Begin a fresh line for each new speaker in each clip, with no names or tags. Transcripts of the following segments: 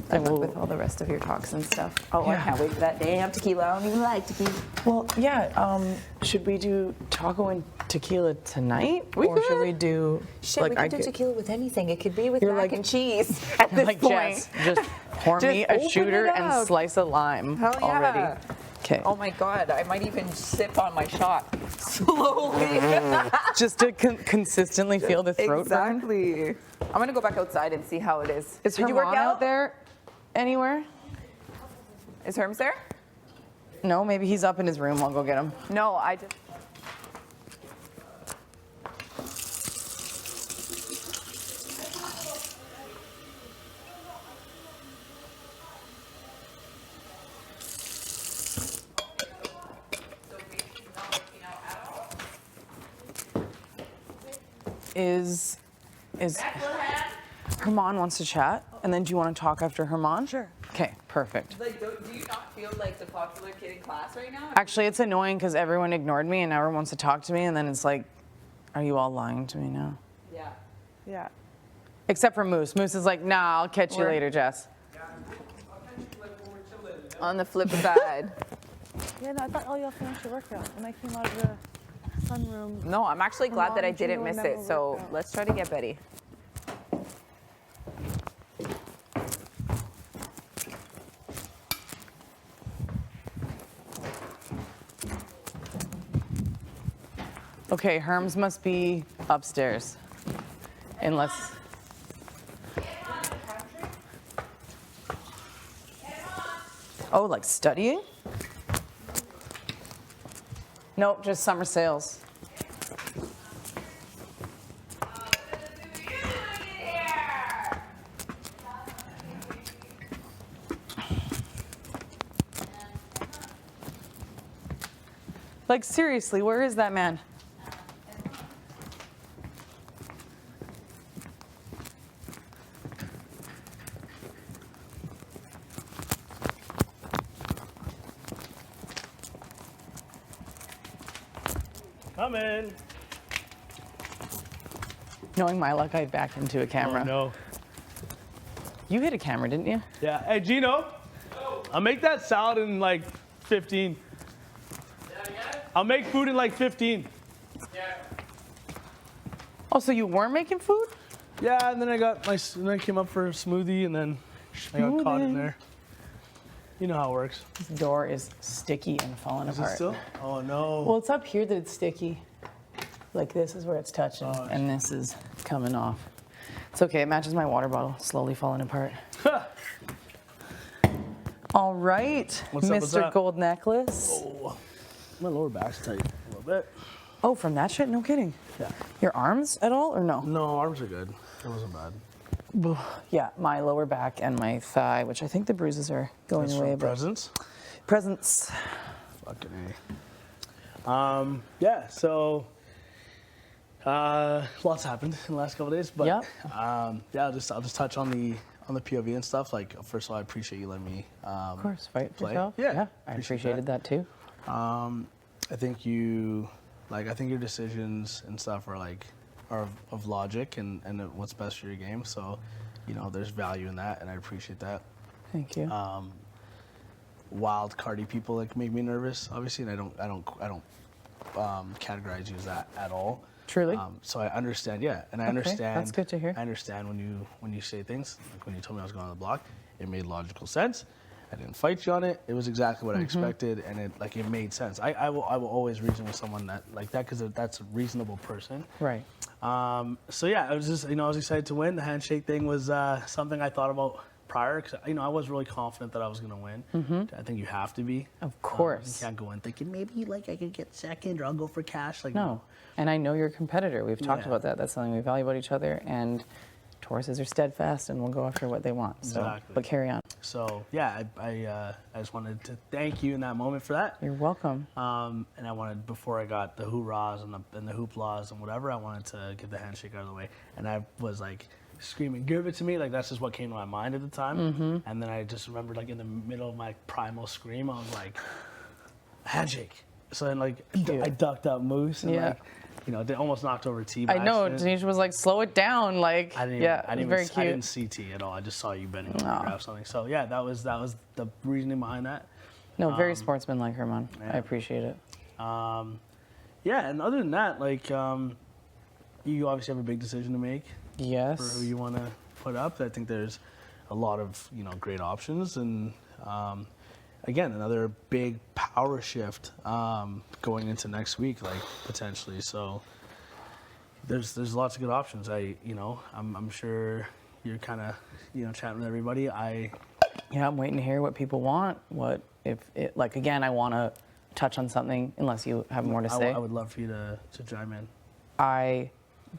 Good luck with all the rest of your talks and stuff. Oh, I can't wait for that day. I have tequila. I don't even like tequila.
Well, yeah. Should we do taco and tequila tonight, should we do?
Shit, we could do tequila with anything. It could be with mac and cheese at this point.
Jess, just pour me a shooter and slice a lime.
Hell yeah.
Already. Okay.
Oh my God, I might even sip on my shot slowly.
Just to consistently feel the throat burn.
Exactly. I'm gonna go back outside and see how it is.
Is Herman out there anywhere?
Is Herms there?
No, maybe he's up in his room. I'll go get him.
No, I just.
Is Herman wants to chat, and then do you want to talk after Herman?
Sure.
Okay, perfect.
Like, do you not feel like the popular kid in class right now?
Actually, it's annoying because everyone ignored me and everyone wants to talk to me, and then it's like, are you all lying to me now?
Yeah.
Yeah.
Except for Moose. Moose is like, nah, I'll catch you later, Jess.
On the flip side.
Yeah, no, I thought all y'all finished your workout when I came out of the sunroom.
No, I'm actually glad that I
Mom, do you
didn't miss it.
remember
So
workout?
let's try to get Betty.
Okay, Herms must be upstairs. Unless. Oh, like studying? Nope, just summer sales. Like, seriously, where is that man?
Come in.
Knowing my luck, I backed into a camera.
Oh, no.
You hit a camera, didn't you?
Yeah. Hey, Gino. I'll make that salad in like 15. I'll make food in like 15.
Oh, so you weren't making food?
Yeah, and then then I came up for a smoothie, and then I got caught in there. You know how it works.
This door is sticky and falling
Is
apart.
it still? Oh no.
Well, it's up here that it's sticky. Like this is where it's touching, and this is coming off. It's okay, it matches my water bottle, slowly falling apart. All right,
What's
Mr.
up?
Gold Necklace.
Oh, my lower back's tight a little bit.
Oh, from that shit? No kidding.
Yeah.
Your arms at all, or no?
No, arms are good. It wasn't bad.
Yeah, my lower back and my thigh, which I think the bruises are going
That's
away.
from presents?
Presents.
Fucking A. Yeah, so lots happened in the last couple of days, but
Yep.
yeah, I'll just touch on the POV and stuff. Like, first of all, I appreciate you letting me
Of course, fight for
play.
yourself.
Yeah,
I
appreciate
appreciated that too.
I think I think your decisions and stuff are of logic and what's best for your game. So, there's value in that, and I appreciate that.
Thank you.
Wild cardy people make me nervous, obviously, and I don't categorize you as that at all.
Truly.
So I understand, yeah, and I
Okay,
understand.
that's good to hear.
I understand when you say things, like when you told me I was going on the block, it made logical sense. I didn't fight you on it. It was exactly what I expected, and it made sense. I will always reason with someone that like that because that's a reasonable person.
Right.
So yeah, I was just I was excited to win. The handshake thing was something I thought about prior because I was really confident that I was going to win. I think you have to be.
Of course.
You can't go in thinking maybe I could get second or I'll go for cash. Like
No. And I know you're a competitor. We've talked
Yeah.
about that. That's something we value about each other. And Tauruses are steadfast and will go after what they want. So,
Exactly.
But carry on.
So yeah, I just wanted to thank you in that moment for that.
You're welcome.
And I wanted, before I got the hoorahs and the hooplas and whatever, I wanted to get the handshake out of the way. And I was like screaming, "Give it to me!" Like that's just what came to my mind at the time. And then I just remembered, like in the middle of my primal scream, I was like, "Handshake!" So then I ducked up Moose and they almost knocked over T by
I know.
accident.
Tanisha was like, slow it down. Like,
I didn't
yeah,
even,
very cute.
I didn't see T at all. I just saw you bending over to grab something. So yeah, that was the reasoning behind that.
No, very sportsmanlike, Herman.
yeah.
I appreciate it.
Yeah, and other than that, like you obviously have a big decision to make for
Yes.
who you want to put up. I think there's a lot of great options, and again, another big power shift going into next week, like potentially. So there's lots of good options. I'm sure you're kind of chatting with everybody.
Yeah, I'm waiting to hear what people want. What if it, like, again, I want to touch on something unless you have more to say.
I would love for you to chime in.
I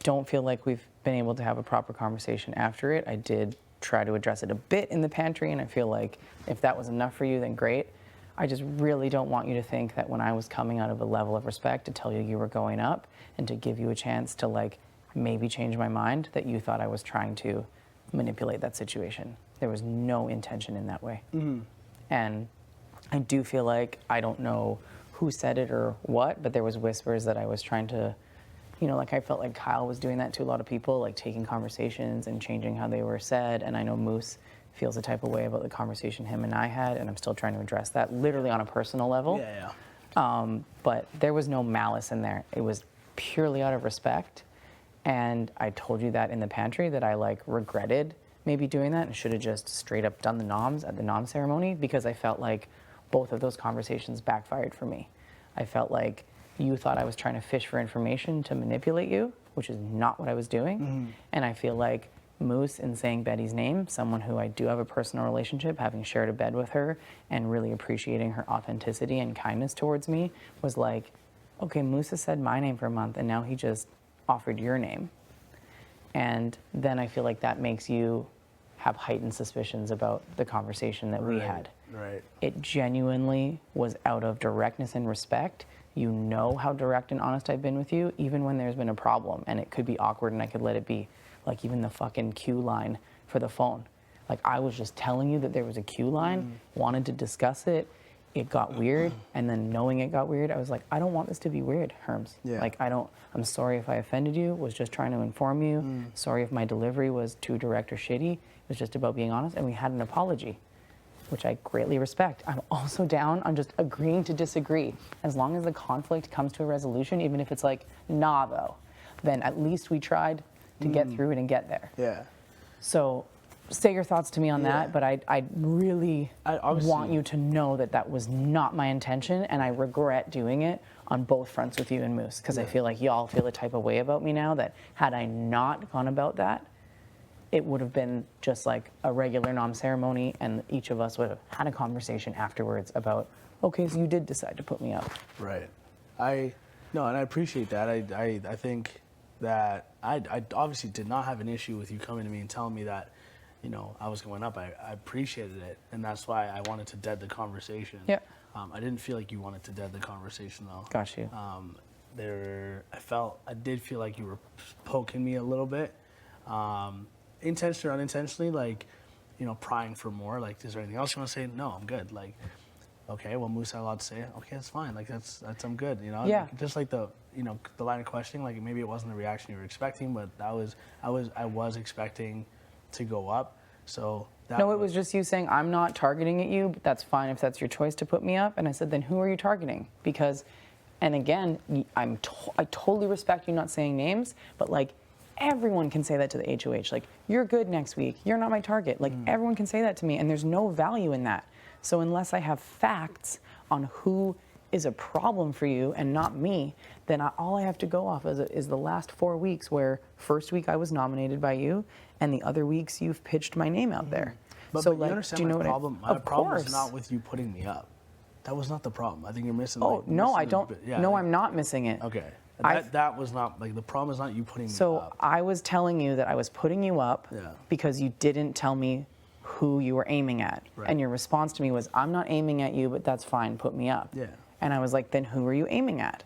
don't feel like we've been able to have a proper conversation after it. I did try to address it a bit in the pantry, and I feel like if that was enough for you, then great. I just really don't want you to think that when I was coming out of a level of respect to tell you you were going up and to give you a chance to like maybe change my mind, that you thought I was trying to manipulate that situation. There was no intention in that way. Mm-hmm. And I do feel like, I don't know who said it or what, but there was whispers that I was trying to, like I felt like Kyle was doing that to a lot of people, like taking conversations and changing how they were said. And I know Moose feels a type of way about the conversation him and I had, and I'm still trying to address that literally on a personal level.
Yeah.
But there was no malice in there. It was purely out of respect. And I told you that in the pantry, that I like regretted maybe doing that and should have just straight up done the noms at the nom ceremony, because I felt like both of those conversations backfired for me. I felt like you thought I was trying to fish for information to manipulate you, which is not what I was doing. Mm-hmm. And I feel like Moose, in saying Betty's name, someone who I do have a personal relationship, having shared a bed with her and really appreciating her authenticity and kindness towards me, was like, okay, Moose has said my name for a month and now he just offered your name. And then I feel like that makes you have heightened suspicions about the conversation that we had.
Right.
It genuinely was out of directness and respect. You know how direct and honest I've been with you, even when there's been a problem and it could be awkward and I could let it be. Like even the fucking queue line for the phone. Like I was just telling you that there was a queue line, wanted to discuss it. It got weird, and then knowing it got weird, I was like, I don't want this to be weird, Herms.
Yeah.
Like I'm sorry if I offended you, was just trying to inform you. Sorry if my delivery was too direct or shitty. It was just about being honest, and we had an apology, which I greatly respect. I'm also down on just agreeing to disagree. As long as the conflict comes to a resolution, even if it's like, nah though, then at least we tried to get through it and get there.
Yeah.
So say your thoughts to me on that, but I really
obviously
want you to know that that was not my intention, and I regret doing it on both fronts with you and Moose, because I feel like y'all feel a type of way about me now that had I not gone about that, it would have been just like a regular nom ceremony, and each of us would have had a conversation afterwards about, okay, so you did decide to put me up.
Right. And I appreciate that. I think that I obviously did not have an issue with you coming to me and telling me that, I was going up. I appreciated it, and that's why I wanted to dead the conversation.
Yeah.
I didn't feel like you wanted to dead the conversation though.
Got you.
I did feel like you were poking me a little bit, intentionally or unintentionally, like, prying for more. Like, is there anything else you want to say? No, I'm good. Like, okay, well, Moose had a lot to say. Okay, that's fine. Like, that's I'm good.
Yeah.
Like, just like the line of questioning. Like, maybe it wasn't the reaction you were expecting, but I was expecting to go up. So
It was just you saying, I'm not targeting at you, but that's fine if that's your choice to put me up. And I said, then who are you targeting? Because, and again, I totally respect you not saying names, but like everyone can say that to the HOH. Like, you're good next week. You're not my target. Like, everyone can say that to me, and there's no value in that. So unless I have facts on who is a problem for you and not me, then all I have to go off is the last 4 weeks, where first week I was nominated by you, and the other weeks you've pitched my name out there.
But
So
you
like,
understand
do you know
my
what
problem?
I,
My problem is not with you putting me up. That was not the problem. I think you're missing.
Oh, no, I don't.
Yeah,
no,
like,
I'm not missing it.
Okay.
I've-
That was not, like, the problem is not you putting me
So
up.
I was telling you that I was putting you up
Yeah.
because you didn't tell me who you were aiming at.
Right.
And your response to me was, I'm not aiming at you, but that's fine, put me up.
Yeah.
And I was like, then who are you aiming at?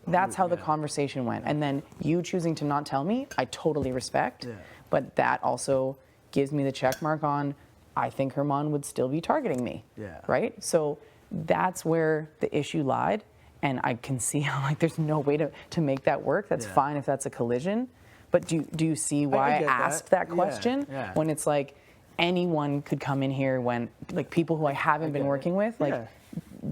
That's how the
yeah.
conversation went. And then you choosing to not tell me, I totally respect.
Yeah.
But that also gives me the check mark on, I think Herman would still be targeting me.
Yeah.
Right? So that's where the issue lied. and I can see how like there's no way to make that work. That's fine if that's a collision, but do you see why I asked that question?
Yeah.
When it's like anyone could come in here, when like people who I haven't been working with, like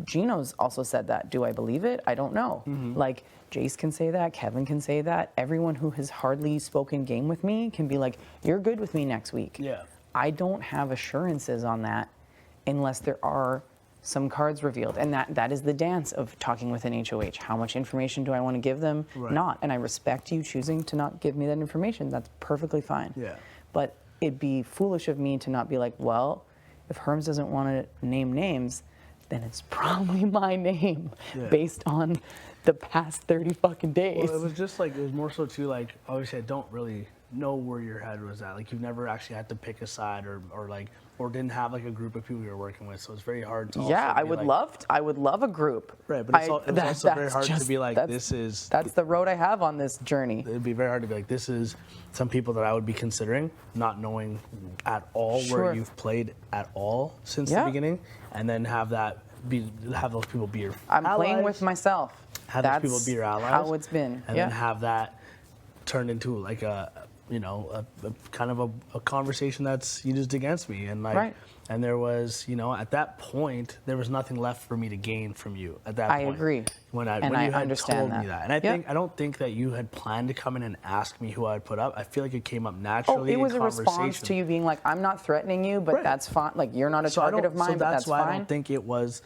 Gino's also said that. Do I believe it? I don't know. Like Jace can say that, Kevin can say that. Everyone who has hardly spoken game with me can be like, you're good with me next week.
Yeah.
I don't have assurances on that unless there are some cards revealed. And that is the dance of talking with an HOH. How much information do I want to give them?
Right.
Not. And I respect you choosing to not give me that information. That's perfectly fine.
Yeah.
But it'd be foolish of me to not be like, well, if Herms doesn't want to name names, then it's probably my name based on the past 30 fucking days.
Well, it was just like, it was more so too like, obviously I don't really know where your head was at. Like you've never actually had to pick a side or didn't have like a group of people you're working with. So it's very hard to
Yeah,
also
I
be
would
like,
I would love a group.
Right, but it's also very hard to be like,
that's the road I have on this journey.
It'd be very hard to be like, this is some people that I would be considering, not knowing at all where you've played at all since the beginning, and then have those people be your
I'm
allies,
playing with myself.
have
That's
those people be your allies.
how it's been.
And then have that turned into like a kind of a conversation that's used against me, and like, and there was, at that point, there was nothing left for me to gain from you at that point.
I agree.
When
I
you had
understand
told
that.
me that. And I don't think that you had planned to come in and ask me who I'd put up. I feel like it came up naturally.
It was
in
a response to you being like, I'm not threatening you, but that's fine. Like, you're not a target of mine,
so
but that's
why
fine.
I don't think it was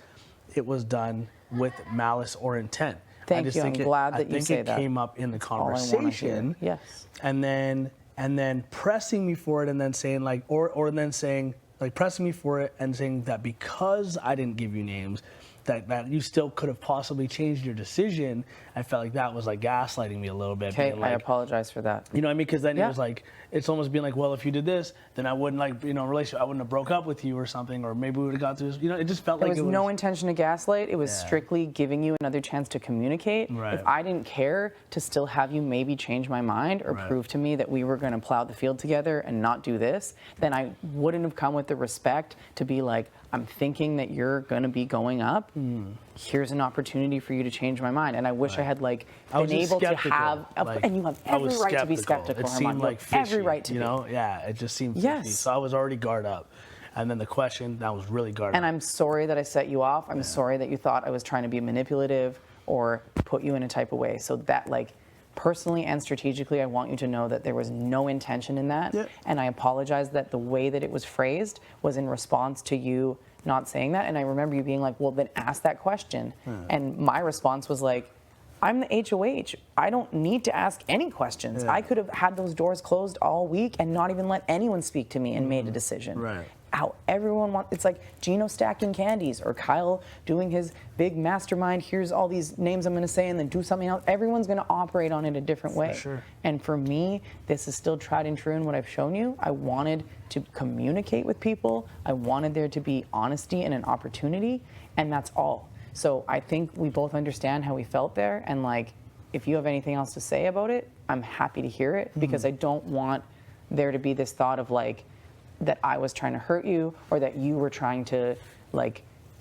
done with malice or intent.
Thank you. I'm glad that you say that.
I think it came up in the
All I wanna
conversation.
hear. Yes.
And then pressing me for it, and then saying like, or then saying like pressing me for it and saying that because I didn't give you names, that you still could have possibly changed your decision. I felt like that was like gaslighting me a little bit.
Okay,
like,
I apologize for that.
You know what I mean? Because then it was like, it's almost being like, well, if you did this, then I wouldn't relationship, I wouldn't have broke up with you or something, or maybe we would have got through this. It just felt like
there was no intention to gaslight. It was strictly giving you another chance to communicate.
Right.
If I didn't care to still have you maybe change my mind or prove to me that we were going to plow the field together and not do this, then I wouldn't have come with the respect to be like, I'm thinking that you're going to be going up. Here's an opportunity for you to change my mind. And I wish I had been able to have, and you have every right to be skeptical.
It seemed like fishy,
every right to be.
Yeah, it just seemed fishy. So I was already guard up. And then the question, that was really guard up.
And I'm sorry that I set you off. I'm sorry that you thought I was trying to be manipulative or put you in a type of way. So that personally and strategically, I want you to know that there was no intention in that. And I apologize that the way that it was phrased was in response to you not saying that. And I remember you being like, well, then ask that question. And my response was like, I'm the HOH. I don't need to ask any questions. I could have had those doors closed all week and not even let anyone speak to me and made a decision. How everyone wants, it's like Gino stacking candies or Kyle doing his big mastermind, here's all these names I'm going to say and then do something else. Everyone's going to operate on it a different way. And for me, this is still tried and true in what I've shown you. I wanted to communicate with people. I wanted there to be honesty and an opportunity, and that's all. So I think we both understand how we felt there, and if you have anything else to say about it, I'm happy to hear it, because I don't want there to be this thought of that I was trying to hurt you or that you were trying to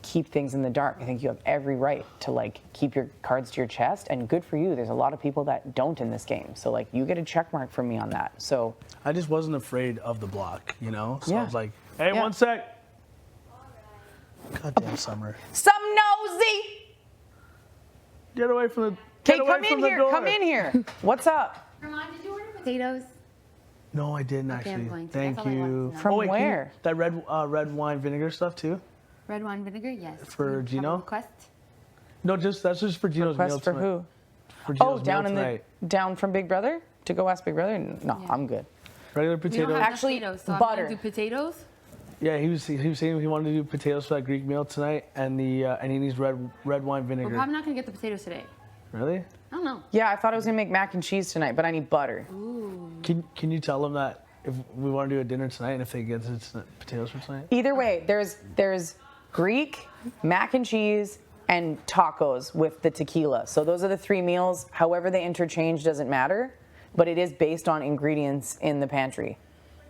keep things in the dark. I think you have every right to keep your cards to your chest, and good for you. There's a lot of people that don't in this game. So you get a check mark from me on that. So
I just wasn't afraid of the block, So I was like, hey, 1 sec. Goddamn Summer.
Some nosy.
Get away from the
Okay, come in here. Door. Come in here. What's up?
Herman, did you order potatoes?
No, I didn't
Okay, I'm
actually.
going to.
Thank
That's all I wanted
you.
to know.
From
wait,
where?
That red wine vinegar stuff too?
Red wine vinegar, yes.
For
You have a
Gino?
request?
No, that's just for Gino's meal
Request for
tonight.
who?
For Gino's
down
meal
in
tonight.
down from Big Brother to go ask Big Brother? No, I'm good.
Regular
We don't
potatoes.
have
Actually,
potatoes, so
butter.
I'm gonna do potatoes.
Yeah, he was saying he wanted to do potatoes for that Greek meal tonight, and and he needs red wine vinegar.
We're probably not gonna get the potatoes today.
Really?
I don't know.
Yeah, I thought I was gonna make mac and cheese tonight, but I need butter.
Can you tell them that if we want to do a dinner tonight, and if they get the potatoes for tonight?
Either way, there's Greek, mac and cheese, and tacos with the tequila. So those are the 3 meals. However they interchange doesn't matter, but it is based on ingredients in the pantry.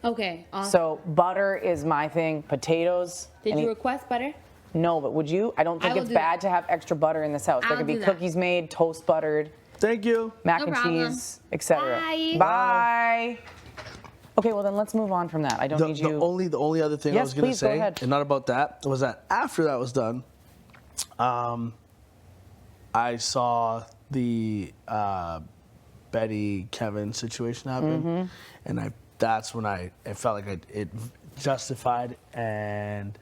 Okay. Awesome.
So butter is my thing. Potatoes.
Did you request butter?
No, but would you? I don't think
will
it's
do
bad
that.
to have extra butter in this house. There
I'll
could be
do that.
cookies made, toast buttered,
Thank you.
mac
No
and
problem.
cheese, etc.
Bye.
Bye. Okay, well then let's move on from that. I don't need
The
you.
only other thing I
Yes,
was gonna
please, go
say,
ahead.
and not about that, was that after that was done, I saw the Betty Kevin situation happen,
Mm-hmm.
and that's when it felt like it justified and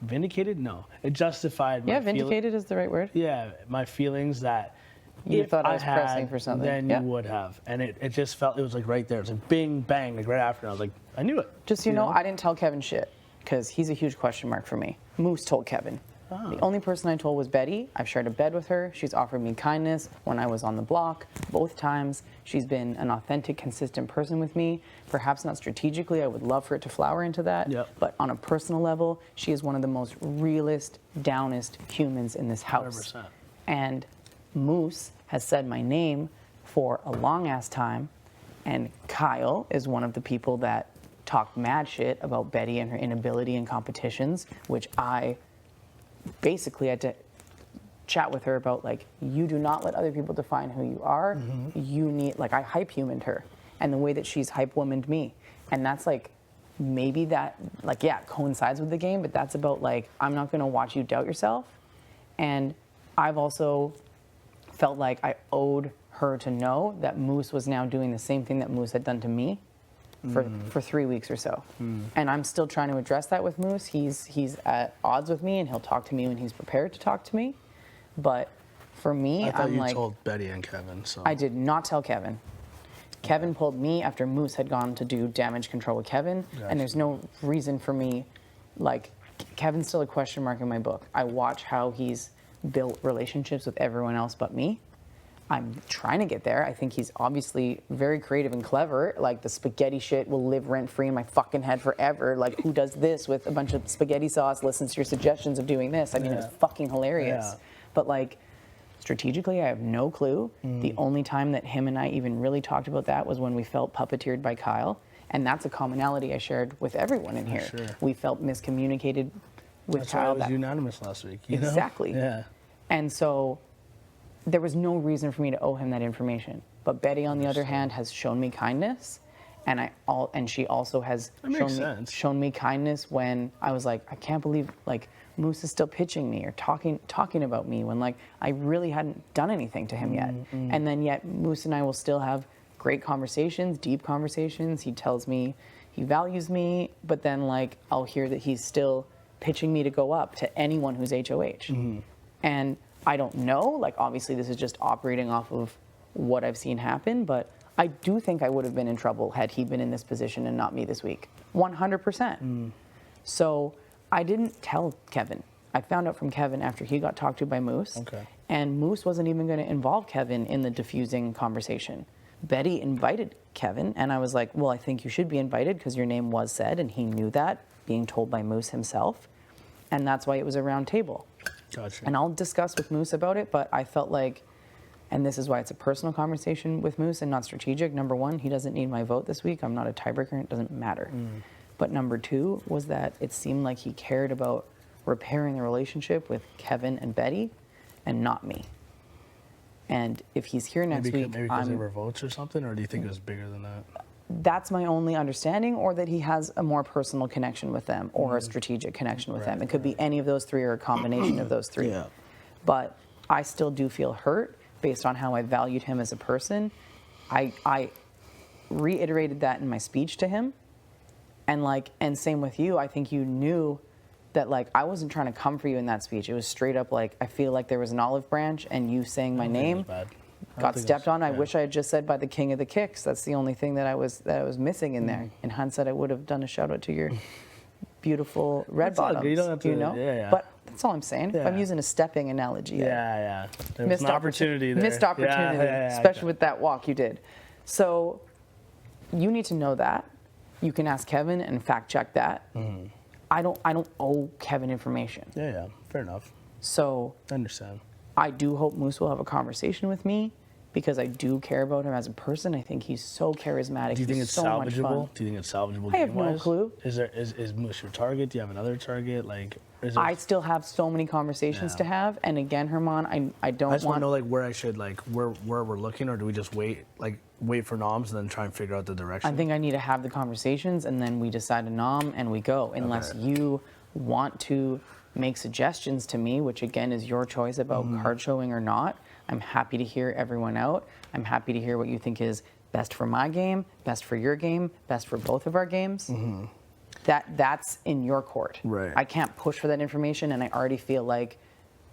vindicated. No, it justified.
Yeah,
my
vindicated is the right word.
Yeah, my feelings that
You
if
thought I was
had,
pressing for something.
then
Yeah.
you would have, and it just felt it was like right there. It was like bing bang, like right after. And I was like, I knew it.
Just so you know, I didn't tell Kevin shit because he's a huge question mark for me. Moose told Kevin. The only person I told was Betty. I've shared a bed with her. She's offered me kindness when I was on the block, both times. She's been an authentic, consistent person with me. Perhaps not strategically, I would love for it to flower into that.
Yep.
But on a personal level, she is one of the most realist, downest humans in this house.
100%.
And Moose has said my name for a long ass time. And Kyle is one of the people that talked mad shit about Betty and her inability in competitions, which I basically had to chat with her about, like, you do not let other people define who you are. You need, like, I hype humaned her, and the way that she's hype womaned me. And that's like, maybe that, like, yeah, it coincides with the game, but that's about, like, I'm not gonna watch you doubt yourself. And I've also felt like I owed her to know that Moose was now doing the same thing that Moose had done to me for 3 weeks or so. And I'm still trying to address that with Moose. He's at odds with me, and he'll talk to me when he's prepared to talk to me. But for me,
I thought
I'm
you
like,
told Betty and Kevin. So
I did not tell Kevin. Kevin pulled me after Moose had gone to do damage control with Kevin, and there's no reason for me, like, Kevin's still a question mark in my book. I watch how he's built relationships with everyone else but me. I'm trying to get there. I think he's obviously very creative and clever. Like, the spaghetti shit will live rent-free in my fucking head forever. Like, who does this with a bunch of spaghetti sauce, listens to your suggestions of doing this? I mean, it's fucking hilarious.
Yeah.
But, like, strategically, I have no clue. The only time that him and I even really talked about that was when we felt puppeteered by Kyle. And that's a commonality I shared with everyone in here.
Sure.
We felt miscommunicated with
that's why I
Kyle.
was
That-
unanimous last week. You know?
Exactly.
Yeah.
And so there was no reason for me to owe him that information. But Betty, on the other hand, has shown me kindness, and she also has
makes sense.
shown me kindness when I was like, I can't believe, like, Moose is still pitching me or talking about me when, like, I really hadn't done anything to him yet. And then yet Moose and I will still have great conversations, deep conversations. He tells me he values me, but then, like, I'll hear that he's still pitching me to go up to anyone who's HOH. And I don't know, like, obviously this is just operating off of what I've seen happen, but I do think I would have been in trouble had he been in this position and not me this week. 100%. So I didn't tell Kevin. I found out from Kevin after he got talked to by Moose.
Okay.
And Moose wasn't even going to involve Kevin in the diffusing conversation. Betty invited Kevin, and I was like, well, I think you should be invited because your name was said, and he knew that, being told by Moose himself. And that's why it was a round table.
Gotcha.
And I'll discuss with Moose about it, but I felt like, and this is why it's a personal conversation with Moose and not strategic. Number one, he doesn't need my vote this week. I'm not a tiebreaker. It doesn't matter. But number two was that it seemed like he cared about repairing the relationship with Kevin and Betty and not me. And if he's here next
maybe
week,
because they were votes or something, or do you think it was bigger than that?
that's my only understanding, or that he has a more personal connection with them or a strategic connection with them. It could be any of those three or a combination of those three.
Yeah.
But I still do feel hurt based on how I valued him as a person. I reiterated that in my speech to him. And same with you. I think you knew that, like, I wasn't trying to come for you in that speech. It was straight up like, I feel like there was an olive branch and you saying my name got stepped on. I wish I had just said by the king of the kicks. That's the only thing that I was missing in there. In hindsight, I would have done a shout out to your beautiful red
That's all good.
bottoms.
You don't have to-
know?
yeah.
But that's all I'm saying. If I'm
Yeah.
using a stepping analogy.
Yeah. There was an opportunity there.
Missed opportunity,
Yeah,
especially with that walk you did. So you need to know that. You can ask Kevin and fact check that. I don't owe Kevin information.
Yeah, fair enough.
So
I understand.
I do hope Moose will have a conversation with me because I do care about him as a person. I think he's so charismatic.
Do you think
He's
it's
so much fun.
salvageable? Do you think it's salvageable?
I have no
game-wise?
clue.
Is Moose your target? Do you have another target? Like, is there,
I still have so many conversations
Yeah.
to have, and again, Herman, I don't
I just want
want
to know like where I should like where we're looking, or do we just wait for noms and then try and figure out the direction?
I think I need to have the conversations, and then we decide a nom and we go. Unless
Okay.
you want to make suggestions to me, which again is your choice about card showing or not. I'm happy to hear everyone out. I'm happy to hear what you think is best for my game, best for your game, best for both of our games. That's in your court.
Right.
I can't push for that information, and I already feel like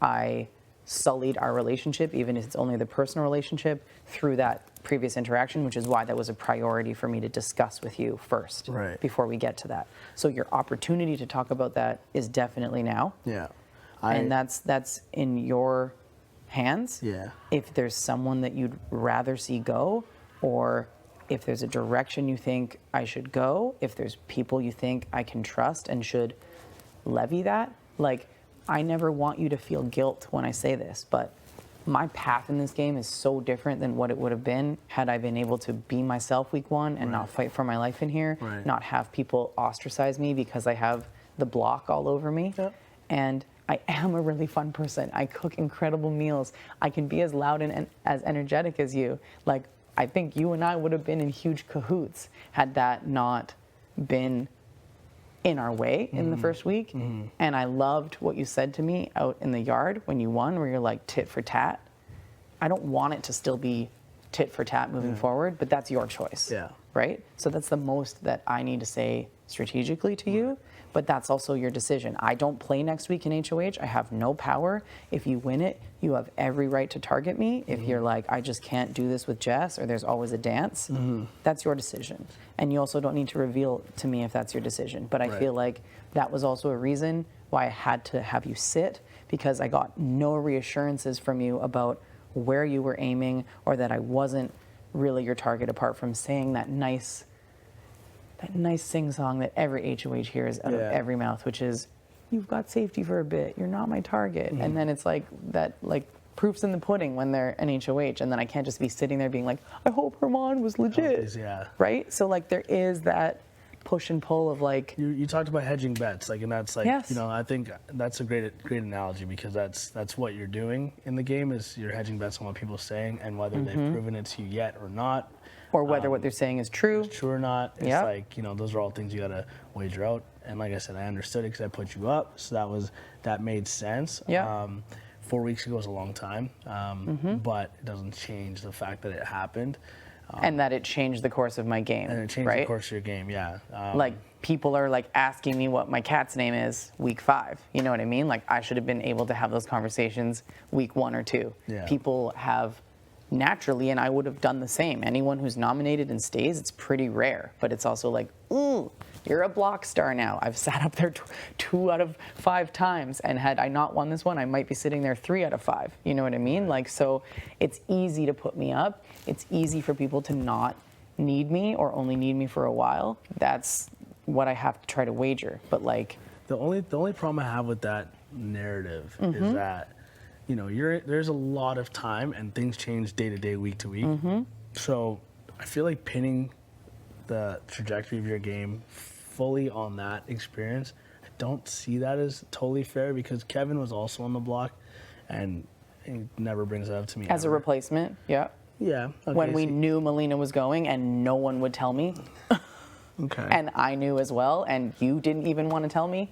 I sullied our relationship, even if it's only the personal relationship, through that previous interaction, which is why that was a priority for me to discuss with you first,
Right.
before we get to that. So your opportunity to talk about that is definitely now,
Yeah.
and that's in your hands.
Yeah.
If there's someone that you'd rather see go, or if there's a direction you think I should go, if there's people you think I can trust and should levy that, like, I never want you to feel guilt when I say this, but my path in this game is so different than what it would have been had I been able to be myself week one and not fight for my life in here,
Right.
not have people ostracize me because I have the block all over me.
Yep.
And I am a really fun person. I cook incredible meals. I can be as loud and as energetic as you. Like, I think you and I would have been in huge cahoots had that not been in our way in the first week. And I loved what you said to me out in the yard when you won, where you're like tit for tat. I don't want it to still be tit for tat moving forward, but that's your choice.
Yeah.
Right? So that's the most that I need to say strategically to you, but that's also your decision. I don't play next week in HOH. I have no power. If you win it, you have every right to target me. If you're like, I just can't do this with Jess, or there's always a dance, that's your decision. And you also don't need to reveal to me if that's your decision. But I
Right.
feel like that was also a reason why I had to have you sit, because I got no reassurances from you about where you were aiming, or that I wasn't really your target, apart from saying that nice sing-song that every HOH hears out of
Yeah.
every mouth, which is, you've got safety for a bit, you're not my target. And then it's like that, like, proof's in the pudding when they're an HOH, and then I can't just be sitting there being like, I hope Herman was legit.
Yeah.
Right? So like there is that push and pull of like,
You talked about hedging bets, like, and that's like,
Yes.
you know, I think that's a great analogy, because that's what you're doing in the game, is you're hedging bets on what people are saying, and whether they've proven it to you yet or not,
or whether what they're saying is true.
true or not. It's
Yep.
like, you know, those are all things you gotta wager out. And like I said, I understood it because I put you up, so that made sense.
Yeah.
4 weeks ago was a long time, but it doesn't change the fact that it happened,
And that it changed the course of my game.
and it changed
right?
the course of your game. Yeah.
Like, people are like asking me what my cat's name is week 5. You know what I mean? Like, I should have been able to have those conversations week 1 or 2.
Yeah.
People have naturally, and I would have done the same. Anyone who's nominated and stays, it's pretty rare. But it's also like, ooh, you're a block star now. I've sat up there 2 out of 5 times, and had I not won this one, I might be sitting there 3 out of 5. You know what I mean? Like, so it's easy to put me up. It's easy for people to not need me, or only need me for a while. That's what I have to try to wager. But like,
The only problem I have with that narrative
Mm-hmm.
is that, you know, there's a lot of time, and things change day to day, week to week.
Mm-hmm.
So I feel like pinning the trajectory of your game fully on that experience, I don't see that as totally fair, because Kevin was also on the block, and he never brings that up to me.
as a
ever.
replacement, yeah.
Yeah. Okay,
When we
so-
knew Melina was going and no one would tell me,
Okay.
and I knew as well, and you didn't even want to tell me.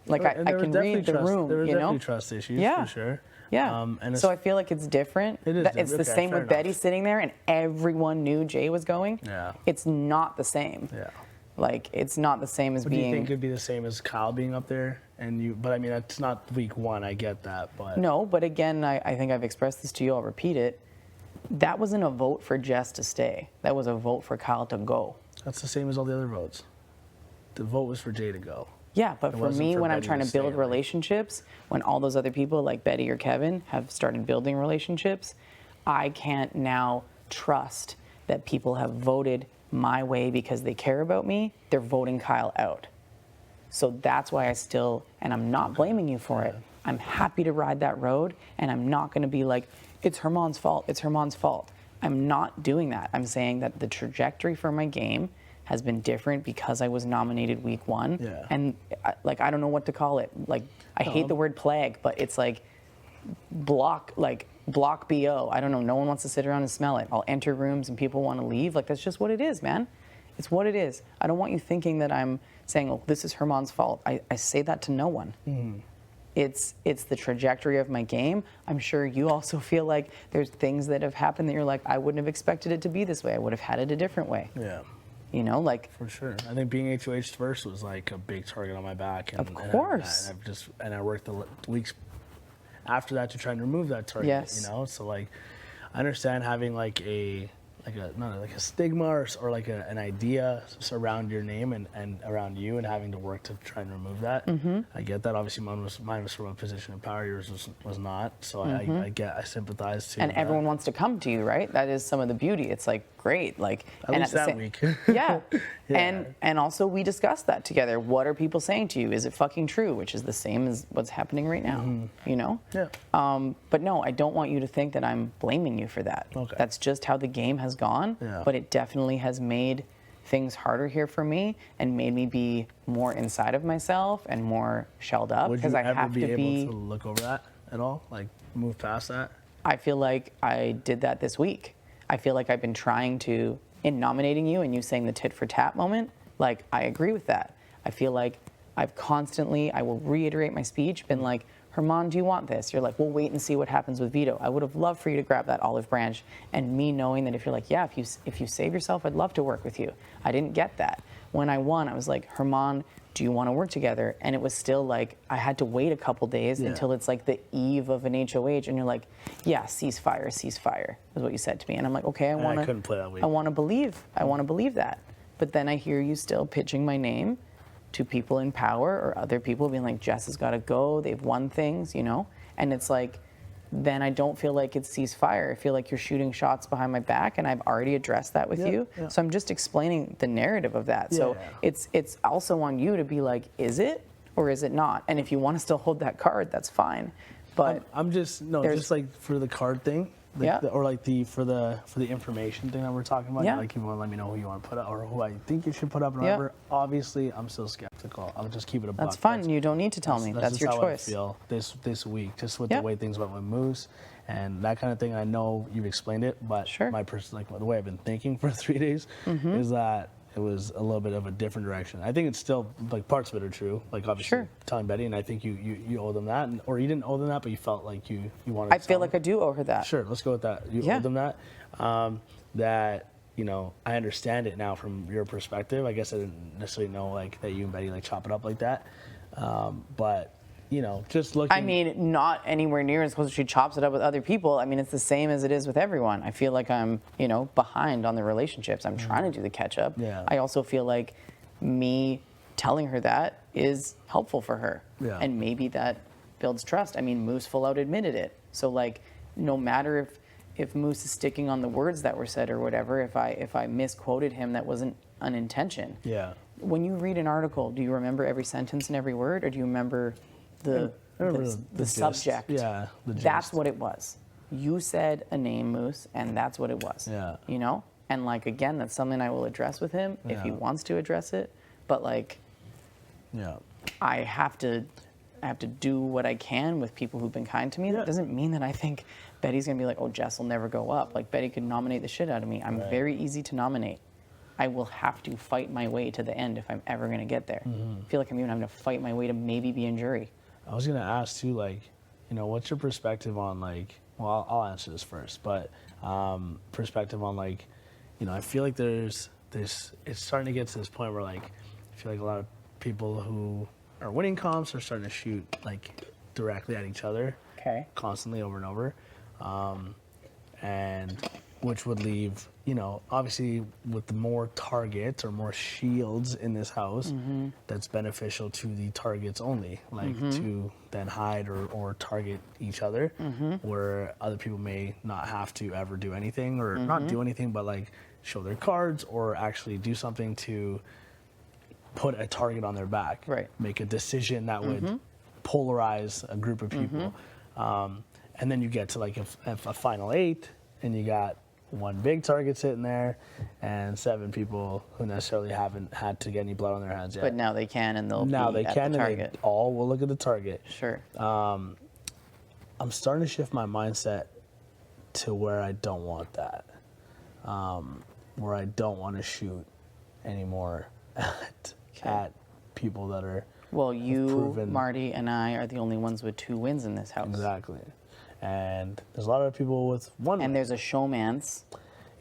Like,
And
I
there were
can
definitely
read the
trust-
room,
There were
you know?
definitely trust issues,
Yeah.
for sure.
Yeah.
And it's,
So I feel like it's different.
It is
It's the
different. Okay,
same
fair
with Betty
enough.
sitting there and everyone knew Jay was going.
Yeah.
It's not the same.
yeah.
Like, it's not the same as
But do you
being.
think it'd be the same as Kyle being up there? But I mean, it's not week 1. I get that, but
No, but again, I think I've expressed this to you, I'll repeat it. That wasn't a vote for Jess to stay. That was a vote for Kyle to go.
that's the same as all the other votes. The vote was for Jay to go.
Yeah, but for
wasn't
me,
for
when I'm
Betty
trying
to
to
stay,
build
like-
relationships, when all those other people like Betty or Kevin have started building relationships, I can't now trust that people have voted my way because they care about me. They're voting Kyle out. So that's why I still, and I'm not blaming you for it, I'm happy to ride that road, and I'm not going to be like, it's Herman's fault, it's Herman's fault. I'm not doing that. I'm saying that the trajectory for my game has been different because I was nominated week 1.
Yeah.
And I don't know what to call it. Like, I hate the word plague, but it's like block BO. I don't know. No one wants to sit around and smell it. I'll enter rooms and people want to leave. Like, that's just what it is, man. It's what it is. I don't want you thinking that I'm saying, oh, this is Herman's fault. I say that to no one. It's the trajectory of my game. I'm sure you also feel like there's things that have happened that you're like, I wouldn't have expected it to be this way. I would have had it a different way.
Yeah.
You know, like.
For sure. I think being HOH first was like a big target on my back. And,
Of course.
And I worked the weeks after that to try and remove that target.
Yes.
You know, so like, I understand having like a stigma or like an idea around your name and around you, and having to work to try and remove that. I get that. Obviously, mine was from a position of power. Yours was not. So I sympathize too.
And everyone wants to come to you, right? That is some of the beauty. It's like great, like
At least that week.
Yeah.
Yeah.
And also we discussed that together. What are people saying to you? Is it fucking true? Which is the same as what's happening right now. You know?
Yeah.
But no, I don't want you to think that I'm blaming you for that.
Okay.
That's just how the game has gone.
Yeah.
But it definitely has made things harder here for me and made me be more inside of myself and more shelled up,
Would
because
you
I
ever
have
be
to be.
able to look over that at all? Like move past that?
I feel like I did that this week. I feel like I've been trying to, in nominating you and you saying the tit for tat moment, like, I agree with that. I feel like I've constantly, I will reiterate my speech, been like, Herman, do you want this? You're like, we'll wait and see what happens with veto. I would have loved for you to grab that olive branch, and me knowing that if you're like, yeah, if you save yourself, I'd love to work with you. I didn't get that. When I won, I was like, Herman, do you want to work together? And it was still like, I had to wait a couple days until it's like the eve of an HOH, and you're like, yeah, ceasefire is what you said to me. And I'm like, okay,
I couldn't play that week.
I want to believe that. But then I hear you still pitching my name to people in power or other people being like, Jess has got to go, they've won things, you know? And it's like, then I don't feel like it's ceasefire. I feel like you're shooting shots behind my back, and I've already addressed that with you. Yeah. So I'm just explaining the narrative of that. So it's also on you to be like, is it or is it not? And if you want to still hold that card, that's fine. But
I'm just like for the card thing. Or like for the information thing that we're talking about. Like, you want to let me know who you want to put up or who I think you should put up and whatever. Obviously, I'm still skeptical. I'll just keep it a buck.
That's fine. You don't need to tell me. That's your choice.
That's how I feel this week, just with the way things went with Moose and that kind of thing. I know you've explained it, but my the way I've been thinking for 3 days is that it was a little bit of a different direction. I think it's still, like, parts of it are true. Like, obviously, telling Betty, and I think you owe them that. Or you didn't owe them that, but you felt like you wanted to.
I feel like I do owe her that.
Sure, let's go with that. You owe them that. That, you know, I understand it now from your perspective. I guess I didn't necessarily know, like, that you and Betty, like, chop it up like that. But, you know, just looking.
I mean, not anywhere near as close as she chops it up with other people. I mean, it's the same as it is with everyone. I feel like I'm, you know, behind on the relationships. I'm trying to do the catch up.
Yeah.
I also feel like me telling her that is helpful for her.
Yeah.
And maybe that builds trust. I mean, Moose full out admitted it. So, like, no matter if Moose is sticking on the words that were said or whatever, if I misquoted him, that wasn't an intention.
Yeah.
When you read an article, do you remember every sentence and every word, or do you remember the subject?
Yeah, the gist.
That's what it was. You said a name, Moose, and that's what it was.
Yeah.
You know? And, like, again, that's something I will address with him if he wants to address it. But, like, I have to do what I can with people who've been kind to me. That doesn't mean that I think Betty's going to be like, oh, Jess will never go up. Like, Betty could nominate the shit out of me. I'm very easy to nominate. I will have to fight my way to the end if I'm ever going to get there. I feel like I'm even having to fight my way to maybe be in jury.
I was going to ask, too, like, you know, what's your perspective on, like, well, I'll answer this first, but perspective on, like, you know, I feel like it's starting to get to this point where, like, I feel like a lot of people who are winning comps are starting to shoot, like, directly at each other. Constantly over and over. And which would leave, you know, obviously with the more targets or more shields in this house, that's beneficial to the targets only, like to then hide or target each other, where other people may not have to ever do anything or not do anything, but like show their cards or actually do something to put a target on their back, make a decision that would polarize a group of people. And then you get to like a final 8, and you got one big target sitting there, and 7 people who necessarily haven't had to get any blood on their hands yet.
But now they can, and they'll
Now
be
they
at
can,
the
and
target.
they all will look at the target.
Sure.
I'm starting to shift my mindset to where I don't want that. Where I don't want to shoot anymore at people that are
Well, you,
proven-
Marty, and I are the only ones with 2 wins in this house.
exactly. And there's a lot of people with 1
And
win.
there's a showmance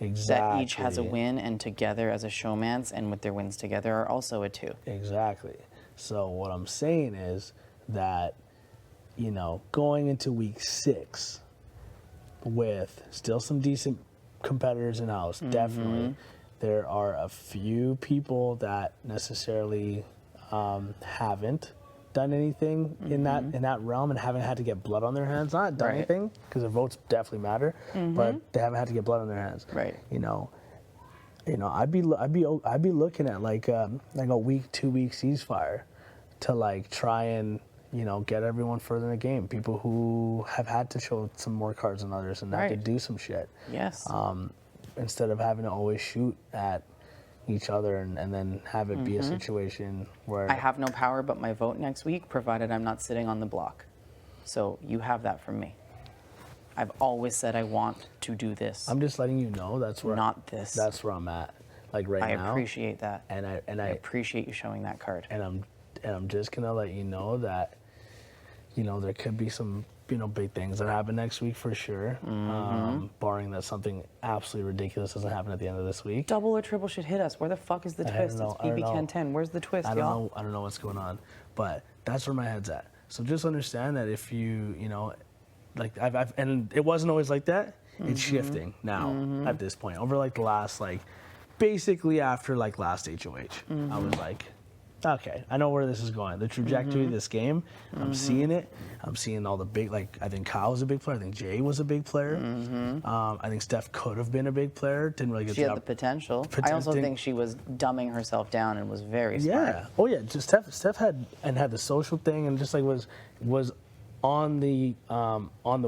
Exactly.
that each has a win, and together as a showmance and with their wins together are also a 2.
Exactly. So what I'm saying is that, you know, going into week 6 with still some decent competitors in house, definitely. There are a few people that necessarily haven't done anything in that realm and haven't had to get blood on their hands. Not done
Right.
anything, because their votes definitely matter, but they haven't had to get blood on their hands.
Right.
You know, I'd be looking at like a week, 2 week ceasefire to like try and, you know, get everyone further in the game. People who have had to show some more cards than others and have to
Right.
do some shit.
Yes.
Instead of having to always shoot at each other and then have it be a situation where
I have no power but my vote next week, provided I'm not sitting on the block. So you have that from me. I've always said I want to do this,
I'm just letting you know that's where
not this.
that's where I'm at. Like right
I
now.
appreciate that.
And
I
I
appreciate you showing that card.
and I'm just gonna let you know that, you know, there could be some, you know, big things that happen next week for sure. Barring that something absolutely ridiculous doesn't happen at the end of this week.
Double or triple should hit us. Where the fuck is the
I don't
twist?
know,
It's
I don't
BB
know.
1010. Where's the twist,
I don't
y'all?
know. I don't know what's going on, but that's where my head's at. So just understand that if you know, like I've and it wasn't always like that. It's shifting now at this point. Over like the last basically after like last HOH, I was like, okay, I know where this is going. The trajectory of this game, I'm seeing it. I'm seeing all the big, like, I think Kyle was a big player. I think Jay was a big player. I think Steph could have been a big player. Didn't really get
She
the
had the potential. I
Poten-
also
didn't-
think she was dumbing herself down and was very smart.
Yeah. Oh yeah. Just Steph had the social thing and just like was on the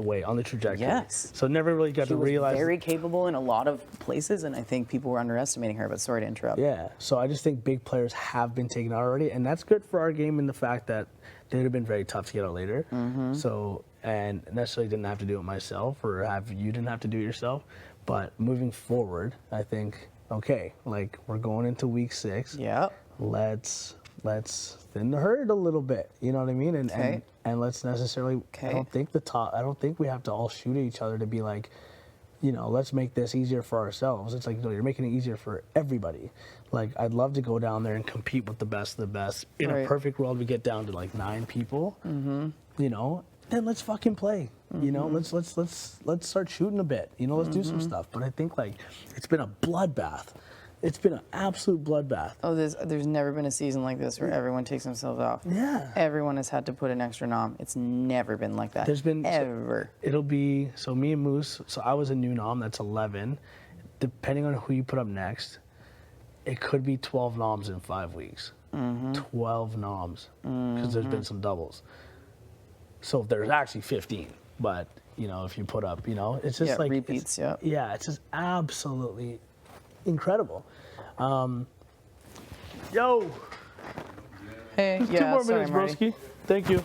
way, on the trajectory.
Yes.
So never really got
She
to
was
realize.
very capable in a lot of places, and I think people were underestimating her, but sorry to interrupt.
Yeah. So I just think big players have been taken out already, and that's good for our game in the fact that they'd have been very tough to get out later. So and necessarily didn't have to do it myself, or you didn't have to do it yourself. But moving forward, I think okay, like we're going into week 6.
Yeah.
Let's thin the herd a little bit. You know what I mean?
Okay.
And let's necessarily.
Okay.
I don't think we have to all shoot at each other to be like, you know, let's make this easier for ourselves. It's like, no, you're making it easier for everybody. Like, I'd love to go down there and compete with the best of the best. In a
Right.
perfect world, we get down to like 9 people. You know, then let's fucking play. You know, let's start shooting a bit. You know, let's do some stuff. But I think like it's been a bloodbath. It's been an absolute bloodbath.
Oh, there's never been a season like this where everyone takes themselves off.
Yeah.
Everyone has had to put an extra nom. It's never been like that.
There's been
ever.
It'll be so me and Moose. So I was a new nom. That's 11. Depending on who you put up next, it could be 12 noms in 5 weeks. 12 noms because there's been some doubles. So there's actually 15. But you know, if you put up, you know, it's just
Yeah,
like
repeats, yeah.
Yeah, it's just absolutely incredible. Yo.
Hey,
Just
yeah,
2 more
sorry,
minutes,
Marty.
broski. Thank you.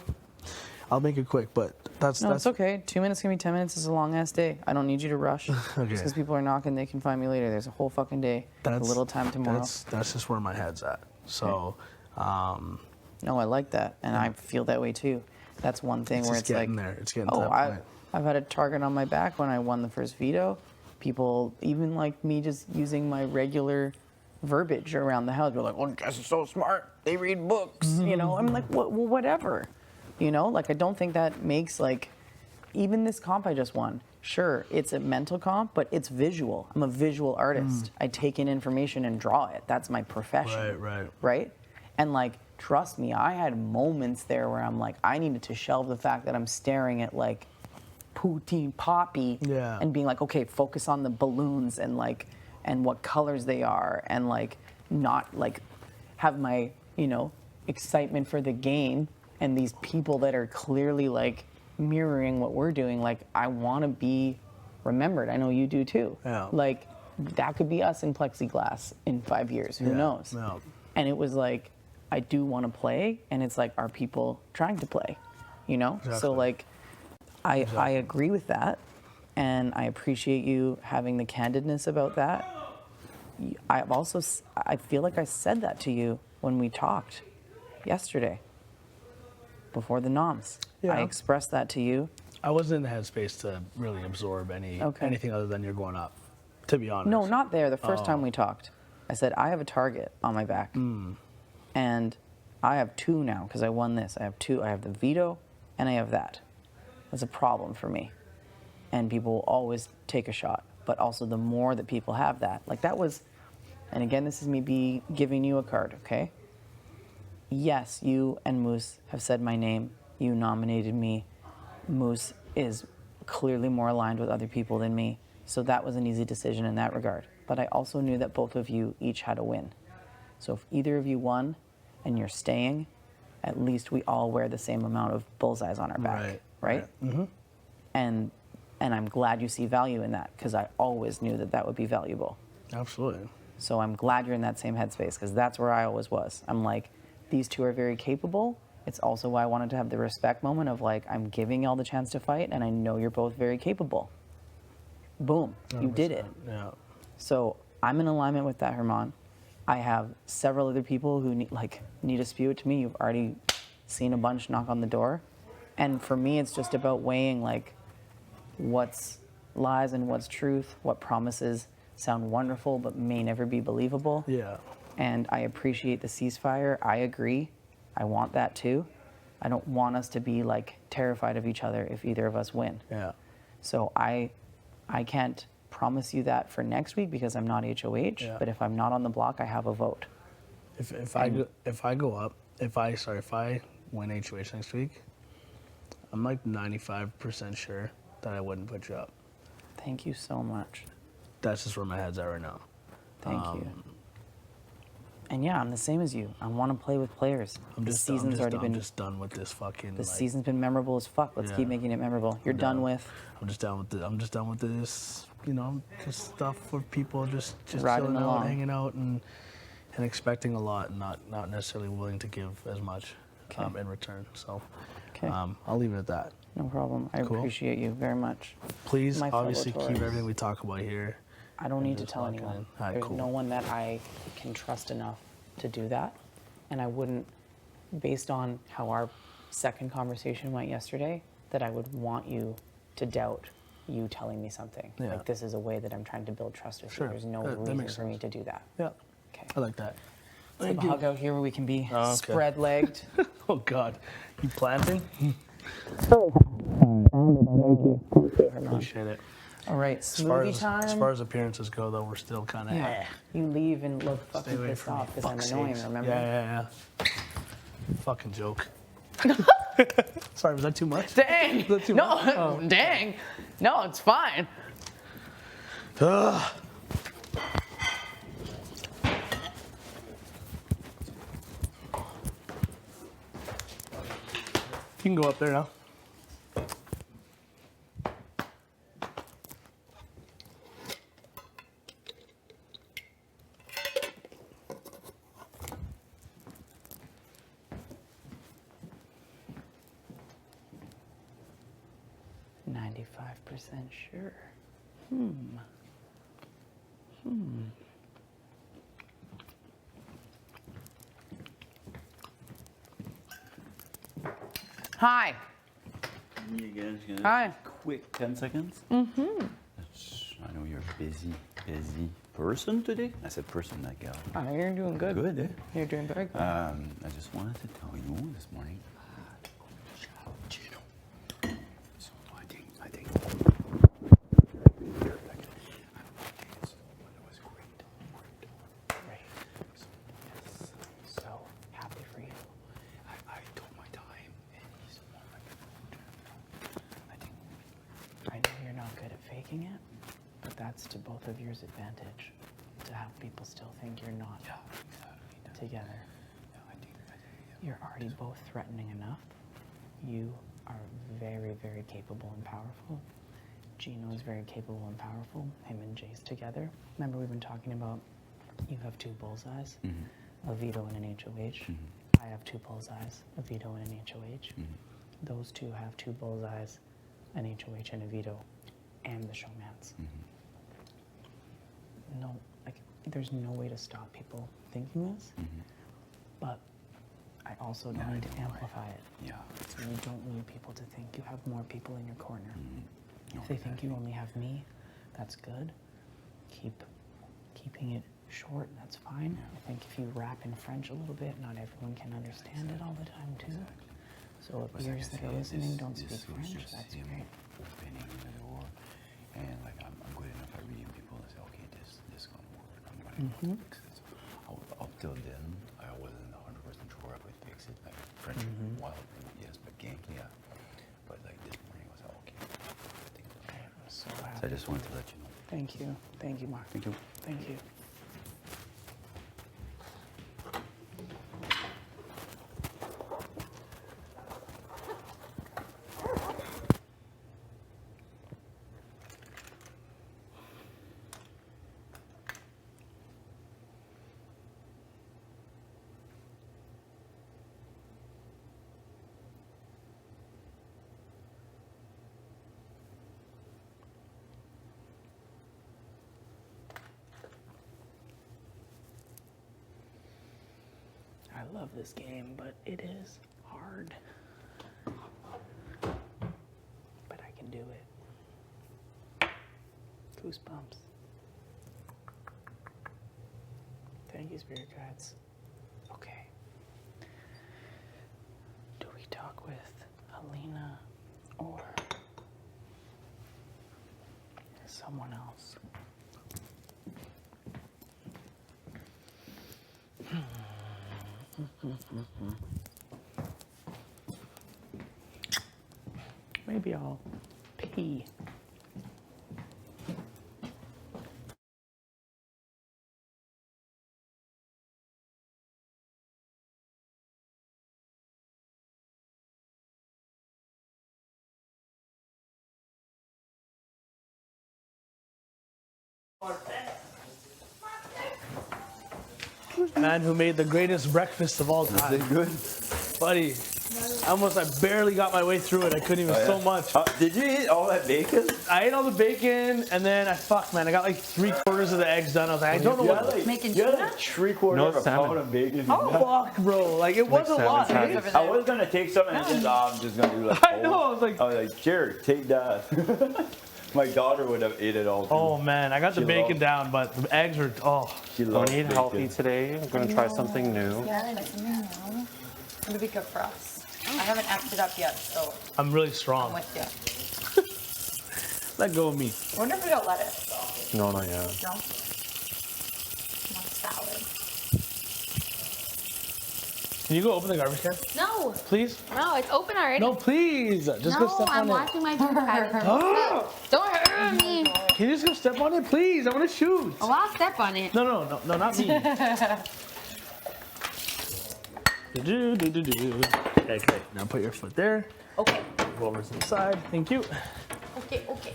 I'll make it quick, but that's
No, it's okay. 2 minutes can be 10 minutes. It's a long ass day. I don't need you to rush.
Okay.
Just because people are knocking, they can find me later. There's a whole fucking day. A little time tomorrow.
That's just where my head's at. So,
No, I like that, and I feel that way too. That's one thing
It's
where
just
it's like,
getting there. It's getting to
oh,
that point.
I've had a target on my back when I won the first veto. People, even like me, just using my regular verbiage around the house, they're like, "Oh, Jess is so smart. They read books." You know, I'm like, well, whatever. You know, like I don't think that makes like, even this comp I just won. Sure, it's a mental comp, but it's visual. I'm a visual artist. I take in information and draw it. That's my profession. Right? And like, trust me, I had moments there where I'm like, I needed to shelve the fact that I'm staring at like poutine poppy
Yeah.
and being like, okay, focus on the balloons and like, and what colors they are, and like not like have my, you know, excitement for the game and these people that are clearly like mirroring what we're doing, like I want to be remembered. I know you do too.
Yeah.
Like that could be us in plexiglass in 5 years. Who knows?
Yeah.
And it was like, I do want to play, and it's like, are people trying to play? You know? So
Exactly.
like, I agree with that, and I appreciate you having the candidness about that. I've also, I feel like I said that to you when we talked yesterday before the noms.
Yeah.
I expressed that to you.
I wasn't in the headspace to really absorb anything other than you're going up, to be honest.
No, not there. The first time we talked, I said, I have a target on my back. And I have 2 now because I won this. I have 2. I have the veto and I have that. That's a problem for me. And people will always take a shot. But also the more that people have that, like that was, and again, this is me giving you a card, okay? Yes, you and Moose have said my name. You nominated me. Moose is clearly more aligned with other people than me. So that was an easy decision in that regard. But I also knew that both of you each had a win. So if either of you won and you're staying, at least we all wear the same amount of bullseyes on our back, right? Mm-hmm. And I'm glad you see value in that because I always knew that that would be valuable.
Absolutely.
So I'm glad you're in that same headspace because that's where I always was. I'm like, these 2 are very capable. It's also why I wanted to have the respect moment of like, I'm giving y'all the chance to fight and I know you're both very capable. Boom, you did it.
Yeah.
So I'm in alignment with that, Herman. I have several other people who need to spew it to me. You've already seen a bunch knock on the door. And for me, it's just about weighing like what's lies and what's truth, what promises sound wonderful but may never be believable.
Yeah.
And I appreciate the ceasefire. I agree. I want that too. I don't want us to be like terrified of each other if either of us win.
Yeah.
So I can't promise you that for next week because I'm not HOH, but if I'm not on the block, I have a vote.
If I win HOH next week, I'm like 95% sure that I wouldn't put you up.
Thank you so much.
That's just where my head's at right now.
Thank you. And yeah, I'm the same as you. I want to play with players.
I'm just done with this fucking.
The season's been memorable as fuck. Let's keep making it memorable. You're done with.
I'm just done with this. You know, just stuff for people just
riding
chilling
along.
out, hanging out, and expecting a lot, and not necessarily willing to give as much in return. So, I'll leave it at that.
No problem. I appreciate you very much.
Please,
My fellow
obviously, keep
Taurus.
everything we talk about here.
I don't need to tell anyone.
All right,
There's
cool.
no one that I can trust enough to do that. And I wouldn't, based on how our second conversation went yesterday, that I would want you to doubt you telling me something.
Yeah.
Like this is a way that I'm trying to build trust with
Sure.
you. There's no
That
reason
makes
for me
sense.
to do that.
Yeah,
Okay.
I like that.
Let's have a hug out here where we can be
Oh, okay.
spread-legged.
Oh God, you planting? Appreciate it.
All right,
As far
smoothie time.
as far as appearances go, though, we're still kind of.
Yeah. You leave and look
Stay
fucking
away
pissed
from me.
off because I'm
Fuck's
annoying,
sakes.
remember?
Yeah. Fucking joke. Sorry, was that too much?
Dang!
that too
No,
much? Oh.
dang! No, it's fine.
Ugh. You can go up there now.
Sure. Hi.
You guys gonna
Hi.
quick 10 seconds? Mm-hmm. I know you're a busy person today. I said person, not gal.
Oh, you're doing good.
Good, eh?
You're doing very good.
I just wanted to tell you this morning. Gino. So I think.
So happy for you.
I took my time, and he's more like I think.
I know you're not good at faking it, but that's to both of yours advantage. To have people still think you're not together.
Yeah, I think.
You're already both threatening enough. You are very, very capable and powerful. Gino is very capable and powerful. Him and Jace together. Remember, we've been talking about you have 2 bullseyes, a veto and an HOH. I have 2 bullseyes, a veto and an HOH. Those 2 have 2 bullseyes, an HOH and a veto, and the showmance. No, like, there's no way to stop people thinking this, but I also don't need to amplify it.
Yeah.
So you don't need people to think you have more people in your corner. If they think you only have me, that's good. Keeping it short, that's fine. I think if you rap in French a little bit, not everyone can understand it all the time too. So if ears that are listening don't speak French, that's great.
Opening the door, and like I'm good enough at reading people and say, okay, this gonna work. I'm gonna fix it. So, up till then, I wasn't 100% sure I would fix it. Like French, wild, yes, but gang, yeah. But like this morning, I was like, okay. I think
So
I just wanted to let you know.
thank you, Mark.
Thank you.
Thank you. I love this game, but it is hard. But I can do it. Goosebumps. Thank you, Spirit Guides. Okay. Do we talk with Helena or someone else? Maybe I'll pee.
Man who made the greatest breakfast of all time.
Is it good?
Buddy, I barely got my way through it. I couldn't even so much.
Did you eat all that bacon?
I ate all the bacon, and then I got like 3/4 of the eggs done. I was like, I don't know what.
Making
You had
tuna?
like 3/4
No
of a
salmon.
pound of bacon.
Fuck, bro. Like, it wasn't a lot.
salmon
eh?
patties.
I was gonna take some and just, I'm just gonna do like.
I know. I was like,
I was like, sure, take that. My daughter would have ate it all. Too.
oh man, I got the
She
bacon
loved-
down, but the eggs were,
She
Don't
loves
eat
bacon.
healthy today. I'm gonna try something new.
Yeah, like something new. It'll be good for us. I haven't apped it up yet, so
I'm really
I'm
strong.
with you.
Let go of me.
I wonder if we got lettuce.
No, not yet.
No? Want salad.
Can you go open the garbage can,
No,
please?
no, it's open already.
No, please. Just go
No,
step
I'm
on it.
watching my food pattern.
Ah!
Don't hurt me.
Can you just go step on it, please? I want to shoot.
Oh, I'll step on it.
No, not me. Okay, now put your foot there.
Okay.
Go over to the side. Thank you.
Okay, okay.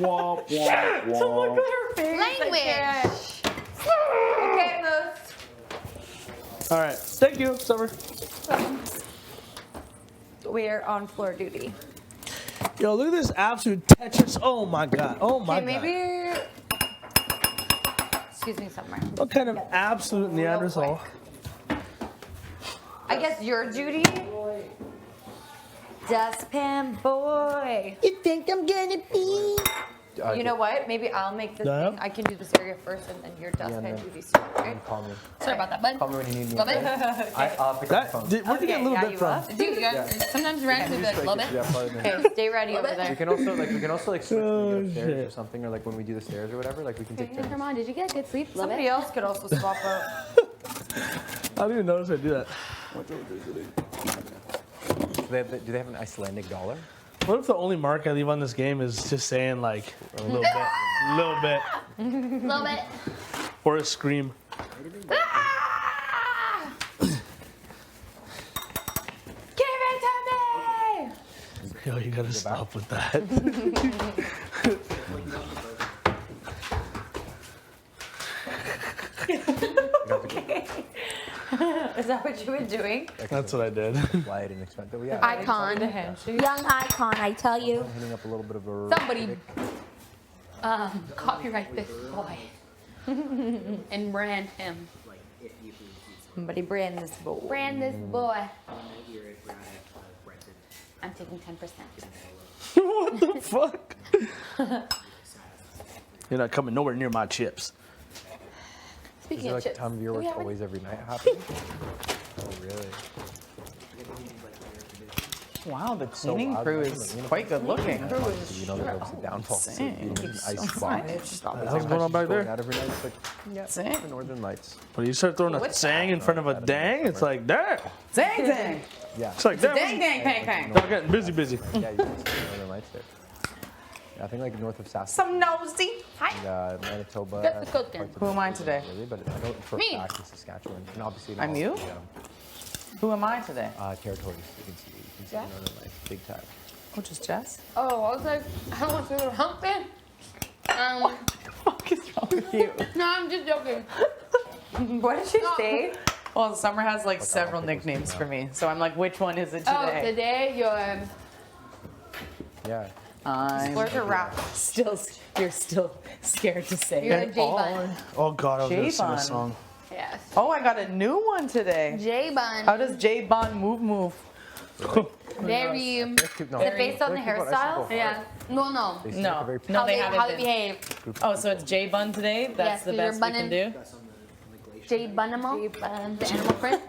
Womp, womp, womp.
Her face.
Language.
Okay, move.
All right. Thank you, Summer.
We're on floor duty.
Yo, look at this absolute Tetris. Oh my god. Oh my
Okay,
god.
maybe. Excuse me, somewhere.
What kind of absolute Neanderthal?
I guess your duty. Dustpan boy.
You think I'm gonna be?
You know what? Maybe I'll make this
Yeah.
thing. I can do this area first, and then your dustpan
no.
duty soon, right?
Call me.
Sorry about that, bud.
Call me when you need me.
Love it.
I'll pick up the phone.
Where'd you get a little
yeah,
bit
you
from?
will.
Dude, you guys, sometimes randomly be like, love it.
Yeah, probably then.
Okay, stay ready over
We
there.
can also like switch when we go upstairs
shit.
or something, or like when we do the stairs or whatever. Like we can take
Hey,
turns.
come on, did you get good sleep? Love
Somebody
it.
else could also swap out.
I didn't even notice I do that.
Do they have an Icelandic dollar?
What if the only mark I leave on this game is just saying like a little bit?
Love it.
Or a scream.
Ah! Give it to me!
Yo, you gotta stop with that.
Is that what you were doing?
That's what I did.
Why I didn't expect that. Yeah.
Icon. Young icon, I tell you.
Hitting up a little bit of a.
Somebody copyright this boy and brand him.
Somebody brand this boy.
Brand this boy. I'm taking 10%.
What the fuck? You're not coming nowhere near my chips.
Is
Speaking
it
of
like
chips,
time of year
do
where
we
it's
have
always every night happening? Oh, really?
Wow, the
So
cleaning
loud,
crew
man.
is
You know,
quite good looking.
You know, there's obviously downfalls. to
Dang.
being an ice
So
box.
nice.
What's going on back there?
Out every night. It's like, yeah,
Dang.
the Northern Lights.
When you start throwing a sang in front of a dang, it's like, damn.
Dang, dang.
Yeah.
It's like, damn.
Dang, dang, pang, pang.
Y'all getting busy.
Yeah, you can see the Northern Lights there. Yeah, I think like north of
Some
Saskatoon
nosy. Hi.
and Manitoba.
Get the cooking.
parts of
Who am I
Manitoba,
today?
Really, but I know for a
Me.
fact in Saskatchewan, and obviously in
I'm
all
you?
of the,
Who am I today?
territories. You can see the Northern Lights, big time.
Oh, just Jess?
Oh, I was like, I don't want to go to humping.
What the fuck is wrong with you?
No, I'm just joking.
What did she say?
Well, Summer has like several nicknames for me, so I'm like, which one is it today?
Oh, today you're
Yeah.
I'm
Where's her rap?
you're still scared to say
you're a
it.
J Bun.
Oh, God, I was going to sing
J-Bun.
a song.
Yes.
Oh, I got a new one today.
J Bun.
How does J Bond move?
Very.
No,
Is it based on the
people at
hairstyle?
Icicle
Yeah. Well, no.
They seem
No.
like a very
No,
how
they
they,
haven't
how they
been.
behave.
Oh, so it's J Bun today? That's
Yes,
the
'cause you're
best we can do?
J Bunamo. The animal print.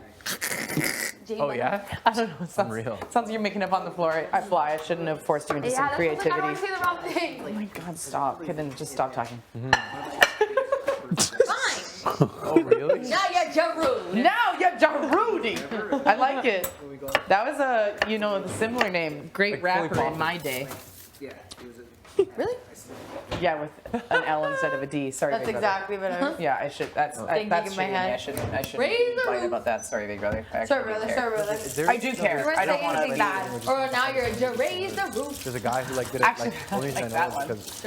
J
Oh, yeah?
I don't know. It sounds,
Unreal.
sounds like you're making up on the floor. I fly. I shouldn't have forced you into some
Yeah, that's like, I don't
creativity.
want to say the wrong thing.
Oh my God, stop. Okay, then just stop talking.
Fine.
Oh, really?
Now you're Jaru.
Now you're Jarudi. I like it. That was a, the similar name. Great rapper in my day.
Really?
Yeah, with an L instead of a D. Sorry,
That's
big brother.
exactly what I was
Yeah, I should. That's
Thinking
that's
in my
shitty of me.
head.
I shouldn't
Raise
be
the
polite
roof.
about that. Sorry, big brother. I actually
Sorry,
do
brother.
care.
Sorry, brother.
Is there-
I do care.
We're
I don't
saying
want
anything
to.
bad.
Or now you're a raise the roof.
There's a guy who like did it.
Actually,
Like, the only reason
like
I
that
know
one.
is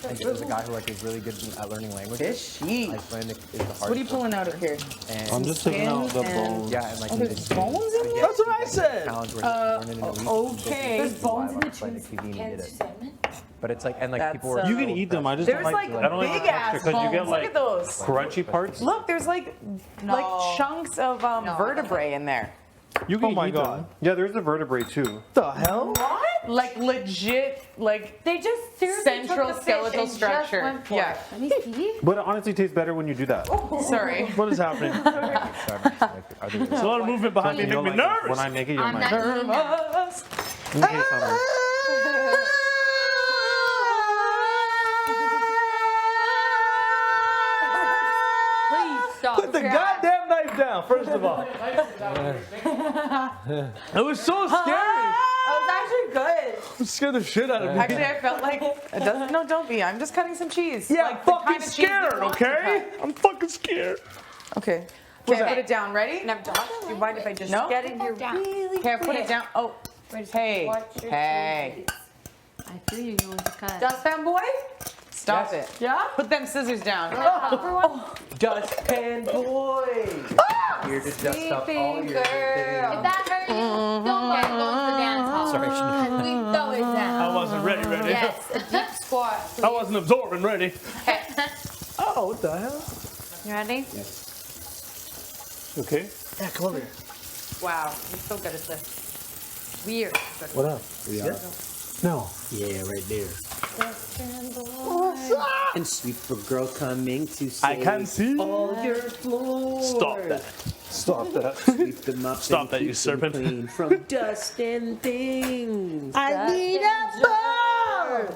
because there's a guy who like is really good at learning languages.
Fishy.
Icelandic is the hardest.
What are you pulling out of here?
And
I'm just taking out the
and-
bones.
yeah, and like
Oh, there's bones in there?
That's what I said.
challenge where you learn it in a week.
Okay.
There's bones in the
Icelandic
twins.
cuisine, he did
Canned
it.
salmon?
But it's like and like
That's,
people were.
You
can eat them, I just
There's
don't
like
I don't like
big
the
ass
texture
bones.
because you get
Look
like
at those.
crunchy parts.
Look, there's like chunks of vertebrae in there.
You can
Oh my
eat
god.
them.
Yeah, there's a vertebrae too.
The hell?
What? Like legit, like
They just seriously
central
took the fish
skeletal
and just
structure.
went for
Yeah.
it. Let me see.
But it honestly tastes better when you do that.
Sorry.
What is happening? There's a lot of movement behind me.
You
Make me
don't like it.
nervous.
When I make it, you're
I'm
like,
not eating that.
Nervous.
okay, Summer.
Please stop.
Put the goddamn knife down, first of all. It was so scary.
That was actually good.
It scared the shit out of me.
Actually, I felt like it doesn't. No, don't be. I'm just cutting some cheese.
Yeah,
like
I'm
the
fucking
kind of cheese you
scared,
want to
okay? I'm fucking scared.
cut. Okay.
What's
Okay,
that?
put it down. Ready?
And I'm done. Do you mind if I just
No?
get in here really
Here, put
quick?
it down. Oh, hey,
Watch your
hey.
I feel you're going to cut.
Dustpan boy?
Stop it.
Yeah?
Put them scissors down.
Dustpan boy. Here to dust up all your
If that hurt you, don't get going to the dance hall.
Sorry,
And we throw it down.
I wasn't ready.
Yes, a deep squat.
I wasn't absorbing ready.
Oh, what the hell?
You ready?
Okay.
Yeah, come over here.
Wow, you're so good at this. Weird.
What up? No.
Yeah, right there. And sweet for girl coming to save
I can see.
all your floors.
Stop that.
Stop that.
Sweep them up.
Stop
and
that, you
keep them
serpent.
Clean from dust and things.
I need a bone!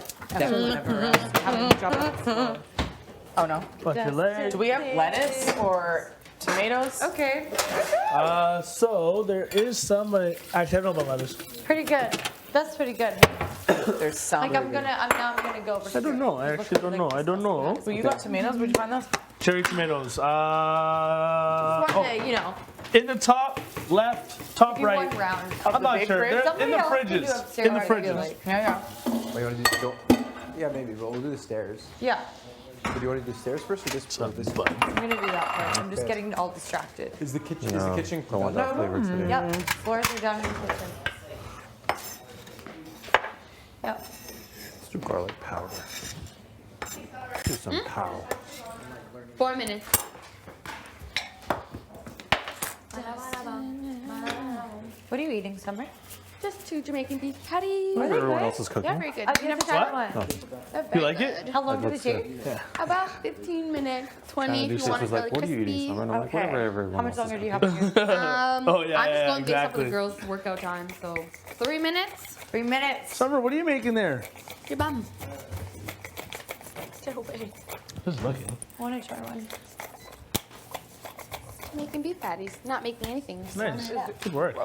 Oh no.
Fuck your leg.
Do we have lettuce or tomatoes?
Okay,
So there is somebody. Actually, I don't know about lettuce.
pretty good.
That's pretty good.
There's some.
Like I'm now gonna go over.
I don't know. I actually don't know. I don't know.
So you got tomatoes? Where'd you find those?
Cherry tomatoes.
One
Oh,
day, you know,
in the top left, top
do
right.
one round.
I'm not
big
sure.
fridge?
They're in the
Somebody else can do
fridges.
upstairs,
In the
I feel
fridges.
like.
Yeah.
Wait, you want to do? Yeah, maybe, but we'll do the stairs.
Yeah,
But do you want to do stairs first or this? Or this?
But
I'm gonna do that part. I'm just getting all distracted.
Is the kitchen? Is the kitchen?
I want that flavor today.
Yep, floors are down in the kitchen. Yep.
Let's do garlic powder. Do some pow.
4 minutes. What are you eating, Summer?
Just 2 Jamaican beef patties.
Whatever everyone else is
Yeah,
cooking.
very good.
I've never tried one.
They're
you
very
like
good.
it?
How long did it
Let's
take?
About 15 minutes, 20 if you
This
want it
was like,
really
what are you eating,
crispy.
Summer? And I'm like, whatever everyone
How much
else
longer
is
do you
cooking.
have to do?
Oh, yeah,
I'm just
yeah,
going based off of
exactly.
the girls' workout time, so 3 minutes.
3 minutes.
Summer, what are you making there?
Your bum. So big.
Just looking.
I want to try one.
Making beef patties, not making anything.
Nice. Good work.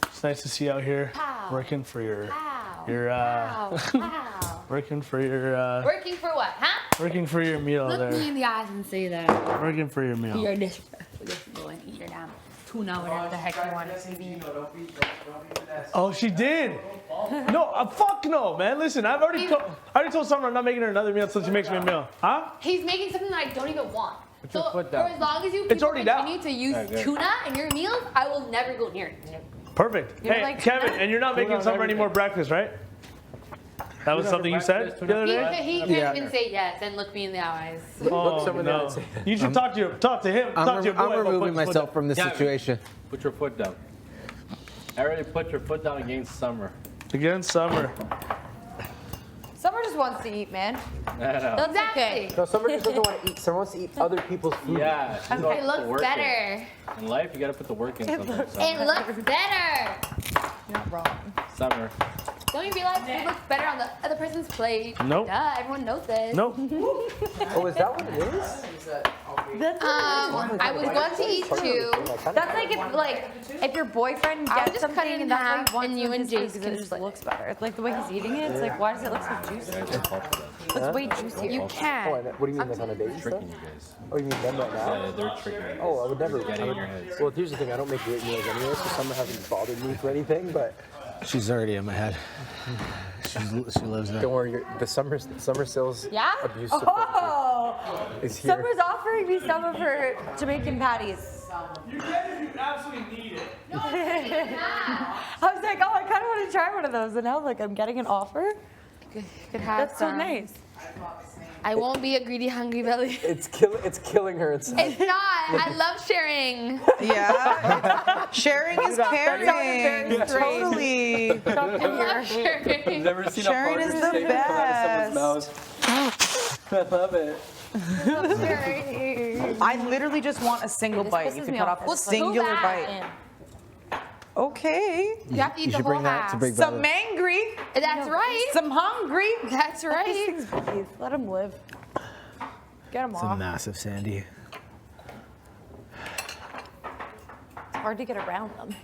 It's nice to see you out here
Pow.
working for your
Wow.
your
Wow.
working for your
Working for what, huh?
working for your meal
Look me
there.
in the eyes and say that.
Working for your meal.
You're disrespectful. Just go and eat your damn tuna, whatever the heck you want it to be.
Oh, she did. No, fuck no, man. Listen, I already told Summer I'm not making her another meal until she makes me a meal. Huh?
He's making something that I don't even want. So
your foot
for
down.
as long as you
It's
people
already down.
continue to use tuna in your meals, I will never go near it.
Perfect. Hey,
like
Kevin,
tuna?
and you're not making Summer any more breakfast, right? That was something you said the other day?
He can't even say yes and look me in the eyes.
Oh,
someone there
no.
and say
You should talk to him. Talk to your boy.
I'm
about
removing
putting his foot
myself
down.
from this situation.
Put your foot down. I already put your foot down against Summer.
Against Summer.
Summer just wants to eat, man.
Yeah.
That's okay.
No, Summer just doesn't want to eat. Summer wants to eat other people's food.
Yeah. she's all
It
put the
looks
work in.
better.
In life, you gotta put the work in sometimes.
It looks better.
Not wrong.
Summer.
Don't you realize it looks better on the other person's plate?
Nope.
Duh, everyone knows this.
Nope.
Oh, is that what it is?
I was going to eat 2.
That's if your boyfriend
I would
gets
just cut
something
it in
and that's why
half
he wants
and you
it in
and
his food
Jace
because
can
it just
split.
looks better. Like the way he's eating it, it's like, why does it look so juicy? It's way juicier.
You
Oh,
can.
what do you mean, like on a date and stuff?
Tricking you guys.
Oh, you mean them right now?
Yeah, they're tricking you.
Oh, I would never.
Getting in your heads.
Well, here's the thing. I don't make great meals anyway, so Summer hasn't bothered me for anything. But
She's already in my head. She lives there.
don't worry, the Summer Sill's
Yeah?
abuse support
Oh!
is here.
Summer's offering me some of her Jamaican patties.
You get it if you absolutely need it.
I was like, oh, I kind of want to try one of those. And now I'm like, I'm getting an offer.
You could have
That's so
some.
nice.
I won't be a greedy, hungry belly.
It's killing her inside.
It's not. I love sharing.
Yeah. Sharing is caring.
Totally.
I love sharing.
Never seen
Sharing is the best.
I love it.
I literally just want a single
This
bite.
pisses
You can
me
cut
off.
off a
What's
singular
too
bite.
bad?
Okay.
You have to eat the whole half.
Some angry,
That's right.
some hungry.
That's
These
right.
things breathe. Let him live. Get him off.
Massive Sandy.
It's hard to get around them.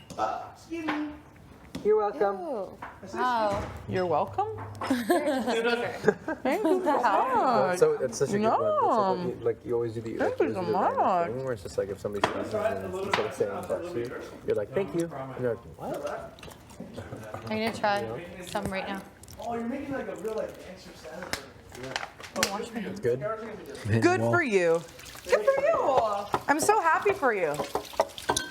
You're welcome.
Oh.
You're welcome. Thank you so
Well,
much.
so it's such a good one.
Yum.
It's like you always do the
Thank you so much.
thing where it's just like if somebody sneezes and instead of saying bless you, you're like thank you, and you're like what?
I'm going to try some right now.
Oh, you're making like a real extra salad.
It's good.
Good for you. Good for you. I'm so happy for you.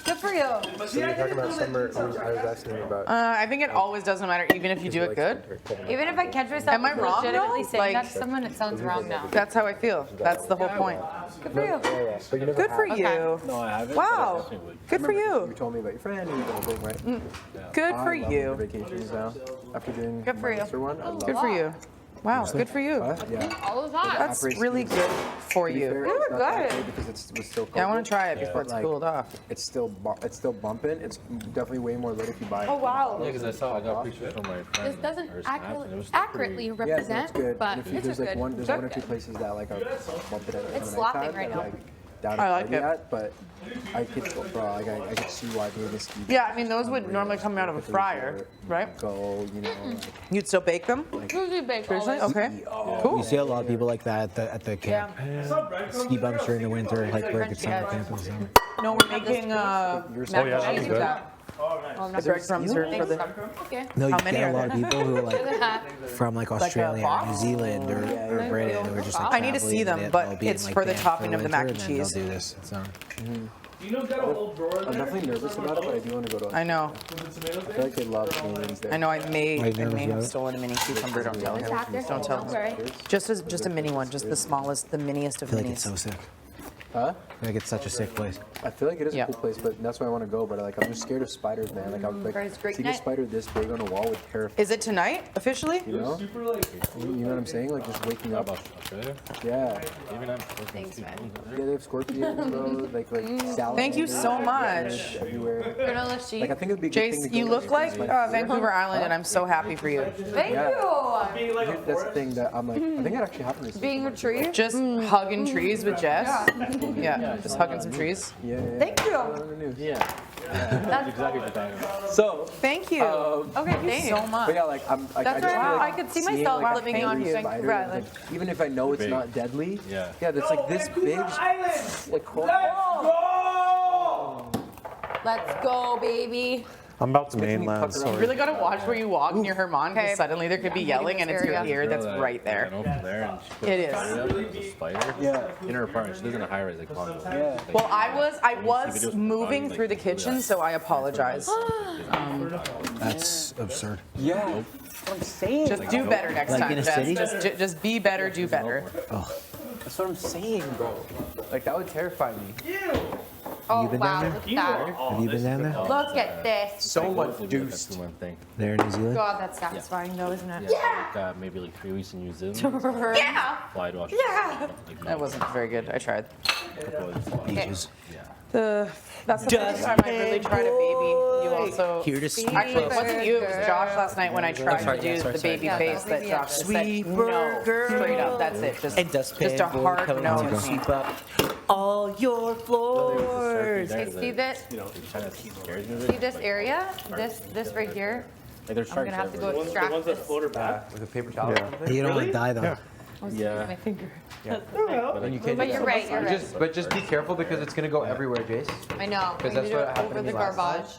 Good for you.
So you're talking about Summer. I was asking you about.
I think it always doesn't matter, even if you do it good.
Even if I catch myself
Am I wrong,
legitimately
though?
saying
Like-
that to someone, it sounds wrong now.
That's how I feel. That's the whole point.
Good for you.
Yeah, but you never
Good for
have.
you.
No, I haven't.
Wow. Good for
You
you.
told me about your friend and the whole thing, right?
Good
I
for
love
you.
Vacations now after doing
Good for
my
you.
sister one. I love
Good for you. Wow, good for you.
Yeah.
All the time.
That's really good for
To be fair,
you.
it's not that good because it was still cold.
Yeah, I want to try it before it's
Like,
cooled off.
It's still bumping. It's definitely way more lit if you buy it.
Oh, wow.
Yeah, because I got pictures from my friend.
This doesn't
or snaps, and it was still
accurately
pretty-
represent,
yeah, it's good.
but
And if you,
it's
there's
just
like
good.
there's one or two places that like are bumping it.
It's slapping right now.
down to
I like
party
it.
at, but I could, bro, I could see why Vegas.
Yeah, I mean, those would normally come out of a fryer, right?
Go, you know.
You'd still bake them?
Usually bake
Seriously?
always.
Okay. Cool.
You see a lot of people like that at the camp. Ski bumps during the winter, like where it gets summer camp and stuff.
No, we're making mac and cheese with that. The breadcrumbs are for the.
Okay.
No, you
How many
get a
are
lot of
there?
people who are like from like Australia,
box?
New Zealand, or Britain, who are just like
I need to see them,
traveling,
but
they'll be in,
it's
like,
for the
camp
topping of the mac
winter,
and
then
cheese.
They'll do this. So.
I'm definitely nervous about it, but I do want to go to.
I know.
I feel like they love Canadians there.
I know. I may
nervous
have
about it?
stolen a mini cucumber. Don't tell him. Don't tell him. Just a mini one. Just the smallest, the miniest
I
of
feel like it's
minis.
so sick.
Huh?
I feel like it's such a sick place.
I feel like it is
Yeah.
a cool place, but that's why I want to go. But like, I'm just scared of spiders, man. Like, I'm like,
Fridays, great
seeing
night.
a spider this big on a wall would terrify.
Is it tonight officially?
You know? You know what I'm saying? Like just waking up. Yeah.
Thanks, man.
Yeah, they have scorpions, bro. Like salamanders.
Thank you so much.
Everywhere.
Granola sheet.
Like I think it'd be a good thing
Jace,
to
you
go
look
to.
like Vancouver Island, and I'm so happy for you.
Thank
Yeah.
you.
Dude, that's the thing that I'm like. I think it actually happened recently.
Being a tree.
Just hugging trees with Jess. Yeah, just hugging some trees.
Yeah.
Thank you.
Yeah.
That's
Exactly what you're talking about.
So.
Thank you.
okay.
Thank you so much.
But yeah, like I'm. Like,
That's
I just
right.
feel
I
like
could see
seeing,
myself
like,
living
a
on
angry
Vancouver
spider,
Island.
like, even if I know it's
Big.
not deadly.
Yeah.
Yeah, that's like this big. Like crawl.
Let's go, baby.
I'm about to
making me
mainland,
pucker
so
up.
You really gotta watch where you walk near Herman, because
Okay.
suddenly there could be yelling, and it's your ear that's right there. It is.
There's a spider.
Yeah.
In her apartment. She lives in a high-rise like condo.
Yeah.
Well, I was
videos from
moving
like,
through the kitchen, so I apologize.
that's absurd.
Yeah.
Just do better next
Like
time,
in a
Jess.
city?
Just be better, do better.
That's what I'm saying, bro. Like that would terrify me.
Oh,
been
wow.
down
Look at that.
Have you been down there?
Look at this.
So much
That's
juice.
the one thing.
There in New Zealand?
God, that's satisfying, though, isn't it?
Yeah. Maybe like 3 weeks in New Zealand.
Yeah.
Fly to Australia.
Yeah.
Like,
That wasn't very good. I tried.
Beaches.
That's the first time I really tried a baby. You also.
Here to speak.
Actually, it wasn't you. It was Josh last night when I tried to do the baby face that Josh just said no, straight up. That's it. Just a hard no.
to sweep up all your floors.
Okay, see this? See this area? This right here?
Like there's
I'm gonna have to go extract this.
With a paper towel.
You don't want to die though.
Yeah.
My finger.
And you can't.
But you're right. You're right.
But just be careful because it's gonna go everywhere, Jace.
I know.
Because
We
that's
need
what
to
happened
over
to me
the
last time.
garbage.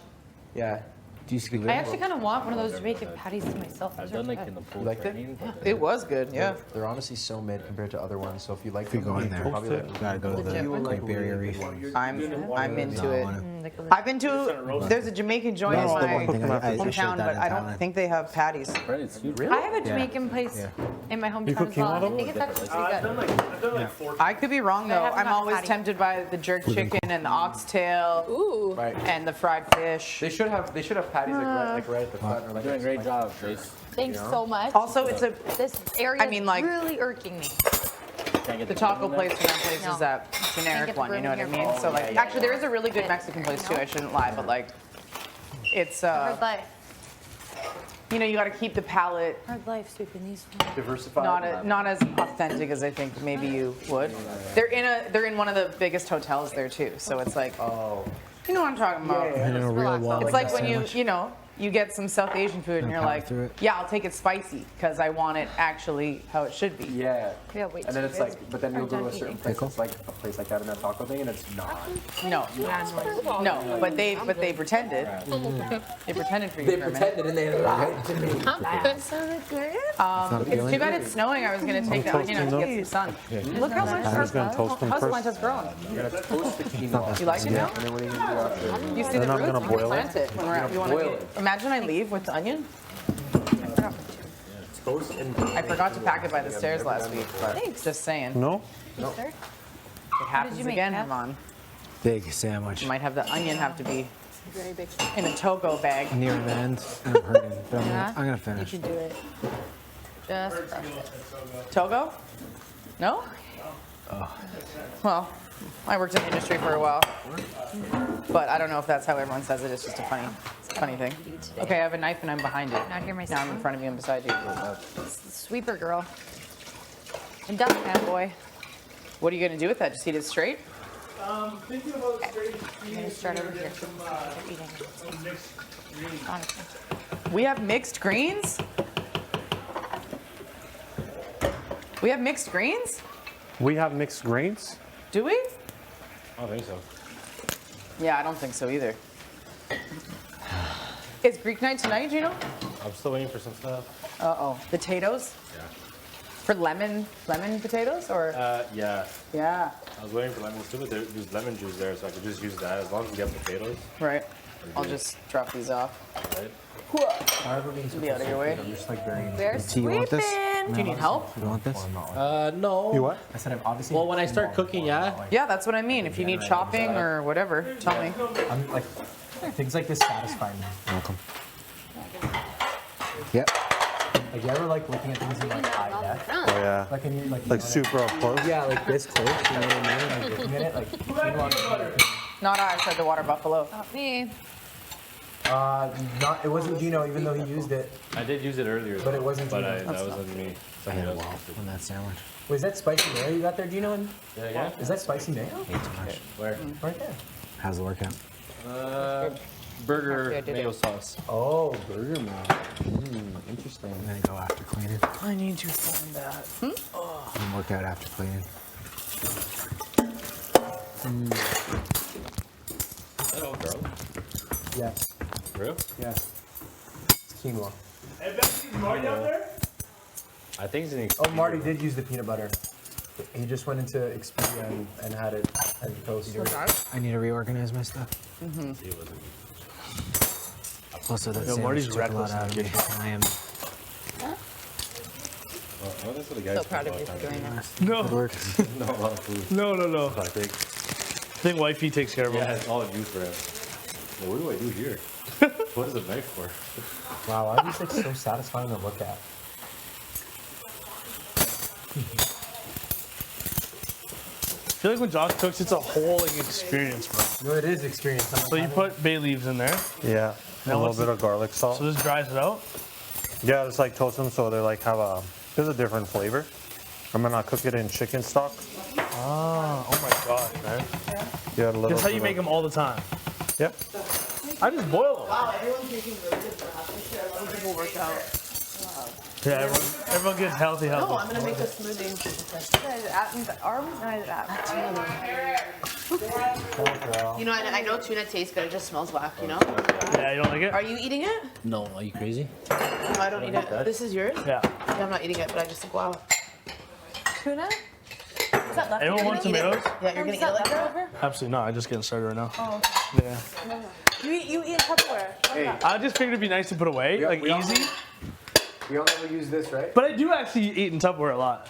Yeah.
Do you speak
I actually kind of want one of those Jamaican patties to myself.
I've
Those are
done like
good.
in the pool
You liked it?
training. but
It was good. Yeah.
They're honestly so mid compared to other ones. So if you like
If you go in there,
probably like
gotta go to the Great Barrier Reef.
I'm into
No, I
it.
wanna-
I've been to. There's a Jamaican joint in
That's the
my
one thing I should
hometown,
have done
but
in
I don't
Thailand.
think they have patties.
Right, it's huge.
I have a Jamaican place in my hometown as well. I think it's actually pretty good.
I could be wrong though.
haven't
I'm
got
always
patty.
tempted by the jerk chicken and the oxtail
Ooh.
Right.
and the fried fish.
They should have patties like right at the front or like
Doing a great job, Trace.
Thanks so much.
Also, it's a
This area
I mean, like-
really irking me.
the taco place in that place
No.
is that
Can't
generic
get the
one. You
room
know what I
here
mean?
for
So
all
like,
of
actually, there is a really good Mexican place too. I shouldn't lie, but like, it's
Hard life.
you know, you got to keep the palate
Hard life sweeping these.
diversified.
not as authentic as I think maybe you would. They're in one of the biggest hotels there too. So it's like, you know what I'm talking about.
And a real
relax.
wall.
It's like when you get some South Asian food and you're
power
like,
through it.
yeah, I'll take it spicy because I want it actually how it should be.
Yeah.
Yeah, wait.
And then it's like, but then you'll go to a
done
certain
eating.
place that's like a place like that in that taco thing, and it's not.
No, no, but they pretended. They pretended for you for a minute.
and they lied to me.
It's too bad it's snowing. I was gonna take the onion out to get some sun. Look how much how's Lentas grown.
You're gonna toast the quinoa.
You like it now?
And then what are you gonna do after?
You see the
not
roots?
gonna
You
boil
can plant it when we're out. You wanna
boil it.
imagine I leave with the onion? I forgot to pack it by the stairs last week, but just saying.
No?
It happens
make,
again,
Kev?
Herman.
Big sandwich.
You might have the onion have to be in a Togo bag.
Near the end. I'm hurting. But
Yeah?
I'm gonna
You
finish.
should do it. Just crush it.
Togo? No? Well, I worked in the industry for a while, but I don't know if that's how everyone says it. It's just a funny thing. Okay, I have a knife and I'm behind it.
Not here
Now I'm
myself.
in front of you and beside you.
Sweeper girl. And dustpan boy.
What are you gonna do with that? Just eat it straight?
Thinking about straight
I'm gonna start over here. They're eating. Honestly.
We have mixed greens? We have mixed greens?
We have mixed greens?
Do we?
I don't think so.
Yeah, I don't think so either. Is Greek night tonight, Gino?
I'm still waiting for some stuff.
Uh-oh. Potatoes?
Yeah.
For lemon potatoes or?
Yeah.
Yeah.
I was waiting for lemons too, but there's lemon juice there, so I could just use that as long as we get potatoes.
Right. I'll just drop these off.
Right?
Be out of your way.
They're
Do you want this?
sweeping.
Do you need help?
You want this?
No.
You what? I said I'm obviously.
Well, when I start cooking, yeah.
Yeah, that's what I mean. If you need chopping or whatever, tell me.
I'm like, things like this satisfy me. Welcome. Yep. Like you ever like looking at things in like high def?
Oh yeah.
Like in you
Like super up close.
Yeah, like this close. You know what I mean? Like looking at it, like.
Not I said the water buffalo.
Not me.
Not. It wasn't Gino, even though he used it.
I did use it earlier.
But it wasn't
But
Gino.
that wasn't me.
Yeah, wow. On that sandwich. Was that spicy mayo you got there, Gino?
Yeah.
Is that spicy mayo?
Ate too much. Where?
Right there. How's the workout?
Burger mayo sauce.
Oh, burger mayo. Interesting. I'm gonna go after cleaning.
I need to find that.
And work out after cleaning.
Hello, girl.
Yes.
Real?
Yes. Quinoa.
Hey, Betsy, is Marty out there?
I think it's an
Oh, Marty did use the peanut butter. He just went into Expedia and had it as toast. I need to reorganize my stuff. Also, that sandwich
Marty's
took a lot
reckless
out of me. I am.
Oh, that's what the guys
So proud of you for doing that.
No,
Good work.
No, a lot of food.
no.
I think.
I think wifey takes care of
Yeah,
it.
it's all juice for him. Well, what do I do here? What is the knife for?
Wow, why are these like so satisfying to look at?
I feel like when Josh cooks, it's a whole like, experience, bro.
No, it is experience.
So you put bay leaves in there.
Yeah,
Now
a little
what's
bit of garlic salt.
So this dries it out.
Yeah, just like toast them so they like have there's a different flavor. I'm gonna cook it in chicken stock.
Oh my gosh, man.
Yeah, a little.
That's how you
bit
make
of-
them all the time.
Yep.
I just boil them.
Wow, everyone's making really good for half. People work out.
Yeah, everyone gets healthy.
No, I'm gonna make a smoothie.
Arms and
You know, I know tuna tastes good. It just smells whack. You know.
Yeah, you don't like it?
Are you eating it?
No, are you crazy?
No, I don't eat it. This is yours?
Yeah.
Yeah, I'm not eating it, but I just think, wow.
tuna? Is that left?
Anyone want tomatoes?
Yeah, you're gonna eat it like that?
Absolutely not. I'm just getting started right now.
Oh,
Yeah.
you eat in Tupperware.
Hey,
I just figured it'd be nice to put away, like
we all-
easy.
we all never use this, right?
But I do actually eat in Tupperware a lot.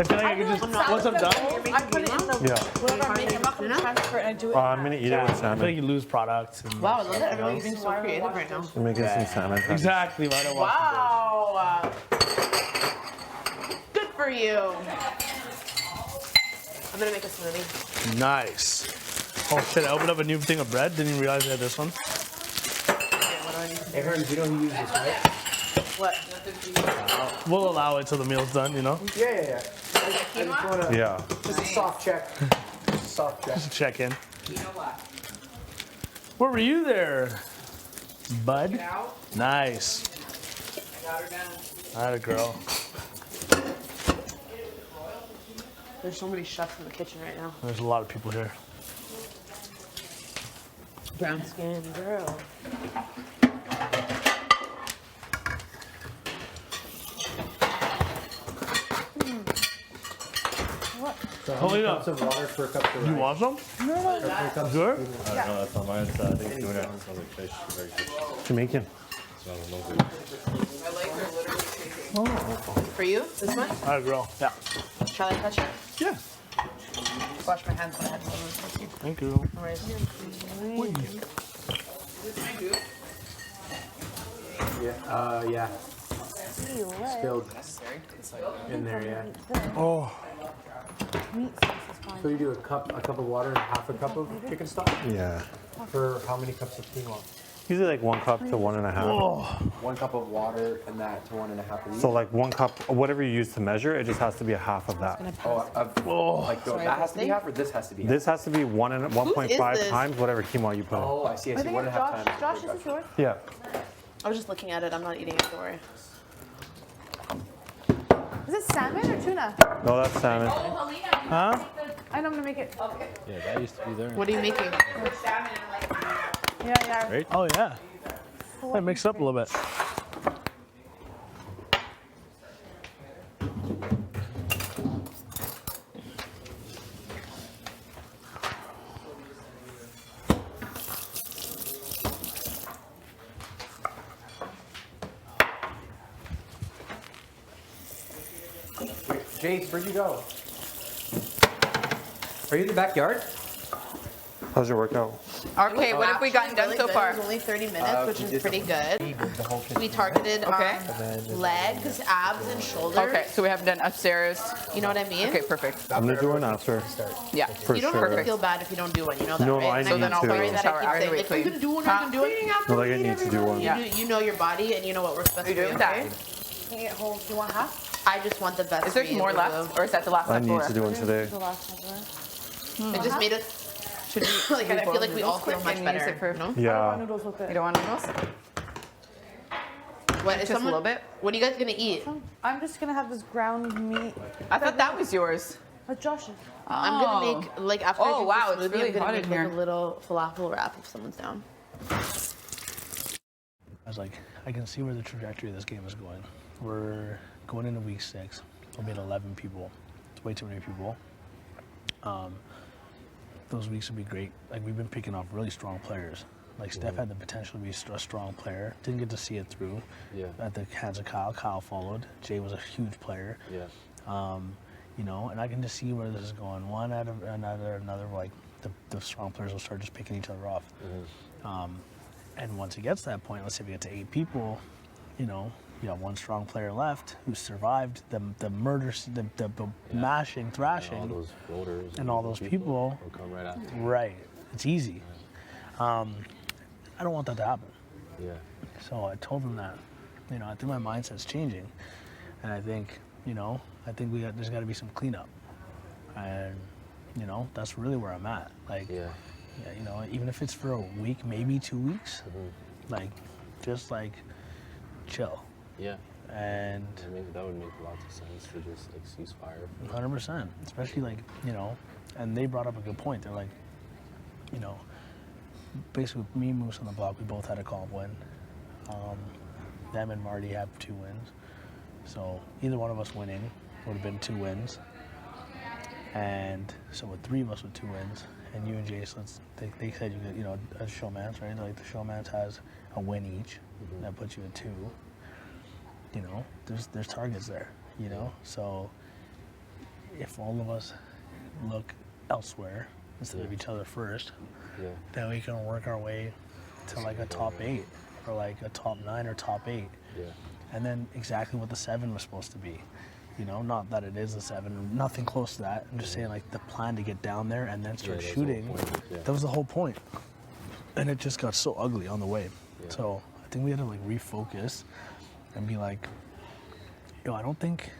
I feel like I could just, once I'm done,
I put it in the,
Yeah.
whatever I'm making, I'm not gonna transfer it and I do it.
I'm gonna eat it with
I feel like
salmon.
you lose products. And
Wow, I love that everyone's being so creative right now.
I'm making some salmon.
Exactly what I want.
Wow. Good for you. I'm gonna make a smoothie.
Nice. Oh shit, I opened up a new thing of bread. Didn't even realize I had this one.
Yeah, what do I need to
Hey, Herms, you know who used this, right?
What?
We'll allow it till the meal's done, you know?
Yeah. I just wanna,
Yeah.
just a soft check. Just a soft check.
Just check in. Where were you there, bud? Nice.
I got her down.
Atta girl.
There's so many chefs in the kitchen right now.
There's a lot of people here.
Brown skin girl.
Hold it up.
Cups of water for a cup of
You
rice.
want some?
Sure.
Good?
I don't know, that's not mine. It's, I think tuna. It smells like fish. Very fish.
Jamaican.
Smells no good.
I like her literally. For you? This one?
Atta girl. Yeah.
Shall I touch it?
Yeah.
Wash my hands when I had someone.
Thank you.
Alright.
Yeah. Spilled in there, yeah.
Oh.
Meat sauce is fine.
So you do a cup of water and half a cup of chicken stock?
Yeah.
For how many cups of quinoa?
Usually like 1 cup to 1.5.
1 cup of water and that to 1.5 of these.
So like 1 cup, whatever you use to measure, it just has to be a half of that.
That has to be half, or this has to be half?
This has to be 1.5
this?
times whatever quinoa you put in.
Oh, I see.
I think
1.5
Josh,
times.
Josh, is this yours?
Yeah.
I was just looking at it. I'm not eating it. Don't worry.
Is it salmon or tuna?
No, that's salmon.
Huh?
I know I'm gonna make it.
Yeah, that used to be there.
What are you making?
Yeah.
Right?
Oh yeah. That mixed up a little bit.
Jace, where'd you go? Are you in the backyard?
How's your workout?
Okay, what have we gotten done so far?
It was only 30 minutes, which is pretty good.
The whole kitchen.
We targeted
Okay.
legs, abs, and shoulders.
Okay, so we haven't done upstairs.
You know what I mean?
Okay, perfect.
I'm gonna do one after.
Yeah.
For
You don't
sure.
have to feel bad if you don't do one. You know that,
No,
right?
I
And
need
I'm
then I'll
to.
sorry that
shower
I keep
after
saying,
we
like, are you
clean.
gonna do one?
Huh?
Are you gonna do it?
No, like I need to do one.
Yeah.
You know your body and you know what works best
We're
for you.
doing that.
Okay?
Can you get whole? Do you want half?
I just want the best.
Is there
for you,
more
Lulu.
left, or is that the last
I
left
need
over?
to do one today.
The last one.
It just made us.
Should we,
Like I feel like we all feel much
and use
better.
it for-
You know?
I want
Yeah.
noodles with
You
it.
don't want noodles?
What is
Just a
someone?
little bit?
What are you guys gonna eat?
I'm just gonna have this ground meat.
I thought that was yours.
But Josh's.
I'm gonna make like after I
Oh,
drink
wow,
the
it's
smoothie,
really
I'm gonna
hot
make
in
like
here.
a little falafel wrap if someone's down.
I was like, I can see where the trajectory of this game is going. We're going into week 6. We'll be at 11 people. It's way too many people. Those weeks would be great. Like we've been picking off really strong players. Like Steph had the potential to be a strong player. Didn't get to see it through.
Yeah.
At the hands of Kyle. Kyle followed. Jay was a huge player.
Yeah.
You know, and I can just see where this is going. One out of another, like the strong players will start just picking each other off. And once it gets to that point, let's say we get to 8 people, you know, you got one strong player left who survived the murder, the mashing, thrashing,
And all those floaters.
and all those people.
will come right after.
Right. It's easy. I don't want that to happen.
Yeah.
So I told them that, you know, I think my mindset's changing, and I think, you know, there's got to be some cleanup, and you know, that's really where I'm at. Like,
Yeah.
yeah, you know, even if it's for a week, maybe 2 weeks, like, just like chill,
Yeah.
and
I mean, that would make lots of sense to just like ceasefire.
100%, especially like, you know, and they brought up a good point. They're like, you know, basically me and Moose on the block, we both had a comp win. Them and Marty have 2 wins. So either one of us winning would have been 2 wins. And so with 3 of us with 2 wins, and you and Jace, they said you could, you know, as showmans, right? Like the showmans has a win each. That puts you at 2. You know, there's targets there, you know? So if all of us look elsewhere instead of each other first,
Yeah.
then we can work our way to like a top 8 or like a top 9 or top 8.
Yeah.
And then exactly what the 7 was supposed to be. You know, not that it is a 7, nothing close to that. I'm just saying like the plan to get down there and then start
that's the whole
shooting.
point, yeah.
That was the whole point. And it just got so ugly on the way.
Yeah.
So I think we had to like refocus and be like, yo, I don't think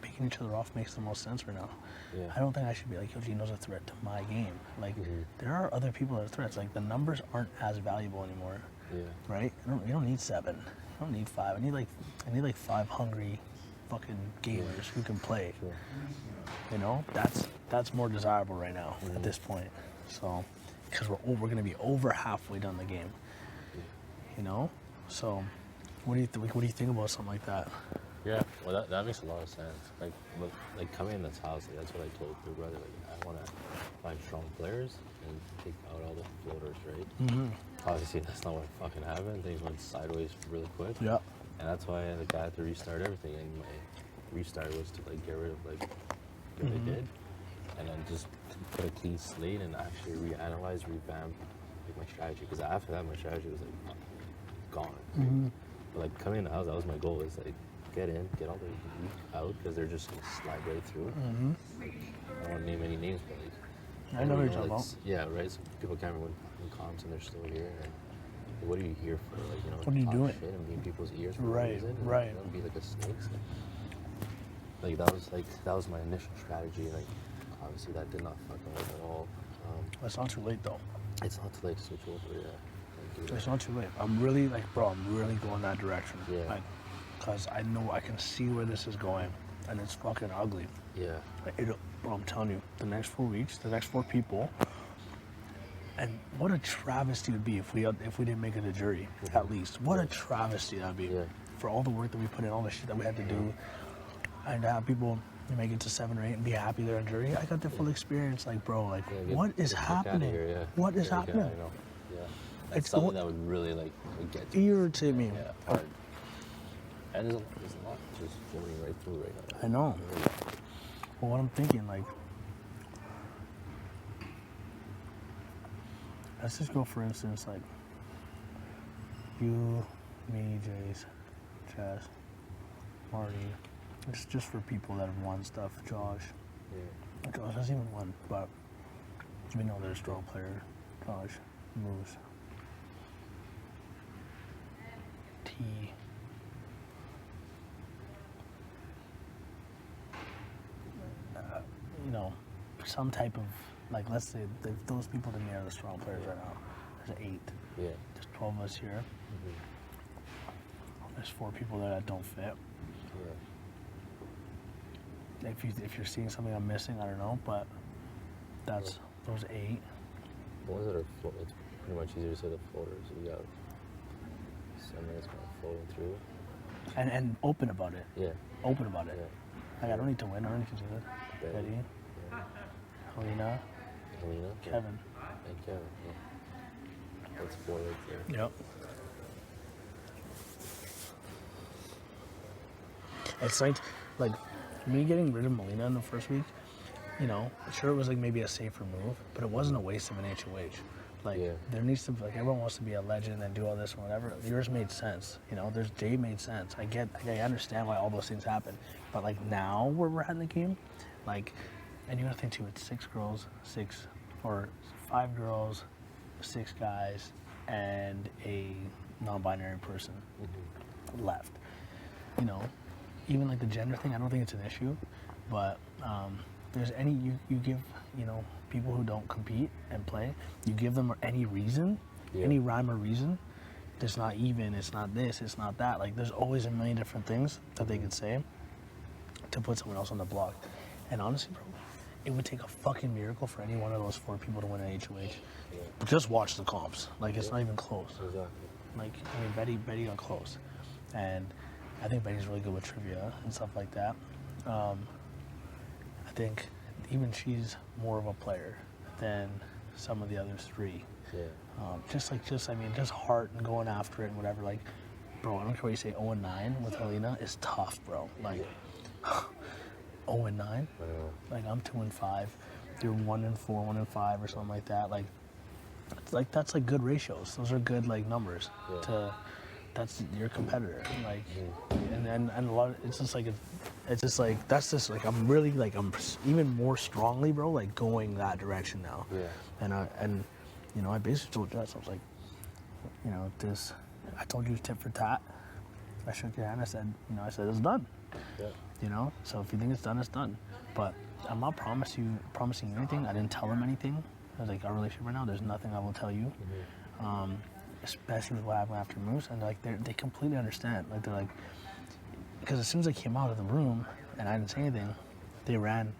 picking each other off makes the most sense right now.
Yeah.
I don't think I should be like, yo, Gino's a threat to my game. Like, there are other people that are threats. Like, the numbers aren't as valuable anymore,
Yeah.
right? You don't need 7. I don't need 5. I need like 5 hungry fucking gamers who can play.
Sure.
You know, that's more desirable right now at this point. So, because we're gonna be over halfway done the game. You know, so what do you think about something like that?
Yeah, well, that makes a lot of sense. Like, look, like coming in this house, like, that's what I told your brother. Like, I want to find strong players and take out all the floaters, right? Obviously, that's not what fucking happened. Things went sideways really quick.
Yeah.
And that's why like, I had to restart everything. And my restart was to like get rid of like what I did, and then just put a clean slate and actually reanalyze, revamp like my strategy. Because after that, my strategy was like gone. But, like coming in the house, that was my goal. Is like get in, get all the weak out because they're just gonna slide right through. I don't want to name any names, but like
I know what you're talking
like,
about.
yeah, right. So people can't remember when comps and they're still here. And
What are you here for? Like, you know,
What are you
talk
doing?
Shit and be in people's ears for
Right,
no reason, and,
right.
You know, be like a snake. Like that was my initial strategy. Like, obviously that did not fucking work at all.
It's not too late though.
It's not too late to switch over. Yeah. Like,
It's not too late. I'm really like, bro, I'm really going that direction.
Yeah.
Like, cause I know I can see where this is going, and it's fucking ugly.
Yeah.
Like, bro, I'm telling you, the next 4 weeks, the next 4 people, and what a travesty it would be if we didn't make it a jury, at least. What a travesty that'd be.
Yeah.
For all the work that we put in, all the shit that we had to do, and to have people make it to 7 or 8 and be happy they're in jury. I got the full experience. Like, bro, like, what is happening?
Here,
What is happening?
I know. Yeah.
It's
something that would really like would get to
irritate me.
Yeah, hard. And there's a lot just floating right through right now.
I know. Well, what I'm thinking, like, let's just go for instance, like, you, me, Jace, Chaz, Marty. It's just for people that have won stuff. Josh.
Yeah.
Josh hasn't even won, but we know they're a strong player. Josh, Moose, T. You know, some type of, like, let's say those people to me are the strong players right now. There's 8.
Yeah.
There's 12 of us here. There's 4 people there that don't fit.
Yeah.
If you're seeing something I'm missing, I don't know, but that's those 8.
The ones that are it's pretty much easier to say the floaters. You got 7 minutes kind of floating through.
And open about it.
Yeah.
Open about it.
Yeah.
Like, I don't need to win. I don't need to do it. Betty.
Yeah.
Helena. Kevin.
And Kevin. Yeah. That's 4 right there.
Yep. It's like me getting rid of Melina in the first week, you know, sure it was like maybe a safer move, but it wasn't a waste of an HOH. Like, there needs to be, like, everyone wants to be a legend and do all this and whatever. Yours made sense, you know, Jay made sense. I understand why all those things happen. But, like, now where we're at in the game, like, and you gotta think too, it's 6 girls, 5 girls, 6 guys, and a non-binary person left. You know, even like the gender thing, I don't think it's an issue, but there's any, you give, you know, people who don't compete and play, you give them any reason, any rhyme or reason, it's not even, it's not this, it's not that. Like, there's always a million different things that they could say to put someone else on the block. And honestly, bro, it would take a fucking miracle for any one of those 4 people to win an HOH. But just watch the comps. Like, it's not even close.
Exactly.
Like, I mean, Betty got close. And I think Betty's really good with trivia and stuff like that. I think even she's more of a player than some of the other 3.
Yeah.
Just heart and going after it and whatever. Like, bro, I don't care what you say, 0-9 with Helena is tough, bro. Like, 0-9? Like, I'm 2-5. You're 1-4, 1-5 or something like that. Like, it's like, that's like good ratios. Those are good, like, numbers to, that's your competitor. Like, and a lot of, it's just like, that's just like, I'm really, like, I'm even more strongly, bro, like, going that direction now.
Yeah.
And you know, I basically told Jess, I was like, you know, I told you tit for tat. I shook your hand, I said, it's done.
Yeah.
You know, so if you think it's done, it's done. But I'm not promising you anything. I didn't tell him anything. I was like, our relationship right now, there's nothing I will tell you. Especially with what happened after Moose. And like, they completely understand. Like, they're like, because as soon as I came out of the room and I didn't say anything, they grabbed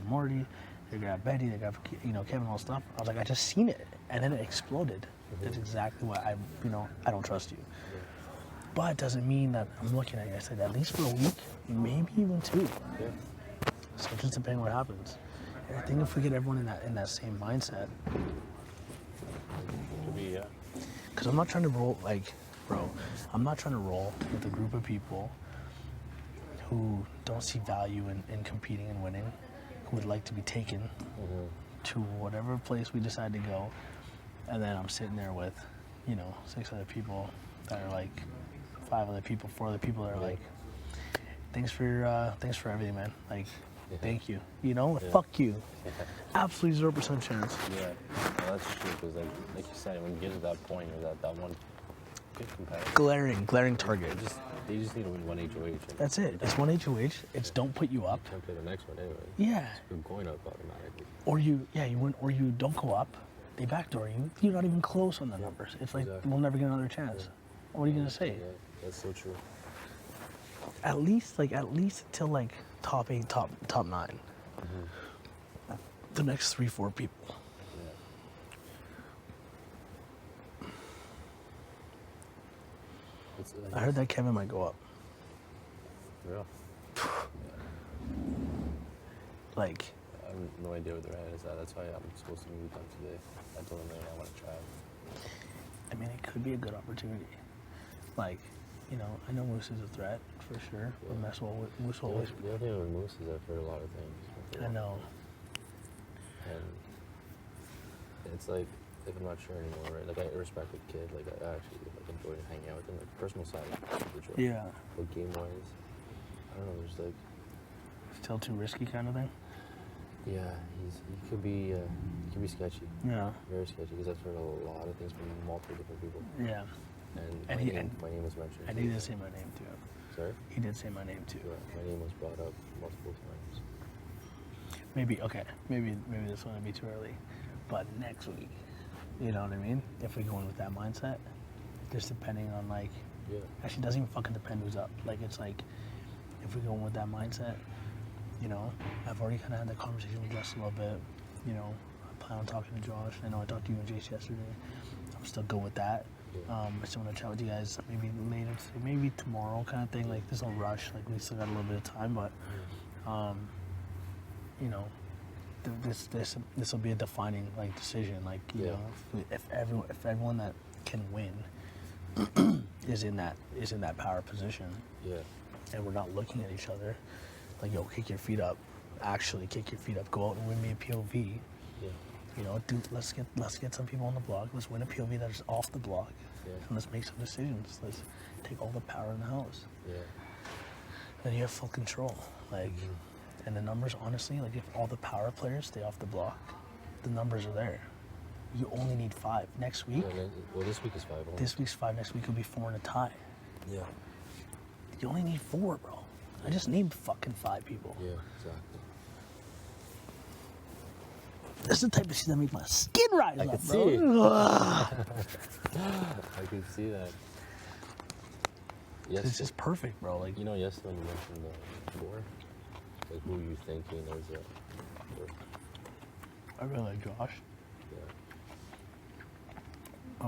Morty, they grabbed Betty, they grabbed, you know, Kevin, all stuff. I was like, I just seen it. And then it exploded. That's exactly why I don't trust you. But it doesn't mean that I'm looking at you. I said, at least for a week, maybe even 2.
Yeah.
So just depending what happens. And I think if we get everyone in that same mindset,
Could be, yeah.
because I'm not trying to roll, like, bro, I'm not trying to roll with a group of people who don't see value in competing and winning, who would like to be taken to whatever place we decide to go, and then I'm sitting there with, you know, 6 other people that are like, 5 other people, 4 other people that are like, thanks for everything, man. Like, thank you. You know, fuck you. Absolutely 0% chance.
Yeah, well, that's true, because like you said, when you get to that point, or that one
glaring target.
They just need to win one HOH.
That's it. It's one HOH. It's don't put you up.
You can't play the next one anyway.
Yeah.
You're going up automatically.
Or you win, or you don't go up. They backdoor you. You're not even close on the numbers. It's like we'll never get another chance. What are you gonna say?
Yeah, that's so true.
At least till like top 8, top 9. The next 3-4 people. I heard that Kevin might go up.
Yeah.
Like,
I have no idea where their head is at. That's why I'm supposed to meet with them today. I told them I want to try.
I mean, it could be a good opportunity. Like, you know, I know Moose is a threat for sure. But Moose will always.
The other thing with Moose is I've heard a lot of things.
I know.
And it's like, if I'm not sure anymore, right? Like, I respect the kid. Like, I actually like enjoy hanging out with him. Like, personal side, super chill.
Yeah.
But game-wise, I don't know. There's like
still too risky kind of thing.
Yeah, he could be sketchy.
Yeah.
Very sketchy because I've heard a lot of things from multiple different people.
Yeah.
And my name was mentioned.
And he did say my name too.
Sorry?
He did say my name too.
Yeah, my name was brought up multiple times.
Maybe this one would be too early, but next week, you know what I mean? If we go in with that mindset, just depending on like, actually it doesn't even fucking depend who's up. Like it's like, if we go in with that mindset, you know, I've already kind of had that conversation with Jess a little bit. You know, I plan on talking to Josh. I know I talked to you and Jace yesterday. I'm still good with that. I still want to chat with you guys maybe later today, maybe tomorrow kind of thing. Like there's no rush. Like we still got a little bit of time, but you know, this will be a defining like decision. Like you know, if everyone that can win is in that power position, and we're not looking at each other, like yo, kick your feet up. Actually, kick your feet up. Go out and win me a POV. You know, dude, let's get some people on the block. Let's win a POV that is off the block, and let's make some decisions. Let's take all the power in the house. Then you have full control. Like, and the numbers, honestly, like if all the power players stay off the block, the numbers are there. You only need 5 next week.
Well, this week is 5.
This week's 5. Next week will be 4 and a tie.
Yeah.
You only need 4, bro. I just named fucking 5 people.
Yeah, exactly.
That's the type of shit that makes my skin rise
I
up,
could
bro.
see it. I can see that. Yes,
it's just perfect, bro. Like
you know, yesterday when you mentioned the 4, like who you thinking was it?
I really like Josh.
Yeah.
I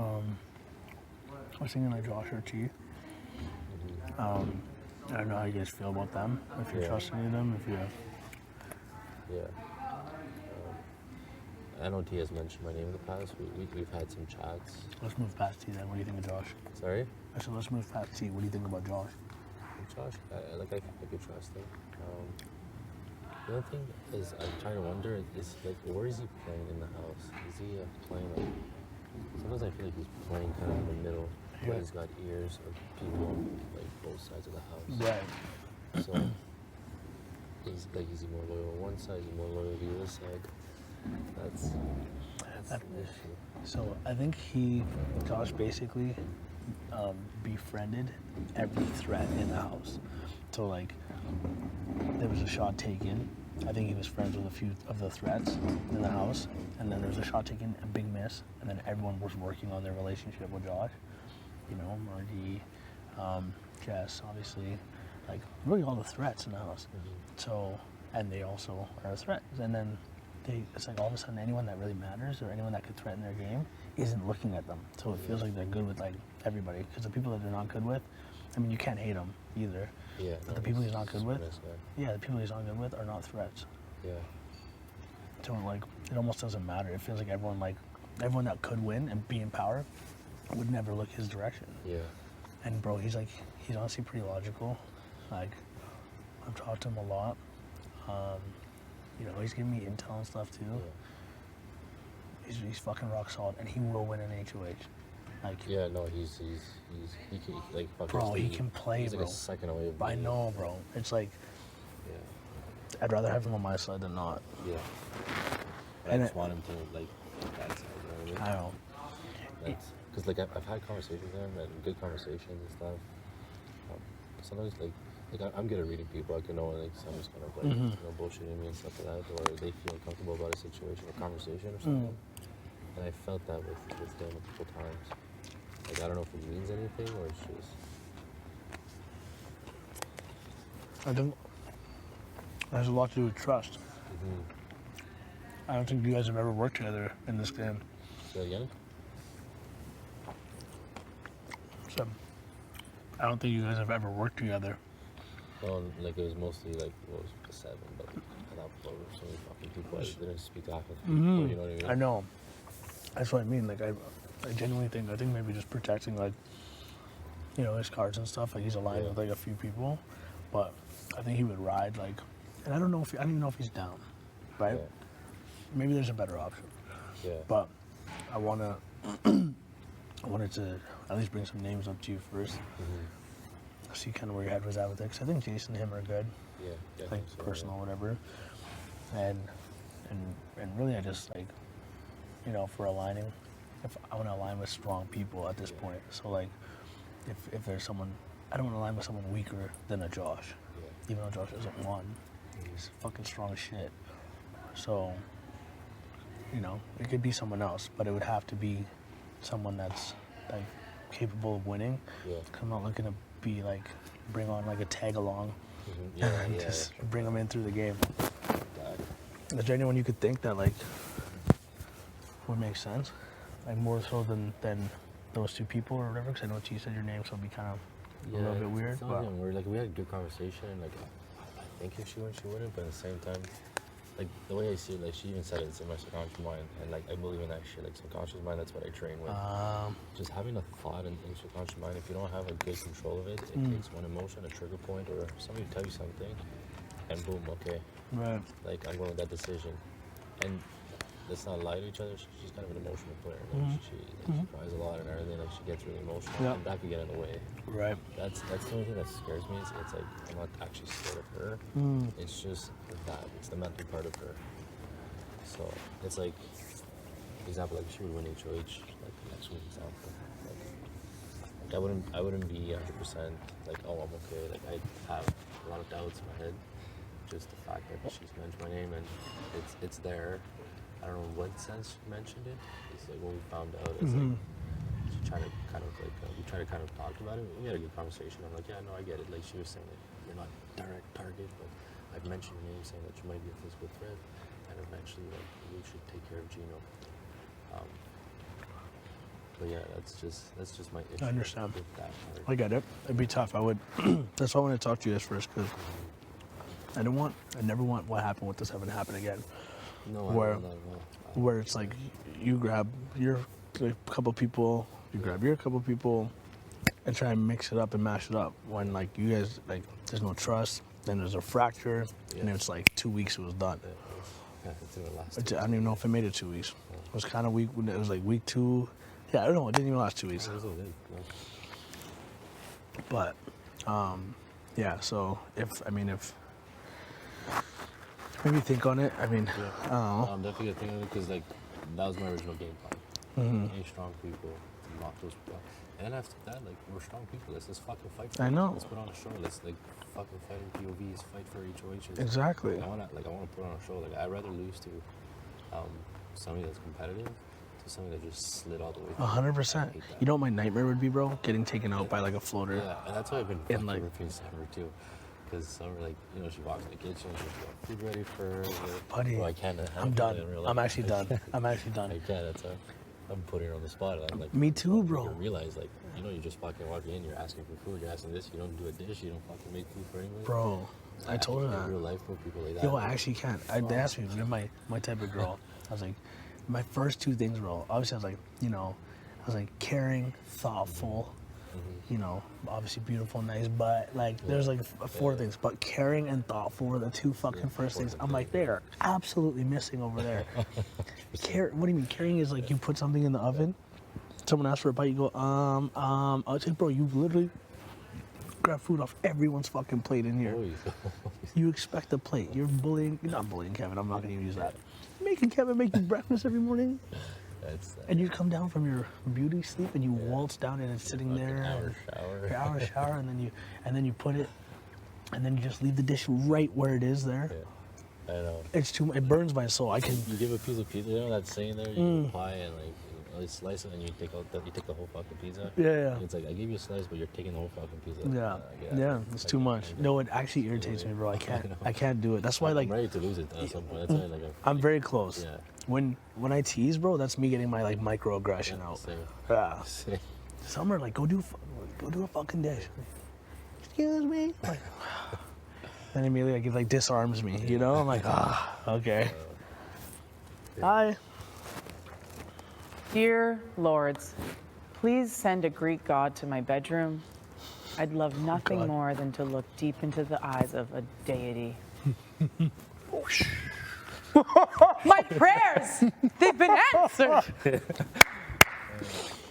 was thinking like Josh or T. I don't know how you guys feel about them. If you're trusting in them, if you.
Yeah. I know T has mentioned my name in the past. We've had some chats.
Let's move past T then. What do you think of Josh?
Sorry?
I said let's move past T. What do you think about Josh?
Josh, I could trust him. The other thing is I'm trying to wonder is like where is he playing in the house? Is he playing like? Sometimes I feel like he's playing kind of in the middle, where he's got ears of people on like both sides of the house.
Right.
So is he more loyal on one side? Is he more loyal to the other side? That's the issue.
So I think Josh basically befriended every threat in the house. So like, there was a shot taken. I think he was friends with a few of the threats in the house, and then there was a shot taken, a big miss, and then everyone was working on their relationship with Josh. You know, Marty, Jess, obviously, like really all the threats in the house. So, and they also are threats, and then it's like all of a sudden anyone that really matters or anyone that could threaten their game isn't looking at them. So it feels like they're good with like everybody. Because the people that they're not good with, I mean, you can't hate them either.
Yeah.
But the people he's not good with, the people he's not good with are not threats.
Yeah.
So like, it almost doesn't matter. It feels like everyone that could win and be in power would never look his direction.
Yeah.
And bro, he's honestly pretty logical. Like, I've talked to him a lot. You know, he's giving me intel and stuff too. Yeah. He's fucking rock solid, and he will win an HOH. Like,
yeah, no, he can like fucking.
Bro, he can play,
he's
bro.
Like a second away.
I know, bro. It's like, I'd rather have him on my side than not.
Yeah. But I just want him to like that side. You know what I mean?
I know.
because like I've had conversations with them and good conversations and stuff. Sometimes like I'm good at reading people. I can know like someone's kind of like bullshitting me and stuff like that, or they feel uncomfortable about a situation or conversation or something. And I felt that with them a couple times. Like I don't know if it means anything or it's just.
I think it has a lot to do with trust. I don't think you guys have ever worked together in this game.
Say that again?
So, I don't think you guys have ever worked together.
Well, like it was mostly like what was it, 7, but like, at that point, so many fucking people. I didn't speak to half of people. You know what I mean?
I know. That's what I mean. Like I genuinely think maybe just protecting like, you know, his cards and stuff. Like he's aligned with like a few people, but I think he would ride like, and I don't even know if he's down, right?
Yeah.
Maybe there's a better option.
Yeah.
But I wanted to at least bring some names up to you first. See kind of where your head was at with it. 'Cause I think Jason and him are good.
Yeah. I
Like
think so,
personal, whatever. And really, I just like, you know, for aligning, if I want to align with strong people at this point. So like, if there's someone, I don't want to align with someone weaker than a Josh. Even though Josh isn't one, he's fucking strong as shit. So, you know, it could be someone else, but it would have to be someone that's like capable of winning.
Yeah.
I'm not looking to be like, bring on like a tag along.
Yeah.
Just bring them in through the game. Is there anyone you could think that like would make sense? Like more so than those two people or whatever? Because I know you said your name, so it'd be kind of a little bit weird.
But like we had a good conversation. Like I think if she wouldn't, but at the same time, like the way I see it, like she even said it's in my subconscious mind, and like I believe in that shit. Like subconscious mind, that's what I train with. Just having a thought in subconscious mind, if you don't have a good control of it, it takes one emotion, a trigger point, or somebody tell you something, and boom, okay.
Right.
Like I'm going with that decision, and let's not lie to each other. She's kind of an emotional player. Like she cries a lot and everything. Like she gets really emotional, and that could get in the way.
Right.
That's the only thing that scares me. It's like I'm not actually scared of her. It's just that it's the mental part of her. So it's like, for example, like she would win HOH like next week. Example, like I wouldn't be 100% like, oh, I'm okay. Like I have a lot of doubts in my head. Just the fact that she's mentioned my name and it's there. I don't know what sense she mentioned it. It's like when we found out, it's like she tried to kind of like we tried to kind of talk about it. We had a good conversation. I'm like, yeah, no, I get it. Like she was saying that you're not direct target, but I've mentioned your name, saying that you might be a physical threat, and eventually like you should take care of Gino. But yeah, that's just my issue.
I understand.
With that part.
I get it. It'd be tough. I would. That's why I wanted to talk to you guys first, because I never want what happened with this having to happen again.
No,
where it's like you grab your couple people, you grab your couple people, and try and mix it up and mash it up. When like you guys like, there's no trust, then there's a fracture, and it's like 2 weeks it was done.
Yeah,
I don't even know if it made it 2 weeks. It was kind of weak when it was like week 2. Yeah, I don't know. It didn't even last 2 weeks. But yeah. So if maybe think on it. I mean, I don't know.
I'm definitely gonna think on it because like that was my original game plan. Any strong people, knock those people out. And after that, like we're strong people. Let's just fucking fight. For
I know.
Let's put on a show. Let's like fucking fight in POVs, fight for HOHs.
Exactly.
I wanna put on a show. Like I'd rather lose to somebody that's competitive to somebody that just slid all the way.
100%. You know what my nightmare would be, bro? Getting taken out by like a floater.
Yeah, and that's why I've been fucking
like,
ripping Summer too. Because Summer, like, you know, she walks in the kitchen, she's got food ready for her.
Buddy,
I can't.
I'm done. I'm actually done. I'm actually done.
I can't. That's I'm putting her on the spot. I'm like,
me too, bro.
You realize, like, you know, you just fucking walk in, you're asking for food, you're asking this, you don't do a dish, you don't fucking make food for anyone.
Bro, I told her that.
In real life, for people like that.
Yo, I actually can't. They asked me, you're my type of girl. I was like, my first 2 things were obviously I was like, you know, I was like caring, thoughtful, you know, obviously beautiful, nice, but like there's like 4 things, but caring and thoughtful were the 2 fucking first things. I'm like, they're absolutely missing over there. What do you mean? Caring is like you put something in the oven, someone asks for a bite, you go, I was like, bro, you literally grab food off everyone's fucking plate in here. You expect a plate. You're not bullying Kevin. I'm not gonna use that. Making Kevin make you breakfast every morning? And you come down from your beauty sleep and you waltz down and it's sitting there. Hour shower, and then you put it, and then you just leave the dish right where it is there.
Yeah, I know.
It burns my soul. I can.
You give a piece of pizza, you know, that's sitting there. You apply and like. You slice it and you take the whole fucking pizza.
Yeah.
It's like I give you a slice, but you're taking the whole fucking pizza.
Yeah. It's too much. No, it actually irritates me, bro. I can't do it. That's why like.
I'm ready to lose it at some point. That's why like.
I'm very close.
Yeah.
When I tease, bro, that's me getting my like microaggression out.
Same.
Yeah. Summer, like go do a fucking dish. Excuse me. Like, then immediately like disarms me. You know, I'm like okay. Hi.
Dear lords, please send a Greek god to my bedroom. I'd love nothing more than to look deep into the eyes of a deity. My prayers, they've been answered.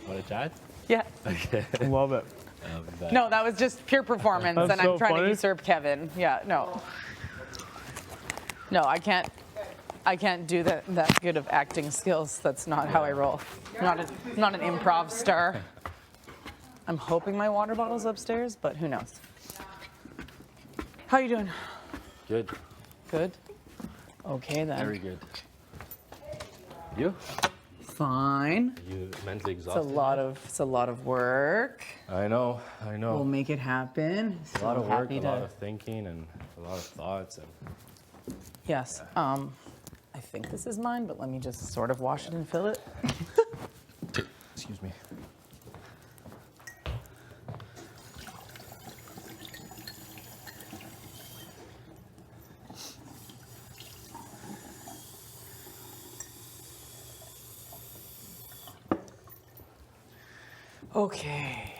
Want to chat?
Yeah.
Okay.
Love it.
No, that was just pure performance, and I'm trying to usurp Kevin. Yeah, no. No, I can't do that good of acting skills. That's not how I roll. Not an improv star. I'm hoping my water bottle's upstairs, but who knows? How you doing?
Good.
Good? Okay then.
Very good. You?
Fine.
You mentally exhausted?
It's a lot of work.
I know.
We'll make it happen.
A lot of work, a lot of thinking, and a lot of thoughts. And
yes. I think this is mine, but let me just sort of wash it and fill it.
Excuse me.
Okay.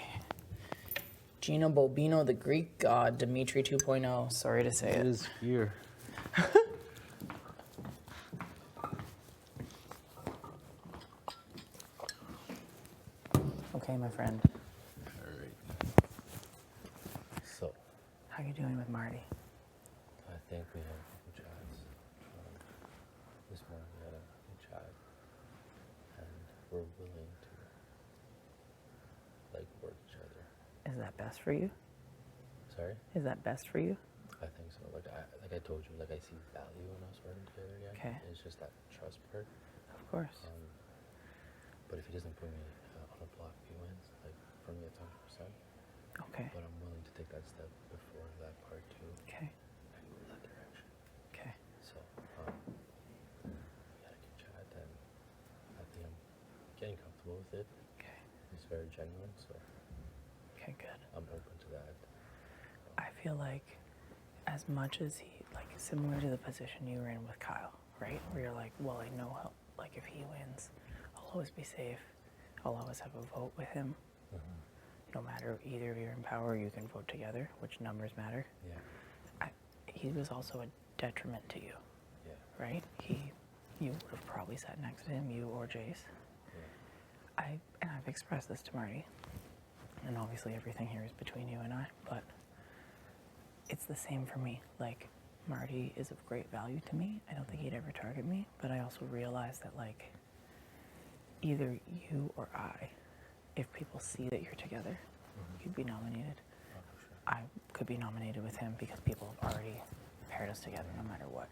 Gino Bobino, the Greek god, Dimitri 2.0. Sorry to say it.
It is here.
Okay, my friend.
All right. So.
How you doing with Marty?
I think we had a couple chats. This morning we had a chat, and we're willing to like work each other.
Is that best for you?
Sorry?
Is that best for you?
I think so. Like I told you, like I see value in us working together again.
Okay.
It's just that trust part.
Of course.
But if he doesn't put me on a block, he wins. Like for me, it's 100%.
Okay.
But I'm willing to take that step before that part too.
Okay.
And go that direction.
Okay.
So we had a good chat, and I think I'm getting comfortable with it.
Okay.
It's very genuine, so.
Okay, good.
I'm open to that.
I feel like as much as similar to the position you were in with Kyle, right? Where you're like, well, I know how, like if he wins, I'll always be safe. I'll always have a vote with him. No matter either of you are in power, you can vote together, which numbers matter.
Yeah.
He was also a detriment to you, right? You would have probably sat next to him, you or Jace. And I've expressed this to Marty, and obviously everything here is between you and I, but it's the same for me. Like, Marty is of great value to me. I don't think he'd ever target me, but I also realize that, like, either you or I, if people see that you're together, you'd be nominated. I could be nominated with him because people have already paired us together no matter what.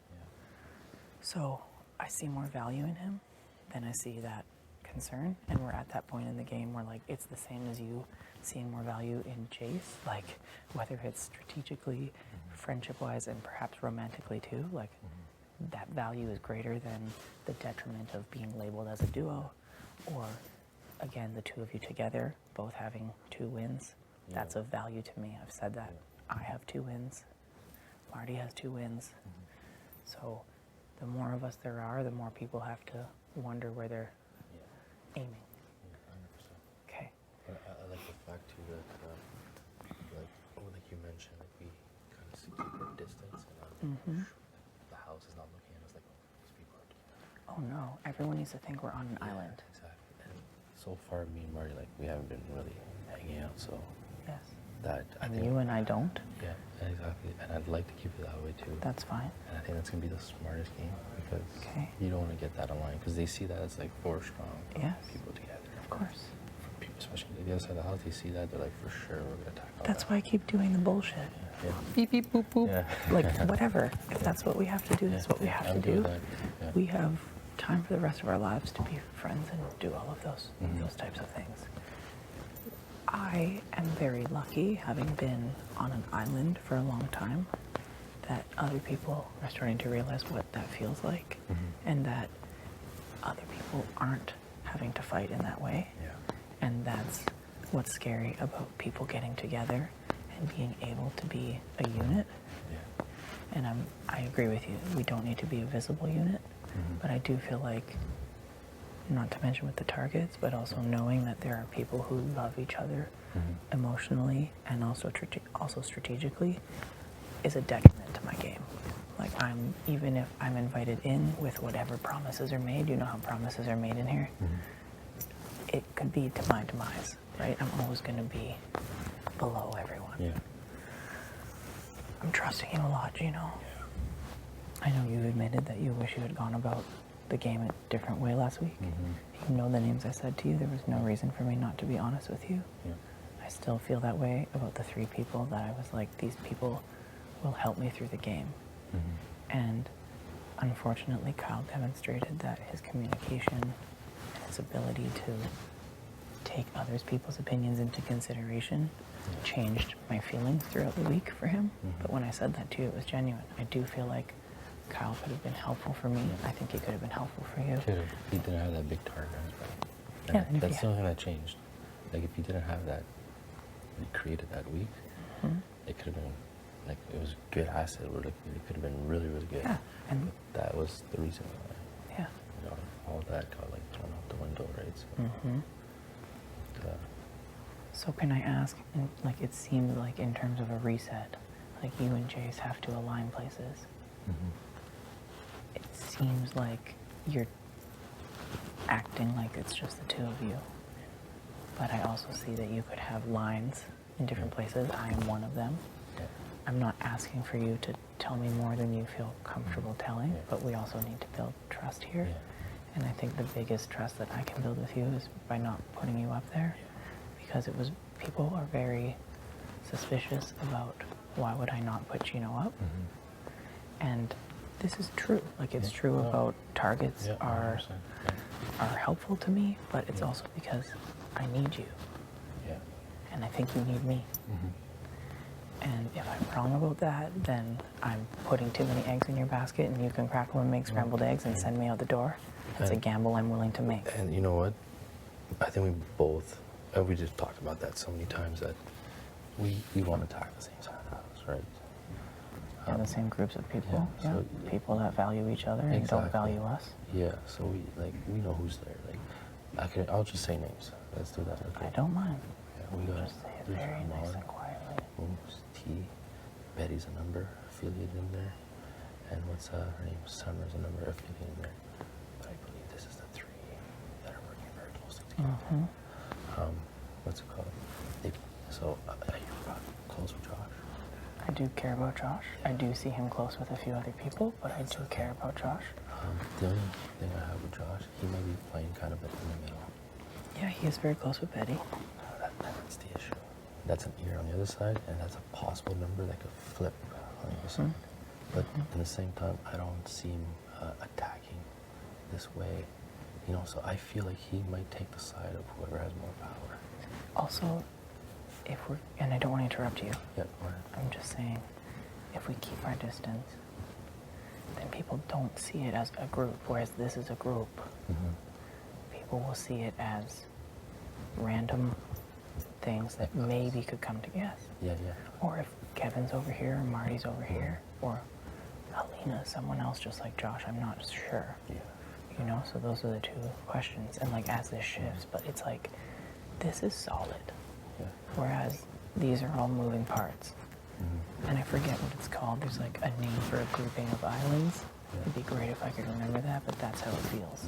So I see more value in him than I see that concern, and we're at that point in the game where, like, it's the same as you seeing more value in Jace, like whether it's strategically, friendship-wise, and perhaps romantically too, like that value is greater than the detriment of being labeled as a duo, or again, the two of you together, both having 2 wins. That's of value to me. I've said that. I have 2 wins. Marty has 2 wins. So the more of us there are, the more people have to wonder where they're aiming.
100%.
Okay.
I like the fact too that, like you mentioned, like we kind of keep our distance, and the house is not looking at us like, oh, these people are doing that.
Oh no, everyone needs to think we're on an island.
Exactly. And so far, me and Marty, like, we haven't been really hanging out, so.
Yes.
that I
And
think
you and I don't?
Yeah, exactly. And I'd like to keep it that way too.
That's fine.
And I think that's gonna be the smartest game because you don't want to get that online because they see that as like four strong people together.
Of course.
People, especially the other side of the house, they see that they're like, for sure we're gonna attack.
That's why I keep doing the bullshit.
Yeah.
Beep beep boop boop.
Yeah.
Like whatever. If that's what we have to do, that's what we have
I'm
to
good
do.
with that. Yeah.
We have time for the rest of our lives to be friends and do all of those types of things. I am very lucky, having been on an island for a long time, that other people are starting to realize what that feels like, and that other people aren't having to fight in that way. And that's what's scary about people getting together and being able to be a unit. And I agree with you. We don't need to be a visible unit, but I do feel like, not to mention with the targets, but also knowing that there are people who love each other emotionally and also strategically is a detriment to my game. Like even if I'm invited in with whatever promises are made, you know how promises are made in here, it could be to my demise, right? I'm always going to be below everyone.
Yeah.
I'm trusting you a lot, Gino. I know you admitted that you wish you had gone about the game a different way last week. You know the names I said to you. There was no reason for me not to be honest with you. I still feel that way about the 3 people that I was like, these people will help me through the game. And unfortunately, Kyle demonstrated that his communication and his ability to take other people's opinions into consideration changed my feelings throughout the week for him. But when I said that to you, it was genuine. I do feel like Kyle could have been helpful for me. I think he could have been helpful for you.
Could have. He didn't have that big target on his back.
Yeah,
And that's the only thing that changed. Like if he didn't have that, he created that week, it could have been, like, it was a good asset. Or like, it could have been really, really good.
Yeah. And
but that was the reason why.
Yeah.
You know, all that got like thrown out the window, right? So,
So can I ask, like it seems like in terms of a reset, like you and Jace have to align places. It seems like you're acting like it's just the 2 of you. But I also see that you could have lines in different places. I am one of them. I'm not asking for you to tell me more than you feel comfortable telling, but we also need to build trust here. And I think the biggest trust that I can build with you is by not putting you up there. Because people are very suspicious about why would I not put Gino up. And this is true. Like it's true about targets are helpful to me, but it's also because I need you. And I think you need me. And if I'm wrong about that, then I'm putting too many eggs in your basket and you can crack them and make scrambled eggs and send me out the door. That's a gamble I'm willing to make.
and you know what? I think we both, and we just talked about that so many times, that we want to attack the same side of the house, right?
Yeah, the same groups of people.
Yeah, so
people that value each other and don't value us.
Yeah, so we know who's there. Like I'll just say names. Let's do that. Okay?
I don't mind.
Yeah, we got
Just say it very nice and quietly.
Moose, T, Betty's a number affiliated in there, and what's her name? Summer's a number affiliated in there. But I believe this is the 3 that are working very closely together. What's it called? So are you close with Josh?
I do care about Josh. I do see him close with a few other people, but I do care about Josh.
The only thing I have with Josh, he may be playing kind of in the middle.
Yeah, he is very close with Betty.
That's the issue. That's an ear on the other side, and that's a possible number that could flip on the other side. But at the same time, I don't see him attacking this way. You know, so I feel like he might take the side of whoever has more power.
Also, and I don't want to interrupt you.
Yeah,
I'm just saying, if we keep our distance, then people don't see it as a group, whereas this is a group. People will see it as random things that maybe could come together. Or if Kevin's over here, or Marty's over here, or Alina, someone else just like Josh, I'm not sure. You know, so those are the 2 questions. And like as this shifts, but it's like, this is solid. Whereas these are all moving parts. And I forget what it's called. There's like a name for a grouping of islands. It'd be great if I could remember that, but that's how it feels.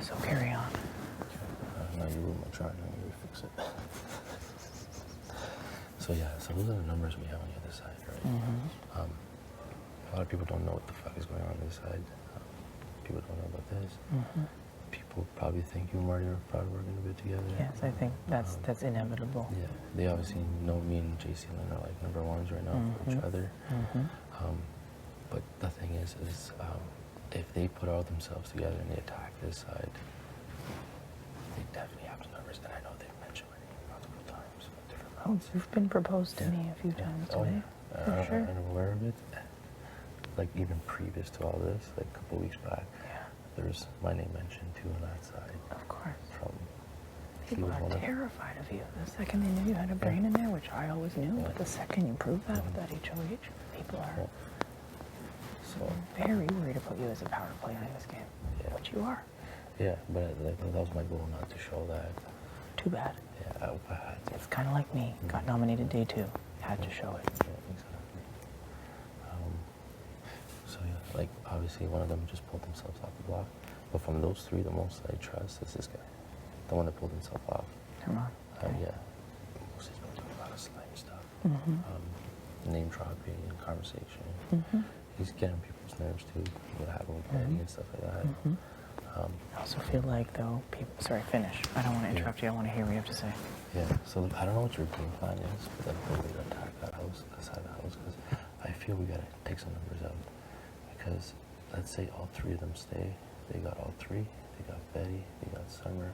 So carry on.
Now you ruined my chart. I'm going to fix it. So yeah, so those are the numbers we have on the other side, right? A lot of people don't know what the fuck is going on this side. People don't know about this. People probably think you and Marty are probably working a bit together.
Yes, I think that's inevitable.
Yeah, they obviously know me and JC Lynn are like number ones right now for each other. But the thing is if they put all themselves together and they attack this side, they definitely have the numbers. And I know they've mentioned my name multiple times with different rounds.
You've been proposed to me a few times today. For sure.
I'm aware of it. Like even previous to all this, like a couple weeks back, there's my name mentioned too on that side.
Of course.
People
are terrified of you. The second they knew you had a brain in there, which I always knew, but the second you prove that with that HOH, people are very worried about you as a power player in this game, which you are.
Yeah, but like, that was my goal, not to show that.
Too bad.
Yeah, I had to.
It's kind of like me. Got nominated day 2. Had to show it.
Yeah, exactly. So yeah, like obviously one of them just pulled themselves off the block, but from those 3, the most I trust is this guy, the one that pulled himself off.
Come on.
Yeah, he's been doing a lot of slime stuff, name dropping and conversation. He's getting people's nerves too. What happened with Betty and stuff like that.
I also feel like though, people. Sorry, finish. I don't want to interrupt you. I want to hear what you have to say.
Yeah. So I don't know what your game plan is, but we're going to attack that side of the house, because I feel we gotta take some numbers out. Because let's say all 3 of them stay, they got all 3. They got Betty, they got Summer,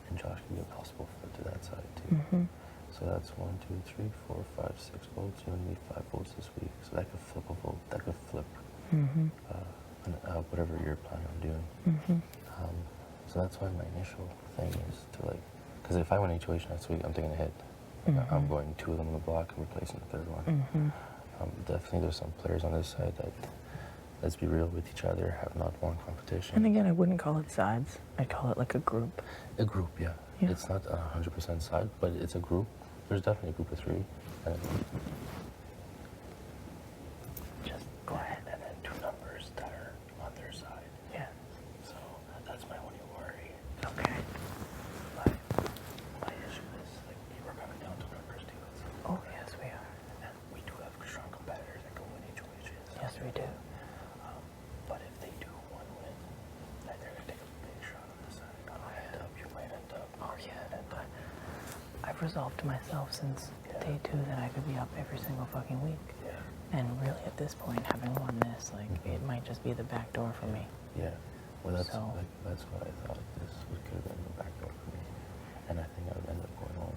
and Josh can be a possible flip to that side too. So that's 1, 2, 3, 4, 5, 6 votes. You only need 5 votes this week, so that could flip a vote. That could flip whatever you're planning on doing. So that's why my initial thing is to like, because if I win HOH next week, I'm taking a hit. I'm going 2 of them on the block and replacing the 3rd one. Definitely, there's some players on this side that, let's be real with each other, have not won competition.
And again, I wouldn't call it sides. I'd call it like a group.
A group, yeah. It's not 100% side, but it's a group. There's definitely a group of 3. Just go ahead and then 2 numbers that are on their side.
Yeah.
So that's my only worry.
Okay.
My issue is like we're coming down to numbers too.
Oh yes, we are.
And we do have strong competitors that go win HOHs.
Yes, we do.
But if they do one win, then they're gonna take a big shot on the side. I might end up. You might end up.
Oh yeah, but I've resolved to myself since day 2 that I could be up every single fucking week.
Yeah.
And really, at this point, having won this, like, it might just be the back door for me.
Yeah. Well, that's
So-
that's what I thought. This could have been the back door for me, and I think I would end up going on.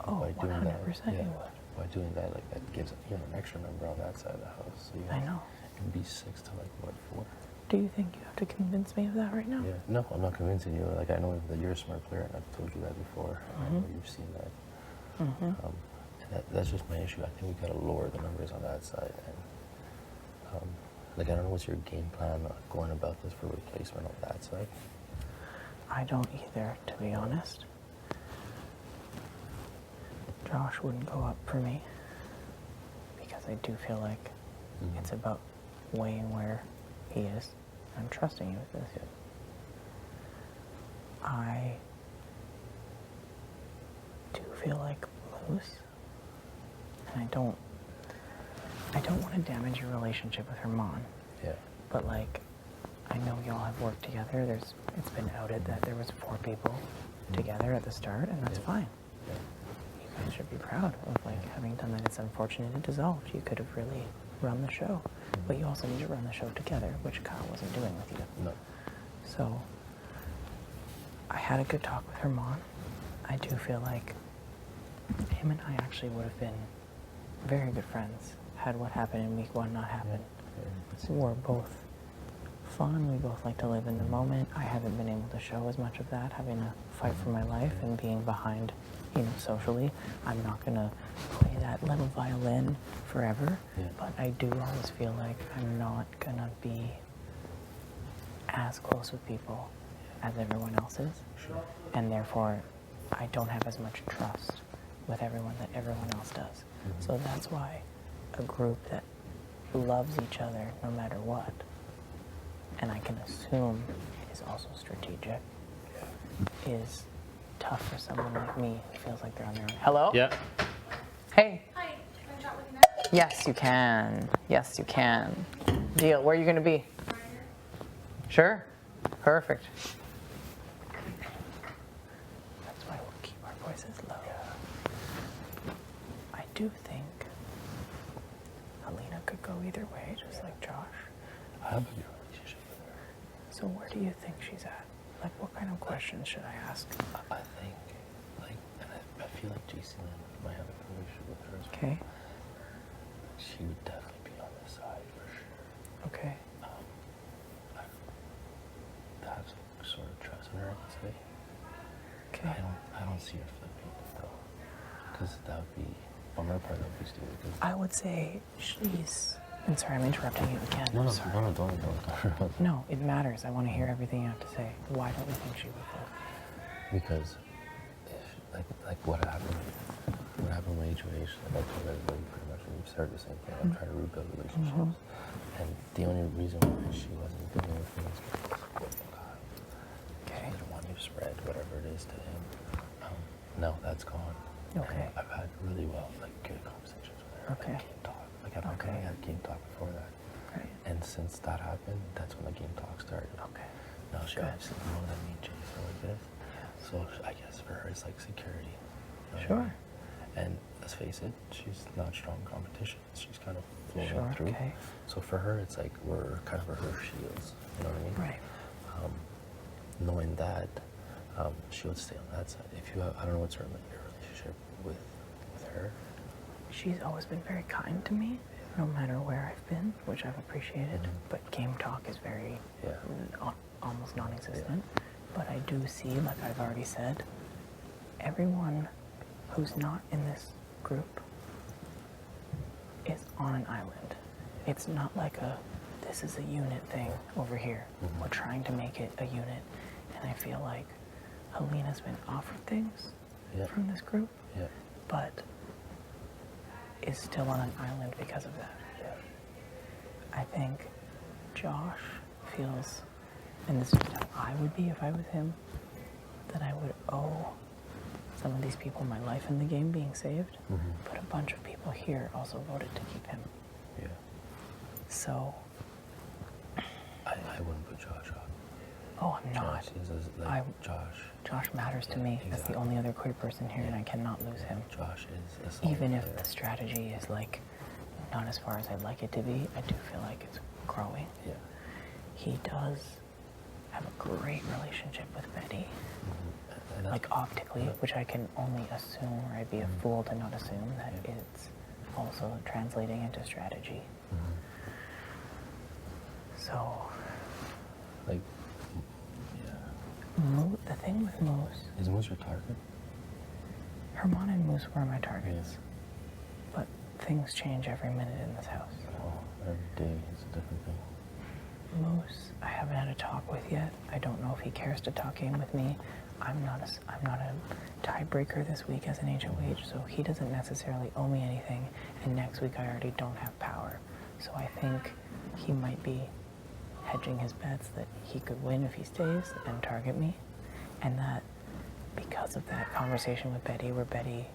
Oh,
by doing
100%
that.
you
Yeah.
would.
By doing that, like that gives an extra number on that side of the house. So you
I know.
It can be 6 to like what 4.
Do you think you have to convince me of that right now?
Yeah. No, I'm not convincing you. Like I know that you're a smart player, and I've told you that before. I know you've seen that. And that's just my issue. I think we gotta lower the numbers on that side. And like I don't know what's your game plan going about this for replacement on that side.
I don't either, to be honest. Josh wouldn't go up for me because I do feel like it's about weighing where he is. I'm trusting you with this.
Yeah.
I do feel like loose, and I don't want to damage your relationship with Herman.
Yeah.
But like, I know y'all have worked together. It's been outed that there was 4 people together at the start, and that's fine.
Yeah.
You guys should be proud of like having done that. It's unfortunate it dissolved. You could have really run the show, but you also need to run the show together, which Kyle wasn't doing with you.
No.
So I had a good talk with Herman. I do feel like him and I actually would have been very good friends had what happened in week 1 not happened. So we're both fun. We both like to live in the moment. I haven't been able to show as much of that, having to fight for my life and being behind, socially. I'm not going to play that little violin forever, but I do always feel like I'm not going to be as close with people as everyone else is.
Sure.
And therefore, I don't have as much trust with everyone that everyone else does. So that's why a group that loves each other no matter what, and I can assume is also strategic, is tough for someone like me who feels like they're on their own. Hello?
Yeah.
Hey.
Hi.
Yes, you can. Yes, you can. Deal. Where are you going to be? Sure. Perfect. That's why we'll keep our voices low. I do think Alina could go either way, just like Josh.
I have a good relationship with her.
So where do you think she's at? Like, what kind of questions should I ask?
I think, like, and I feel like JC might have a good relationship with her as well.
Okay.
She would definitely be on this side for sure.
Okay.
I have sort of trust in her, I would say.
Okay.
I don't see her flipping though, because that would be, on her part, that would be stupid.
I would say she's. I'm sorry, I'm interrupting you again.
No,
Sorry.
don't.
No, it matters. I want to hear everything you have to say. Why don't you think she would flip?
Because, if, like what happened with HOH, like I told everybody pretty much, we started the same thing. I'm trying to rebuild relationships. And the only reason why she wasn't doing it with me is because of God.
Okay.
She didn't want me to spread whatever it is to him. No, that's gone.
Okay.
And I've had really good conversations with her.
Okay.
Like game talk. Like I had game talk before that.
Right.
And since that happened, that's when the game talk started.
Okay.
Now she obviously knows that me and Jason are like this. So I guess for her it's like security.
Sure.
And let's face it, she's not strong in competition. She's kind of flowing
Sure,
through.
okay.
So for her, it's like we're kind of her shields. You know what I mean?
Right.
Knowing that, she would stay on that side. If you have, I don't know what's your relationship with her.
She's always been very kind to me, no matter where I've been, which I've appreciated. But game talk is very almost non-existent. But I do see, like I've already said, everyone who's not in this group is on an island. It's not like this is a unit thing over here. We're trying to make it a unit. And I feel like Alina's been offered things from this group, but is still on an island because of that. I think Josh feels, and this is how I would be if I was him, that I would owe some of these people my life in the game being saved, but a bunch of people here also voted to keep him.
Yeah.
So
I wouldn't put Josh up.
Oh, I'm not.
Josh
matters to me. That's the only other queer person here, and I cannot lose him.
Josh is a
even if the strategy is like not as far as I'd like it to be, I do feel like it's growing.
Yeah.
He does have a great relationship with Betty, like optically, which I can only assume, or I'd be a fool to not assume that it's also translating into strategy. So,
like,
the thing with Moose...
Is Moose your target?
Herman and Moose were my targets. But things change every minute in this house.
Oh, every day is a different thing.
Moose, I haven't had a talk with yet. I don't know if he cares to talk game with me. I'm not a tiebreaker this week as an HOH, so he doesn't necessarily owe me anything. And next week I already don't have power. So I think he might be hedging his bets that he could win if he stays and target me. And that because of that conversation with Betty, where Betty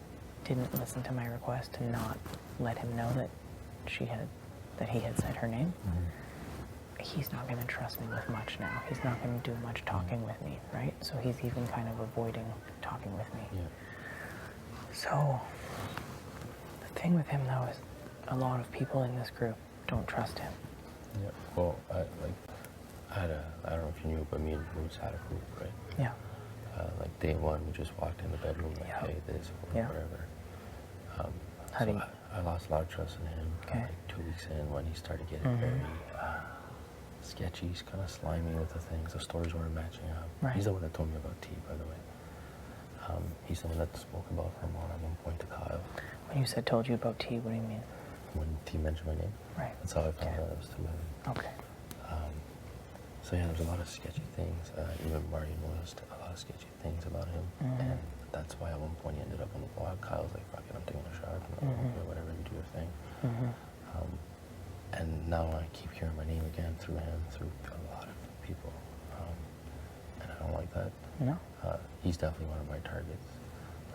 didn't listen to my request to not let him know that he had said her name, he's not going to trust me with much now. He's not going to do much talking with me, right? So he's even kind of avoiding talking with me.
Yeah.
So the thing with him, though, is a lot of people in this group don't trust him.
Yeah. Well, I don't know if you knew, but me and Moose had a group, right?
Yeah.
Like day one, we just walked in the bedroom, like, hey, this, or whatever. I lost a lot of trust in him.
Okay.
Like 2 weeks in, when he started getting very sketchy, he's kind of slimy with the things. The stories weren't matching up.
Right.
He's the one that told me about T, by the way. He's the one that spoke about Herman at one point to Kyle.
When you said told you about T, what do you mean?
When T mentioned my name.
Right.
That's how I found out it was through him.
Okay.
So yeah, there's a lot of sketchy things. Even Mario noticed a lot of sketchy things about him, and that's why at one point he ended up on the blog. Kyle's like, "Fuck it, I'm taking a shot. Whatever, you do your thing." And now I keep hearing my name again through him, through a lot of people, and I don't like that.
No.
He's definitely one of my targets.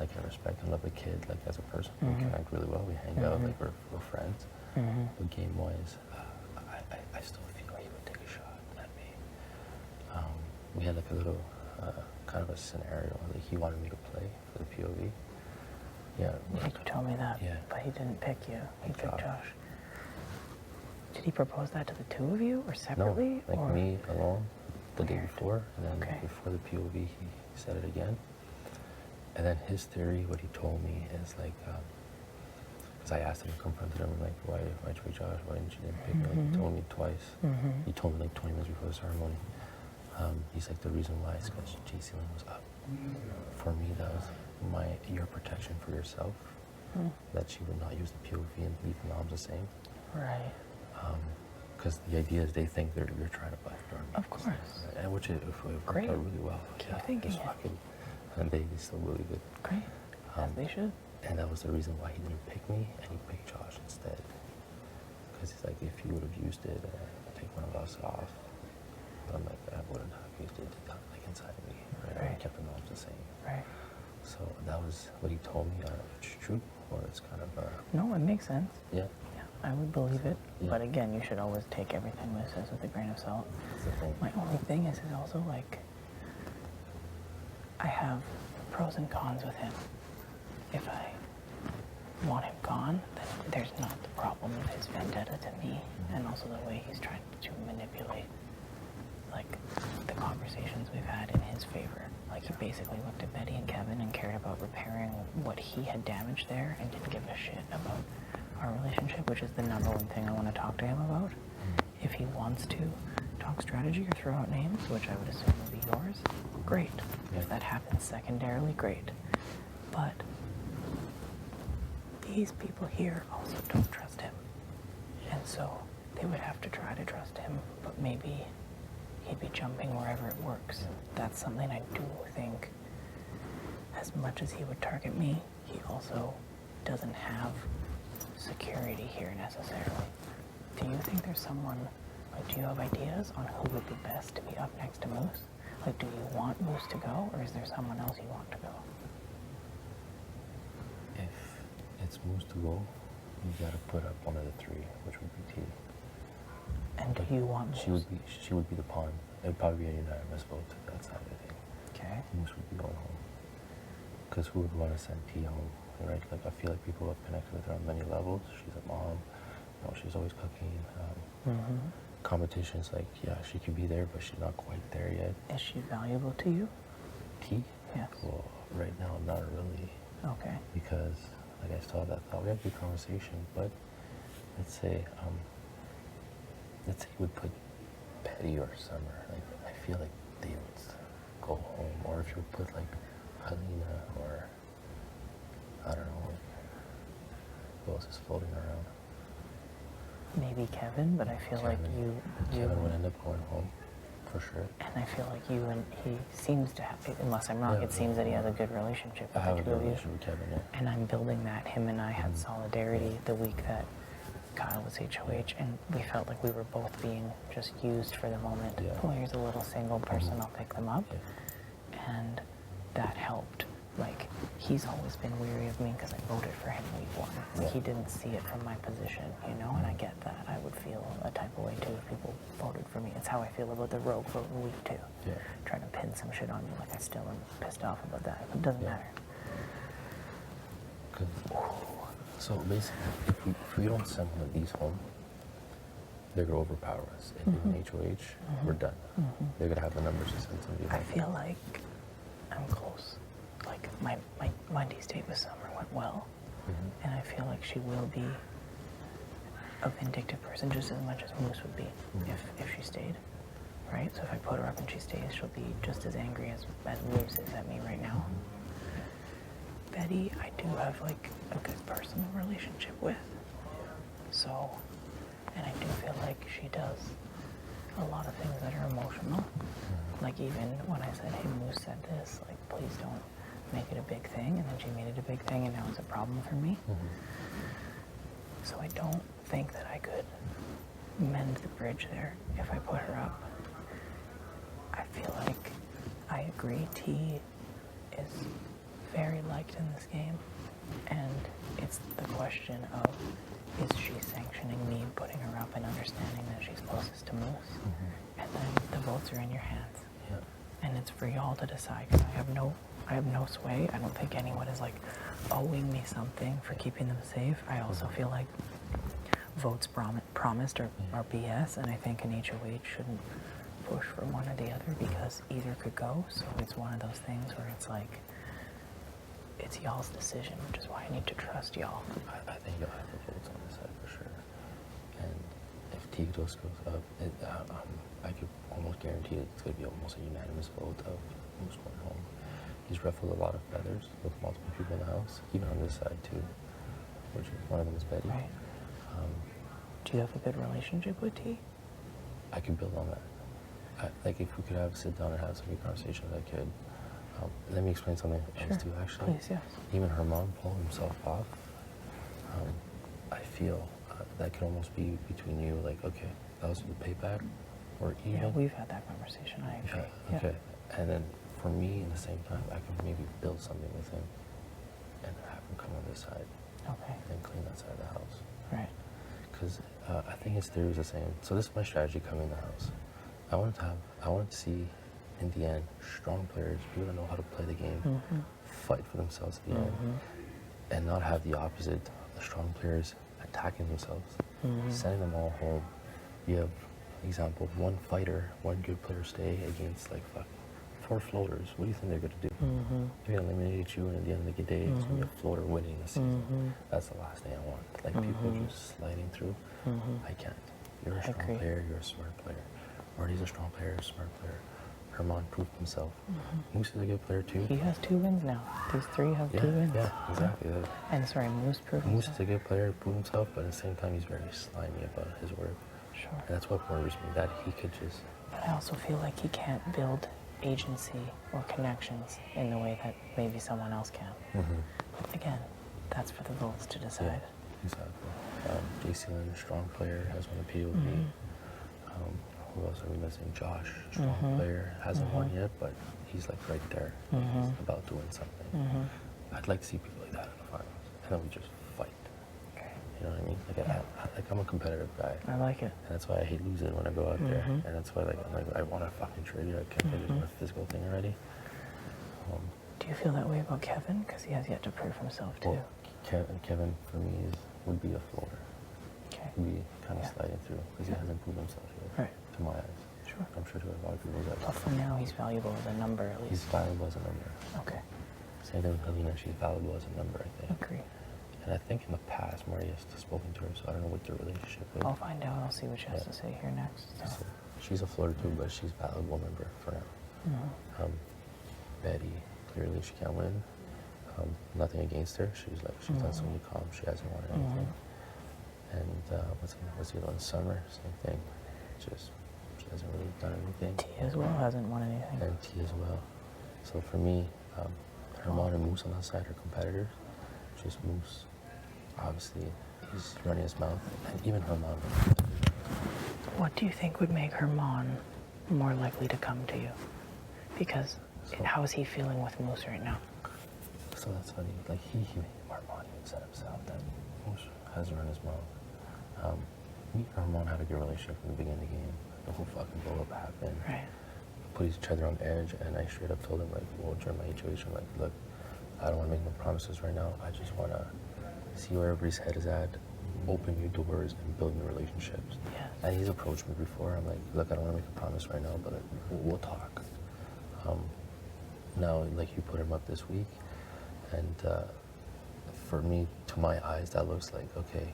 like I respect and love the kid like as a person. We connect really well. We hang out like we're friends. But game wise, I still feel he would take a shot at me. We had like a little kind of a scenario. Like he wanted me to play for the POV. Yeah.
You told me that.
Yeah.
But he didn't pick you. He picked Josh. Did he propose that to the two of you or separately?
No, like
or?
me alone the day before, and then before the POV he said it again. And then his theory, what he told me is like, because I asked him, confronted him, like, why you Josh? Why didn't you pick me? Like, he told me twice. He told me like 20 minutes before the ceremony. He's like, the reason why is because JC Lynn was up. For me, that was your protection for yourself, that she would not use the POV and leave the noms the same.
Right.
Because the idea is they think you're trying to backdoor me.
Of course.
Right? And which it worked out really well.
Keep thinking it.
Fucking, and they still really good.
Great. As they should.
And that was the reason why he didn't pick me, and he picked Josh instead. Because he's like, if you would have used it and take one of us off, I'm like, I wouldn't have used it like inside of me. Right? I kept the noms the same.
Right.
So that was what he told me. I don't know if it's true or it's kind of.
No, it makes sense.
Yeah.
I would believe it, but again, you should always take everything Liz says with a grain of salt. My only thing is also like, I have pros and cons with him. If I want him gone, then there's not the problem of his vendetta to me, and also the way he's trying to manipulate, like, the conversations we've had in his favor. Like, he basically looked at Betty and Kevin and cared about repairing what he had damaged there and didn't give a shit about our relationship, which is the number one thing I want to talk to him about. If he wants to talk strategy or throw out names, which I would assume would be yours, great. If that happens secondarily, great. But these people here also don't trust him. And so they would have to try to trust him, but maybe he'd be jumping wherever it works. That's something I do think, as much as he would target me, he also doesn't have security here necessarily. Do you think there's someone, like, do you have ideas on who would be best to be up next to Moose? Like, do you want Moose to go, or is there someone else you want to go?
If it's Moose to go, you gotta put up one of the three, which would be T.
And do you want Moose?
She would be the pawn. It would probably be a unanimous vote to that side, I think.
Okay.
Moose would be going home. Because who would want to send T home, right? Like, I feel like people have connected with her on many levels. She's a mom. You know, she's always cooking. Competition's like, yeah, she could be there, but she's not quite there yet.
Is she valuable to you?
T?
Yes.
Well, right now, not really.
Okay.
Because, like, I still have that thought. We had a good conversation, but let's say you would put Betty or Summer. Like, I feel like they would go home. Or if you would put, like, Helena or, I don't know, like, who else is floating around?
Maybe Kevin, but I feel like you
Kevin would end up going home, for sure.
And I feel like you and he seems to have, unless I'm wrong, it seems that he has a good relationship with
I have
the
a
two
good
of you.
relationship with Kevin, yeah.
And I'm building that. Him and I had solidarity the week that Kyle was HOH, and we felt like we were both being just used for the moment.
Yeah.
Oh, here's a little single person, I'll pick them up. And that helped. Like, he's always been weary of me because I voted for him week one. Like, he didn't see it from my position, you know, and I get that. I would feel a type of way too if people voted for me. It's how I feel about the rogue vote in week two.
Yeah.
Trying to pin some shit on you, like I still am pissed off about that. It doesn't matter.
So basically, if we don't send one of these home, they're going to overpower us. If in HOH, we're done. They're going to have the numbers to send somebody home.
I feel like I'm close. Like, my Monday's date with Summer went well, and I feel like she will be a vindictive person just as much as Moose would be if she stayed, right? So if I put her up and she stays, she'll be just as angry as Moose is at me right now. Betty, I do have, like, a good personal relationship with, so, and I do feel like she does a lot of things that are emotional. Like, even when I said, hey, Moose said this, like, please don't make it a big thing, and then she made it a big thing, and now it's a problem for me. So I don't think that I could mend the bridge there if I put her up. I feel like I agree T is very liked in this game, and it's the question of, is she sanctioning me putting her up and understanding that she's closest to Moose? And then the votes are in your hands.
Yeah.
And it's for y'all to decide. 'Cause I have no sway. I don't think anyone is like owing me something for keeping them safe. I also feel like votes promised are BS, and I think an HOH shouldn't push for one or the other because either could go. So it's one of those things where it's like, it's y'all's decision, which is why I need to trust y'all.
I think you'll have the votes on this side for sure. And if Tigos goes up, I could almost guarantee it's going to be almost a unanimous vote of who's going home. He's ruffled a lot of feathers with multiple people in the house, even on this side too, which one of them is Betty.
Right. Do you have a good relationship with T?
I could build on that. Like if we could sit down and have some good conversations, I could. Let me explain something else too, actually.
Please, yes.
Even her mom pulling himself off, I feel that could almost be between you, like, okay, that was the payback, or even...
Yeah, we've had that conversation, I agree.
Yeah, okay. And then for me, in the same time, I can maybe build something with him and have him come on this side.
Okay.
And clean that side of the house.
Right.
Because I think his theory was the same. So this is my strategy coming in the house. I wanted to see, in the end, strong players, people that know how to play the game, fight for themselves at the end, and not have the opposite, the strong players attacking themselves, sending them all home. You have, example, one fighter, one good player stay against like 4 floaters. What do you think they're going to do? They're going to eliminate you, and at the end of the day, it's going to be a floater winning the season. That's the last thing I want. Like people just sliding through. I can't. You're a strong player, you're a smart player. Marty's a strong player, a smart player. Herman proved himself. Moose is a good player too.
He has 2 wins now. These 3 have 2 wins.
Yeah, exactly.
And sorry, Moose proved
Moose
himself.
is a good player, proved himself, but at the same time, he's very slimy about his work.
Sure.
And that's what worries me, that he could just...
But I also feel like he can't build agency or connections in the way that maybe someone else can. Again, that's for the votes to decide.
Yeah, exactly. JC Lynn, strong player, has won a POV. Who else are we missing? Josh, strong player, hasn't won yet, but he's like right there. He's about to win something. I'd like to see people like that in the finals, and then we just fight. You know what I mean? Like I'm a competitive guy.
I like it.
And that's why I hate losing when I go out there. And that's why I want to fucking trade you. I can't do a physical thing already.
Do you feel that way about Kevin? Because he has yet to prove himself too.
Well, Kevin for me would be a floater.
Okay.
Would be kind of sliding through because he hasn't proved himself yet.
Right.
To my eyes.
Sure.
I'm sure to a lot of people that.
But for now, he's valuable as a number at least.
He's valuable as a number.
Okay.
Same thing with Helena. She's valuable as a number, I think.
Agree.
And I think in the past, Marty has spoken to her, so I don't know what their relationship is.
I'll find out. I'll see what she has to say here next.
So she's a floater too, but she's a valuable member for now. Betty, clearly she can't win. Nothing against her. She's done so many comps. She hasn't won anything. And what's the other one? Summer, same thing. Just she hasn't really done anything.
T as well hasn't won anything.
And T as well. So for me, Herman and Moose on that side are competitors. Just Moose, obviously, he's running his mouth, and even Herman.
What do you think would make Herman more likely to come to you? Because how is he feeling with Moose right now?
So that's funny. Like Herman even said himself that Moose has run his mouth. Me and Herman had a good relationship from the beginning of the game. The whole fucking blow up happened.
Right.
Put each other on edge, and I straight up told him, like, well, during my HOH, I'm like, look, I don't want to make no promises right now. I just want to see where everybody's head is at, open new doors, and build new relationships.
Yes.
And he's approached me before. I'm like, look, I don't want to make a promise right now, but we'll talk. Now, like, you put him up this week, and for me, to my eyes, that looks like, okay,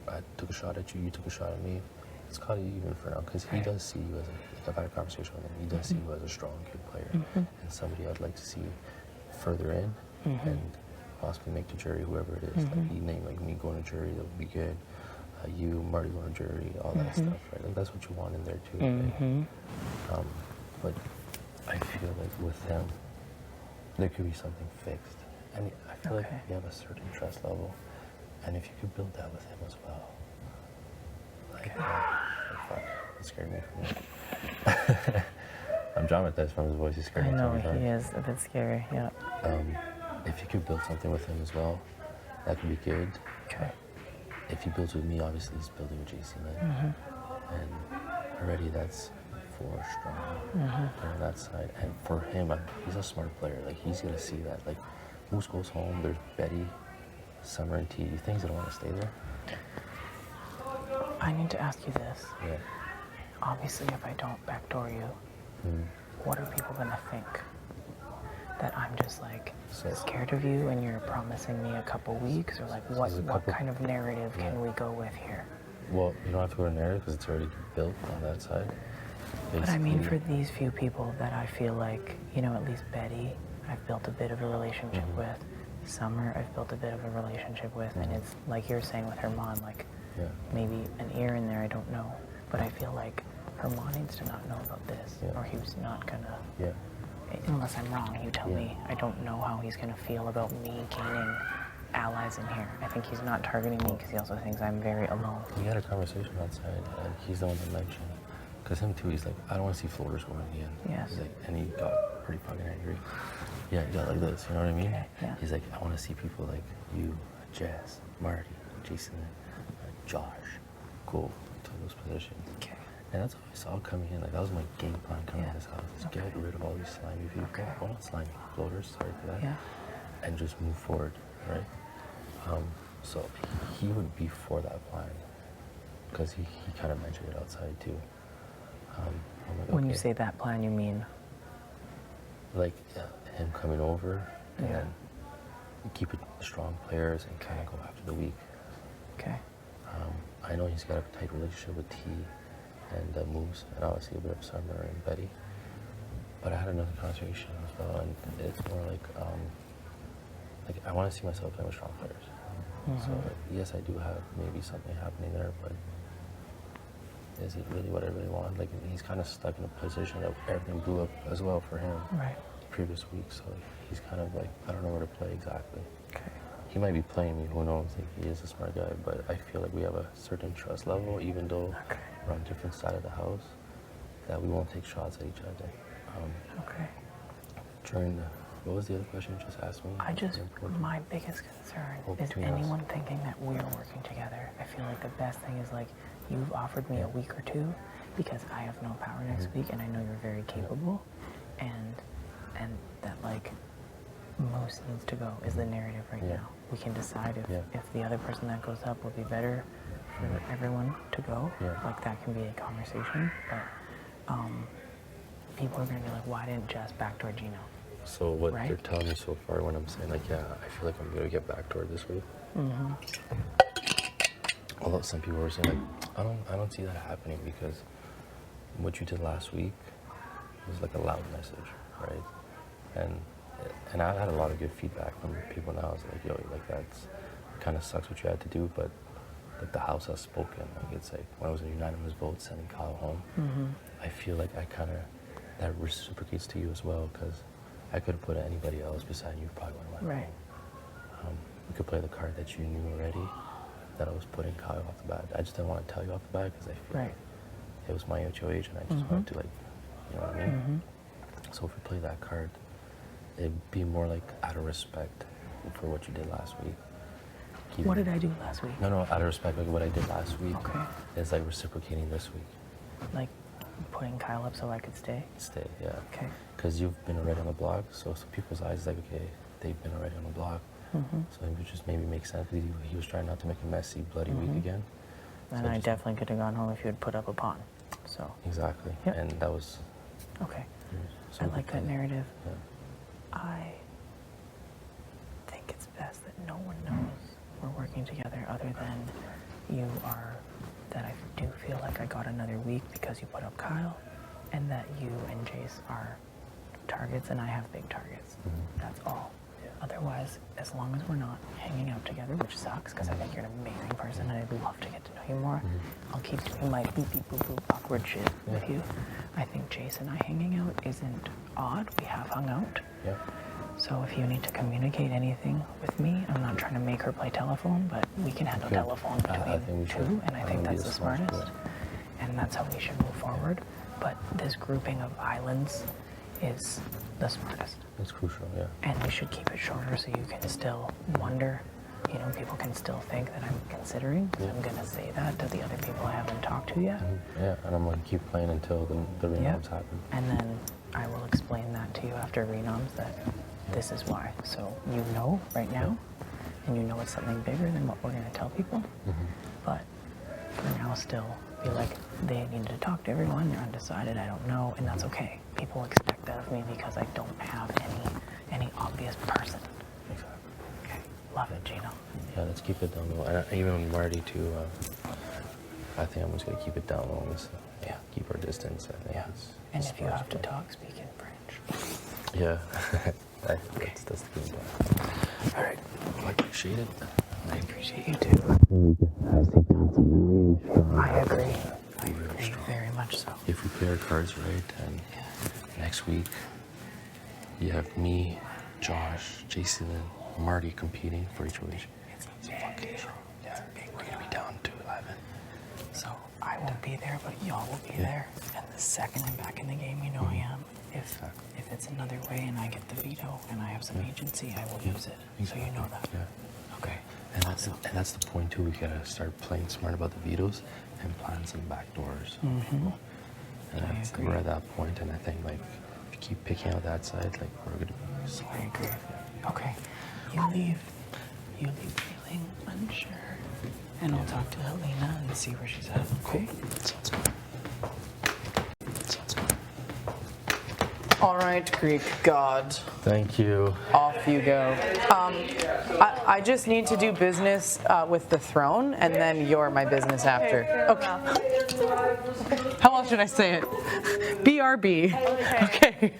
I took a shot at you, you took a shot at me. It's caught even for now, because he does see you as I've had a conversation with him, he does see you as a strong, good player, and somebody I'd like to see further in, and possibly make the jury, whoever it is. Like, he named, like, me going to jury, that would be good. You, Marty going to jury, all that stuff, right? Like, that's what you want in there too, right? But I feel like with him, there could be something fixed. And I feel like you have a certain trust level, and if you could build that with him as well, like, fuck, it scared me from him. I'm dramatized from his voice, he's scared me.
I know, he is a bit scary, yeah.
if you could build something with him as well, that could be good.
Okay.
If he builds with me, obviously he's building with JC then. And already that's 4 strong on that side. And for him, he's a smart player. Like, he's going to see that. Like, Moose goes home, there's Betty, Summer, and T. You think he's going to want to stay there?
I need to ask you this.
Yeah.
Obviously, if I don't backdoor you, what are people going to think? That I'm just like scared of you and you're promising me a couple weeks? Or like what kind of narrative can we go with here?
Well, you don't have to go to narrative because it's already built on that side.
But I mean, for these few people that I feel like, you know, at least Betty, I've built a bit of a relationship with. Summer, I've built a bit of a relationship with. And it's like you're saying with Herman, like maybe an ear in there, I don't know. But I feel like Herman needs to not know about this, or he was not gonna. Unless I'm wrong, you tell me. I don't know how he's gonna feel about me gaining allies in here. I think he's not targeting me because he also thinks I'm very alone.
We had a conversation outside, and he's the one that mentioned. Because him too, he's like, I don't want to see floaters going again.
Yes.
He's like, and he got pretty fucking angry. Yeah, he got like this, you know what I mean?
Yeah.
He's like, I want to see people like you, Jess, Marty, Jason, Josh, go to those positions.
Okay.
And that's how I saw coming in. Like, that was my game plan coming in this house. Just get rid of all these slimy people. Well, not slimy, floaters, sorry for that.
Yeah.
And just move forward, right? So he would be for that plan. Because he kind of mentioned it outside too. I'm like,
When you say that plan, you mean?
Like him coming over and then keep it strong players and kind of go after the weak.
Okay.
I know he's got a tight relationship with T and Moose, and obviously a bit of Summer and Betty. But I had another conversation as well, and it's more like I want to see myself playing with strong players. So yes, I do have maybe something happening there, but is it really what I really want? Like, he's kind of stuck in a position that everything blew up as well for him previous week. So he's kind of like, I don't know where to play exactly.
Okay.
He might be playing me, who knows? Like, he is a smart guy, but I feel like we have a certain trust level, even though we're on different side of the house, that we won't take shots at each other. What was the other question you just asked me?
My biggest concern is anyone thinking that we're working together. I feel like the best thing is like, you've offered me a week or two because I have no power next week and I know you're very capable, and that like Moose needs to go is the narrative right now. We can decide if the other person that goes up will be better for everyone to go. Like, that can be a conversation, but people are gonna be like, why didn't Jess backdoor Gino?
So what they're telling me so far when I'm saying like, yeah, I feel like I'm gonna get backdoored this week. Although some people were saying like, I don't see that happening because what you did last week was like a loud message, right? And I've had a lot of good feedback from people now. It's like, yo, like that's kind of sucks what you had to do, but like the house has spoken. Like, it's like when I was a unanimous vote sending Kyle home, I feel like that reciprocates to you as well, because I could have put anybody else beside you, probably would have went home. We could play the card that you knew already, that I was putting Kyle off the bat. I just didn't want to tell you off the bat because I feel like it was my HOH and I just wanted to, like, you know what I mean? So if we play that card, it'd be more like out of respect for what you did last week.
What did I do last week?
No, out of respect, like what I did last week is like reciprocating this week.
Like putting Kyle up so I could stay?
Stay, yeah.
Okay.
Because you've been already on the block, so people's eyes is like, okay, they've been already on the block. So it would just maybe make sense because he was trying not to make a messy, bloody week again.
And so I definitely could have gone home if you had put up a pawn. So.
Exactly. And that was.
Okay. I like that narrative. I think it's best that no one knows we're working together other than you are, that I do feel like I got another week because you put up Kyle, and that you and Jace are targets and I have big targets. That's all. Otherwise, as long as we're not hanging out together, which sucks because I think you're an amazing person and I'd love to get to know you more, I'll keep doing my beep beep boop boop awkward shit with you. I think Jace and I hanging out isn't odd. We have hung out. So if you need to communicate anything with me, I'm not trying to make her play telephone, but we can handle telephone between two, and I think that's the smartest. And that's how we should move forward. But this grouping of islands is the smartest.
It's crucial, yeah.
And we should keep it shorter so you can still wonder. You know, people can still think that I'm considering.
Yeah.
I'm gonna say that to the other people I haven't talked to yet.
Yeah, and I'm gonna keep playing until the renoms happen.
And then I will explain that to you after renoms that this is why. So you know right now, and you know it's something bigger than what we're gonna tell people. But for now, still feel like they need to talk to everyone. They're undecided. I don't know, and that's okay. People expect that of me because I don't have any obvious person. Okay, love it, Gino.
Yeah, let's keep it down low. And even Marty too. I think I'm just gonna keep it down low. Yeah, keep our distance. I think.
Yeah. And if you have to talk, speak in French.
Yeah, that's the game plan. All right, I appreciate it.
I appreciate you too. I agree. I agree very much so.
If we play our cards right, and next week you have me, Josh, Jason, and Marty competing for each other.
It's a fucking show. Yeah, we're gonna be down to 11. So I won't be there, but y'all will be there. And the second I'm back in the game, you know I am. If it's another way and I get the veto and I have some agency, I will use it. So you know that.
Yeah.
Okay.
And that's the point too. We gotta start playing smart about the vetoes and plan some back doors. And we're at that point, and I think like if you keep picking out that side, like we're gonna be solid.
I agree. Okay. You leave feeling unsure. And I'll talk to Helena and see where she's at. Okay.
Sounds good.
All right, Greek god.
Thank you.
Off you go. I just need to do business with the throne, and then you're my business after. Okay. How else should I say it? BRB. Okay.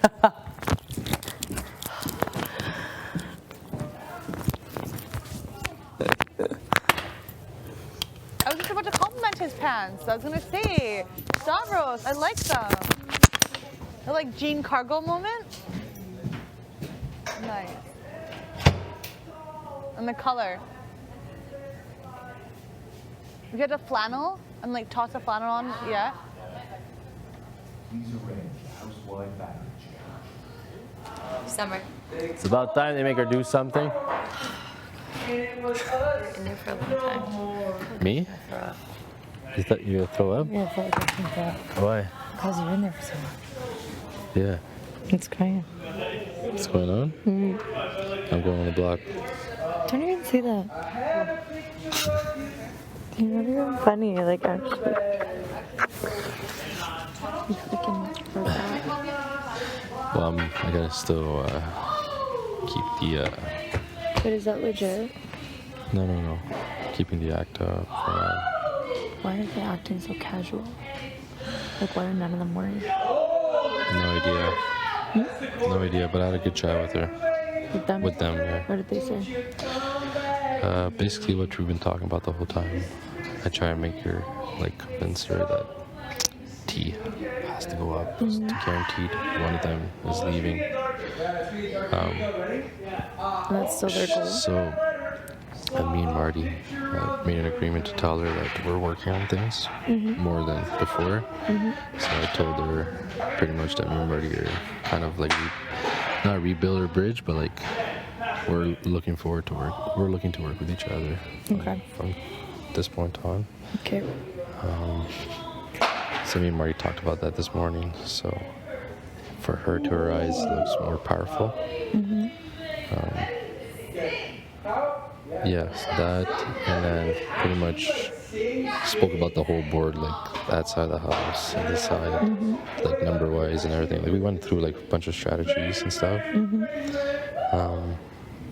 I was just about to compliment his pants. I was gonna say, Stavros, I like them. They're like jean cargo moment. Nice. And the color. We get a flannel and like toss a flannel on. Yeah.
Summer.
It's about time they make her do something.
Been there for a long time.
Me? You thought you were gonna throw up?
Yeah, I felt like I think that.
Why?
Because you're in there for so long.
Yeah.
It's crying.
What's going on? I'm going on the block.
Don't even see that. You're not even funny, like actually. You freaking forgot.
Well, I gotta still keep the.
But is that legit?
No. Keeping the act up.
Why are they acting so casual? Like, why are none of them worried?
No idea. No idea, but I had a good chat with her.
With them?
With them, yeah.
What did they say?
Basically what we've been talking about the whole time. I try and make her, like, convince her that T has to go up. It's guaranteed. One of them is leaving.
That's still their goal?
So, me and Marty made an agreement to tell her that we're working on things more than before. So I told her pretty much that me and Marty are kind of like, not rebuild our bridge, but like, we're looking forward to work. We're looking to work with each other from this point on.
Okay.
So me and Marty talked about that this morning. So for her to her eyes, it looks more powerful. Yes, that, and then pretty much spoke about the whole board, like that side of the house and this side, like number-wise and everything. Like we went through like a bunch of strategies and stuff.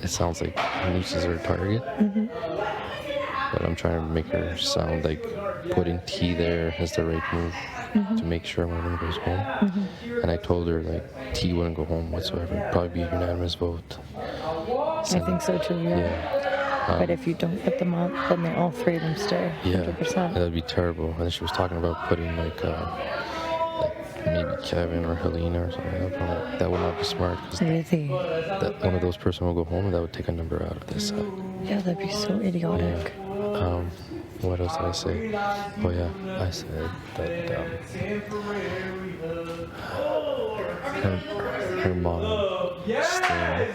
It sounds like Niche is her target, but I'm trying to make her sound like putting T there as the right move to make sure one of them goes home. And I told her like T wouldn't go home whatsoever. It'd probably be a unanimous vote.
I think so too, yeah. But if you don't put them up, then they all three of them stay. 100%.
Yeah, that'd be terrible. And then she was talking about putting like maybe Kevin or Helena or something like that. That would not be smart because that one of those person will go home and that would take a number out of this side.
Yeah, that'd be so idiotic.
Yeah. What else did I say? Oh yeah, I said that her mom still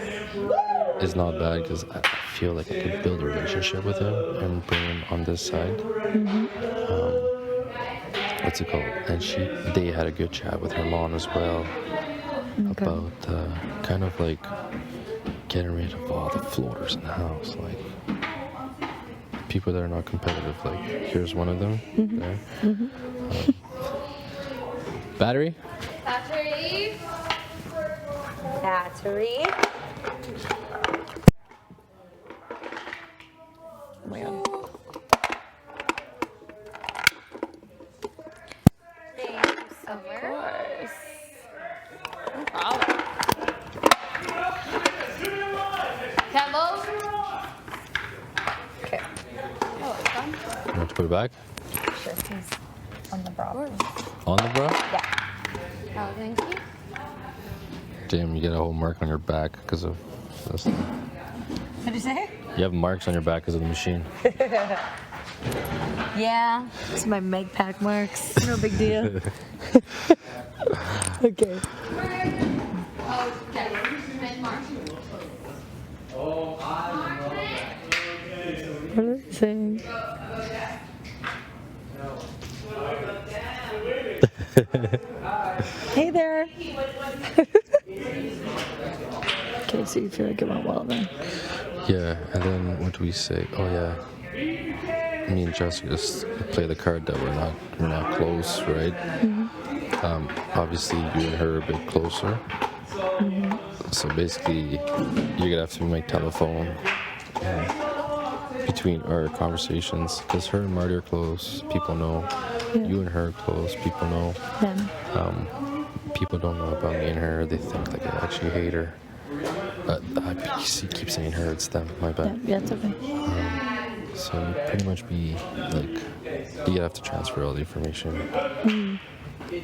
is not bad because I feel like I could build a relationship with him and bring him on this side. What's it called? And they had a good chat with her mom as well about kind of like getting rid of all the floaters in the house, like people that are not competitive. Like here's one of them. There. Battery.
Battery.
Battery. Oh my god.
Thank you so much. No problem. Campbell.
Okay.
Oh, it's done.
You want to put it back?
This is on the bra.
On the bra?
Yeah.
Oh, thank you.
Damn, you get a whole mark on your back because of this.
What did you say?
You have marks on your back because of the machine.
Yeah. It's my Meg Pack marks. No big deal. Okay.
Oh, okay.
What are they saying? Hey there. Okay, so you feel like it went well then?
Yeah, and then what do we say? Oh yeah, me and Jessica just play the card that we're not close, right? Obviously, you and her are a bit closer. So basically, you're gonna have to be my telephone between our conversations, because her and Marty are close. People know.
Yeah.
You and her are close. People know.
Them.
People don't know about me and her. They think like I actually hate her. But I keep saying her. It's them. My bad.
Yeah, it's okay.
So you pretty much be like, you have to transfer all the information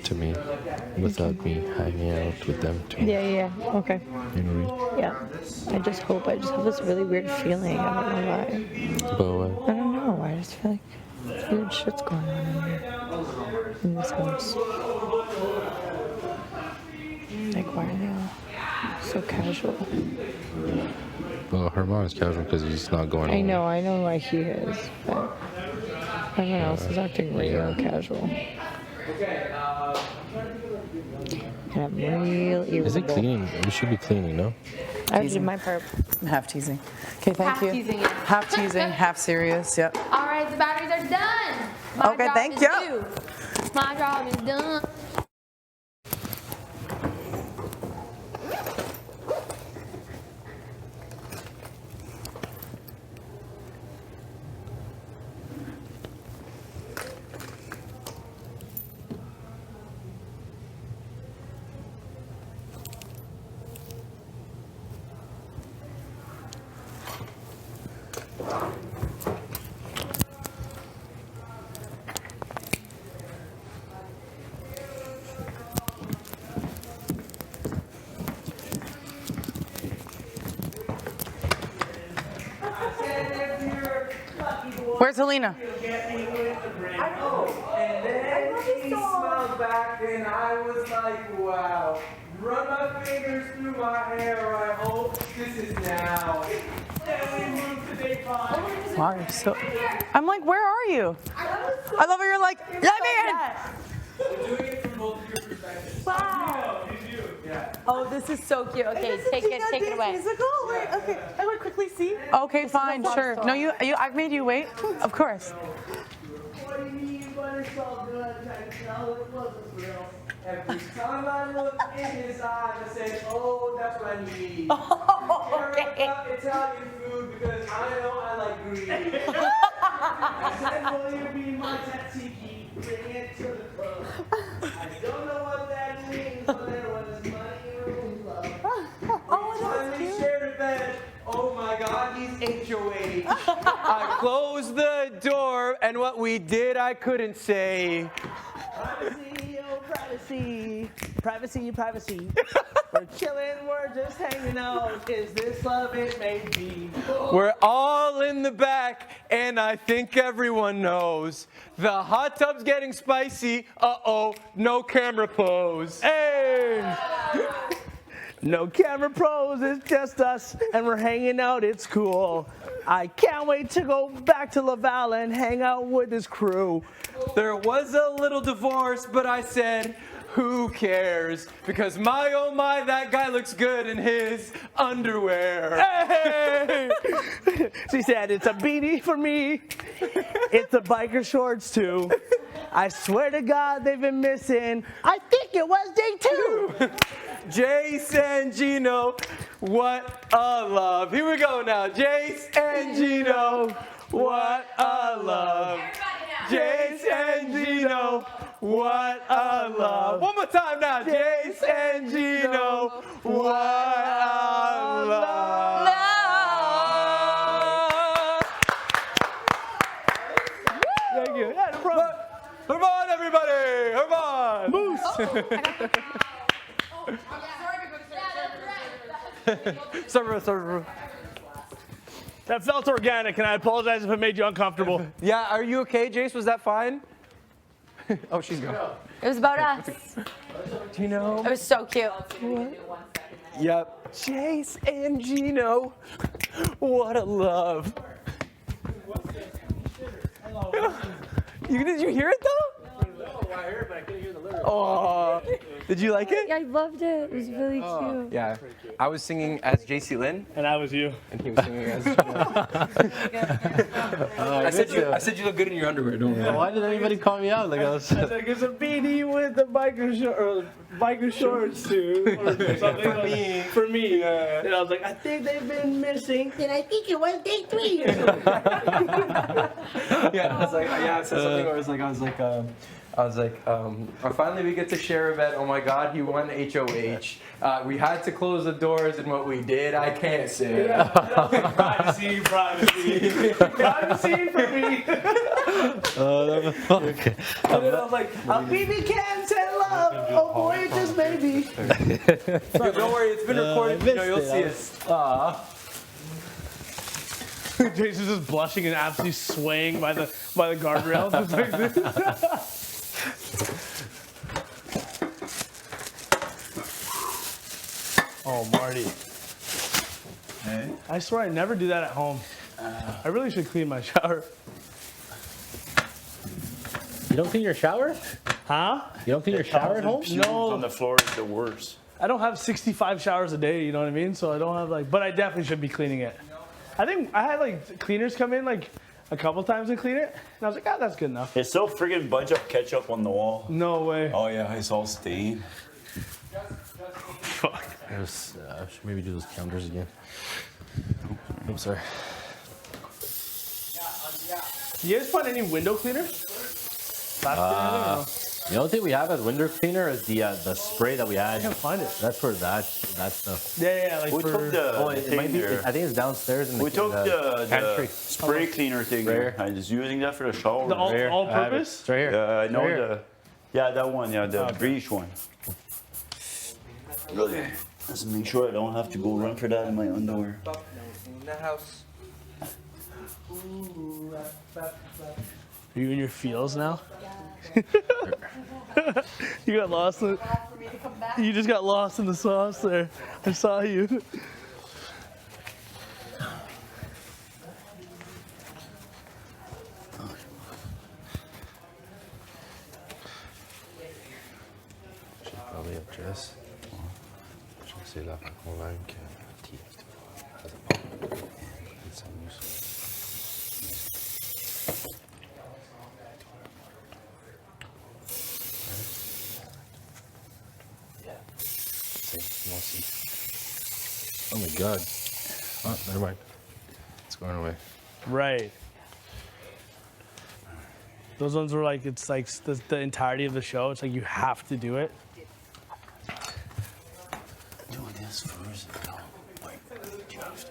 to me without me hanging out with them too.
Yeah. Okay.
You know what
Yeah. I just have this really weird feeling. I don't know why.
I mean? But what?
I don't know. I just feel like weird shit's going on in here. In this house. Like, why are they all so casual?
Well, her mom is casual because he's not going home.
I know why he is, but everyone else is acting real casual. And I'm real irritable.
Is it cleaning? We should be cleaning, no?
I did my part.
I'm half teasing. Okay, thank
Half
you.
teasing, yeah.
Half teasing, half serious. Yep.
All right, the batteries are done. My
Okay,
job
thank
is
you.
due. My job is done.
Where's Helena?
I know. And then he smiled back and I was like, wow. Run my fingers through my hair. I hope this is now. Then we move to day 5.
Wow, you're so. I'm like, where are you? I love how you're like, let me in.
We're doing it from both of your perspectives.
Wow.
Yeah.
Oh, this is so cute. Okay, take it away.
Musical? Wait, okay. I want to quickly see.
Okay, fine, sure. No, I've made you wait. Of course.
What do you mean, but it's all good? I can tell it wasn't real. Every time I look in his eyes, I say, oh, that's what I need.
Okay.
Italian food because I know I like greed. I said, will you be my tzatziki? Bring it to the club. I don't know what that means, but there was money or love. Oh, we shared a bed. Oh my God, he's HOH. I closed the door, and what we did, I couldn't say. I'm CEO privacy, privacy, privacy. We're chilling, we're just hanging out. Is this love it may be?
We're all in the back, and I think everyone knows the hot tub's getting spicy. Uh-oh, no camera pose.
Hey! No camera pros, it's just us, and we're hanging out, it's cool. I can't wait to go back to Laval and hang out with this crew.
There was a little divorce, but I said, who cares? Because my oh my, that guy looks good in his underwear.
Hey! She said, it's a beanie for me. It's a biker shorts too. I swear to God, they've been missing. I think it was day 2.
Jace and Gino, what a love. Here we go now. Jace and Gino, what a love. Jace and Gino, what a love. One more time now. Jace and Gino, what a love.
Thank you. Yeah, no problem.
Come on, everybody. Come on.
Moose.
Server.
That felt organic, and I apologize if it made you uncomfortable.
Yeah, are you okay, Jace? Was that fine? Oh, she's gone.
It was about us.
Do you know?
It was so cute.
Yep. Jace and Gino. What a love. Did you hear it though?
No, I heard, but I couldn't hear the lyrics.
Oh, did you like it?
Yeah, I loved it. It was really cute.
Yeah, I was singing as JC Lynn,
and I was you,
and he was singing as. I said you look good in your underwear. Don't worry.
Why did anybody call me out? Like I was.
I was like, it's a beanie with the biker shorts too, or something for me. And I was like, I think they've been missing, and I think it was day 3.
Yeah, I was like, I said something where I was like, finally we get to share a bet. Oh my God, he won HOH. We had to close the doors, and what we did, I can't say.
Yeah. Privacy, privacy, privacy for me.
Okay.
And then I was like, a BB can tell love. Oh boy, it just may be.
Don't worry, it's been recorded. You'll see it.
Jason's just blushing and absolutely swaying by the guardrail. Just like this. Oh, Marty.
Hey?
I swear I never do that at home. I really should clean my shower.
You don't clean your shower?
Huh?
You don't clean your shower at home?
No.
On the floor is the worst.
I don't have 65 showers a day, you know what I mean? So I don't have but I definitely should be cleaning it. I think I had cleaners come in a couple times and clean it, and I was like, that's good enough.
It's still friggin' bunch of ketchup on the wall.
No way.
Oh yeah, it's all stained.
Fuck.
I should maybe do those counters again. I'm sorry.
You guys find any window cleaner?
The only thing we have as window cleaner is the spray that we had.
I can't find it.
That's for that stuff.
Yeah,
we took the
it might be. I think it's downstairs in the.
We took the
pantry.
spray cleaner thing. I was using that for the shower.
The all-purpose?
It's right here.
I know that one. Yeah, the bleach one. Really? Let's make sure I don't have to go run for that in my underwear.
In the house.
Are you in your feels now? You got lost. You just got lost in the sauce there. I saw you.
Probably have dress. C'est là pour convaincre qui Oh my God. Oh, never mind. It's going away.
Right. Those ones were it's the entirety of the show. It's you have to do it.
Doing this first. No, wait, just.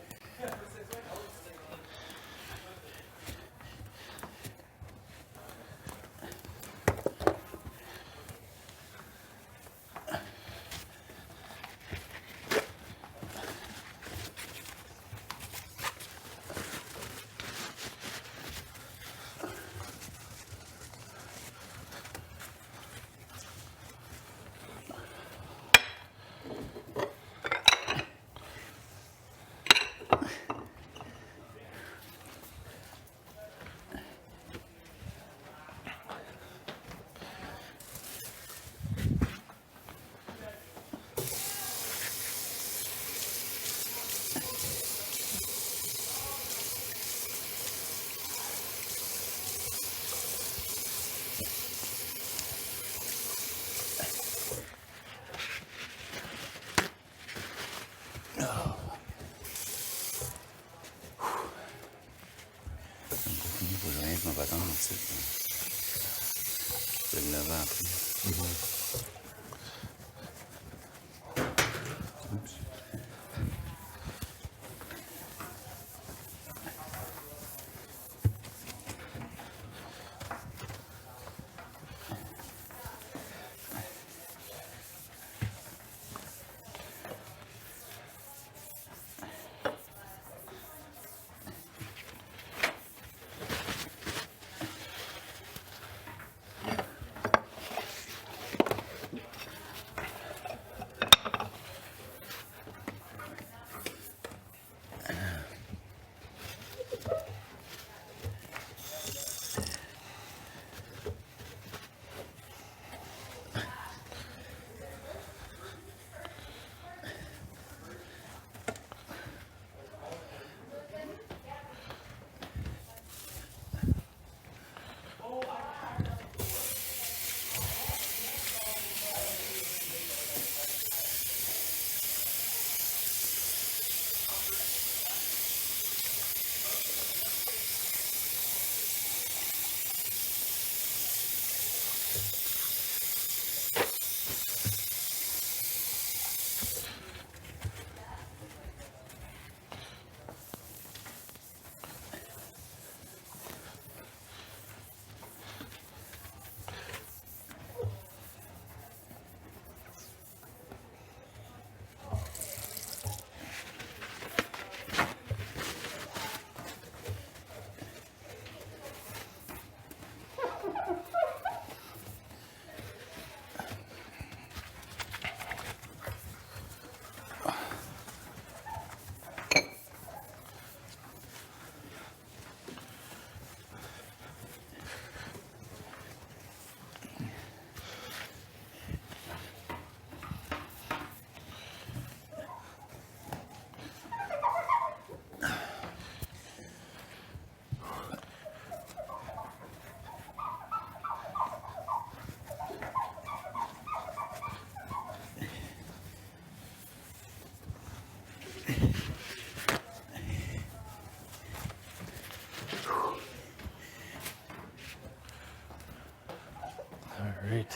quindi poi ma vacanze. Quella va. Oops.
Right.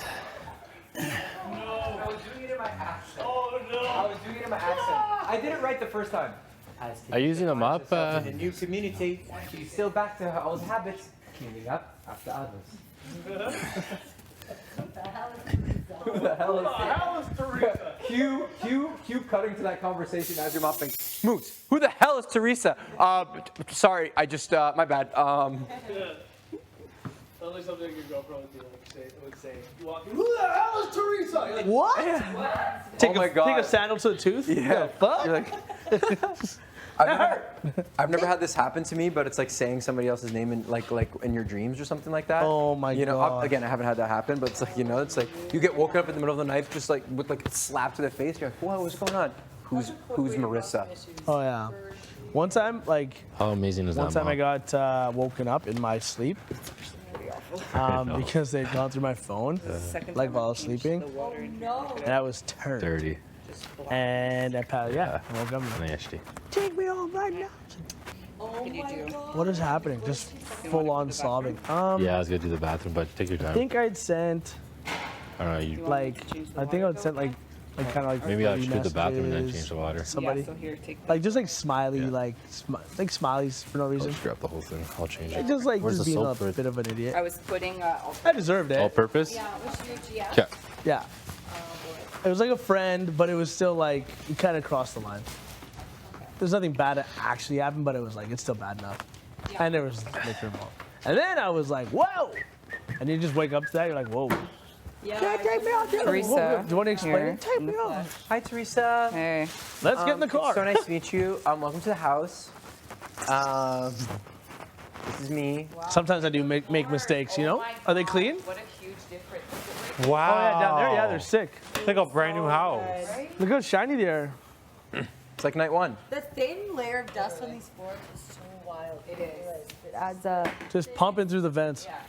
I was doing it in my accent. Oh no! I was doing it in my accent. I did it right the first time.
Are you using a mop?
In a new community, you still back to her old habits, cleaning up after others. Who the hell is Teresa? Cue cutting to that conversation as you're mopping. Moose, who the hell is Teresa? Sorry, I just, my bad.
Sounds like something your girlfriend would say. You walk in, who the hell is Teresa? You're like, what?
Take a sandal to the tooth?
Yeah.
Fuck?
You're like, I've never had this happen to me, but it's like saying somebody else's name in like in your dreams or something like that.
Oh my God.
Again, I haven't had that happen, but it's like, it's like you get woken up in the middle of the night just like with like a slap to the face. You're like, whoa, what's going on? Who's Marissa?
Oh yeah. One time, like,
how amazing is that?
One time I got woken up in my sleep because they'd gone through my phone, like while I was sleeping, and I was turned.
Dirty.
And I woke up.
Nasty.
Take me home right now.
Oh my God.
What is happening? Just full on sobbing.
Yeah, I was gonna do the bathroom, but take your time.
I think I'd sent.
I don't know. You
I think I'd sent like kind of like.
Maybe I'll just do the bathroom and then change the water.
Somebody.
Yeah, so here, take
like just like smiley, like smileys for no
I'll
reason.
just grab the whole thing. I'll change
I
it.
just
Where's
just
the
being
soap
a
for
bit of an idiot.
I was putting.
I deserved it.
All purpose?
Yeah, what's your GF?
Yeah.
Yeah. It was like a friend, but it was still like you kind of crossed the line. There's nothing bad that actually happened, but it was like it's still bad enough.
Yeah.
And there was liquor involved. And then I was like, whoa! And you just wake up to that, you're like, whoa.
Yeah.
Take me out,
Teresa,
do you want to explain
here.
it? Take me out.
Hi, Teresa.
Hey.
Let's get in the car.
So nice to meet you. Welcome to the house. This is me.
Wow.
Sometimes I do make mistakes, you know?
my
Are they
God,
clean?
What a huge difference.
Wow.
Oh yeah, down there, yeah, they're sick.
It's like a brand new house.
Look how shiny they are.
It's like night one.
The thin layer of dust on these floors is so wild.
It is.
It adds a.
Just pumping through the vents.
Yeah.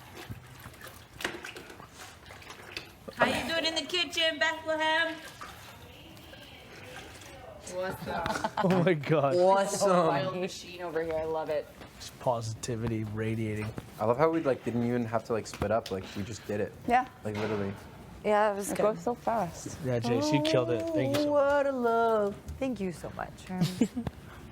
How you doing in the kitchen, Bethlehem?
What's up?
Oh my God.
Awesome.
Wild machine over here. I love it.
Just positivity radiating.
I love how we like didn't even have to like split up. Like we just did it.
Yeah.
Like literally.
Yeah, it was
It
good.
goes so fast.
Yeah, Jace, you killed it. Thank you so much.
What a love. Thank you so much.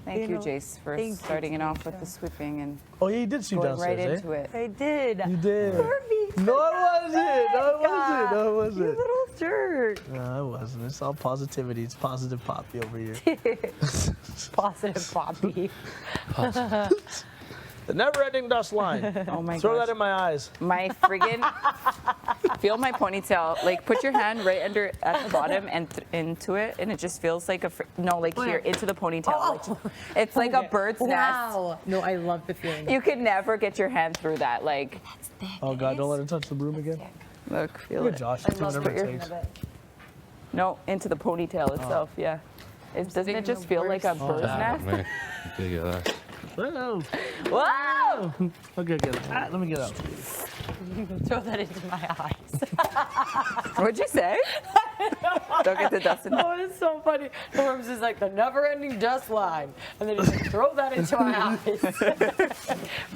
Thank you,
know,
Jace, for
thank you,
starting it off with the sweeping and
Oh, yeah, you did sweep
going
downstairs,
right into it.
I did.
You did.
Perfect.
No, it wasn't. No, it wasn't. No, it
You
wasn't.
little jerk.
No, it wasn't. It's all positivity. It's positive poppy over here.
Positive Poppy.
The never-ending dust line.
Oh my
Throw
gosh.
that in my eyes.
My friggin' feel my ponytail. Like put your hand right under at the bottom and into it, and it just feels like a no, like here into the ponytail.
Oh.
Like, it's like a bird's nest.
Wow. No, I love the feeling.
You could never get your hand through that. Like,
Oh God, don't let it touch the broom again.
look, feel
Good,
it.
Josh.
I
Do
love
whatever
your-
it takes.
No, into the ponytail itself. Yeah. Doesn't it just feel like a bird's nest?
Man, you get that.
Whoa.
Whoa!
Okay, get it. Let me get out.
Throw that into my eyes.
What'd you say? Don't get the dust in.
Oh, it's so funny. Norm's is like the never-ending dust line, and then he's like, throw that into my eyes.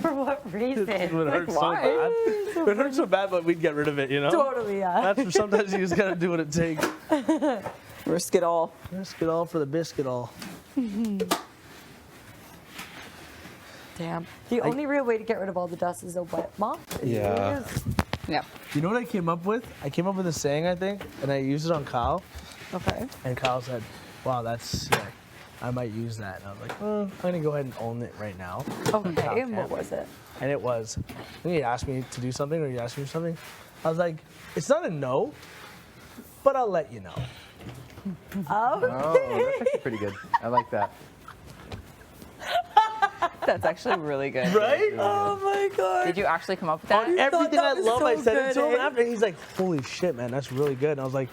For what reason?
It would hurt so
why?
bad. It would hurt so bad, but we'd get rid of it, you know?
Totally, yeah.
That's sometimes you just gotta do what it takes.
Risk it all.
Risk it all for the biscuit all.
Damn. The only real way to get rid of all the dust is a wet mop.
Yeah.
Yeah.
You know what I came up with? I came up with a saying, I think, and I used it on Kyle.
Okay.
And Kyle said, wow, that's sick. I might use that. And I was like, I'm gonna go ahead and own it right now.
Okay, and what was it?
And it was, when you asked me to do something or you asked me for something, I was like, it's not a no, but I'll let you know.
Oh, that's actually pretty good. I like that.
That's actually really good.
Right?
Oh my god.
Did you actually come up with that?
On everything
that
I
was
love,
so
I said it to
good,
him
eh?
after. He's like, holy shit, man, that's really good. And I was like,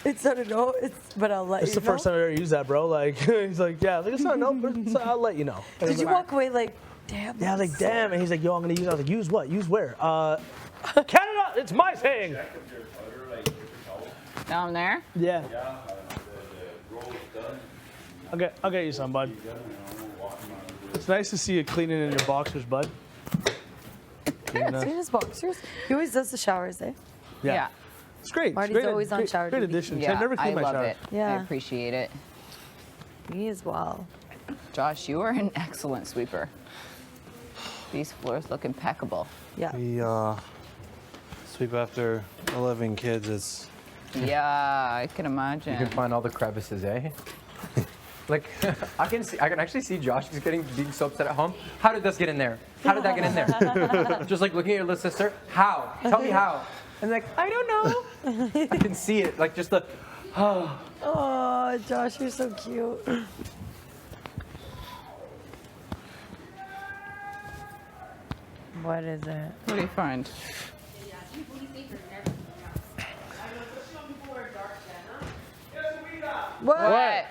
It's not a no, but I'll let
it's
you
the first time I ever used that, bro. Like, he's like, yeah, like, it's not a no, but I'll let you know. And I was
Did you
like,
walk away like, damn?
yeah, I was like,
that's
damn. And he's like, yo, I'm gonna use it. I was like, use what? Use where? Canada, it's my thing.
Down there?
Yeah. Okay, I'll get you some, bud. It's nice to see you cleaning in your boxers, bud.
See his boxers? He always does the showers, eh?
Yeah.
It's great.
Marty's
it's great,
always on
great,
shower
Great
duty.
addition.
Yeah,
I never
I
clean my
love
shower.
it.
Yeah.
I appreciate it.
Me as well.
Josh, you are an excellent sweeper. These floors look impeccable.
Yeah.
We sweep after 11 kids. It's
Yeah, I can imagine.
You can find all the crevices, eh? Like I can actually see Josh is being so upset at home. How did this get in there? How did that get in there? Just like looking at your little sister. How? Tell me how. And like, I don't know. I can see it. Like just the
Oh, Josh, you're so cute. What is it?
What do you find?
What?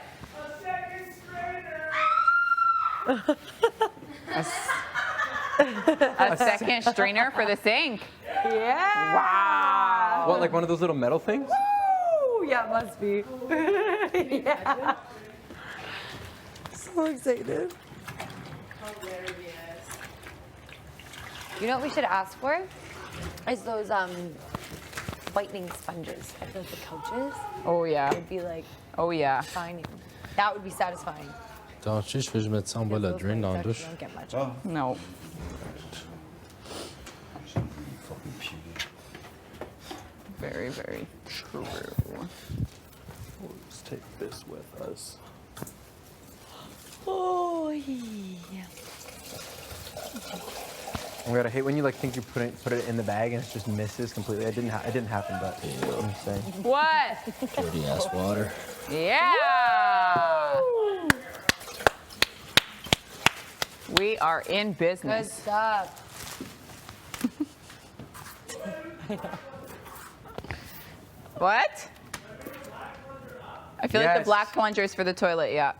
A second strainer for the sink.
Yeah.
Wow.
what, like one of those little metal things?
Woo! Yeah, it must be. Yeah. So excited. You know what we should ask for? Is those whitening sponges at the couches.
Oh yeah.
It'd be like
Oh yeah.
shining. That would be satisfying.
Attends, je veux que je mette ça en bas de la drain dans la douche.
Don't get much.
No. Very, very true.
let's take this with us.
Oh yeah.
Oh my god, I hate when you like think you put it in the bag and it just misses completely. It didn't happen, but I'm just saying.
What?
Dirty ass water.
Yeah. We are in
Good
business.
stuff.
What? I feel like the
Yes.
black plunger is for the toilet. Yeah.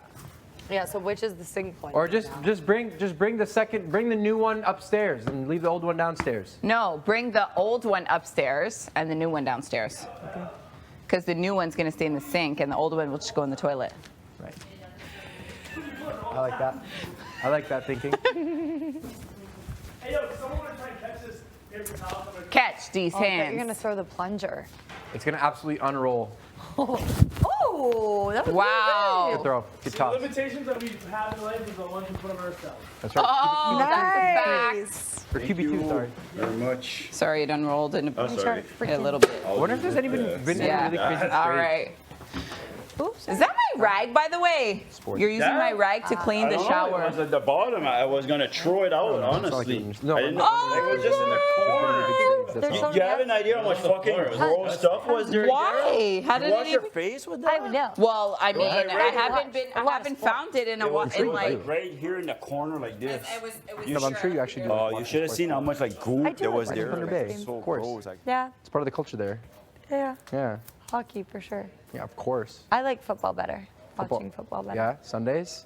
Yeah. So which is the sink point?
Or just bring the new one upstairs and leave the old one downstairs.
No, bring the old one upstairs and the new one downstairs.
Okay.
Because the new one's gonna stay in the sink and the old one will just go in the toilet.
Right. I like that. I like that thinking.
Hey, yo, someone want to try and catch this paper towel?
Catch these hands.
You're gonna throw the plunger.
It's gonna absolutely unroll.
Oh, that was
Wow.
Good throw. Good
The
toss.
limitations that we have in life is the ones we put on ourselves.
That's right.
Oh,
nice.
Or QB2, sorry.
Very much.
sorry, it unrolled in
Oh, sorry.
a little bit.
I wonder if there's been any
Yeah.
really crazy
All
sprays.
right. Oops. Is that my rag, by the way? You're using my rag to clean the
It
shower.
was at the bottom. I was gonna throw it out, honestly.
No,
I didn't know.
Oh,
it was just in the corner.
That's all.
You have an idea how much fucking gross stuff was there?
Why? How
You
did
wash
it
your
even?
face with
I
that?
would know.
Well, I mean,
like
I haven't found it in a while.
It was right here in the corner like this.
No, but I'm sure you actually do.
Oh, you should have seen how much like goop
do
there
like
was
watching
there.
Thunder
Like,
Bay,
it's so
of course.
gross. Like,
Yeah,
It's part of the culture there.
yeah.
Yeah.
Hockey for sure.
Yeah, of course.
I like football better. Watching football better.
Yeah, Sundays.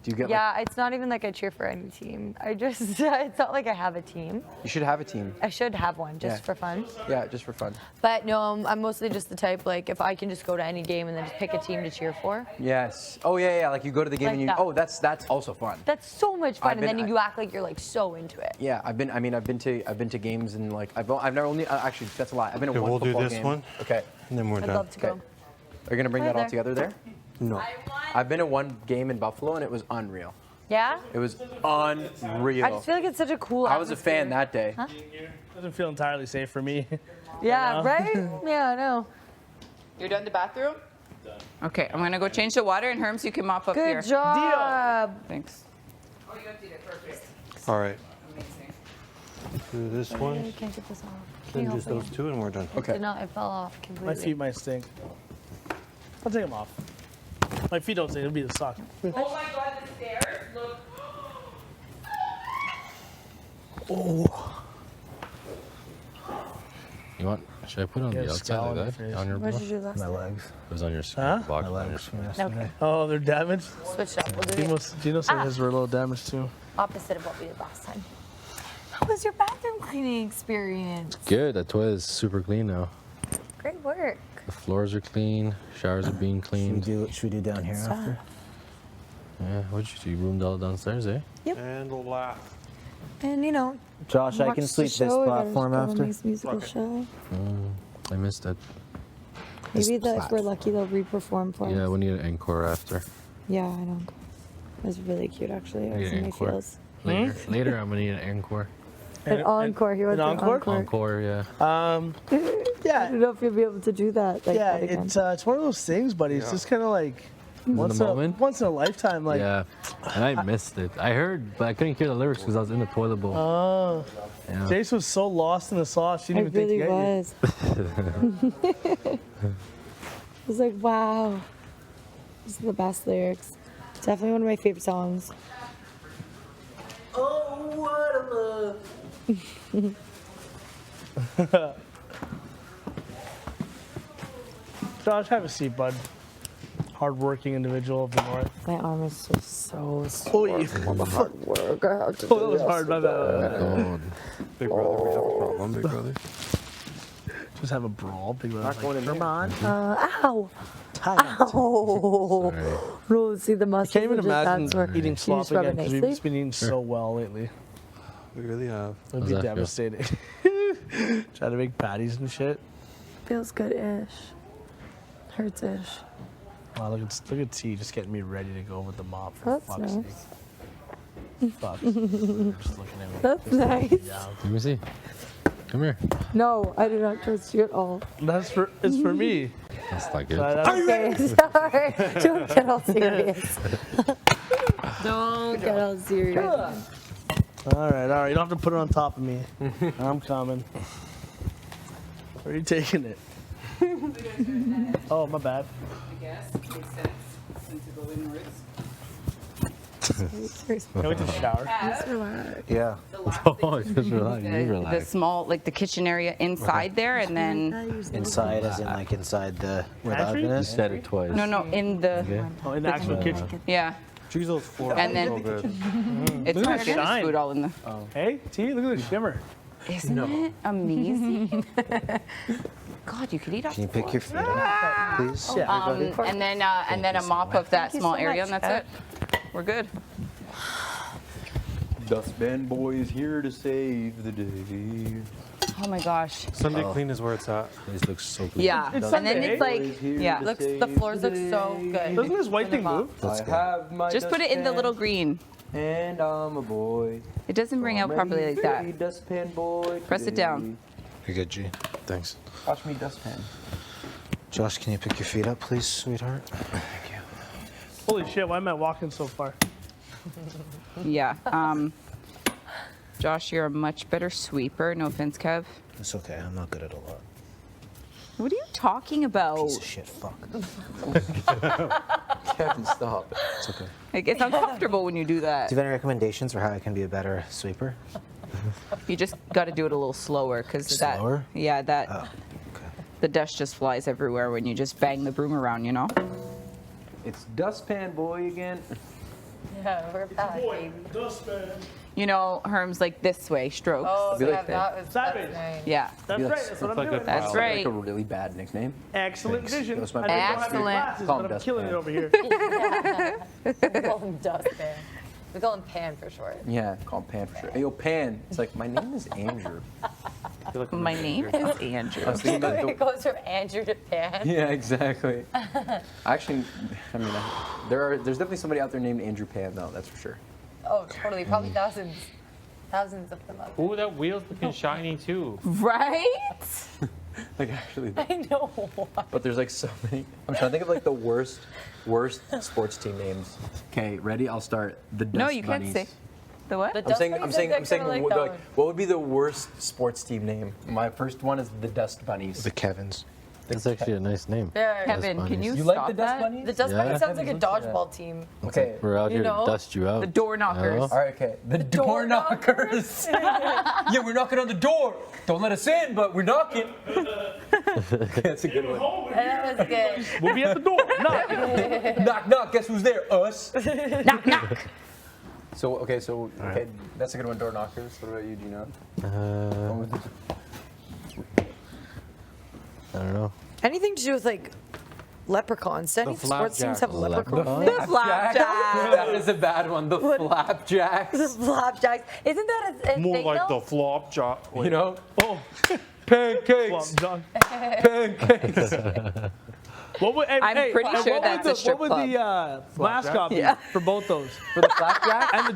Do you get
Yeah, it's not even like I cheer for any team. I just, it's not like I have a team.
like, you should have a team.
I should have one just
Yeah.
for fun.
Yeah, just for fun.
But no, I'm mostly just the type, like, if I can just go to any game and then just pick a team to cheer for.
Yes. Oh yeah, yeah. Like you go to the game
Like
and you.
that.
Oh, that's also fun.
That's so much fun,
I've
and then
been-
you act like you're like so into it.
Yeah, I've been to games and like I've never only actually that's a lie. I've been to
Okay,
one
we'll do
football
this
game.
one.
Okay.
And then we're
I'd
done.
love to go.
Okay. Are you gonna bring
Right
that all
there.
together there?
No.
I've been to one game in Buffalo and it was unreal.
Yeah?
It was unreal.
I just feel like it's such a cool
I was a fan that day.
Huh?
Doesn't feel entirely safe for me.
Yeah,
know?
right? Yeah, I know.
You're done the bathroom? Done. Okay, I'm gonna go change the water, and Herms, you can mop up
Good
here.
job.
Thanks. Oh, you did it. Perfect.
All right.
Amazing.
Do this
I
one.
can't get this off. Can
Then
you
just
help
those
me?
two, and we're done.
It did not, it fell off completely.
My feet might stink. I'll take them off. My feet don't stink, it'll be the sock.
Oh my God, the stairs look.
Oh.
You want? Should I put it on
Yeah,
the
scowl
outside
on your
like that?
face.
On your
What
block?
did you do last
My
time?
legs.
It was on your screen.
Huh?
Block
My
on your
legs.
screen.
Okay,
Oh, they're damaged?
switch up. We'll do the
Gino said his were a little damaged too.
opposite of what we did last time. How was your bathroom cleaning experience?
Good. That toilet is super clean now.
Great work.
The floors are clean. Showers are being cleaned.
Should we do down here after?
Yeah. What'd you do? You roomed all downstairs, eh?
And we'll laugh.
And you know,
Josh, I
watch
can
the
sleep this
show, we gotta
platform
go to a
after.
nice musical
Okay.
show.
I missed it.
Maybe if we're lucky, they'll re-perform for
Yeah,
us.
we need an encore after.
Yeah, I don't. It was really cute, actually. I
We
was
need
in
an
my
encore.
feels.
Later, I'm gonna need an encore.
An encore. He wants
an
an
encore?
encore.
Encore, yeah.
I
Yeah,
don't know if you'll be able to do that. Like
yeah,
that again.
it's one of those things, buddy. It's just kind of like
In the
once
moment?
once in a lifetime. Like,
Yeah, and I missed it. I heard, but I couldn't hear the lyrics because I was in the toilet bowl.
oh,
Yeah.
Jace was so lost in the sauce. She
I
didn't even
really
think to get you.
was. I was like, wow. These are the best lyrics. Definitely one of my favorite songs.
Oh, what a love. Josh, have a seat, bud. Hardworking individual of the north.
My arm is just so
Oh,
sore
you
from the hard work I have to
Oh,
do
that was hard. My bad.
Oh,
Big brother, we have a problem, big brother.
Just have a brawl. Big brother.
Not going in there.
Come on.
Ow! Ow!
sorry.
No, see the muscles.
Can't even
are just that
imagine
sore.
eating
Can you
slop
just rub
again
it
because we've
nicely?
just been eating so well lately.
We really have.
It'd
How's
be
that feel?
devastating. Try to make patties and shit.
Feels good-ish. Hurts-ish.
Wow, look at T just getting me ready to go with the mop for
That's
fuck's
nice.
sake. Fuck. Just looking at me.
That's nice.
Yeah.
Let me see. Come here.
No, I do not trust you at all.
It's for me.
That's not good.
Okay, sorry. Don't get all serious. Don't get all serious.
All right. You don't have to put it on top of me. I'm coming. Where are you taking it? Oh, my bad.
I guess it makes sense since you go inwards.
Can we just shower?
Yeah.
Oh, just relax. You
The
relax.
small, like the kitchen area inside there, and then
Inside, as in like inside the where the
Pantry?
oven
You
is.
said it twice.
no, in the
Okay.
Oh, in the actual kitchen.
yeah.
Jesus, floor.
And then-
so good.
It's
Look at
not
the
Chinese
shine.
food all in the.
Hey, T, look at the shimmer.
Isn't it amazing? God, you could eat off
Can you
the
pick
floor.
your feet up, please?
And then a mop of that small area, and that's it. We're good.
Dustpan boy is here to save the day.
Oh my gosh.
Sunday clean is where it's at.
This looks so good.
Yeah.
It's
And then
Sunday.
it's like, yeah.
Looks, the floors look so good.
Doesn't this white thing move?
I have my
Just put it in the little green.
and I'm a boy.
It doesn't bring out properly like that.
Dustpan boy.
Press it down.
You're good, G.
Thanks.
Watch me dustpan.
Josh, can you pick your feet up, please, sweetheart?
Holy shit, why am I walking so far?
Yeah. Josh, you're a much better sweeper. No offense, Kev.
It's okay. I'm not good at a lot.
What are you talking about?
Piece of shit. Fuck.
Kevin, stop.
It's okay.
Like, it's uncomfortable when you do that.
Do you have any recommendations for how I can be a better sweeper?
You just got to do it a little slower because that.
Slower?
Yeah, that.
Oh, okay.
The dust just flies everywhere when you just bang the broom around, you know?
It's dustpan boy again.
Yeah, we're back, baby.
Dustpan.
You know, Herm's like this way, strokes.
Oh,
Be
yeah,
like
that was
Sideways.
nice.
Yeah.
That's right, that's what I'm doing.
That's
Like
right.
a really bad nickname.
Excellent vision.
That's my
I don't have any
Excellent.
glasses,
Call
but
him
I'm killing it
Dustpan.
over here.
We call him Dustpan. We call him Pan for short.
Yeah, call him Pan for sure. Hey, yo, Pan. It's like, my name is Andrew.
My name is Andrew.
I was thinking about
It goes from Andrew to Pan.
Yeah, exactly. Actually, I mean, there's definitely somebody out there named Andrew Pan, though, that's for sure.
Oh, totally. Probably thousands. Thousands of them out there.
Ooh, that wheel's looking shiny too.
Right?
Like, actually,
I know why.
but there's like so many. I'm trying to think of like the worst sports team names. Okay, ready? I'll start. The Dust
No, you
Bunnies.
can't say. The what?
The
I'm saying,
Dust Bunnies, I kinda like that one.
what would be the worst sports team name? My first one is the Dust Bunnies.
The Kevins.
That's actually a nice name.
Yeah.
Kevin, can you
You
stop
like the Dust
that?
Bunnies?
The Dust
Yeah.
Bunny sounds like a
Looks like that.
dodgeball team.
Okay.
We're out
You
here
know?
to dust you out.
The door knockers.
All right, okay. The door knockers. Yeah, we're knocking on the door. Don't let us in, but we're knocking. That's a good one.
That was good.
We'll be at the door. Knock.
Knock, knock. Guess who's there? Us.
Knock, knock.
So that's a good one. Door knockers. What about you, Gino?
I don't know.
Anything to do with like leprechauns? Do any sports teams have leprechauns?
The flapjack.
That is a bad one. The flapjacks.
The flapjacks. Isn't that a
More
thing
like
though?
the flop job.
You know?
Oh,
Pancakes.
John.
Pancakes.
What would,
I'm pretty sure
what
that's
would
a strip
What would the mascot be
Yeah.
for both those?
For the flapjack?
And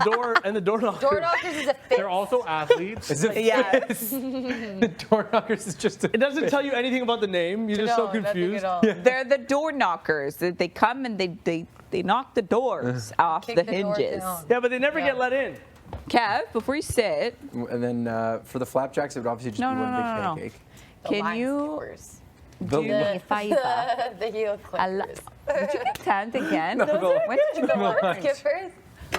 the door knockers.
Door knockers is a fit.
They're also athletes.
Is it
Yes.
the door knockers is just a
It doesn't tell you anything about the name. You're just so
No, nothing
confused.
at all.
They're the door knockers. They come and they knock the doors off
Kick
the
the door
hinges.
down.
Yeah, but they never
Yeah.
get let in.
Kev, before you sit,
And then for the flapjacks, it would obviously just
No,
be
no,
one
no,
big
no, no.
pancake.
The
can
line
you
skippers.
The
do me a favor?
The heel clippers.
Did you get tanned again?
No.
When did you get
The
burnt?
skippers?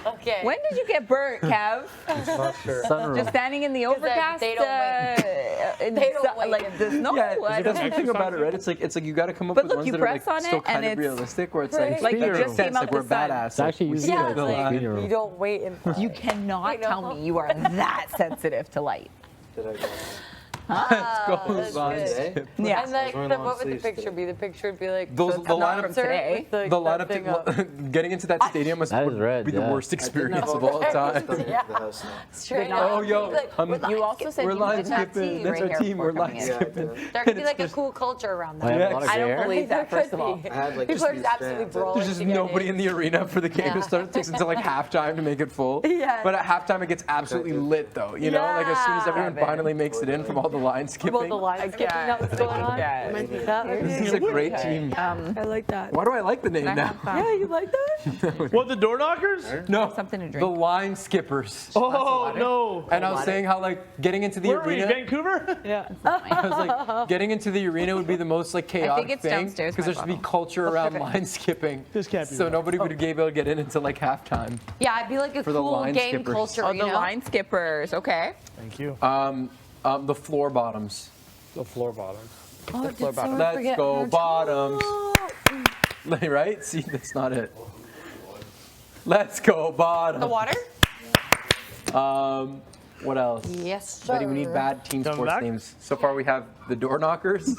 Okay.
When did you get burnt, Kev?
Not sure.
Just standing in the overcast?
they don't They don't wait.
Like, there's no
Yeah,
I
that's
don't-
the thing about it, right? It's like you got to come up
But
with
look,
ones
you
that are
press
like
on
still
it
kind
and
of
it's
realistic, where it's like,
like
speaking
it
of
just
sense,
came out
like
the
we're
sun.
badass.
It's actually
Like,
used
Yeah,
as
it's
a
like
cleaning room.
you don't wait in line.
You cannot tell me you are that sensitive to light.
Let's
go,
that's
lines.
good.
Yeah.
And like, what would the picture be? The picture would be like
Those- the lineup
announcer
today.
with, like,
The
that
lineup,
thing up.
getting into that stadium must
That is red,
be the
yeah.
worst experience of all time.
Yeah. Straight up.
Oh, yo,
Like,
You also said
we're
you
line
didn't have
skipping.
tea
That's
right
our
here
team. We're
before
line
coming in.
skipping.
There could be like a cool culture around
I
that.
have a lot of
I don't
hair.
believe that, first of all.
I have like
People are just absolutely brawling.
There's just
to get
nobody in the arena for the game
Yeah.
to start. It takes until like halftime to make it full.
Yeah.
But at halftime, it gets absolutely lit, though. You know, like as soon as
Yeah.
everyone finally makes it in from all the line skipping.
About the line skipping that was going on.
Yeah.
That would
This
be-
is a great team.
I like that.
Why do I like the name
Can I
now?
have,
Yeah, you like that?
What, the door knockers?
No,
something to
the
drink?
line skippers.
Oh, no.
And I was saying how like getting into the
Where are we,
arena.
Vancouver?
Yeah.
I was like, getting into the arena would be the most like chaotic
it's
thing
downstairs,
because
my
there should be
bottle.
culture around line skipping.
This can't be
So
right.
nobody would be able to get in until like halftime.
Yeah, I'd be like a
For the
cool
line
game
skippers.
culture,
Oh,
you
the
know?
line skippers. Okay.
Thank you.
The floor bottoms.
The floor bottoms.
Oh, did someone
Let's
forget
go
her
bottoms. Right? See, that's not it. Let's go bottoms.
The water?
What else?
Yes, sir.
Buddy, we need bad team
Coming
sports
back?
names. So far, we have the door knockers,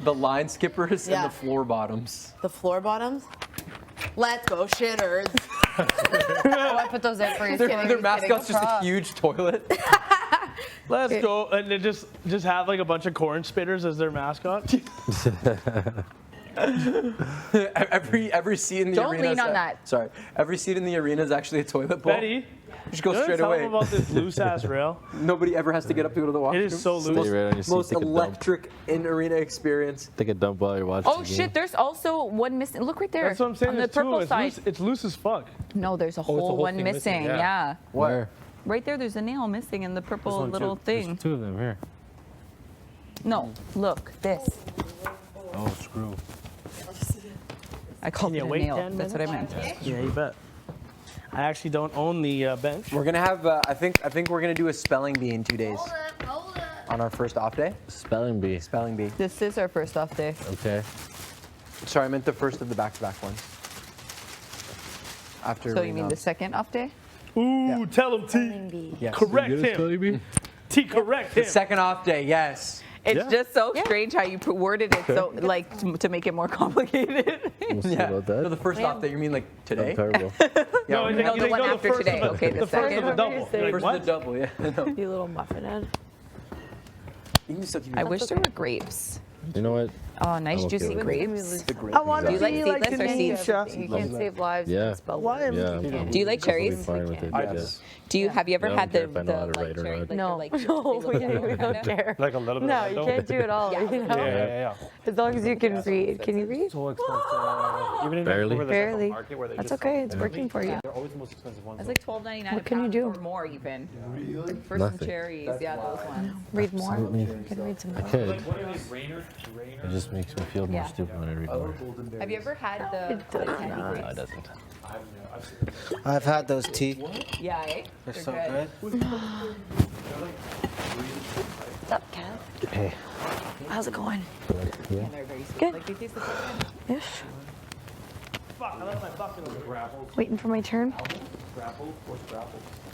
the line skippers,
Yeah.
and the floor bottoms.
The floor bottoms? Let's go shitters.
Oh, I put those in for you.
Their mascot's just a huge toilet.
Let's go and then just have like a bunch of corn spitters as their mascot.
every seat in the
Don't
arena.
lean on that.
Sorry, every seat in the arena is actually a toilet bowl.
Betty,
just go
you
straight
tell
away.
them about this loose ass rail.
Nobody ever has to get up to go to the washroom.
It is so loose.
Stay right on your seat,
Most
take a dump.
electric in arena experience.
Take a dump while you're watching
Oh
the
shit,
game.
there's also one missing. Look right there.
That's what I'm saying.
On the
There's two.
purple
It's
side.
loose. It's loose as fuck.
No, there's a whole,
whole
one
thing
missing.
missing, yeah.
Yeah.
Where?
Right there, there's a nail missing in the purple little
There's
thing.
2 of them here.
No, look, this.
Oh, screw.
I called
Can
it
you
a
wait
nail.
10
That's what I meant.
Yeah, you bet. I actually don't own the bench.
We're gonna have. I think we're gonna do a spelling bee in 2 days. On our first off day.
Spelling bee.
Spelling bee.
This is our first off day.
Okay.
Sorry, I meant the first of the back-to-back ones. After.
So you mean the second off day?
Ooh, tell him T.
Yes.
Correct him. T, correct
The
him.
second off day. Yes.
It's
Yeah.
just so strange how you worded it so like to make it more complicated.
We'll see
Yeah.
about that.
No, the first off day. You mean like today?
I'm terrible.
No, I think
No,
you
the
think
one
no, the
after
first
today.
of the-
Okay, the
first of
second.
the double.
Say
Like,
First
what?
of the double. Yeah. I know.
You little muffin head.
You can still keep
I wish there were grapes.
You know what?
Oh, nice
I'm okay
juicy
with it.
grapes.
I want
Do you
to
like
be
seedless
like
or seeds?
Tanisha.
You can't save lives.
Yeah.
And spell
Why?
words.
Yeah.
Do you like
Totally
cherries?
fine with it.
I
Yeah.
just.
Do you have you ever
Yeah, I
had
don't
the
care if I know how to
like
write or
cherry?
not.
Like,
No,
like,
no, we don't care.
Like a little bit.
No,
of
you
window.
can't do it all.
Yeah.
You know?
Yeah.
As long as you can read. Can you read?
So expensive. Even in
Barely.
Vancouver, there's like a
Barely.
market where they
That's
just
okay.
sell-
It's working for you.
They're always the most expensive ones.
It's like $12.99
What
a
can you
pound
do?
or more even. Like for some
Nothing.
cherries, yeah, those ones.
Read more.
Absolutely.
You can read some more.
Okay.
What are these? Rainer?
It just makes me feel more
Yeah.
stupid when I read more.
Have you ever had the
It does
candy
not.
No, it
grapes?
doesn't.
I've had those tea.
Yeah, eh?
They're
They're
so
good.
good.
What's up, Kev?
Hey.
How's it going?
And they're very sweet.
Good.
Like they taste the same.
Yes.
Fuck, I left my bucket on the ground.
Waiting for my turn.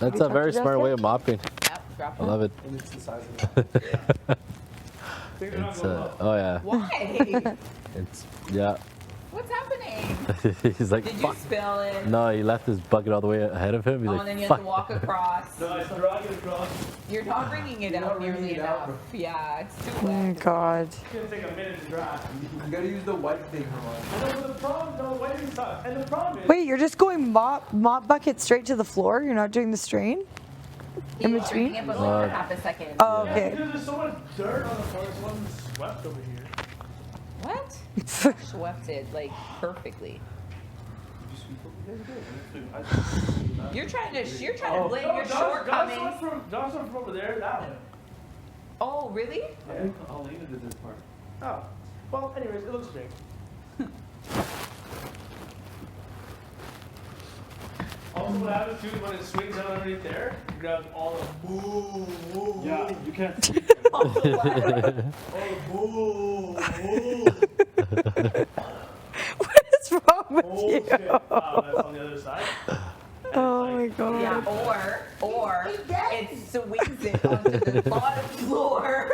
That's a very smart way of mopping.
Yep, drop
I love it. It's oh yeah.
Why?
It's yeah.
What's happening?
He's like,
Did you
fuck.
spill it?
No, he left his bucket all the way ahead of him. He's
Oh,
like,
and then you
fuck.
have to walk across.
No, I drag it across.
You're not wringing it out nearly enough. Yeah, it's too
Oh
wet.
God.
It's gonna take a minute to dry.
You gotta use the white thing.
And then the problem, no, wait a second. And the problem is,
Wait, you're just going mop bucket straight to the floor? You're not doing the strain? In
You're
between?
wringing it, but like for half a second.
Oh, okay.
because there's so much dirt on the floor, it's one swept over here.
What? Swept it like perfectly. You're trying to blame your shortcomings.
John's from over there, that way.
Oh, really?
Yeah. I'll lean into this part. Oh. Well, anyways, it looks straight. Also, what happens too is when it swings out underneath there, you grab all the boo. Yeah, you can't see. all the boo.
What is wrong with
Oh,
you?
shit. That's on the other side.
Oh my God.
Yeah, or it swings it onto the bottom floor.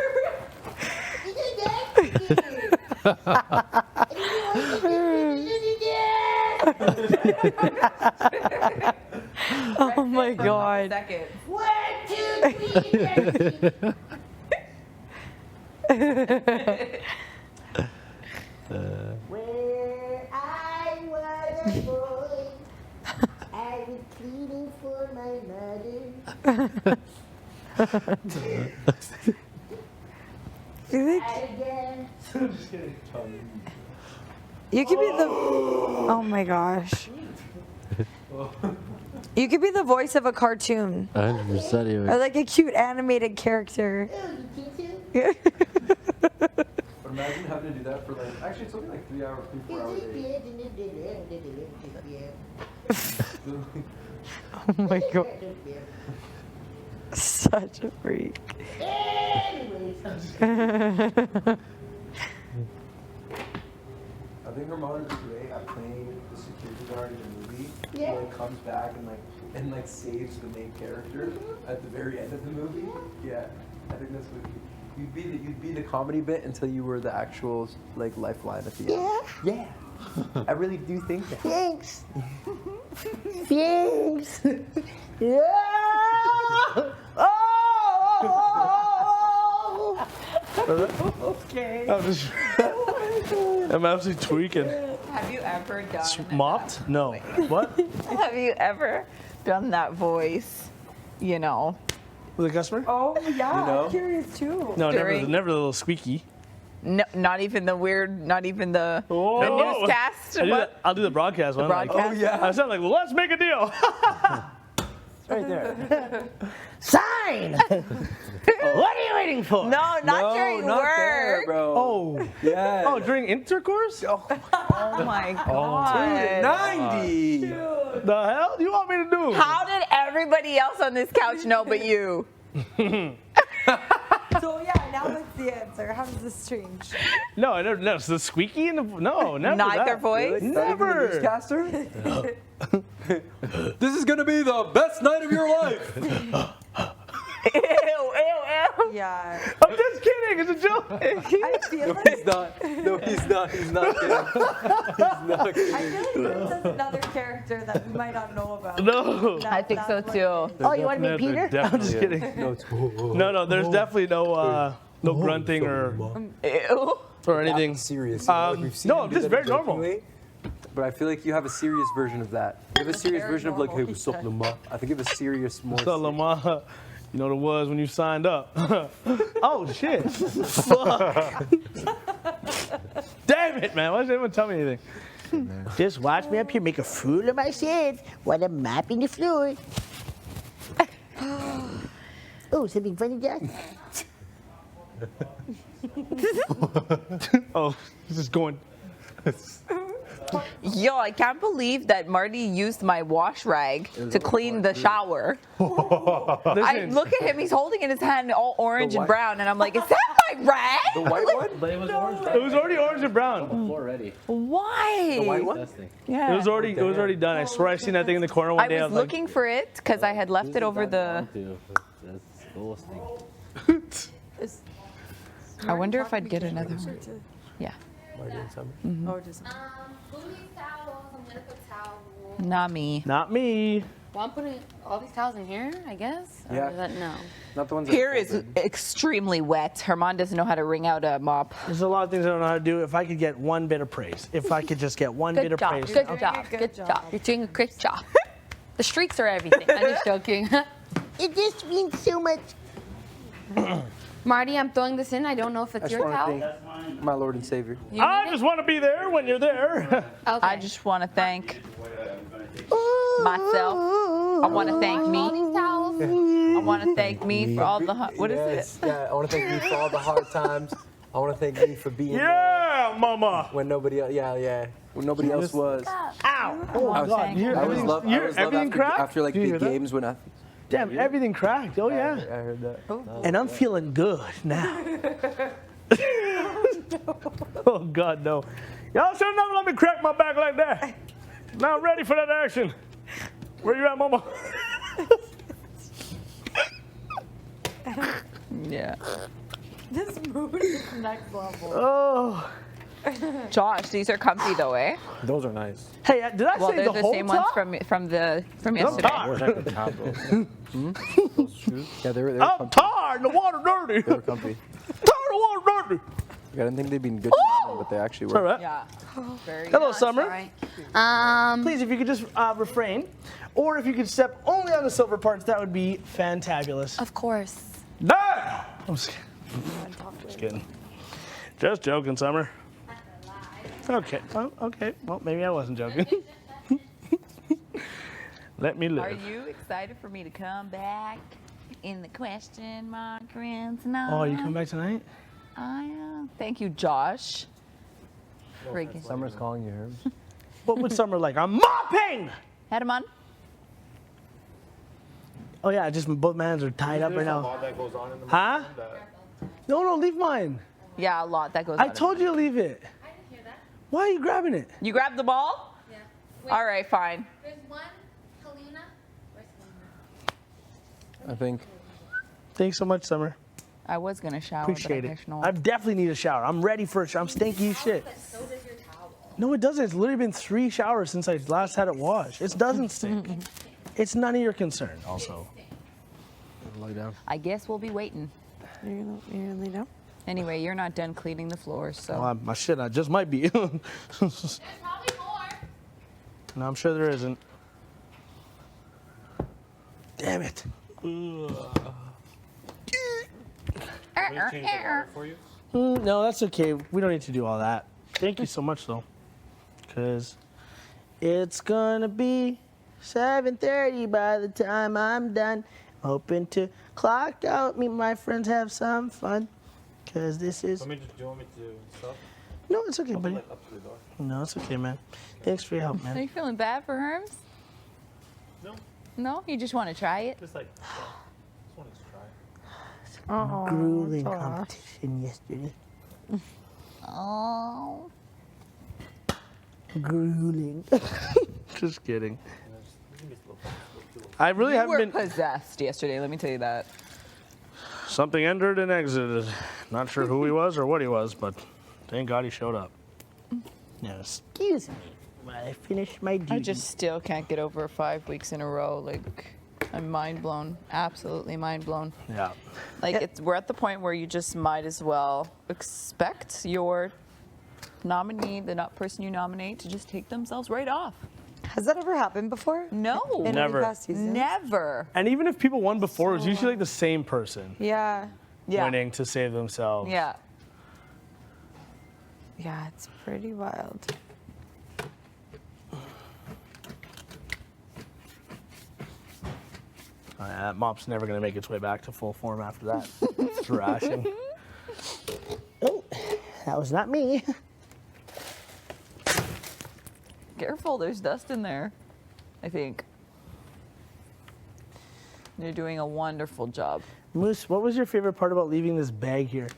Oh my God.
Second.
1, 2, 3. Where I was a boy, I was cleaning for my mother.
You think
Again.
I'm just kidding.
you could be the? Oh my gosh. You could be the voice of a cartoon
100%
or
anyway.
like a cute animated character.
Oh, you think so?
But imagine having to do that for like. Actually, it's only like 3 hours, 3-4 hours a day.
Oh my God. Such a freak.
Anyways.
I think Herman is great at playing the security guard in the movie.
Yeah.
He like comes back and like saves the main character at the very end of the movie. Yeah, I think that's what you'd be the comedy bit until you were the actual like lifeline at the end.
Yeah.
Yeah. I really do think that.
Thanks. Thanks. Yeah. Oh.
Okay.
I'm absolutely tweaking.
Have you ever done
Mopped? No. What?
Have you ever done that voice? You know.
With a customer?
Oh yeah,
You know?
I'm curious too.
No, never
During-
the little squeaky.
No, not even the weird, not even the newscast.
I'll do the broadcast one.
broadcast?
Like, I sound like, well, let's make a deal.
Right there. Sign. What are you waiting for?
No, not during
not
work.
there, bro.
Oh.
Yeah.
Oh, during intercourse?
Oh my god.
90.
The hell do you want me to do?
How did everybody else on this couch know but you?
So yeah, now what's the answer? How does this change?
No, I never. No, it's the squeaky and the no, never.
Neither
that.
voice?
Never.
Newscaster? This is gonna be the best night of your life.
Ew, ew, ew.
Yeah.
I'm just kidding. It's a joke.
I feel
No,
like
he's not. No, he's not. He's not kidding. He's not
I
kidding.
feel like this is another character that we might not know about.
No.
I think so
That's
too.
Oh, you want to meet Peter?
I'm just kidding.
No, it's
No, there's definitely no grunting
Ew.
or anything.
serious.
No, just very normal.
But I feel like you have a serious version of that. You have a serious version of like, hey, what's up, Lama? I think you have a serious, more.
So Lamar, you know what it was when you signed up. Oh shit! Fuck! Damn it, man! Why does anyone tell me anything?
Just watch me up here make a fool of myself while I'm mopping the floor. Oh, something funny, Jack?
Oh, this is going.
Yo, I can't believe that Marty used my wash rag to clean the shower. I look at him, he's holding in his hand all orange and brown, and I'm like, is that my rag?
The white one?
But it was orange.
It was already orange and brown.
Already.
Why?
The white one?
Testing.
Yeah.
It was already done. I swear I seen that thing in the corner one
I
day.
was looking for it because I had left it over the.
That's the lowest thing.
I wonder if I'd get another one. Yeah.
Oh, just.
Not me.
Not me.
Well, I'm putting all these towels in here, I guess. Or
Yeah.
is that no?
Not the ones.
Here is extremely wet. Herman doesn't know how to wring out a mop.
There's a lot of things I don't know how to do. If I could get one bit of praise, if I could just get one bit
Good
of
job.
praise.
Good job. Good job. You're doing a great job. The streaks are everything. I'm just joking.
It just means so much.
Marty, I'm throwing this in. I don't know if
I
it's
just
your
want to
towel.
thank my Lord and Savior.
You
I
need
just want to be there when you're there.
Okay.
I just want to thank myself. I want to thank
all
me.
these towels.
I want to thank me for all the. What is
Yes,
it?
Yeah, I want to thank you for all the hard times. I want to thank you for being there
Yeah, mama.
when nobody else, when nobody else was.
Ow. Oh my
was-
God. You hear
I always
everything?
love,
You
I
hear
always love
everything cracked?
after like
Do you
big
hear that?
games when I.
Damn, everything cracked. Oh
I
yeah.
heard that.
And I'm feeling good now. Oh God, no. Y'all should never let me crack my back like that. Now I'm ready for that action. Where you at, mama?
Yeah.
This mood is next level.
Oh.
Josh, these are comfy though, eh?
Those are nice.
Hey, did I
Well,
say
they're
the
the
whole
same
top?
ones from yesterday.
Wish I could have those.
Yeah, they were
I'm tired. The water dirty.
They were comfy.
Tired of water dirty.
I didn't think they'd be good, but they actually
All
were.
right.
Yeah. Very
Hello,
That's
Summer.
all right.
Please, if you could just refrain, or if you could step only on the silver parts, that would be fantabulous.
Of course.
No! I'm just kidding. Just joking, Summer. Okay. Oh, okay. Well, maybe I wasn't joking. Let me
Are
live.
you excited for me to come back in the question mark round tonight?
Oh, you come back tonight?
I am. Thank you, Josh. Friggin'.
Summer's calling you, Herb.
What would Summer like? I'm mopping!
Had him on?
Oh, yeah, just both my hands are tied up right now.
That goes on in the
Huh? No, leave mine.
Yeah, a lot that goes
I
on.
told you to leave it.
I didn't hear that.
Why are you grabbing it?
You grabbed the ball?
Yeah.
All right, fine.
There's one. Helena. Where's Helena?
I think.
Thanks so much, Summer.
I was going to shower,
Appreciate
but I
it.
guess no.
I definitely need a shower. I'm ready for a shower. I'm stinky as shit.
But so does your towel.
No, it doesn't. It's literally been 3 showers since I last had it washed. It doesn't stink. It's none of your concern, also. Lay down.
I guess we'll be waiting.
You're gonna lay down?
Anyway, you're not done cleaning the floors, so.
Well, my shit, I just might be.
There's probably more.
No, I'm sure there isn't. Damn it.
For you?
No, that's okay. We don't need to do all that. Thank you so much, though. Because it's going to be 7:30 by the time I'm done. Hoping to clock out, meet my friends, have some fun. Because this is...
Do you want me to stop?
No, it's okay, buddy.
Up to the door.
No, it's okay, man. Thanks for your help,
Are
man.
you feeling bad for Herms?
No.
No? You just want to try it?
Just like, just wanted to try.
Grueling competition yesterday.
Oh.
Grueling. Just kidding. I really
You
haven't
were
been...
possessed yesterday, let me tell you that.
Something entered and exited. Not sure who he was or what he was, but thank God he showed up. Now, excuse me while I finish my duty.
I just still can't get over 5 weeks in a row. Like, I'm mind blown. Absolutely mind blown.
Yeah.
Like, we're at the point where you just might as well expect your nominee, the person you nominate, to just take themselves right off.
Has that ever happened before?
No.
In
Never.
any past season?
Never.
And even if people won before, it was usually like the same person
Yeah.
winning to save themselves.
Yeah.
Yeah, it's pretty wild.
That mop's never going to make its way back to full form after that. Thrashing. Oh, that was not me.
Careful, there's dust in there, I think. You're doing a wonderful job.
Moose, what was your favorite part about leaving this bag here?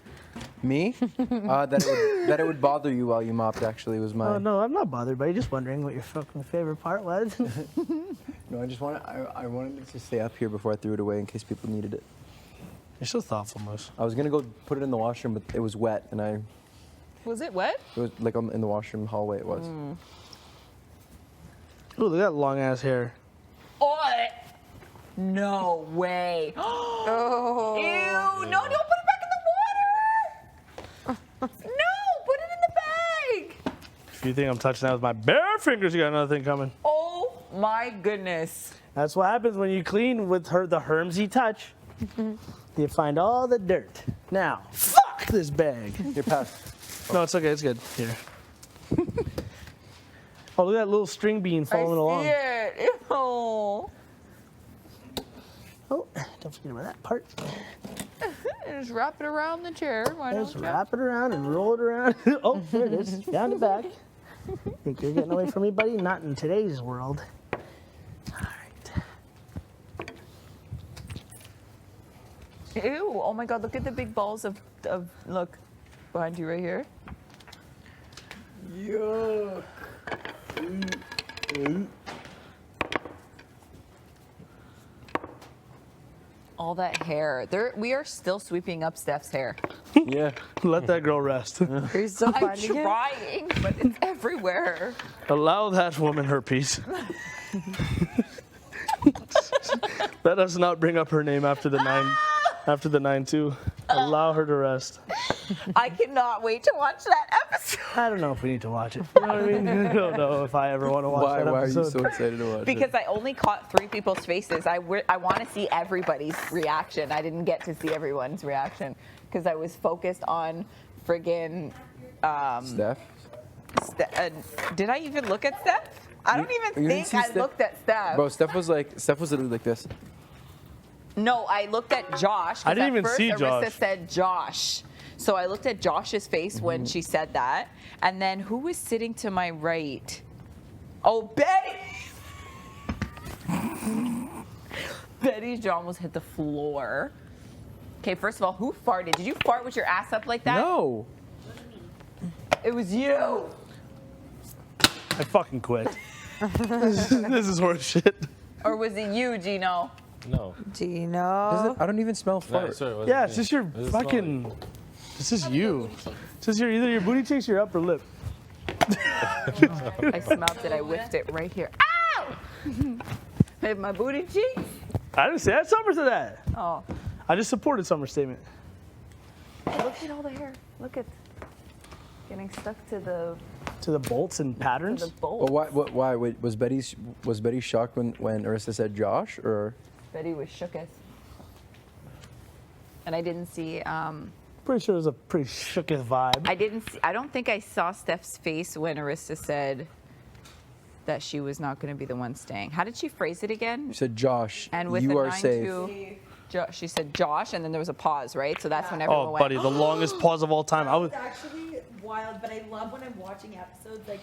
Me? That it would bother you while you mopped, actually, was my...
Oh, no, I'm not bothered, but I'm just wondering what your fucking favorite part was.
No, I wanted it to stay up here before I threw it away in case people needed it.
You're so thoughtful, Moose.
I was going to go put it in the washroom, but it was wet, and
Was it wet?
it was like in the washroom hallway it was.
Ooh, look at that long-ass hair.
Oh, no way.
Oh.
Ew, no, don't put it back in the water. No, put it in the bag.
If you think I'm touching that with my bare fingers, you got another thing coming.
Oh my goodness.
That's what happens when you clean with the Hermsy touch. You find all the dirt. Now, fuck this bag.
Your pass.
No, it's okay. It's good. Here. Oh, look at that little string bean following along.
Yeah. Ew.
Oh, don't forget about that part.
Just wrap it around the chair. Why
Just
don't you?
wrap it around and roll it around. Oh, there it is. Down the back. Think you're getting away from me, buddy? Not in today's world. All right.
Ew. Oh my God, look at the big balls of look, behind you right here.
Yuck.
All that hair. We are still sweeping up Steph's hair.
Yeah.
Let that girl rest.
Are you still
I'm
finding it?
trying, but it's everywhere.
Allow that woman her peace. Let us not bring up her name after the 9-2. Allow her to rest.
I cannot wait to watch that episode.
I don't know if we need to watch it. You know what I mean? I don't know if I ever want to watch that
Why are
episode.
you so excited to watch
Because
it?
I only caught 3 people's faces. I want to see everybody's reaction. I didn't get to see everyone's reaction because I was focused on friggin'
Steph?
Did I even look at Steph? I don't even think I looked at Steph.
Bro, Steph was literally like this.
No, I looked at Josh. 'cause
I didn't
at
even
first
see
Arissa
Josh.
said Josh. So I looked at Josh's face when she said that. And then who was sitting to my right? Oh, Betty! Betty's jaw almost hit the floor. Okay, first of all, who farted? Did you fart with your ass up like that?
No.
It was you.
I fucking quit. This is horse shit.
Or was it you, Gino?
No.
Gino.
I don't even smell fart.
Yeah, sorry,
Yeah, it's just your fucking. This is you. It's just either your booty cheeks or your upper lip.
I smelled it. I whiffed it right here. Ow! Hit my booty cheeks.
I didn't say that. Summer said that.
Oh.
I just supported Summer's statement.
Look at all the hair. Look at getting stuck to the
bolts and patterns.
To the bolts.
Well, why? Wait, was Betty shocked when Arista said Josh, or?
Betty was shooketh. And I didn't see.
Pretty sure it was a pretty shooketh vibe.
I don't think I saw Steph's face when Arista said that she was not going to be the one staying. How did she phrase it again?
You said Josh.
And with
you
a
are safe.
9-2, she said Josh, and then there was a pause, right? So that's when everyone
Oh,
went.
buddy, the longest pause of all time. I was.
It's actually wild, but I love when I'm watching episodes like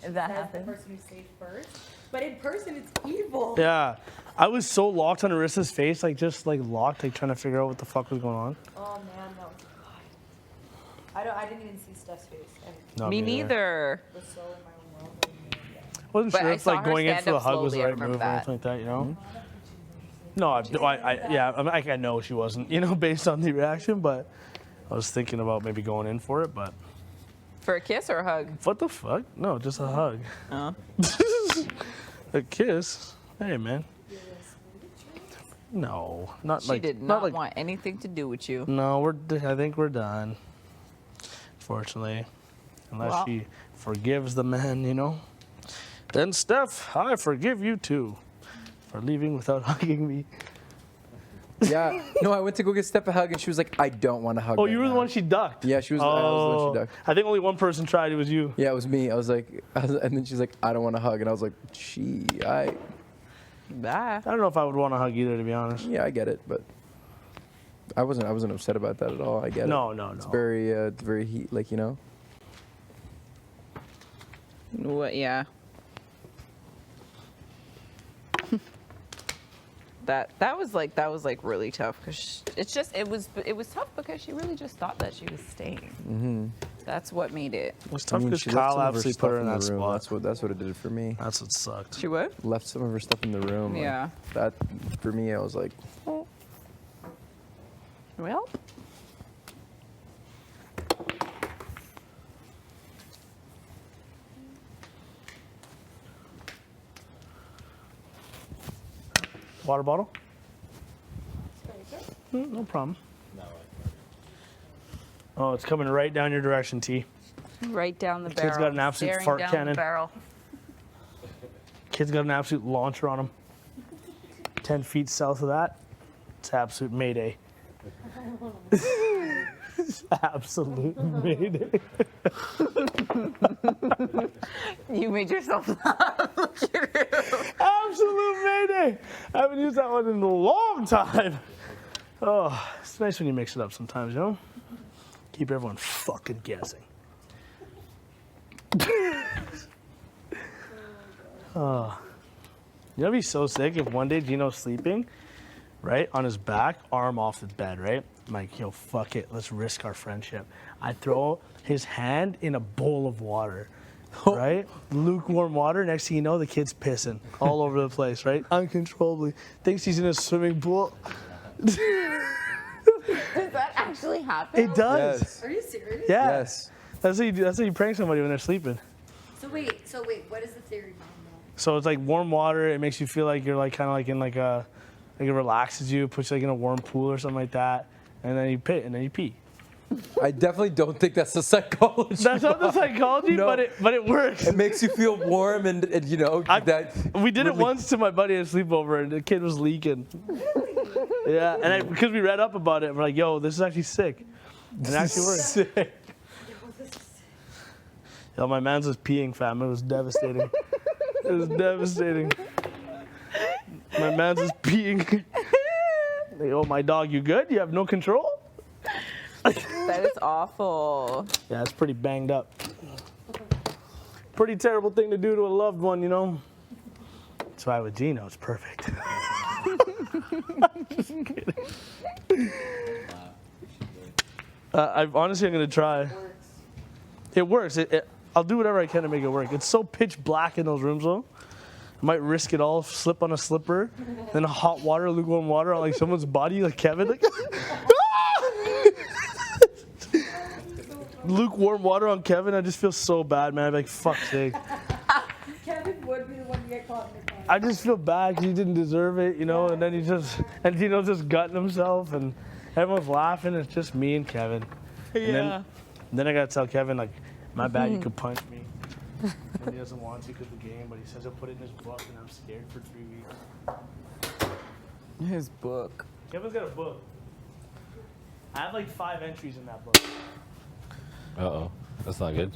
and
that
says
happens.
the person who saved first. But in person, it's evil.
Yeah, I was so locked on Arissa's face, like just like locked, like trying to figure out what the fuck was going on.
Oh man, that was God. I didn't even see Steph's face.
No,
Me
me
neither.
I was so in my own world.
Wasn't
But
sure
I
if
saw
like
her
going in
stand
for the
up
hug was the
slowly, I
right move
remember
or anything like that, you know? No, I know she wasn't, you know, based on the reaction, but I was thinking about maybe going in for it, but.
For a kiss or a hug?
What the fuck? No, just a hug. A kiss? Hey, man. No, not
She
like.
did
not
not
like,
want anything to do with you.
No, I think we're done. Fortunately, unless
Well.
she forgives the man, you know. Then Steph, I forgive you too, for leaving without hugging me.
Yeah. No, I went to go get Steph a hug, and she was like, "I don't want to hug."
Oh,
right
you were the
now."
one she ducked.
Yeah, she was. I was the one she ducked.
I think only one person tried. It was you.
Yeah, it was me. I was like, and then she's like, "I don't want to hug," and I was like,
Bye.
I don't know if I would want to hug either, to be honest.
Yeah, I get it, but I wasn't upset about that at all. I get it.
No.
It's very heat, like, you know.
What? Yeah. that was like really tough because it was tough because she really just thought that she was staying.
Mm-hmm.
That's what made it.
It was tough because Kyle absolutely put her in that spot.
That's what it did for me.
That's what sucked.
She what?
Left some of her stuff in the room. like,
Yeah.
that for me, I was like, oh.
Well.
Water bottle? No problem. Oh, it's coming right down your direction, T.
Right down the
The
barrel.
kid's got an absolute
staring
fart
down
cannon.
The barrel.
Kid's got an absolute launcher on him. 10 feet south of that, it's absolute mayday. Absolute mayday.
You made yourself laugh. Look at you.
Absolute mayday. I haven't used that one in a long time. Oh, it's nice when you mix it up sometimes, you know? Keep everyone fucking guessing. Oh. You know, it'd be so sick if one day Gino's sleeping, right, on his back, arm off the bed, right? I'm like, yo, fuck it, let's risk our friendship. I throw his hand in a bowl of water, right? Lukewarm water. Next thing you know, the kid's pissing all over the place, right? Uncontrollably. Thinks he's in a swimming pool.
Does that actually happen?
It does.
Yes.
Are you serious?
Yeah.
Yes.
That's how you prank somebody when they're sleeping.
So wait, what is the theory behind that?
So it's like warm water. It makes you feel like you're like kind of like in like a, like it relaxes you, puts you like in a warm pool or something like that, and then you pee.
I definitely don't think that's the psychology.
That's not the psychology,
No.
but it works.
It makes you feel warm and you know that.
We did it
really-
once to my buddy at a sleepover, and the kid was leaking. Yeah, and because we read up about it, we're like, yo, this is actually sick. And it actually works.
Sick.
Yo, my man's was peeing, fam. It was devastating. It was devastating. My man's was peeing. Like, oh, my dog, you good? You have no control?
That is awful.
Yeah, it's pretty banged up. Pretty terrible thing to do to a loved one, you know? That's why with Gino, it's perfect. Just kidding. Honestly, I'm going to try. It works. I'll do whatever I can to make it work. It's so pitch black in those rooms, though. I might risk it all, slip on a slipper, then hot water, lukewarm water on like someone's body, like Kevin. Like, lukewarm water on Kevin, I just feel so bad, man. I'm like, fuck's sake.
Kevin would be the one to get caught in the car.
I just feel bad because he didn't deserve it, you know, and then and Tino's just gutting himself, and everyone's laughing. It's just me and Kevin.
Yeah.
And then I gotta tell Kevin, like, my bad, you could punch me. And he doesn't want to because of the game, but he says he'll put it in his book, and I'm scared for 3 weeks.
His book.
Kevin's got a book. I have like 5 entries in that book.
Uh-oh. That's not good.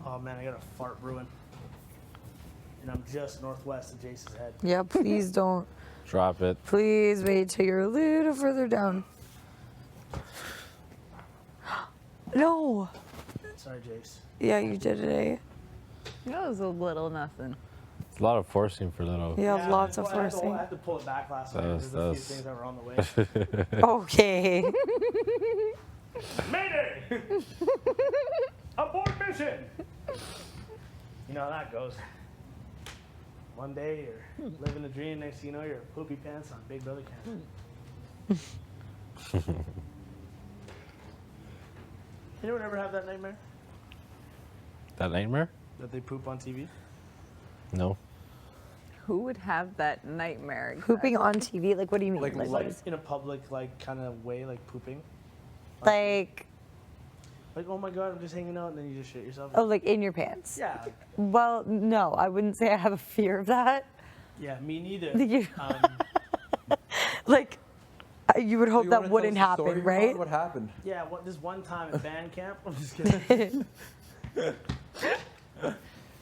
Oh man, I got a fart brewing. And I'm just northwest of Jace's head.
Yeah, please don't.
Drop it.
Please wait till you're a little further down. No.
Sorry, Jace.
Yeah, you did it, eh?
That was a little nothing.
It's a lot of forcing for little.
Yeah, lots of
I had to-
forcing.
I had to pull it back last night.
That's-
There's a few
that's-
things that were on the way.
Okay.
Mayday! Abort mission! You know how that goes. One day you're living a dream, next thing you know you're poopy pants on Big Brother Canada. Anyone ever have that nightmare?
That nightmare?
That they poop on TV?
No.
Who would have that nightmare?
Pooping on TV? Like, what do you mean?
Like
Like,
in a public, like, kind of way, like pooping?
like,
Like, oh my god, I'm just hanging out, and then you just shit yourself?
oh, like in your pants?
Yeah. Like,
Well, no, I wouldn't say I have a fear of that.
yeah, me neither.
You- Like, you would hope that wouldn't happen, right?
What happened?
Yeah, this one time at band camp. I'm just kidding.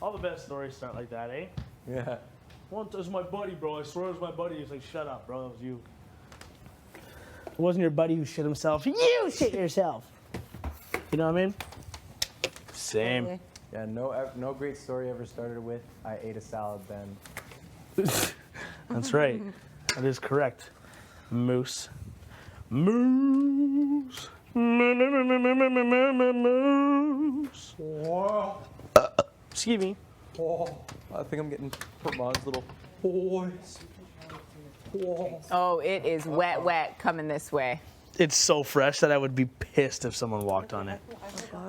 All the best stories start like that, eh?
Yeah.
Once it was my buddy, bro. I swear it was my buddy. He's like, shut up, bro. That was you. It wasn't your buddy who shit himself. You shit yourself. You know what I mean? Same.
Yeah, no great story ever started with, I ate a salad then.
That's right. That is correct. Moose. Moose. Moose. Excuse me.
Oh, I think I'm getting Vermont's little boys.
Oh, it is wet coming this way.
It's so fresh that I would be pissed if someone walked on it.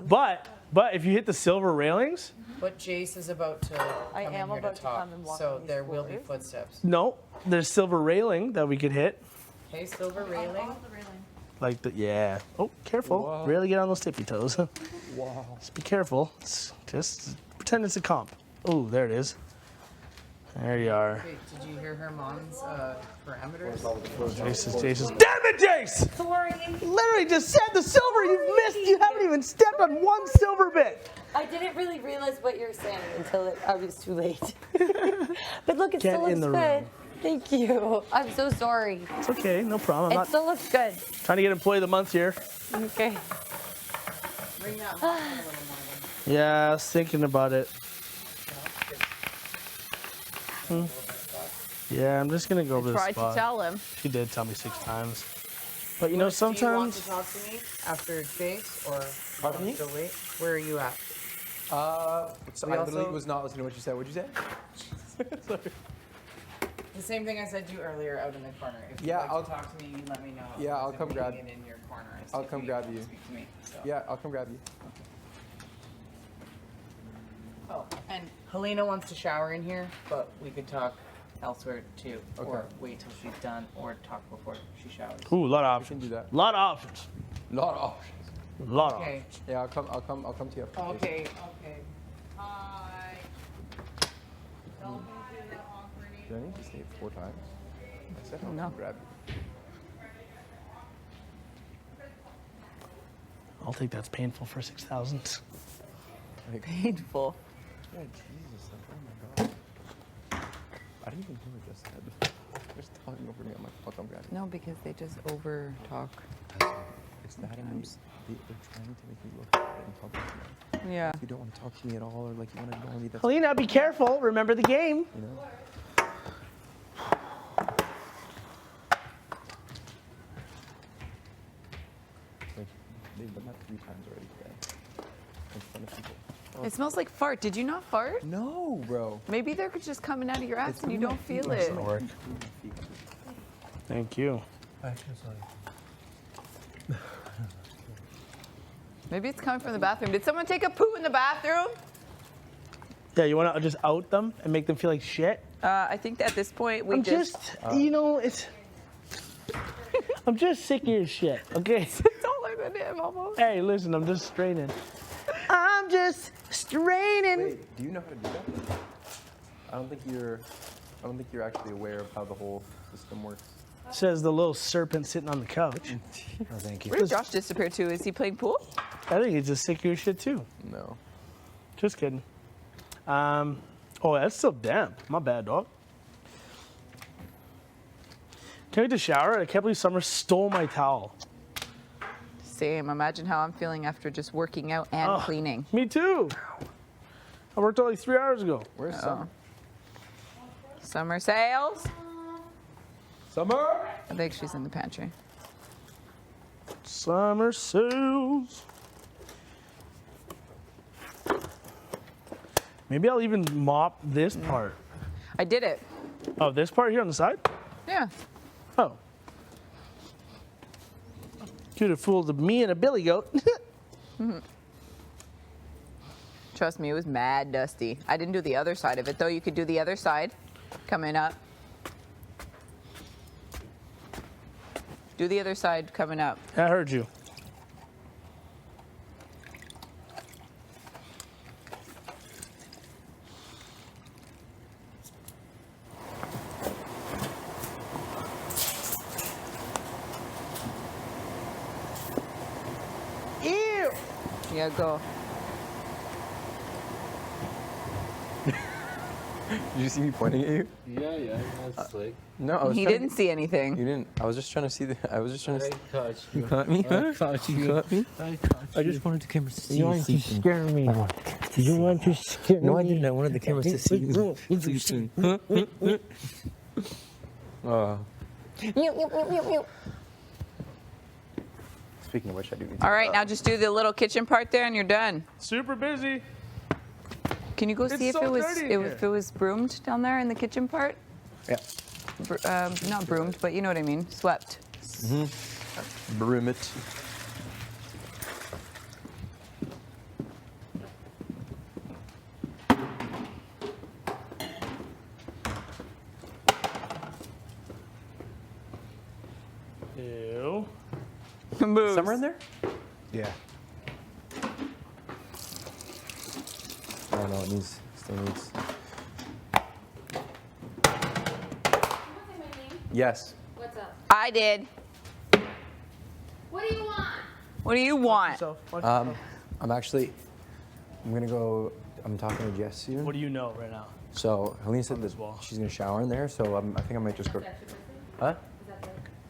But if you hit the silver railings,
But Jace is about to
I
come
am
in here
about
to
to
talk,
come and walk
so
on these
there will be
floors.
footsteps.
no, there's silver railing that we could hit.
Hey, silver railing.
Like the yeah. Oh, careful!
Wow.
Really get on those tippy toes.
Wow.
Just be careful. Just pretend it's a comp. Oh, there it is. There you are.
Wait, did you hear her mom's parameters?
Jace's. Damn it, Jace!
Sorry.
Literally just said the silver. You've missed. You haven't even stepped on one silver bit.
I didn't really realize what you're saying until I was too late. But look, it
Get
still
in
looks
the
good.
room.
Thank you. I'm so sorry.
It's okay. No problem. I'm
It
not
still looks good.
trying to get employee of the month here.
Okay.
Bring that mom in a little more.
Yeah, I was thinking about it. Yeah, I'm just gonna go over the
Tried
spot.
to tell him.
She did tell me 6 times. But you know,
Do you want
sometimes.
to talk to me after Jace, or
Pardon me?
still wait? Where are you at?
So
We
I literally
also-
was not listening to what you said. What'd you say? Sorry.
The same thing I said to you earlier out in the corner. If
Yeah,
you'd like
I'll-
to talk to me, you let me know.
Yeah, I'll
Otherwise,
come
I'm
grab-
leaving it in your corner. and see
I'll
if
come
you
grab
want to
you.
Speak to me. So.
Yeah, I'll come grab you.
Oh, and Helena wants to shower in here, but we could talk elsewhere too, or
Okay.
wait till she's done, or talk before she showers.
Ooh, a lot of
We can
options.
do that.
Lot of options.
Lot of options.
Lot of
Okay.
options.
Yeah, I'll come to you. after Jason.
Okay. Okay. Hi.
Did I need to say it 4 times? I said I'll come grab you.
I'll think that's painful for 6,000.
Like,
Painful.
yeah, Jesus, like, oh my god. I didn't even hear what I just said. They're just talking over me. I'm like, I'll come grab you.
No, because they just over talk.
It's that and they're trying to make me look bad in public. You know?
Yeah.
If you don't want to talk to me at all, or like you want to ignore me, that's
Helena, be careful. Remember the game.
you know. Like they've done that 3 times already today in front of people.
It smells like fart. Did you not fart?
No, bro.
Maybe they're just coming out of your ass
It's
and you
from
don't
my feet.
feel
It's
it.
from my feet.
Thank you.
Maybe it's coming from the bathroom. Did someone take a poo in the bathroom?
Yeah, you want to just out them and make them feel like shit?
I think at this point we
I'm just you know, it's. I'm just sick of your shit, okay?
It's taller than him almost.
Hey, listen, I'm just straining. I'm just straining.
Wait, do you know how to do that? I don't think you're actually aware of how the whole system works.
Says the little serpent sitting on the couch.
Oh, thank you.
Where did Josh disappear to? Is he playing pool?
I think he's just sick of your shit too.
No.
Just kidding. Oh, that's still damp. My bad, dog. Can I get a shower? I can't believe Summer stole my towel.
Same. Imagine how I'm feeling after just working out and cleaning.
Me too. I worked out like 3 hours ago.
Where's Summer?
Summer sales?
Summer?
I think she's in the pantry.
Summer sales. Maybe I'll even mop this part.
I did it.
Oh, this part here on the side?
Yeah.
Oh. Could have fooled me and a billy goat.
Trust me, it was mad dusty. I didn't do the other side of it, though. You could do the other side coming up. Do the other side coming up.
I heard you.
Ew! Yeah, go.
Did you see me pointing at you?
Yeah, that's slick.
No, I was
He didn't see anything.
You didn't. I was just trying to see the. I was just trying to.
Caught
You caught me?
I caught you.
You caught me?
I caught
I just wanted the cameras to see
You
you
wanted to
sleeping.
scare me. You want to scare me.
No, I didn't. I wanted the cameras to see you sleeping. Speaking of which, I do need to.
All right, now just do the little kitchen part there and you're done.
Super busy.
Can you go
It's
see if
so
it was
dirty in
if it was broomed down there in the kitchen part?
Yeah.
Not broomed, but you know what I mean. Swept.
Broom it.
Ew.
Moves.
Somewhere in there?
Yeah.
I don't know. It needs. Still needs. Yes.
What's up?
I did.
What do you want?
What do you want?
I'm actually. I'm gonna go. I'm talking to Jess soon.
What do you know right now?
So Helene said that she's gonna shower in there. So I think I might just go. Huh?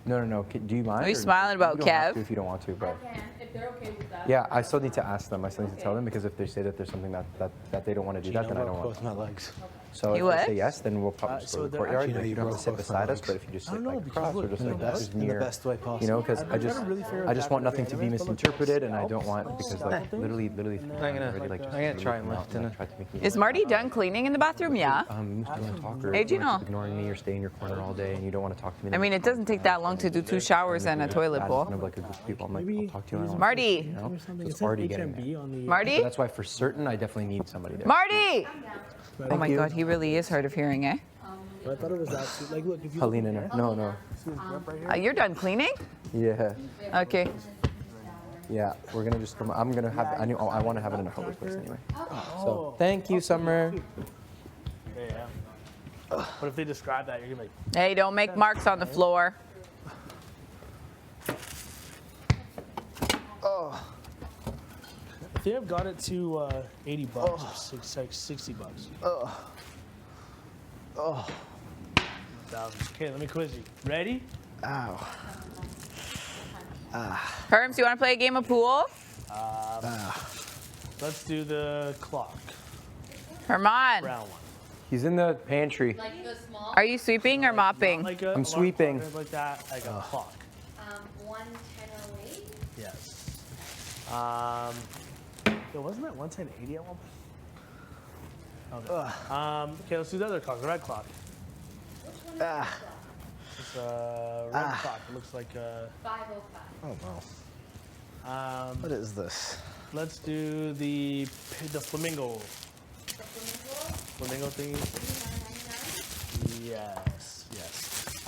No. Do you mind?
Are you
or-
smiling about
you don't have
Kev?
to if you don't want to, but.
If they're okay with that.
Yeah, I still need to ask them. I still need to tell them because if they say that there's something that they don't want to do that, then I don't want.
Both my legs.
So
You
if they
what?
say yes, then we'll probably just go
so
to the
they're
courtyard.
actually-
Like, you don't have to sit
broke both
beside
my
us, but if you just
I
sit
don't know,
like
because
across or
look,
just
in
like
the
this
best-
is near,
best way
you know,
possible.
because I just
really figure
I just
out
want
that
nothing to be
way.
misinterpreted, and I don't want
Oh,
because
scalpel
like
things?
literally
And then,
already like
like,
just
I'm
really
try and
come out
lift
and
in it.
try to make me
Is Marty done cleaning in the bathroom? Yeah.
you still want to talk or
Hey, Gino.
like, ignoring me or stay in your corner all day and you don't want to talk to me.
I mean, it doesn't take that long to do 2 showers and a toilet
Kind of
bowl.
like a group of people. I'm like, I'll talk to you. when I want to,
Marty.
you know? So it's already getting there.
Marty?
So that's why for certain I definitely need somebody there.
Marty! Oh my
you.
God, he really is hard of hearing, eh?
I thought it was that. Like, look, if you.
Helene in her. No.
You're done cleaning?
Yeah.
Okay.
Yeah, we're gonna just come. I'm gonna have. I want to have it in a public place anyway. So thank you, Summer.
Yeah. What if they describe that? You're gonna be like,
Hey, don't make marks on the floor.
I think I've got it to $80 or like $60. Okay, let me quiz you. Ready?
Ow.
Herms, you want to play a game of pool?
Let's do the clock.
Herman,
Brown one.
He's in the pantry.
Like the small?
are you sweeping or mopping?
Like a
I'm
alarm
sweeping.
clock, like that, like a clock.
11008?
Yes. Wasn't that 11080 at one point? Okay. Okay, let's do the other clock, the red clock. It's a red clock. It looks like a
5:05.
Oh no.
Um,
What is this?
Let's do the flamingo. Flamingo thingy. Yes, yes.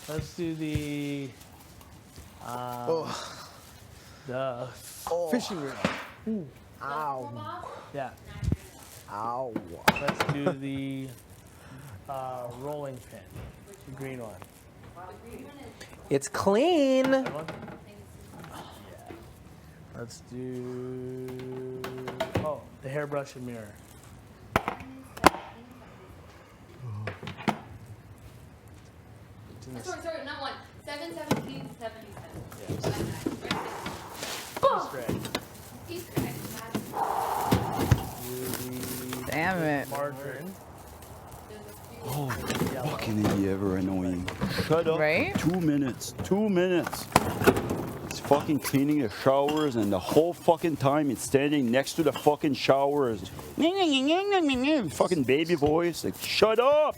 Let's do the
Fishing reel. Ow.
Yeah.
Ow.
Let's do the rolling pin, the green one.
It's clean.
That one? Let's do the hairbrush and mirror.
Sorry, not one. 7/17/77.
Yes.
Easter egg.
Damn it.
Margarine.
Oh, fucking idiot, ever annoying. Shut up.
Right?
2 minutes. 2 minutes. It's fucking cleaning the showers, and the whole fucking time it's standing next to the fucking showers. Fucking baby voice. Like, shut up.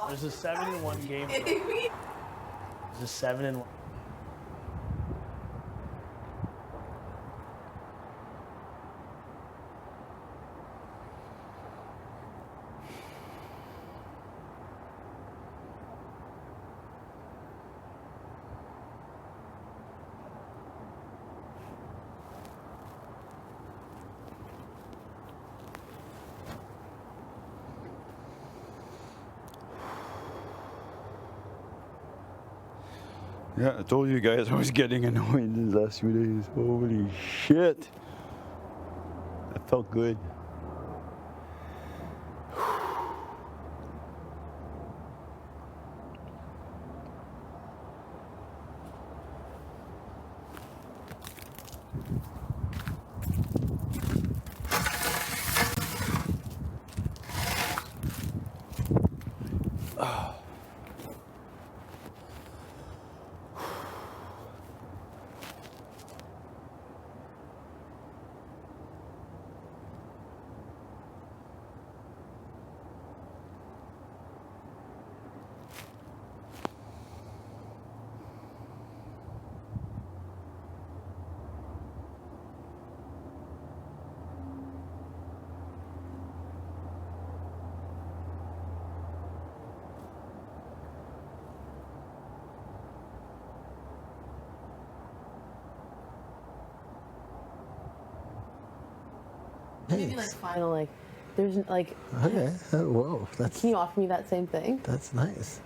There's a 7-in-1 game. There's a 7-in-1.
Yeah, I told you guys I was getting annoyed these last few days. Holy shit. That felt good.
Maybe like final, like, there's like.
Okay. Whoa.
Can you offer me that same thing?
That's nice.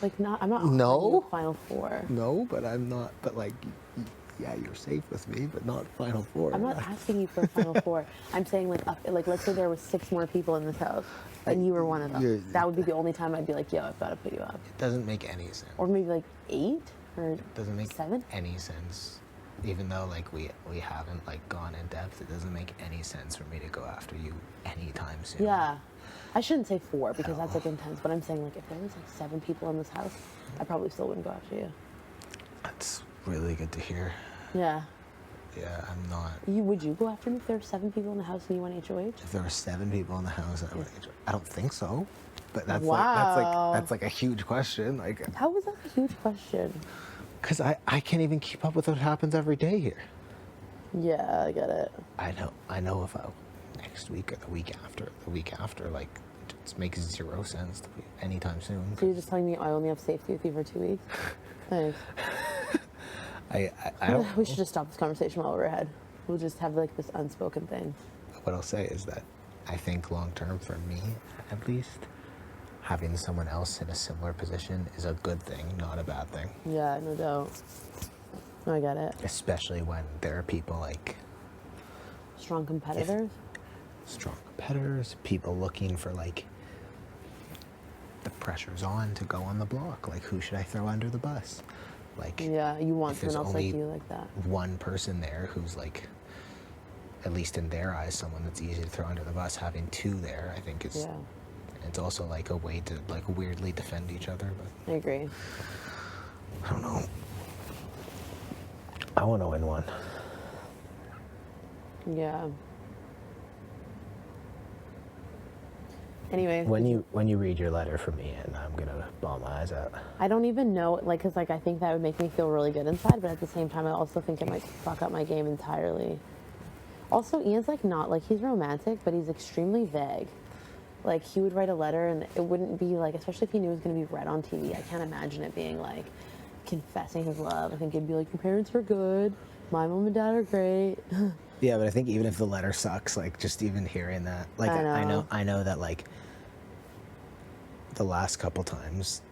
Like, not. I'm not. offering
No.
you a Final Four.
No, but I'm not. But like, yeah, you're safe with me, but not Final Four.
I'm not asking you for a Final Four. I'm saying like let's say there was 6 more people in this house, and you were one of them. That would be the only time I'd be like, yo, I've got to put you up.
It doesn't make any sense.
Or maybe like 8 or
It doesn't make
7.
any sense. Even though like we haven't like gone in depth, it doesn't make any sense for me to go after you anytime soon.
Yeah. I shouldn't say 4 because that's like intense, but I'm saying like if there was like 7 people in this house, I probably still wouldn't go after you.
That's really good to hear.
Yeah.
Yeah, I'm not.
Would you go after me if there were 7 people in the house and you want HOH?
If there were 7 people in the house, I don't think so. But that's
Wow.
that's like a huge question. Like,
How was that a huge question?
because I can't even keep up with what happens every day here.
Yeah, I get it.
I know if next week or the week after, like, it just makes 0 sense to be anytime soon.
So you're just telling me I only have safety with you for 2 weeks? Thanks.
I don't.
We should just stop this conversation while we're ahead. We'll just have like this unspoken thing.
What I'll say is that I think long term, for me at least, having someone else in a similar position is a good thing, not a bad thing.
Yeah, no doubt. No, I get it.
Especially when there are people like
Strong competitors?
strong competitors, people looking for like the pressure's on to go on the block. Like, who should I throw under the bus? Like,
Yeah, you want
if there's
someone else like
only
you like that.
one person there who's like, at least in their eyes, someone that's easy to throw under the bus. Having 2 there, I think is.
Yeah.
It's also like a way to like weirdly defend each other. But
I agree.
I don't know. I want to win one.
Yeah. Anyway.
When you read your letter from Ian, I'm gonna bawl my eyes out.
I don't even know, like, cause like I think that would make me feel really good inside, but at the same time, I also think it might fuck up my game entirely. Also, Ian's like not like he's romantic, but he's extremely vague. Like he would write a letter, and it wouldn't be like, especially if he knew it was gonna be read on TV. I can't imagine it being like confessing his love. I think it'd be like, your parents are good, my mom and dad are great.
Yeah, but I think even if the letter sucks, like just even hearing that, like I know that like the last couple times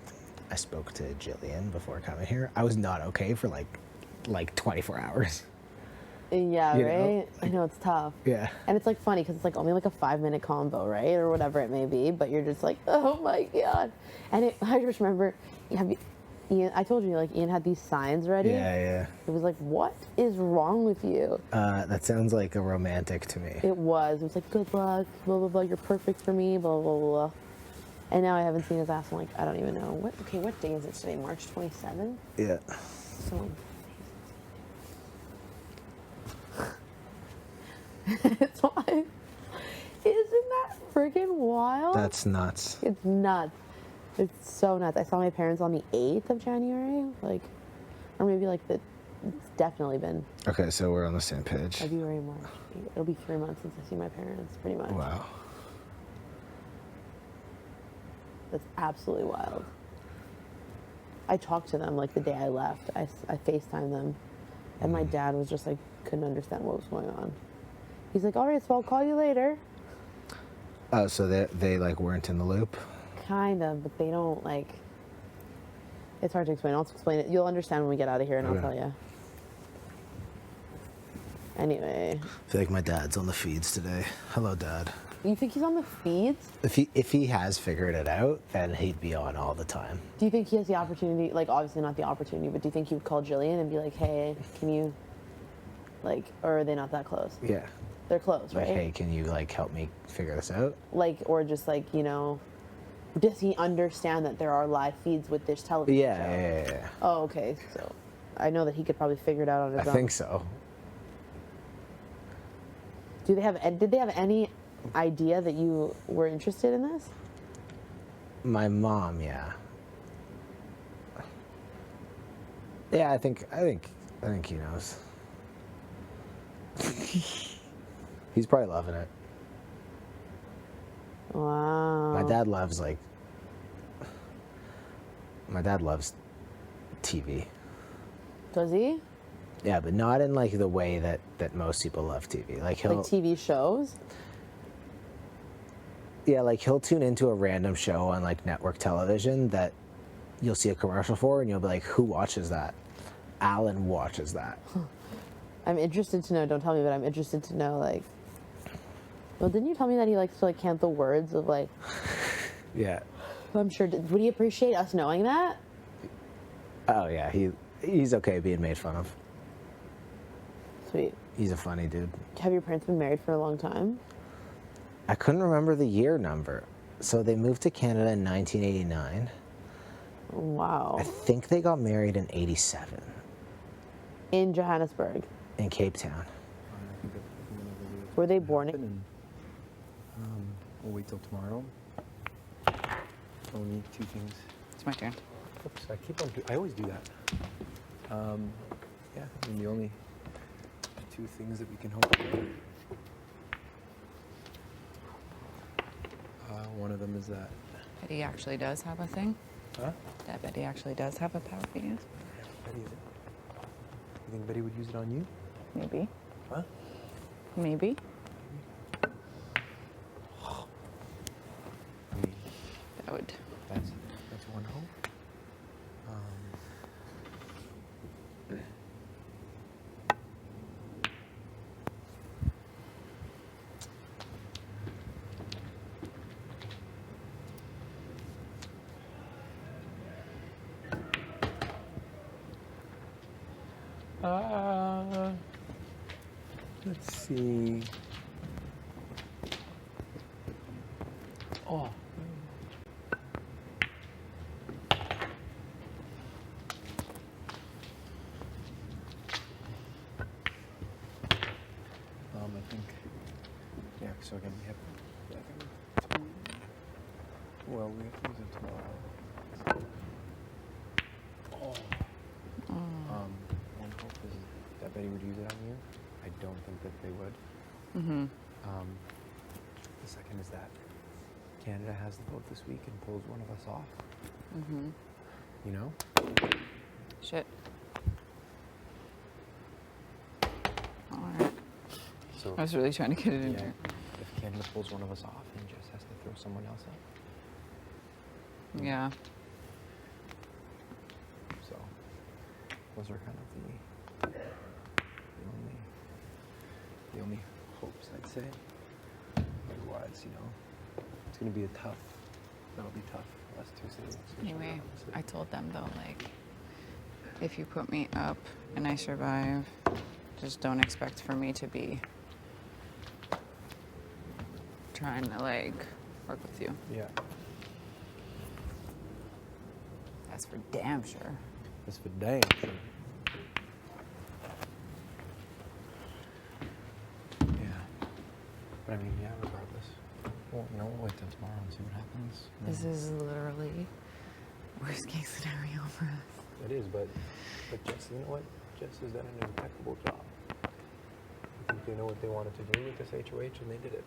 I spoke to Jillian before coming here, I was not okay for like 24 hours.
Yeah,
You
right?
know?
I know it's tough.
Yeah.
And it's like funny because it's like only like a 5-minute combo, right? Or whatever it may be, but you're just like, oh my God. And I just remember, Ian, I told you, like Ian had these signs ready.
Yeah.
It was like, what is wrong with you?
That sounds like a romantic to me.
It was like, good luck, blah, blah, blah, you're perfect for me, blah, blah, blah. And now I haven't seen his ass in like, I don't even know. What day is it today? March 27th?
Yeah.
So. It's why. Isn't that freaking wild?
That's nuts.
It's nuts. It's so nuts. I saw my parents on the 8th of January, like, or maybe like it's definitely been
Okay, so we're on the same page.
February, March. It'll be 3 months since I see my parents, pretty much.
Wow.
That's absolutely wild. I talked to them like the day I left. I FaceTimed them, and my dad was just like, couldn't understand what was going on. He's like, all right, so I'll call you later.
Oh, so they like weren't in the loop?
Kind of, but they don't like. It's hard to explain. I'll explain it. You'll understand when we get out of here, and I'll tell you. Anyway.
I feel like my dad's on the feeds today. Hello, Dad.
You think he's on the feeds?
If he has figured it out, then he'd be on all the time.
Do you think he has the opportunity? Like, obviously not the opportunity, but do you think he would call Jillian and be like, "Hey, can you?" Like, or are they not that close?
Yeah.
They're close,
Like,
right?
hey, can you like help me figure this out?
Like, or just like, you know, does he understand that there are live feeds with this television show?
Yeah.
Oh, okay. So, I know that he could probably figure it out on his
I
own.
think so.
Did they have any idea that you were interested in this?
My mom, yeah. Yeah, I think he knows. He's probably loving it.
Wow.
My dad loves TV.
Does he?
Yeah, but not in like the way that most people love TV. Like he'll
Like TV shows?
Yeah, like he'll tune into a random show on like network television that you'll see a commercial for and you'll be like, who watches that? Alan watches that.
I'm interested to know, don't tell me, but I'm interested to know, like, well, didn't you tell me that he likes to like count the words of like,
Yeah.
I'm sure, would he appreciate us knowing that?
Oh yeah, he's okay being made fun of.
Sweet.
He's a funny dude.
Have your parents been married for a long time?
I couldn't remember the year number. So they moved to Canada in 1989.
Wow.
I think they got married in 87.
In Johannesburg?
In Cape Town.
Were they born in?
We'll wait till tomorrow. Only 2 things.
It's my turn.
Oops, I always do that. Yeah, I mean the only 2 things that we can hope for. One of them is that.
Betty actually does have a thing?
Huh?
That Betty actually does have a power figure?
Betty, is it? You think Betty would use it on you?
Maybe.
Huh?
Maybe.
I mean,
That would.
that's one hope. Let's see. Oh. I think, yeah, so again, we have 2, Well, we have to use it tomorrow. One hope is that Betty would use it on you. I don't think that they would.
Mm-hmm.
The second is that Canada has the vote this week and pulls one of us off.
Mm-hmm.
You know?
Shit. All right.
So
I was really trying to get it in
yeah,
there.
if Canada pulls one of us off, then Jess has to throw someone else up.
Yeah.
So those are kind of the only hopes, I'd say. Otherwise, you know, it's gonna be that'll be tough. Last Tuesday.
Anyway, I told them though, like, if you put me up and I survive, just don't expect for me to be trying to like work with you.
Yeah.
That's for damn sure.
That's for damn sure. Yeah. But I mean, yeah, regardless. Well, you know, we'll wait till tomorrow and see what happens.
This is literally worst case scenario for us.
It is, but Jess, you know what? Jess has done an impeccable job. I think they know what they wanted to do with this HOH, and they did it.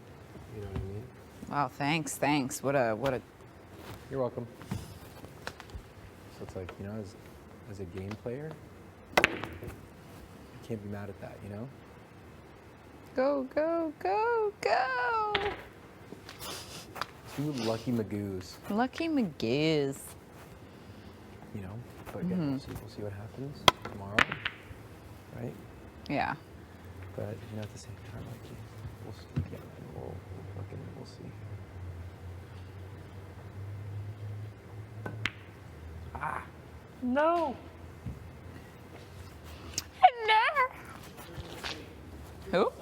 You know what I mean?
Wow, thanks. What a.
You're welcome. So it's like, you know, as a game player, you can't be mad at that, you know?
Go, go, go, go!
Two lucky Magoos.
Lucky McGee's.
You know? But again, we'll see what happens tomorrow, right?
Yeah.
But, you know, at the same time, like, we'll see. Yeah, we'll see. Ah! No!
Who?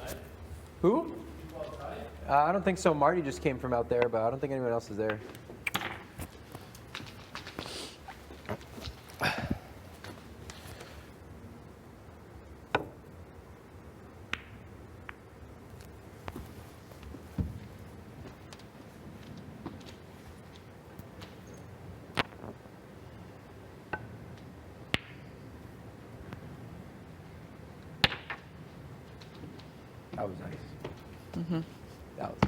Who? I don't think so. Marty just came from out there, but I don't think anyone else is there. That was nice.
Mm-hmm.
That was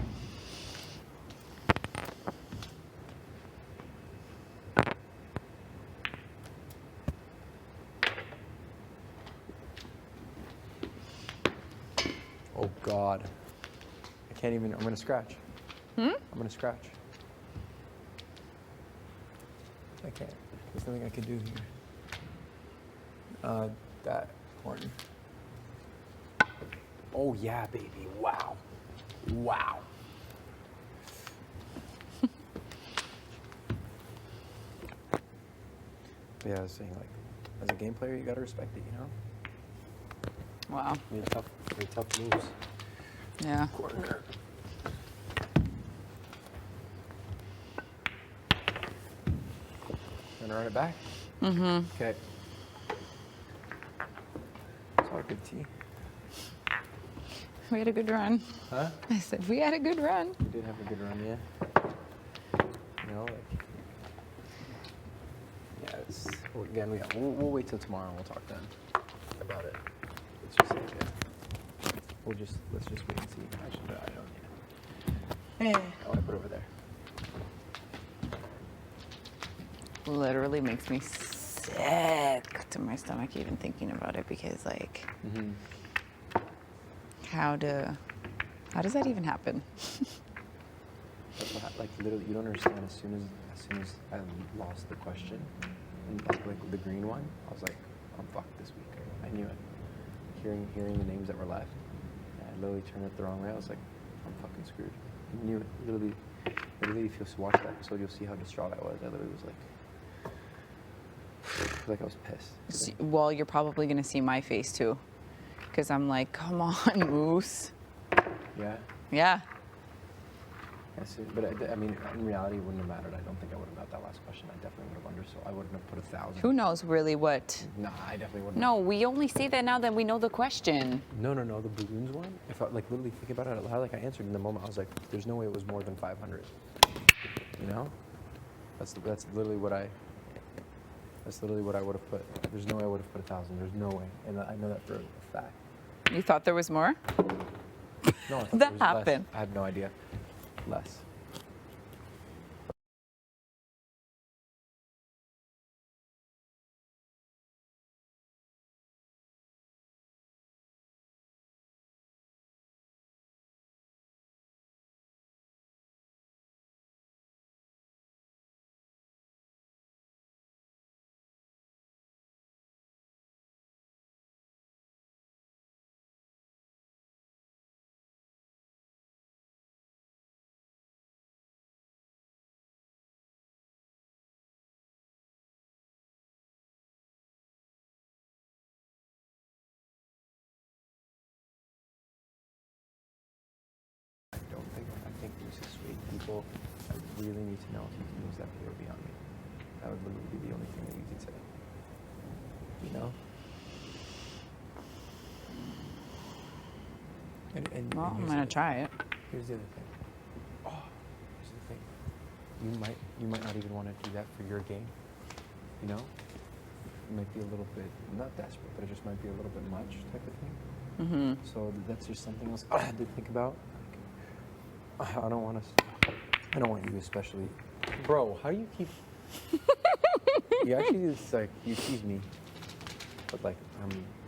Oh God. I can't even, I'm gonna scratch. I'm gonna scratch. I can't. There's nothing I can do here. That horn. Oh yeah, baby. Wow. Wow. Yeah, I was saying, like, as a game player, you gotta respect it, you know?
Wow.
Made tough moves.
Yeah.
Corner. Gonna run it back?
Mm-hmm.
Okay. It's all good tea.
We had a good run.
Huh?
I said we had a good run.
We did have a good run, yeah. You know, like, yeah, it's, well, again, we'll wait till tomorrow and we'll talk then about it. It's just like, let's just wait and see. Actually, I don't need it. Oh, I put it over there.
Literally makes me sick to my stomach even thinking about it because, like, how does that even happen?
That's what, like, literally, you don't understand. As soon as I lost the question, and like the green one, I was like, I'm fucked this week. I knew it. Hearing the names that were left, I literally turned it the wrong way. I was like, I'm fucking screwed. I knew it. Literally, if you watch that episode, you'll see how distraught I was. I literally was like I was pissed.
Well, you're probably gonna see my face too, because I'm like, come on, Moose.
Yeah.
Yeah.
But I mean, in reality, it wouldn't have mattered. I don't think I would have got that last question. I definitely would have under, so I wouldn't have put 1,000.
Who knows really what?
Nah, I definitely wouldn't.
No, we only say that now that we know the question.
No, the balloons one. If I like literally think about it out loud, like I answered in the moment, I was like, there's no way it was more than 500. You know? That's literally what I. That's literally what I would have put. There's no way I would have put 1,000. There's no way, and I know that for a fact.
You thought there was more?
No, I thought
That
there was
happened.
Less. I had no idea. Less. I think these sweet people, I really need to know if you can use that POV on me. That would literally be the only thing that you could say. You know?
Well, I'm gonna try it.
Here's the other thing. Oh, here's the thing. You might not even want to do that for your game. You know? It might be a little bit, not desperate, but it just might be a little bit much type of thing.
Mm-hmm.
So that's just something else I had to think about. I don't want you especially. Bro, how do you keep... you actually, it's like, you tease me. But like,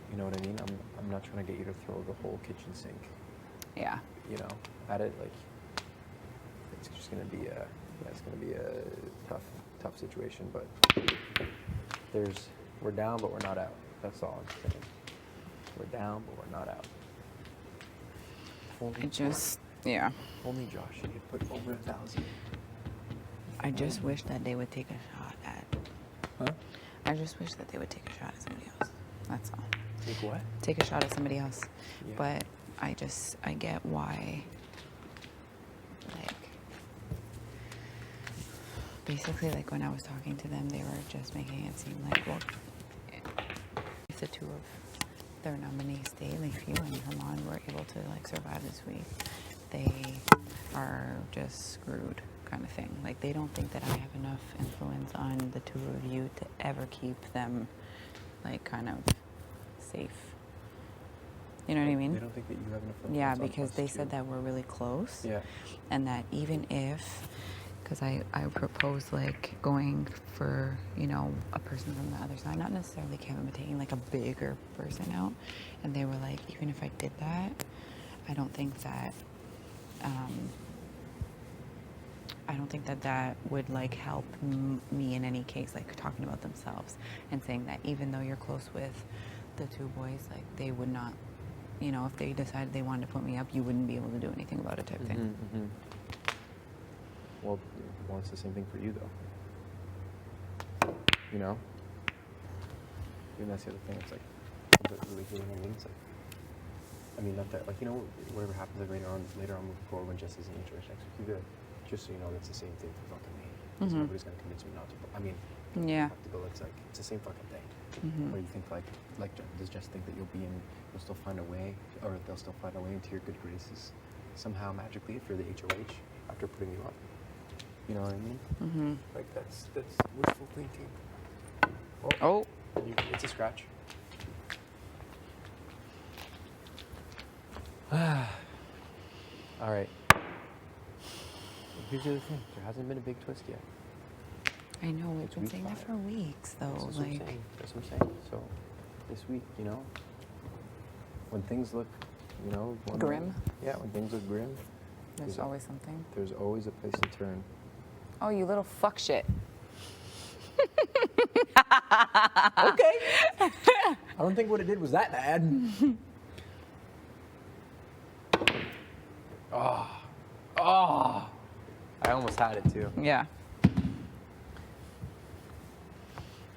you know what I mean? I'm not trying to get you to throw the whole kitchen sink.
Yeah.
You know, at it, like, it's just gonna be a tough situation, but we're down, but we're not out. That's all I'm saying. We're down, but we're not out.
Yeah.
Only Josh should have put over 1,000.
I just wish that they would take a shot at.
Huh?
I just wish that they would take a shot at somebody else. That's all.
Take what?
Take a shot at somebody else.
Yeah.
But I get why. Like, basically, like when I was talking to them, they were just making it seem like, well, if the two of their nominees, Leaf, you and Herman, were able to like survive this week, they are just screwed, kind of thing. Like, they don't think that I have enough influence on the two of you to ever keep them like kind of safe. You know what I mean?
They don't think that you have enough influence.
Yeah,
on
because
us
they
too.
said that we're really close.
Yeah.
And that even if, because I proposed like going for, you know, a person from the other side, not necessarily Kevin, but taking like a bigger person out. And they were like, even if I did that, I don't think that, that would like help me in any case, like talking about themselves and saying that even though you're close with the two boys, like they would not, you know, if they decided they wanted to put me up, you wouldn't be able to do anything about it type thing.
Mm-hmm. Well, it's the same thing for you though. You know? And that's the other thing, it's like, really feeling what I mean? It's like, I mean, not that, like, you know, whatever happens like later on moving forward when Jess is in HOH next week, you good. Just so you know, that's the same thing for fucking me. Because nobody's gonna convince me not to. I mean,
yeah.
have to go. It's like it's the same fucking thing.
Mm-hmm.
Or you think like does Jess think that you'll still find a way, or they'll still find a way into your good graces somehow magically if you're the HOH after putting you up? You know what I mean?
Mm-hmm.
Like that's wishful thinking.
Oh.
It's a scratch. All right. Here's the other thing. There hasn't been a big twist yet.
I know, we've been saying that for weeks, though.
That's what I'm saying. That's what I'm saying. So, this week, you know, when things look, you know,
grim.
Yeah, when things look grim.
There's always something.
There's always a place to turn.
Oh, you little fuck shit.
Okay. I don't think what it did was that bad. Oh. I almost had it too.
Yeah.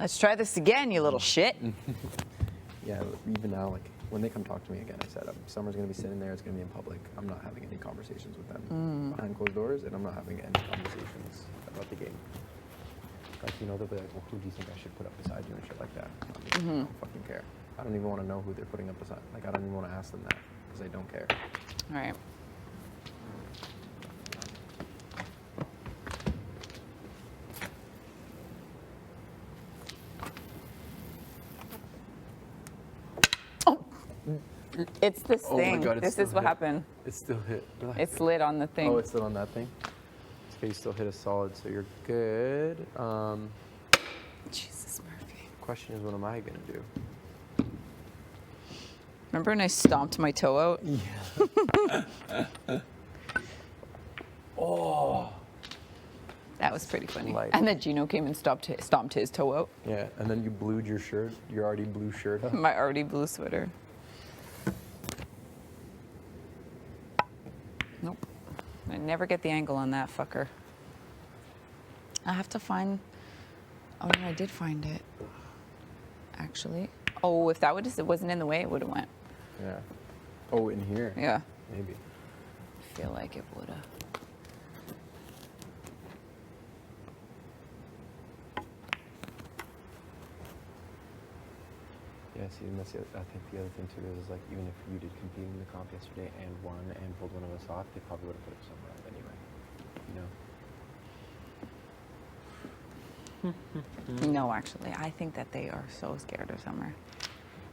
Let's try this again, you little shit.
Yeah, even now, like, when they come talk to me again, I said, Summer's going to be sitting there, it's going to be in public. I'm not having any conversations with them behind closed doors, and I'm not having any conversations about the game. Like, you know, they'll be like, well, who do you think I should put up beside you and shit like that? I don't fucking care. I don't even want to know who they're putting up beside. Like, I don't even want to ask them that, because I don't care.
All right. It's this
Oh my
thing.
God,
This is what happened.
It still hit. Relax.
It slid on the thing.
Oh, it's still on that thing? Okay, you still hit a solid, so you're good.
Jesus, Murphy.
Question is, what am I going to do?
Remember when I stomped my toe out?
Yeah. Oh.
That was pretty funny.
Light.
And then Gino came and stomped his toe out.
Yeah, and then you blued your shirt, your already blue shirt up.
My already blue sweater. Nope. I never get the angle on that fucker. I have to find. Oh no, I did find it. Actually. Oh, if that wasn't in the way, it would have went.
Yeah. Oh, in here?
Yeah.
Maybe.
I feel like it would have.
Yeah, see, and that's I think the other thing too is like even if you did compete in the comp yesterday and won and pulled one of us off, they probably would have put it somewhere else anyway. You know.
No, actually, I think that they are so scared of Summer,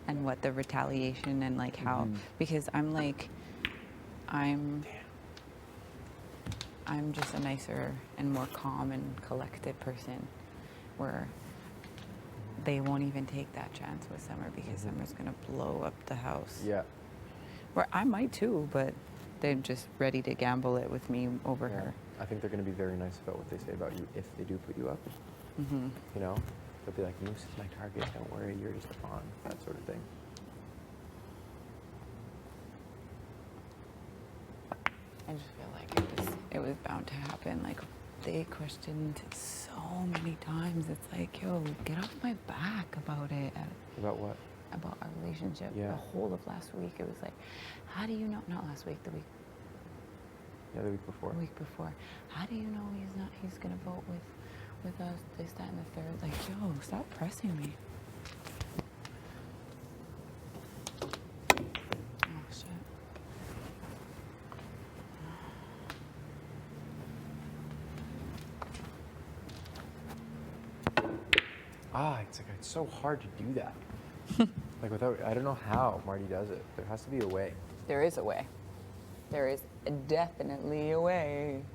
and what the retaliation and like how because I'm just a nicer and more calm and collected person, where they won't even take that chance with Summer because Summer's gonna blow up the house.
Yeah.
Where I might too, but they're just ready to gamble it with me over her.
I think they're going to be very nice about what they say about you if they do put you up.
Mm-hmm.
You know, they'll be like, Moose is my target. Don't worry, you're just a pawn. That sort of thing.
I just feel like it was bound to happen. Like they questioned so many times. It's like, yo, get off my back about it.
About what?
About our relationship.
Yeah.
The whole of last week, it was like, how do you know? Not last week, the week.
Yeah, the week before.
The week before. How do you know he's gonna vote with us? This, that, and the third. Like, yo, stop pressing me. Oh shit.
It's like it's so hard to do that. Like without, I don't know how Marty does it. There has to be a way.
There is a way. There is definitely a way.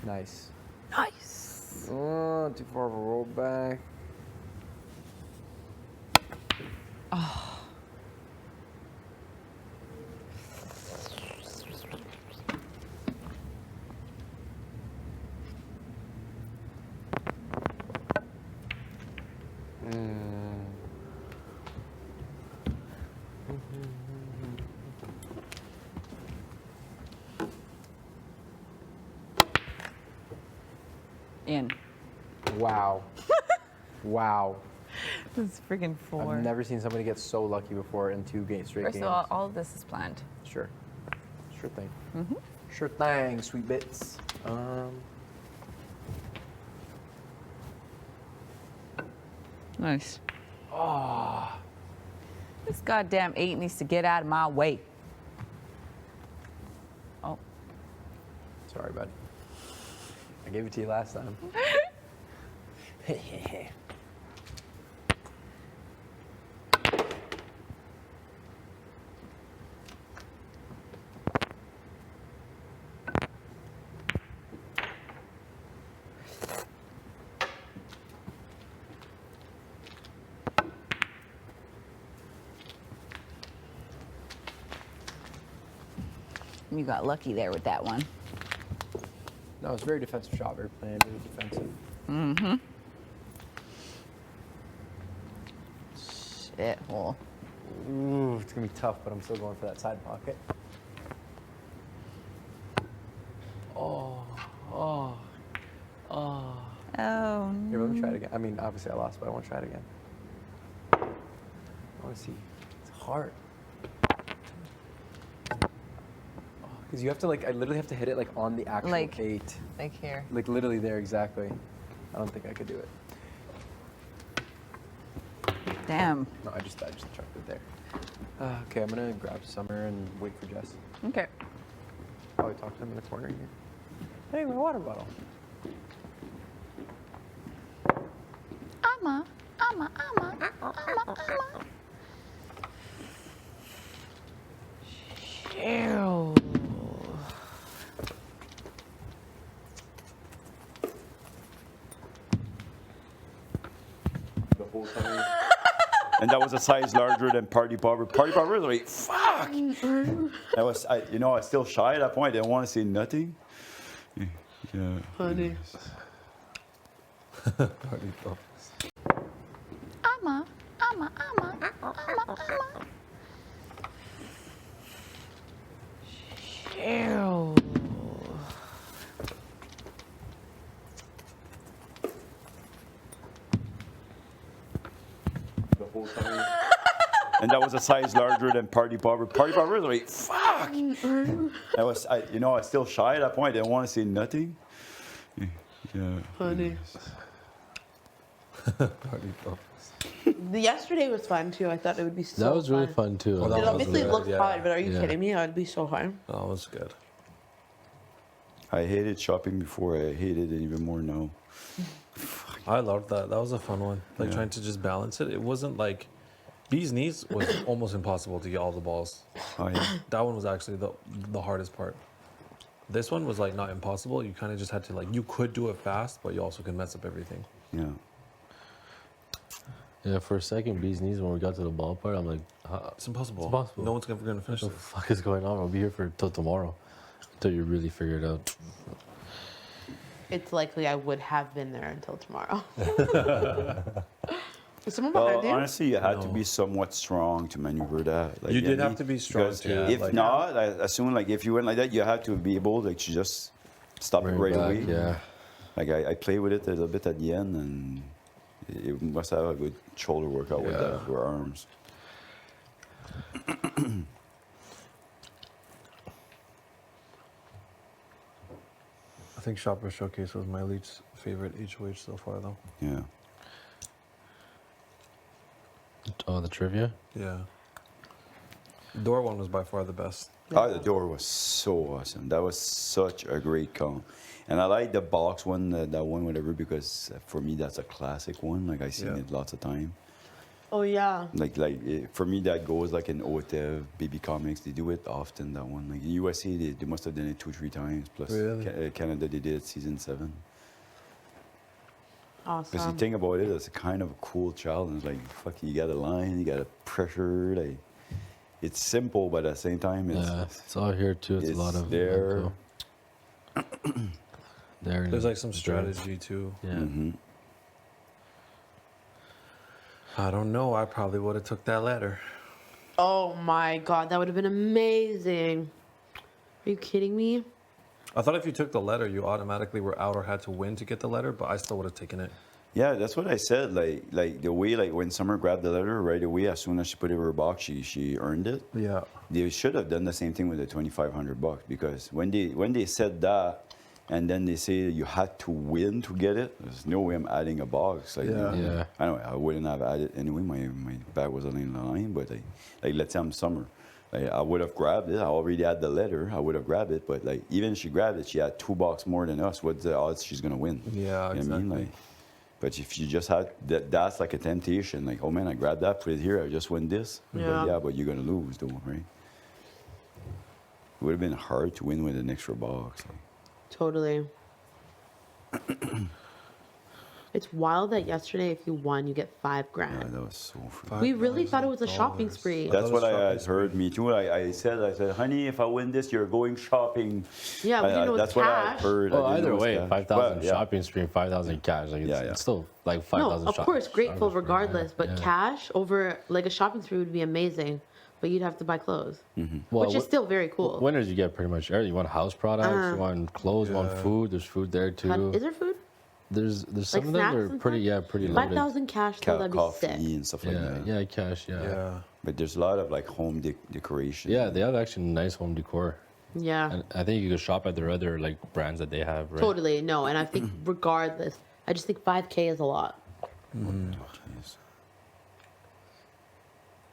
Nice.
Nice.
Oh, too far of a roll back.
Oh. In.
Wow. Wow.
This is friggin' 4.
I've never seen somebody get so lucky before in 2 straight
First
games.
of all of this is planned.
Sure. Sure thing.
Mm-hmm.
Sure thing, sweet bits.
Nice.
Oh.
This goddamn 8 needs to get out of my way. Oh.
Sorry, bud. I gave it to you last time.
You got lucky there with that one.
No, it's a very defensive shot, very planned, very defensive.
Mm-hmm. Shithole.
Ooh, it's gonna be tough, but I'm still going for that side pocket. Oh.
Oh.
Here, let me try it again. I mean, obviously I lost, but I want to try it again. I want to see. It's hard. Because you have to, like, I literally have to hit it, like, on the actual 8.
Like here.
Like, literally there, exactly. I don't think I could do it.
Damn.
No, I just chucked it there. Okay, I'm going to grab Summer and wait for Jess.
Okay.
Probably talk to him in the corner here. Hey, my water bottle.
Ew.
The whole time. And that was a size larger than Party Popper. Party Popper was like, fuck! I was, I was still shy at that point. I didn't want to say nothing. Yeah.
Honey.
Party Poppers.
Ama.
Ew.
The whole time. And that was a size larger than Party Popper. Party Popper was like, fuck! I was, I was still shy at that point. I didn't want to say nothing. Yeah.
Honey.
Party Poppers.
Yesterday was fun too. I thought it would be so
That was really fun too.
It obviously looked hard, but are you
Yeah.
kidding me? I'd be so hard.
That was good.
I hated shopping before. I hated it even more now.
I loved that. That was a fun one. Like
Yeah.
trying to just balance it. It wasn't like Bee's Knees was almost impossible to get all the balls.
Oh, yeah.
That one was actually the hardest part. This one was like not impossible. You kind of just had to like, you could do it fast, but you also can mess up everything.
Yeah.
Yeah, for a second, Bee's Knees, when we got to the ball part, I'm like, it's impossible. It's impossible. No one's ever going to finish
What
this.
the fuck is going on? I'll be here till tomorrow. Until you really figure it out.
It's likely I would have been there until tomorrow. Is someone
Well,
behind you?
honestly, you had to be somewhat strong to maneuver that.
You did have to be strong
because
too,
If
like-
not, I assume like if you went like that, you had to be able to just stop it right
back,
away.
yeah.
Like I played with it a little bit at the end, and it must have a good shoulder workout with that for arms.
I think Shopper Showcase was my least favorite HOH so far, though.
Yeah.
Oh, the trivia? Yeah. Door one was by far the best.
Oh, the door was so awesome. That was such a great count. And I like the box one, that one, whatever, because for me, that's a classic one. Like, I've seen it lots of time.
Oh, yeah.
For me, that goes like in OTEV, Baby Comics. They do it often, that one. Like in USA, they must have done it 2-3 times. Plus,
Really?
Canada, they did it season 7.
Awesome.
Because you think about it, it's a kind of a cool challenge. Like, fuck, you got a line, you got a pressure. Like, it's simple, but at the same time,
It's all here too. It's a lot of
there.
There's like some strategy too. Yeah.
Mm-hmm.
I don't know. I probably would have took that ladder.
Oh my god, that would have been amazing. Are you kidding me?
I thought if you took the letter, you automatically were out or had to win to get the letter, but I still would have taken it.
Yeah, that's what I said. Like the way, like when Summer grabbed the letter right away, as soon as she put it in her box, she earned it.
Yeah.
They should have done the same thing with the $2,500 because when they said that, and then they say you had to win to get it, there's no way I'm adding a box. Like,
Yeah.
I don't know. I wouldn't have added anyway. My bag was on the line, but like let's say I'm Summer. Like, I would have grabbed it. I already had the letter. I would have grabbed it. But like even if she grabbed it, she had $2 more than us. What's the odds she's gonna win?
Yeah,
You know
exactly.
what I mean? Like, but if you just had that's like a temptation. Like, oh man, I grabbed that, put it here. I just win this.
Yeah.
But you're gonna lose, though, right? It would have been hard to win with an extra box.
Totally. It's wild that yesterday, if you won, you get $5 grand.
Yeah, that was so freaking.
We really thought it was a shopping spree.
That's what I had heard. Me too. I said, honey, if I win this, you're going shopping.
Yeah, we didn't know it was
that's what I
cash.
heard.
Well,
I didn't
either
know it was
way,
cash.
5,000
Well, yeah.
shopping spree, 5,000 cash. Like it's still like 5,000.
No, of course, grateful regardless, but
Yeah.
cash over like a shopping spree would be amazing, but you'd have to buy clothes,
Well,
which is still very cool.
Winners, you get pretty much everything. You want house products, you want clothes, you want food. There's food there too.
Is there food?
There's
Like
some of them
snacks
that are
and
pretty
stuff?
pretty loaded.
5,000 cash though, that'd be
Coffee
sick.
and stuff like that.
Yeah, cash. Yeah.
But there's a lot of like home decoration.
Yeah, they have actually nice home decor.
Yeah.
And I think you could shop at their other like brands that they have. Right?
Totally, no, and I think regardless, I just think 5K is a lot,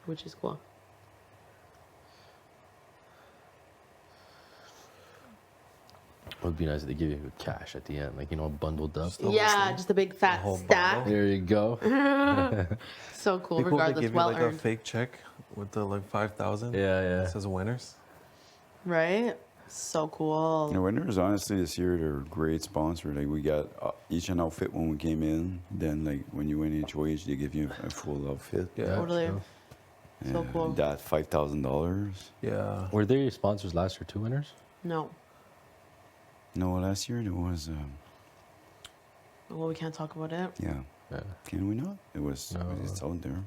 which is cool.
It would be nice if they give you cash at the end, like bundled up.
Yeah, just a big fat stack.
There you go.
So cool,
People, they
regardless,
give you
well
like
earned.
a fake check with the like 5,000.
Yeah.
It says winners.
Right? So cool.
You know, Winners, honestly, this year, they're a great sponsor. Like, we got each an outfit when we came in. Then, like, when you win HOH, they give you a full outfit.
Yeah.
Totally. So cool.
That $5,000.
Yeah. Were they your sponsors last year, too, Winners?
No.
No, last year there was,
Well, we can't talk about it.
yeah. Can we not? It was, it's out there.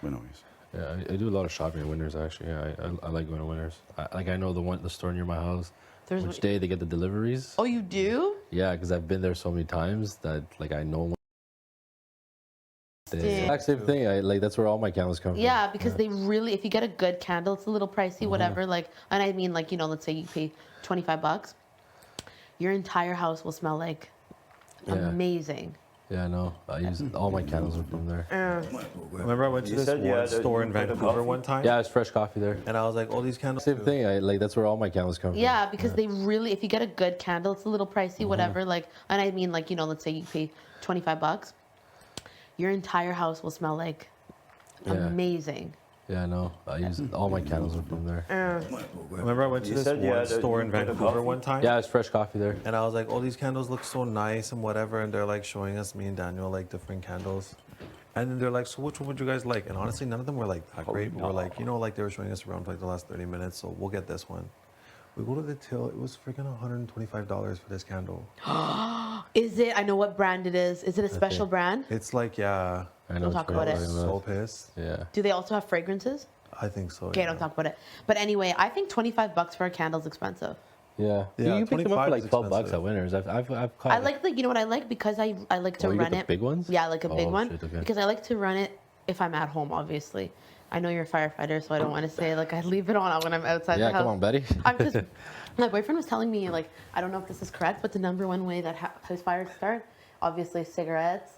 But anyways.
Yeah, I do a lot of shopping at Winners, actually. Yeah, I like going to Winners. I know the store near my house.
There's
Which day they get the deliveries.
Oh, you do?
Yeah, because I've been there so many times that, like, I know. The exact same thing. Like, that's where all my candles come from.
Yeah, because they really, if you get a good candle, it's a little pricey, whatever. Like, and I mean, like, you know, let's say you pay $25, your entire house will smell like amazing.
Yeah, I know. I use all my candles are from there.
Remember I went to this one store in Vancouver one time?
Yeah, it's fresh coffee there.
And I was like, all these candles.
Same thing. Like, that's where all my candles come from.
Yeah, because they really, if you get a good candle, it's a little pricey, whatever. Like, and I mean, like, you know, let's say you pay $25, your entire house will smell like amazing.
Yeah, I know. I use all my candles are from there.
Remember I went to this one store in Vancouver one time?
Yeah, it's fresh coffee there.
And I was like, all these candles look so nice and whatever. And they're like showing us, me and Daniel, like different candles. And then they're like, so which one would you guys like? And honestly, none of them were like that great. But we're like, you know, like they were showing us around for like the last 30 minutes. So we'll get this one. We go to the till. It was freaking $125 for this candle.
Is it? I know what brand it is. Is it a special brand?
It's like, yeah.
I know.
Don't talk about it.
So pissed.
Yeah.
Do they also have fragrances?
I think so.
Okay, don't talk about it. But anyway, I think $25 for a candle is expensive.
Yeah. You pick them up for like $12 at Winners. I've caught
I like the, you know what I like? Because I like to
you
run
get the
it.
big ones?
Yeah, like a big one.
Shit, okay.
Because I like to run it if I'm at home, obviously. I know you're a firefighter, so I don't want to say like I leave it on when I'm outside the house.
Yeah, come on, Betty.
I'm just, my boyfriend was telling me, like, I don't know if this is correct, but the #1 way that house fires start, obviously cigarettes,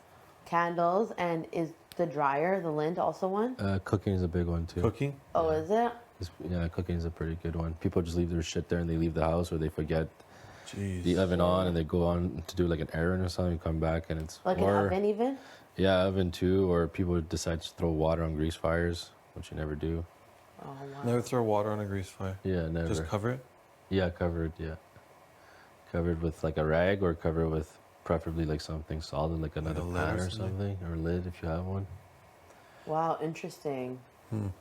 candles, and is the dryer, the lint also one?
Cooking is a big one too.
Cooking?
Oh, is it?
Yeah, cooking is a pretty good one. People just leave their shit there and they leave the house, or they forget the oven on and they go on to do like an errand or something, come back and it's
Like an oven even?
Yeah, oven too, or people decide to throw water on grease fires, which you never do.
Oh, wow.
Never throw water on a grease fire.
Yeah, never.
Just cover it?
Yeah, covered, yeah. Covered with like a rag, or cover with preferably like something solid, like another pan or something, or lid if you have one.
Wow, interesting.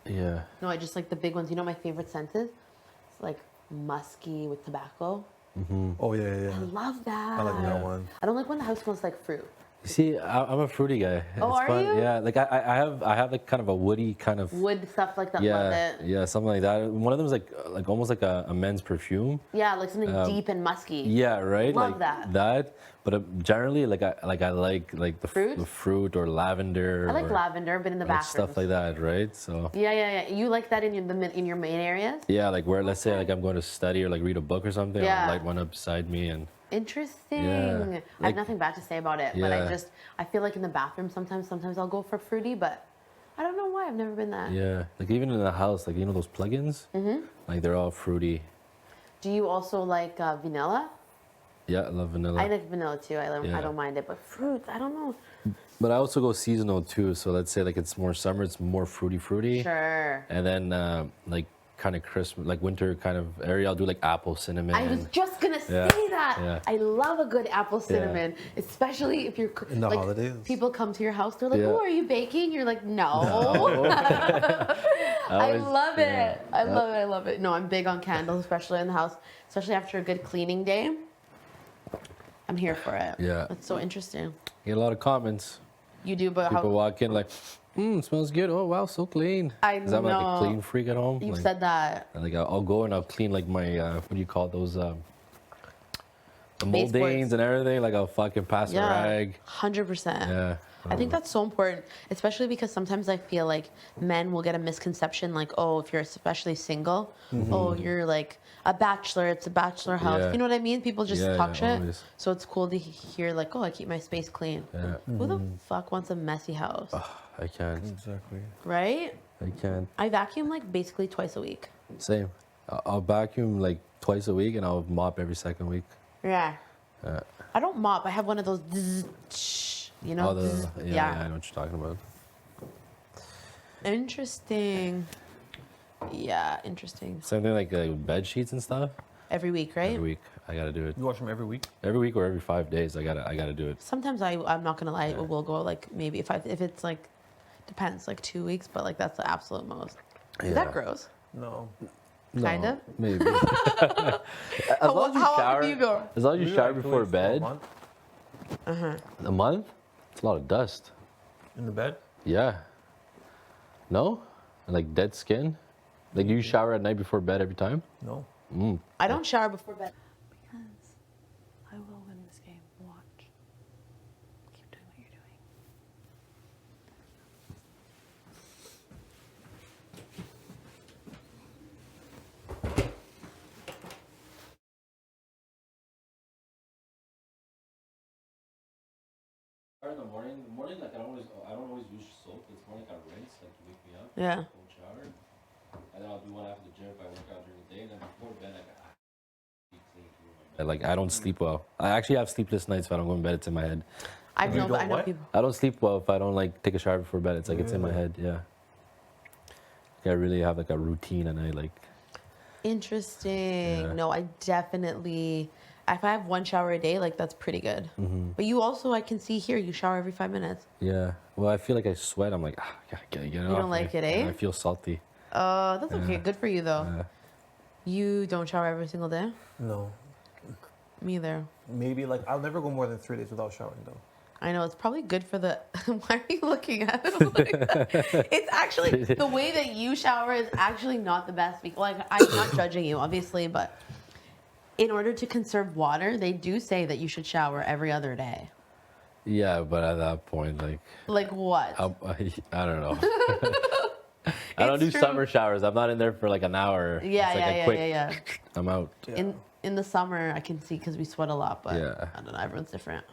Yeah.
No, I just like the big ones. You know what my favorite scent is? It's like musky with tobacco.
Oh, yeah, yeah.
I love that.
I like that one.
I don't like when the house smells like fruit.
You see, I'm a fruity guy.
Oh,
it's
are
fun.
you?
Yeah, like I have like kind of a woody kind of
Wood stuff like that.
yeah,
Love it.
yeah, something like that. One of them is like almost like a men's perfume.
Yeah, like something deep and musky.
Yeah, right.
Love
like
that.
That, but generally, like I like the fruit or lavender.
I like
or,
lavender, but in the
like
bathroom.
stuff like that, right? So.
Yeah. You like that in your main areas?
Yeah, like where let's say like I'm going to study or like read a book or something.
Yeah.
I'll light one up beside me and.
Interesting.
Yeah,
I have
like-
nothing bad to say about it, but I feel like in the bathroom sometimes I'll go for fruity, but I don't know why. I've never been that.
Yeah, like even in the house, like you know those plugins, like they're all fruity.
Do you also like vanilla?
Yeah, I love vanilla.
I like vanilla too. I
Yeah.
don't mind it, but fruits, I don't know.
But I also go seasonal too. So let's say like it's more summer, it's more fruity.
Sure.
And then like kind of crisp, like winter kind of area, I'll do like apple cinnamon.
I was just gonna say that.
Yeah.
I love a good apple cinnamon, especially if you're
in the
like,
holidays.
People come to your house, they're like,
Yeah.
"Oh, are you baking?" You're like, "No." I love it. I love it. No, I'm big on candles, especially in the house, especially after a good cleaning day. I'm here for it.
Yeah.
It's so interesting.
Get a lot of comments.
You do, but
People walk in like, smells good. Oh wow, so clean.
I
Because I'm like
know.
a clean freak at home.
You've
like,
said that.
Like I'll go and I'll clean like my what do you call those the mold
Baseboards.
stains and everything. Like I'll fucking pass a rag.
100%.
Yeah.
I think that's so important, especially because sometimes I feel like men will get a misconception like, oh, if you're especially single, oh, you're like a bachelor, it's a bachelor house.
Yeah.
You know what I mean? People just
Yeah,
talk
yeah,
shit.
always.
So it's cool to hear like, oh, I keep my space clean.
Yeah.
Who the fuck wants a messy house?
I can't.
Exactly.
Right?
I can't.
I vacuum like basically twice a week.
Same. I'll vacuum like twice a week and I'll mop every second week.
Yeah. I don't mop. I have one of those, you know?
All yeah, I know what you're talking about.
Interesting. Yeah, interesting.
Same thing like bed sheets and stuff.
Every week, right?
Every week, I gotta do it.
You wash them every week?
Every week or every 5 days, I gotta do it.
Sometimes I'm not gonna lie, it will go like maybe if it's like depends like 2 weeks, but like that's the absolute most. Is that gross?
No.
Kind of.
Maybe. As long as you
how
shower,
often do you go?
as long as you
Maybe
shower
like 2
before
weeks,
bed. A month? It's a lot of dust.
In the bed?
Yeah. No? And like dead skin? Like do you shower at night before bed every time?
No.
I don't shower before bed.
Because I will win this game. Watch. Keep doing what you're doing.
In the morning, like I don't always use soap. This morning I rinse, like to wake me up.
Yeah.
Cold shower, and then I'll do one after the gym if I work out during the day. And then before bed, like I don't sleep well. I actually have sleepless nights if I don't go in bed. It's in my head.
I know people.
I don't sleep well if I don't like take a shower before bed. It's like it's in my head. Yeah. Like, I really have like a routine, and I like.
Interesting.
Yeah.
No, I definitely. If I have 1 shower a day, like that's pretty good. But you also, I can see here, you shower every 5 minutes.
Yeah. Well, I feel like I sweat. I'm like, get it off.
You don't like it, eh?
And I feel salty.
That's okay. Good for you though.
Yeah.
You don't shower every single day?
No.
Me either.
Maybe like I'll never go more than 3 days without showering though.
I know it's probably good for the. Why are you looking at it like that? It's actually the way that you shower is actually not the best. Like I'm not judging you, obviously, but in order to conserve water, they do say that you should shower every other day.
Yeah, but at that point,
Like what?
I don't know. I don't do summer showers. I'm not in there for like an hour.
Yeah,
It's like
yeah,
a quick,
yeah.
I'm out.
In the summer, I can see because we sweat a lot, but
Yeah.
I don't know. Everyone's different.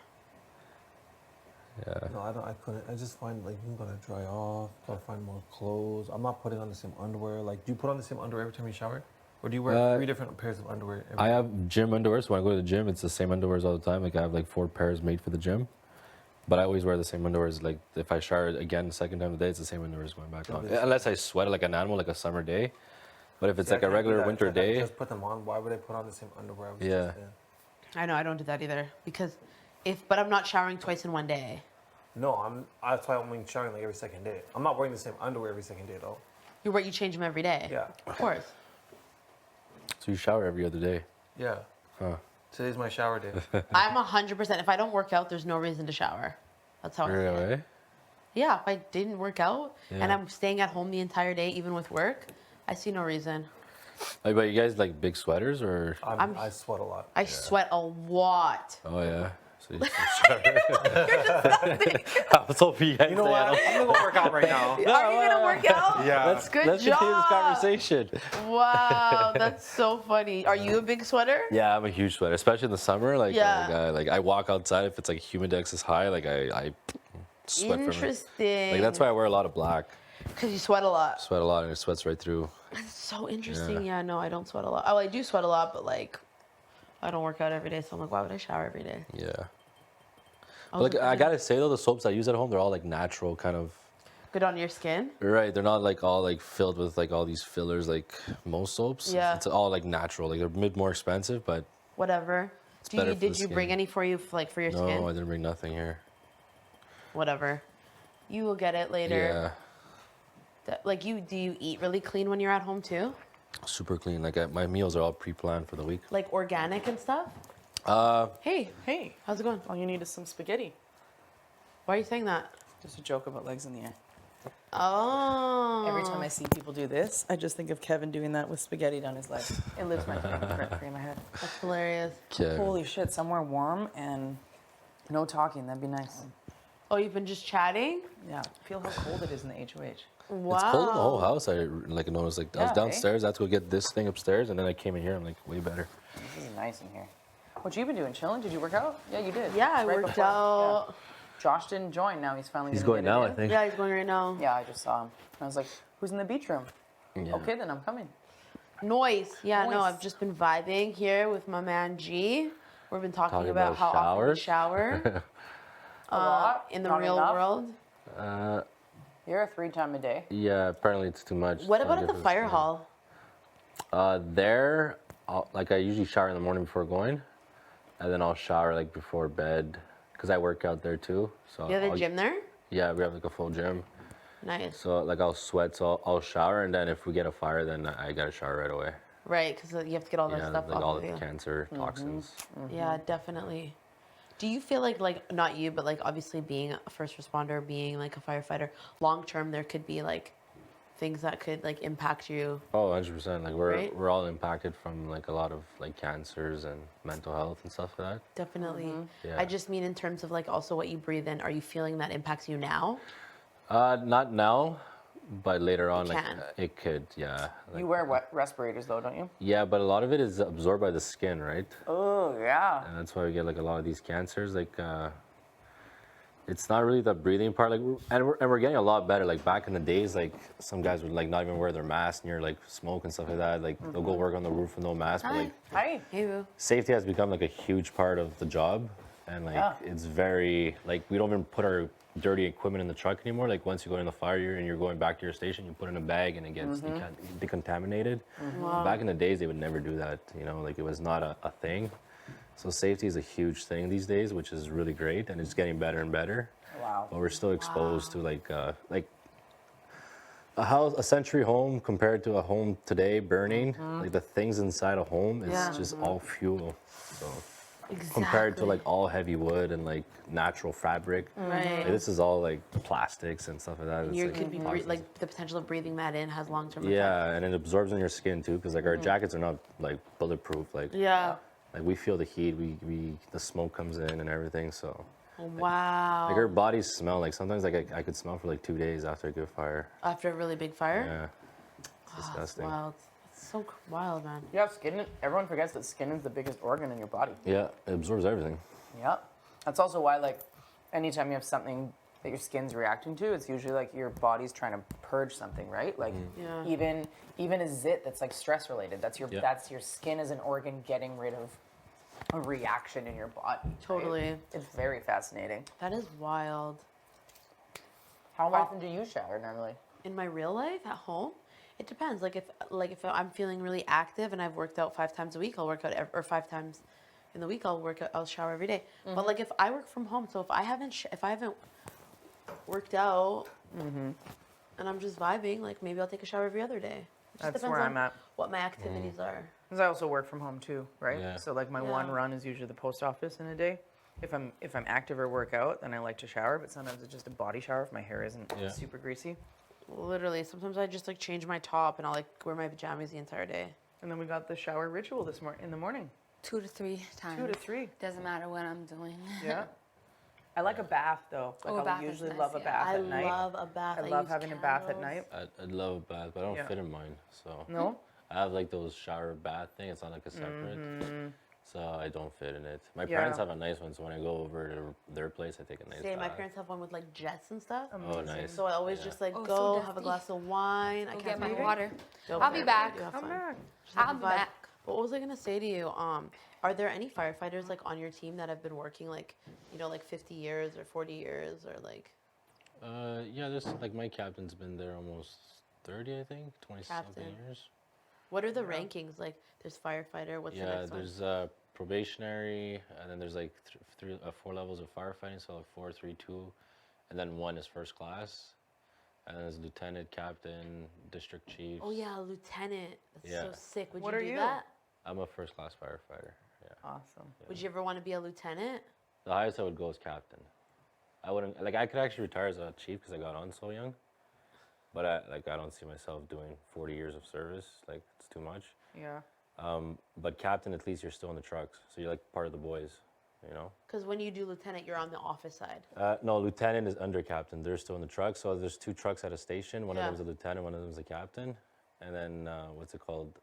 Yeah.
No, I couldn't. I just find like I'm gonna dry off. Gotta find more clothes. I'm not putting on the same underwear. Like, do you put on the same underwear every time you shower, or do you wear 3 different pairs of underwear?
I have gym underwear, so when I go to the gym, it's the same underwears all the time. Like I have like 4 pairs made for the gym, but I always wear the same underwears. Like if I shower again the second time of the day, it's the same underwears going back on. Unless I sweat like an animal, like a summer day. But if it's like a regular winter day,
just put them on. Why would I put on the same underwear?
Yeah.
I know I don't do that either because but I'm not showering twice in one day.
No, that's why I'm showering like every second day. I'm not wearing the same underwear every second day though.
You change them every day.
Yeah.
Of course.
so you shower every other day.
Yeah.
Huh.
Today's my shower day.
I'm 100%. If I don't work out, there's no reason to shower. That's how I see it.
Really?
Yeah, if I didn't work out and
Yeah.
I'm staying at home the entire day, even with work, I see no reason.
Like, but you guys like big sweaters or?
I sweat a lot.
I sweat a lot.
Oh yeah. So you I was hoping you guys.
You know what? I'm gonna go work out right now.
Are you gonna work out?
Yeah.
Let's
Good
continue this
job.
conversation.
Wow, that's so funny. Are you a big sweater?
Yeah, I'm a huge sweater, especially in the summer. Like,
Yeah.
like I walk outside if it's like humidex is high. Like I sweat from it.
Interesting.
Like that's why I wear a lot of black.
Because you sweat a lot.
Sweat a lot and it sweats right through.
That's so interesting.
Yeah.
Yeah, no, I don't sweat a lot. Oh, I do sweat a lot, but like, I don't work out every day, so I'm like, why would I shower every day?
Yeah.
I
But, like
was
I gotta say though, the soaps I use at home, they're all like natural kind of.
Good on your skin.
Right, they're not like all like filled with like all these fillers like most soaps.
Yeah.
It's all like natural. Like they're a bit more expensive, but
Whatever.
better for
Did
the
you bring
skin.
any for you, like for your
no,
skin?
I didn't bring nothing here.
Whatever. You will get it later.
Yeah.
Do you eat really clean when you're at home too?
Super clean. Like my meals are all pre-planned for the week.
Like organic and stuff?
Hey,
how's it going?
All you need is some spaghetti.
Why are you saying that?
Just a joke about legs in the air.
Oh.
Every time I see people do this, I just think of Kevin doing that with spaghetti down his leg. It lives rent free in my head.
That's hilarious.
Kevin.
Holy shit, somewhere warm and no talking. That'd be nice.
Oh, you've been just chatting?
Yeah. Feel how cold it is in the HOH.
Wow.
It's cold in the whole house. I like noticed. Like I was
Yeah,
downstairs. I had to go get this thing upstairs, and then I came in here. I'm like way better.
This is nice in here. What you been doing? Chilling? Did you work out? Yeah, you did.
Yeah, I
Right
worked
before.
out.
Yeah. Josh didn't join. Now he's finally.
He's
gonna
going
get it
now,
in.
I think.
Yeah, he's going right now.
Yeah, I just saw him. I was like, "Who's in the beach room?"
Yeah.
Okay, then I'm coming.
Noise. Yeah, no,
Noise.
I've just been vibing here with my man G. We've been talking
Talking
about
about
how often we
showers?
shower
A lot.
in the
Not
real
enough.
world.
You're a 3-time a day.
Yeah, apparently it's too much.
What about at the fire hall?
There, I usually shower in the morning before going, and then I'll shower like before bed, because I work out there too. So
You have a gym there?
Yeah, we have like a full gym.
Nice.
So like I'll sweat, so I'll shower, and then if we get a fire, then I gotta shower right away.
Right, because you have to get all that stuff
like
off
all
of
the
you.
cancer toxins.
Yeah, definitely. Do you feel like not you, but like obviously being a first responder, being like a firefighter, long term there could be like things that could like impact you?
Oh, 100%. Like
Right?
we're all impacted from like a lot of like cancers and mental health and stuff like that.
Definitely.
Yeah.
I just mean in terms of like also what you breathe in. Are you feeling that impacts you now?
Not now, but later on,
It
like
can.
it could, yeah. Like,
You wear wet respirators though, don't you?
yeah, but a lot of it is absorbed by the skin, right?
Oh, yeah.
And that's why we get like a lot of these cancers. Like, it's not really the breathing part. Like, we're getting a lot better. Like back in the days, like some guys would like not even wear their mask near like smoke and stuff like that. Like they'll go work on the roof with no mask. But like
Hi.
Hey,
safety has become like a huge part of the job, and like
Yeah.
it's very like we don't even put our dirty equipment in the truck anymore. Like once you go in the fire and you're going back to your station, you put it in a bag and it gets decontaminated.
Wow.
Back in the days, they would never do that. You know, like it was not a thing. So safety is a huge thing these days, which is really great, and it's getting better and better.
Wow.
But we're still exposed to like a house, a century home compared to a home today burning. Like the things inside a home is
Yeah.
just all fuel. So
Exactly.
compared to like all heavy wood and like natural fabric,
Right.
like, this is all like plastics and stuff like that.
And
It's,
you
like,
could be
toxins.
like the potential of breathing that in has long term effects.
Yeah, and it absorbs on your skin too, because like our jackets are not like bulletproof. Like
Yeah.
like we feel the heat, we the smoke comes in and everything. So
Wow.
like our bodies smell. Like sometimes like I could smell for like 2 days after a good fire.
After a really big fire?
Yeah, it's
Oh, that's
disgusting.
wild. It's so wild, man.
You have skin. Everyone forgets that skin is the biggest organ in your body.
Yeah, it absorbs everything.
Yep. That's also why, like, anytime you have something that your skin's reacting to, it's usually like your body's trying to purge something, right? Like,
Yeah.
even a zit that's like stress related. That's your
Yeah.
that's your skin as an organ getting rid of a reaction in your body. right?
Totally.
It's very fascinating.
That is wild.
How often do you shower normally?
In my real life at home, it depends. Like if I'm feeling really active and I've worked out 5 times a week, I'll work out or 5 times in the week I'll shower every day. But like if I work from home, so if I haven't worked out and I'm just vibing, like maybe I'll take a shower every other day. It just
That's
depends
where
on
I'm at.
what my activities are.
Because I also work from home too, right?
Yeah.
So like my
Yeah.
one run is usually the post office in a day. If I'm active or work out, then I like to shower. But sometimes it's just a body shower if my hair isn't
Yeah.
super greasy.
Literally, sometimes I just like change my top and I'll like wear my pajamas the entire day.
And then we got the shower ritual in the morning.
2 to 3 times.
2 to 3.
Doesn't matter what I'm doing.
Yeah. I like a bath though. Like
Oh, a
I'll
bath is
usually
nice,
love a
yeah.
bath
I
at night.
love a bath.
I love
use
having a bath at
candles.
night.
I'd love a bath, but I don't
Yeah.
fit in mine. So
No?
I have like those shower bath thing. It's not like a separate. So I don't fit in it. My
Yeah.
parents have a nice one, so when I go over to their place, I take a nice
Same, my
bath.
parents have one with like jets and stuff.
Oh, nice.
So I always
Yeah.
just like
Oh,
go
so
have a
dusty.
glass of wine. I
Go
can't
get my
believe it.
water.
Go
I'll
there,
be back.
you have
Come
fun.
back.
Just have
I'll
a
be
vibe.
back.
What was I gonna say to you? Are there any firefighters like on your team that have been working like, like 50 years or 40 years or like?
Yeah, there's like my captain's been there almost 30, I think, 20 something
Captain.
years.
What are the rankings? Like, there's firefighter. What's the
Yeah,
next one?
there's probationary, and then there's like 4 levels of firefighting, so like 4, 3, 2, and then 1 is first class, and then there's lieutenant, captain, district chief.
Oh yeah, lieutenant. That's
Yeah.
so sick. Would
What
you
are
do
you?
that?
I'm a first class firefighter. Yeah.
Awesome.
Would you ever want to be a lieutenant?
The highest I would go is captain. I wouldn't like. I could actually retire as a chief because I got on so young, but I don't see myself doing 40 years of service. Like it's too much.
Yeah.
But captain, at least you're still in the trucks, so you're like part of the boys, you know.
Because when you do lieutenant, you're on the office side.
No, lieutenant is under captain. They're still in the truck. So there's 2 trucks at a station. One
Yeah.
of them's a lieutenant, one of them's a captain. And then what's it called?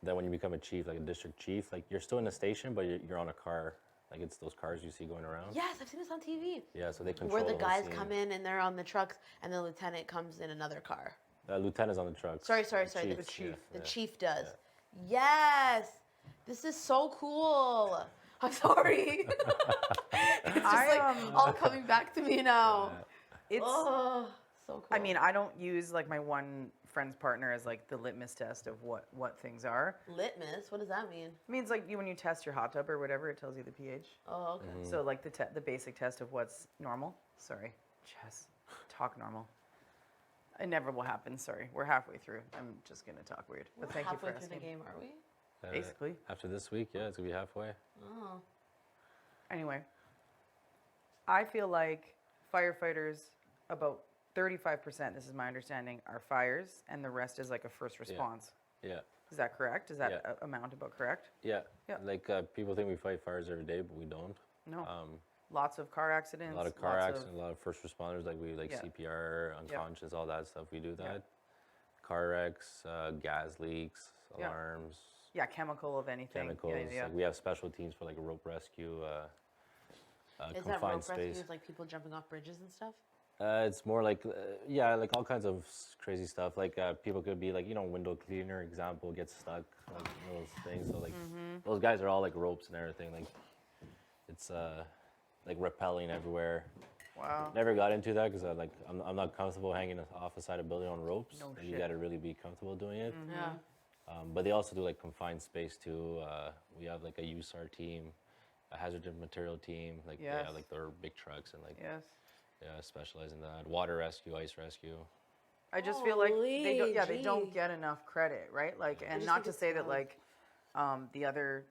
Then when you become a chief, like a district chief, like you're still in the station, but you're on a car. Like it's those cars you see going around.
Yes, I've seen this on TV.
Yeah, so they control
Where the
whole
guys
scene.
come in and they're on the trucks, and the lieutenant comes in another car.
Lieutenant's on the truck.
Sorry. The
yeah,
chief. The
yeah.
chief does. Yes, this is so cool. I'm sorry. It's just like all coming back to me now.
It's
Oh, so cool.
I mean, I don't use like my one friend's partner as like the litmus test of what things are.
Litmus? What does that mean?
It means like when you test your hot tub or whatever, it tells you the pH.
Oh, okay.
So like the basic test of what's normal. Sorry, Jess, talk normal. It never will happen. Sorry, we're halfway through. I'm just gonna talk weird. But thank you for
halfway through
asking.
the game, are we?
Basically.
After this week, yeah, it's gonna be halfway.
Oh.
Anyway, I feel like firefighters, about 35%, this is my understanding, are fires, and the rest is like a first response.
Yeah.
Is that correct? Is that amount about correct?
Yeah.
Yeah.
Like people think we fight fires every day, but we don't.
No. Lots of car accidents.
A lot of car accidents, a lot of first responders, like we
Yeah.
CPR, unconscious, all that stuff. We do that. Car wrecks, gas leaks,
Yeah.
alarms.
Yeah, chemical of anything.
Chemicals.
Yeah.
Like we have special teams for like a rope rescue,
Is that
confined
rope
space.
rescues like people jumping off bridges and stuff?
It's more like, yeah, like all kinds of crazy stuff. Like people could be like, window cleaner example, gets stuck, like those things. So like those guys are all like ropes and everything. Like it's like rappelling everywhere.
Wow.
Never got into that because I'm not comfortable hanging off the side of a building on ropes.
No
Like,
shit.
you got to really be comfortable doing it.
Yeah.
But they also do like confined space too. We have like a USAR team, a hazardous material team. Like
Yes.
yeah, like their big trucks and like
Yes.
yeah, specialize in that. Water rescue, ice rescue.
I just feel like they don't,
Holy
they don't
gee.
get enough credit, right? Like, and
just
not
think
to
it's
say that
wild.
like the other,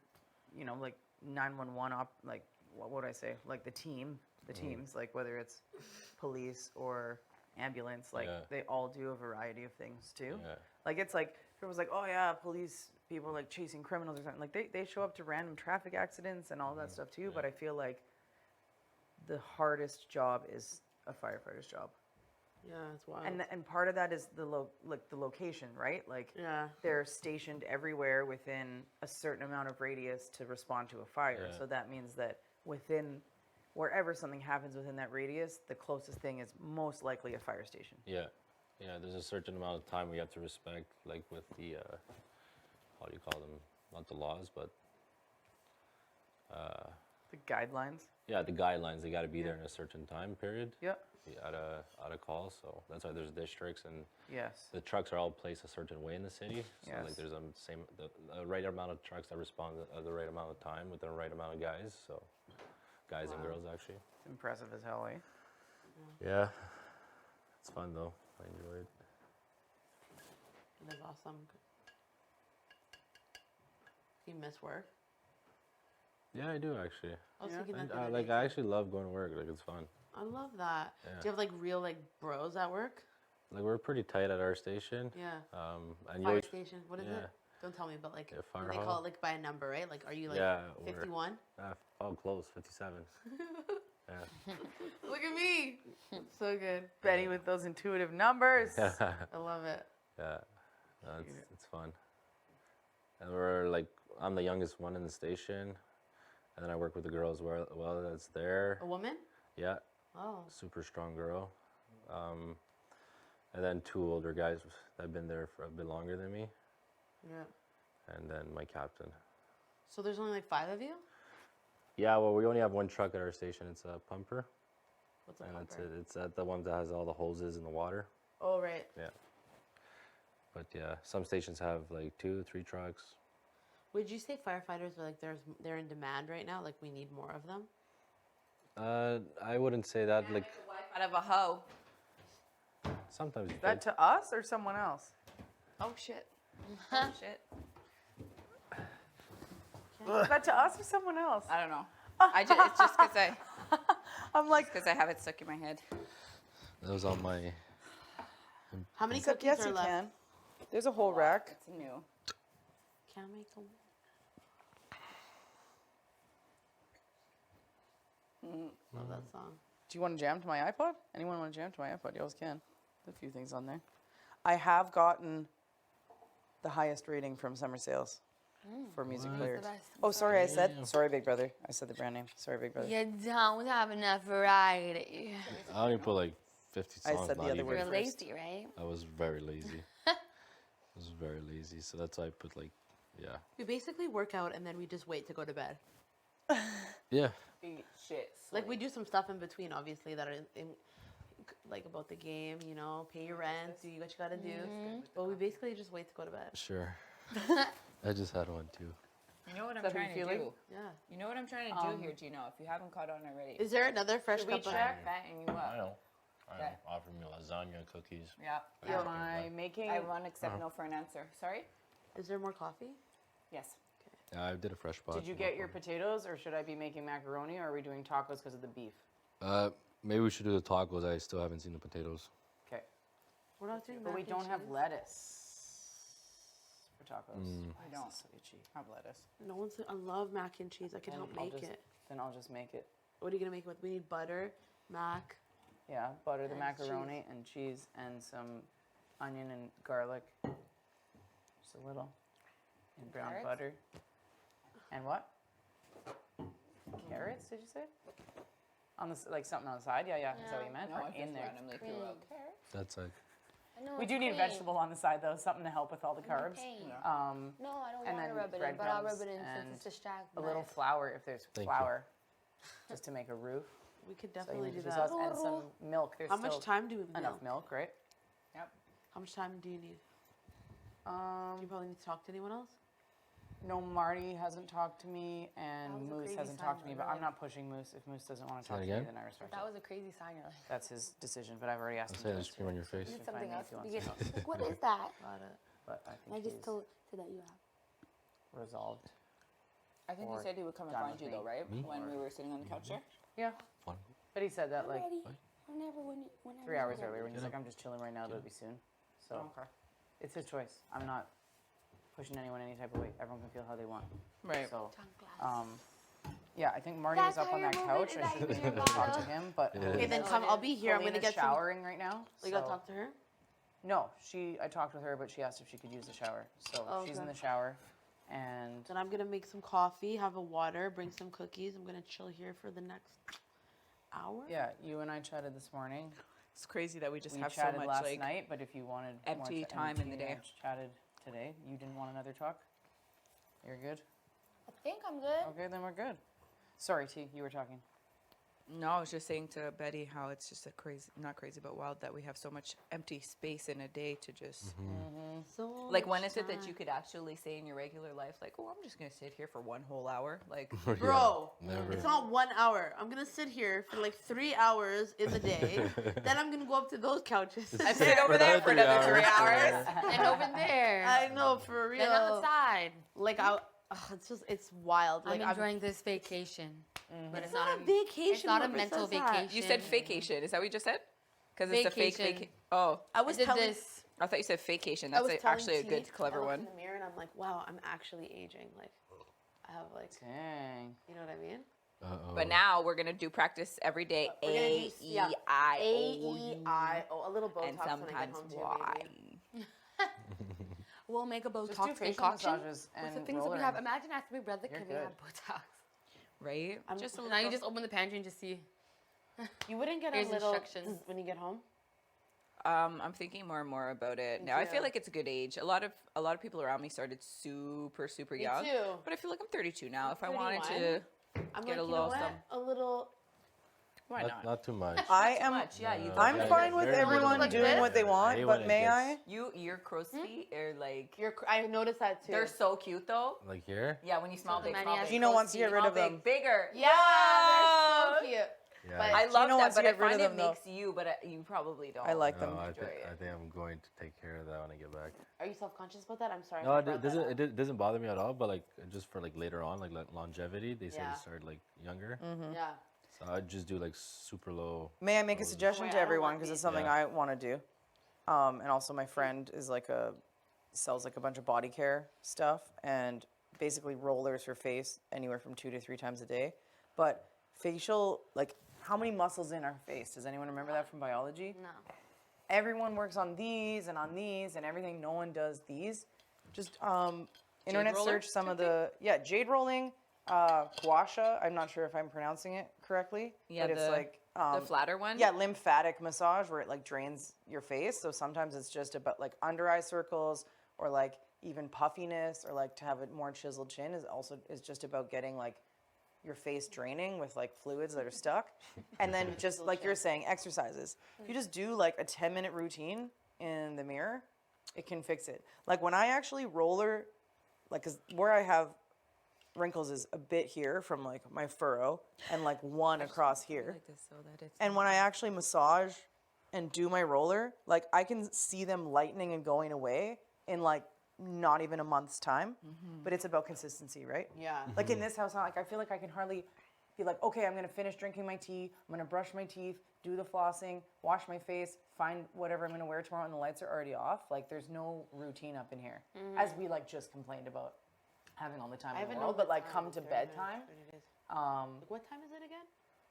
like 911 like what would I say? Like the teams, like whether it's police or ambulance, like
Yeah.
they all do a variety of things too.
Yeah.
Like it's like everyone's like, oh yeah, police people like chasing criminals or something. Like they show up to random traffic accidents and all that stuff too. But I feel like the hardest job is a firefighter's job.
Yeah, it's wild.
And part of that is the location, right? Like
Yeah.
they're stationed everywhere within a certain amount of radius to respond to a fire.
Yeah.
So that means that within wherever something happens within that radius, the closest thing is most likely a fire station.
Yeah, yeah. There's a certain amount of time we have to respect, like with the how do you call them? Not the laws, but
The guidelines.
yeah, the guidelines. They got to be there in a certain time period.
Yeah.
Out of call, so that's why there's districts and
Yes.
the trucks are all placed a certain way in the city. So
Yes.
like there's the right amount of trucks that respond at the right amount of time with the right amount of guys. So guys and girls actually.
It's impressive as hell, eh?
Yeah, it's fun though. I enjoy it.
It is awesome. Do you miss work?
Yeah, I do actually.
I was thinking that
And,
the other
like
day,
I
too.
actually love going to work. Like it's fun.
I love that.
Yeah.
Do you have like real like bros at work?
Like we're pretty tight at our station.
Yeah.
And you
Fire
always-
station. What is
yeah.
it? Don't tell me, but like
Yeah, fire
they call
hall.
it like by a number, right? Like, are you like
Yeah, we're-
51?
Close, 57. Yeah.
Look at me. So good.
Betty with those intuitive numbers.
I love it.
Yeah, no, it's fun. And we're like, I'm the youngest one in the station, and then I work with the girl as well that's there.
A woman?
Yeah,
Oh.
super strong girl. And then two older guys that have been there for a bit longer than me,
Yeah.
and then my captain.
So there's only like 5 of you?
Yeah, well, we only have one truck at our station. It's a pumper.
What's a
And
pumper?
it's the one that has all the hoses in the water.
Oh, right.
Yeah. But yeah, some stations have like 2, 3 trucks.
Would you say firefighters are like they're in demand right now? Like we need more of them?
I wouldn't say that. Like
Out of a hoe.
sometimes you
Is that
could.
to us or someone else?
Oh shit. Oh shit.
Is that to us or someone else?
I don't know. It's just because
I'm like,
because I have it stuck in my head.
That was on my.
How many
Except
cookies
yes,
are
you
left?
can. There's a whole rack.
It's new.
Can I make them? Love that song.
Do you want to jam to my iPod? Anyone want to jam to my iPod? You always can. There's a few things on there. I have gotten the highest rating from summer sales for music
What?
players.
The best.
Oh, sorry, I
Damn.
said. Sorry, Big Brother. I said the brand name. Sorry, Big Brother.
You don't have enough variety.
I only put like 50
I
songs.
said the
not
other
even.
word
You're
first.
lazy, right?
I was very lazy. I was very lazy, so that's why I put like, yeah.
We basically work out and then we just wait to go to bed.
Yeah.
Eat shit.
Like we do some stuff in between, obviously, that like about the game, you know, pay your rent, do what you gotta do. But we basically just wait to go to bed.
Sure. I just had one too.
You know what I'm
Is that how
trying
you
to
feeling?
do?
Yeah.
You know what I'm trying to do here, Gino, if you haven't caught on already.
Is there another fresh
Should we
cup of
check batting you up?
I know.
Okay.
Offer me lasagna, cookies.
Yeah.
Am I making?
I won't accept no for an answer. Sorry?
Is there more coffee?
Yes.
Yeah, I did a fresh pot.
Did you get your potatoes, or should I be making macaroni, or are we doing tacos because of the beef?
Maybe we should do the tacos. I still haven't seen the potatoes.
Okay.
We're not doing
But we
mac and
don't have
cheese?
lettuce for tacos.
I don't
So itchy.
have lettuce.
No one's. I love mac and cheese. I can
Then
help
I'll
make
just-
it.
Then I'll just make it.
What are you gonna make it with? We need butter, mac.
Yeah, butter, the
And
macaroni, and cheese, and some onion and garlic. Just a little. And brown
carrots?
butter. And what? Carrots, did you say? On the like something on the side? Yeah, yeah. Is that what you meant?
No,
Or
I
in
just
there?
randomly threw out carrots.
That's like.
We do need a vegetable on the side though, something to help with all the carbs.
No, I don't
and
want to
then
rub it in, but I'll rub it in
breadcrumbs
since it's distracting.
a little flour if there's
Thank you.
flour, just to make a roof.
We could
So you
definitely
need
do
fish
that.
sauce and some milk. There's
How much
still
time do we have?
enough milk, right?
Yep.
How much time do you need? Do you probably need to talk to anyone else?
No, Marty hasn't talked to me, and
That was a
Moose
crazy
hasn't
sign,
talked to me,
though,
but I'm
really.
not pushing Moose. If Moose doesn't want to
Say
talk
that
to me,
again?
then I respect
That
it.
was a crazy sign. You're like,
That's his decision, but I've already asked
I'll
him
say
to
that scream on your face.
need
if I
something
need
else.
if he
You
wants
get,
to talk.
like, what is that?
But I
I
think
just
he's
told said that you have.
resolved.
I think
Or
he said he would come and
done
find
with
you
me.
though, right?
Me?
When we were sitting on the couch there.
Yeah,
Fun.
but he said that like
Ready? Whenever, whenever.
3 hours
whenever.
earlier when he's like, I'm just chilling right now, it'll be soon. So
Okay.
it's his choice. I'm not pushing anyone any type of way. Everyone can feel how they want.
Right.
So,
Glass.
yeah, I think Marty was up on that couch. I should talk to him, but
Okay, then come. I'll be here. I'm gonna
Helena's
get
showering right now.
You gotta
so-
talk to her.
No, I talked with her, but she asked if she could use the shower. So
Oh,
she's in
okay.
the shower, and
Then I'm gonna make some coffee, have a water, bring some cookies. I'm gonna chill here for the next hour.
yeah, you and I chatted this morning.
It's crazy that we just
We
have so
chatted
much
last
like
night, but if you wanted
empty
more
time in the day.
chatted today. You didn't want another talk. You're good.
I think I'm good.
Okay, then we're good. Sorry, T, you were talking.
No, I was just saying to Betty how it's just a crazy, not crazy, but wild that we have so much empty space in a day to just.
So
Like, when
much
is it that
time.
you could actually say in your regular life, like, oh, I'm just gonna sit here for one whole hour? Like,
Bro,
Never.
it's not 1 hour. I'm gonna sit here for like 3 hours in the day. Then I'm gonna go up to those couches.
I sit over there for another 3 hours.
And over there.
I know, for real.
Then outside.
Like it's wild. Like
I'm enjoying this vacation. But
It's not a vacation.
It's not a
Whoever
mental
says that.
vacation.
You said vacation. Is that what you just said? Because it's a fake
Vacation.
vacation. Oh,
I was
I did
telling
this.
I thought you said vacation.
I
That's
was telling
actually a
T,
good, clever
I look
one.
in the mirror and I'm like, wow, I'm actually aging. Like, I have like,
Dang.
you know what I mean?
Uh-oh.
But now we're gonna do practice every day.
We're gonna
A
do-
E
yeah.
I O
A-E-I-O. A little Botox
and
when I get
sometimes
home too,
Y.
maybe.
We'll make a
Just do
Botox
facial
concoction.
massages
With the
and
things that we
roller.
have. Imagine after my brother
You're
can we
good.
have Botox.
Right?
Just now you just open the pantry and just see.
You wouldn't get
Here's
a little
instructions.
when you get home?
I'm thinking more and more about it now. I
too.
feel like it's a good age. A lot of people around me started super young.
too.
But I feel like I'm 32 now. If I
31.
wanted to
I'm
get
like,
a
you know
little
what?
some,
A little.
why not?
Not too much.
I am.
Much, yeah. You
I'm
Yeah,
fine
yeah,
with
very
everyone
like
doing
this.
what they
I
want,
hate
but
when it
may
gets-
I?
Your crow's feet are like
I noticed that too.
they're so cute though.
Like here?
Yeah, when you smell big,
many
smell
have
big.
Gino
crow's
wants to
feet,
get rid
smell
of them.
Bigger.
yeah, they're so cute.
Yeah.
But
I love
Gino
that,
wants to
but I
get rid of
find
them,
it
though.
makes you, but you probably don't.
I like
No,
them.
I
enjoy
think
it.
I'm going to take care of that when I get back.
Are you self-conscious about that? I'm sorry.
No,
if I
it
brought
doesn't.
that up.
It doesn't bother me at all. But like, just for like later on, like longevity, they say
Yeah.
to start like younger.
Yeah.
So I'd just do like super low.
May I make a suggestion
Wait,
to
I don't
everyone
want
because it's
these.
something
Yeah.
I want to do, and also my friend is like sells like a bunch of body care stuff and basically rollers her face anywhere from 2 to 3 times a day, but facial like how many muscles in our face? Does anyone remember that from biology?
No.
Everyone works on these and everything. No one does these. Just internet
roller
search some of the jade rolling, gua sha. I'm not sure if I'm pronouncing it correctly.
Yeah,
but it's
the-
like
the flatter one?
Yeah, lymphatic massage where it like drains your face. So sometimes it's just about like under eye circles or like even puffiness or like to have a more chiseled chin is just about getting like your face draining with like fluids that are stuck. And then just like you're saying, exercises. If you just do like a 10-minute routine in the mirror, it can fix it. Like when I actually roller, like 'cause where I have wrinkles is a bit here from like my furrow and like one across here.
Like this so that it's
And when I actually massage and do my roller, like I can see them lightening and going away in like not even a month's time. But it's about consistency, right?
Yeah.
Like in this house, like I feel like I can hardly be like, okay, I'm gonna finish drinking my tea, I'm gonna brush my teeth, do the flossing, wash my face, find whatever I'm gonna wear tomorrow, and the lights are already off. Like there's no routine up in here, as we like just complained about having all the time in the world. But like come to bedtime,
Like, what time is it again?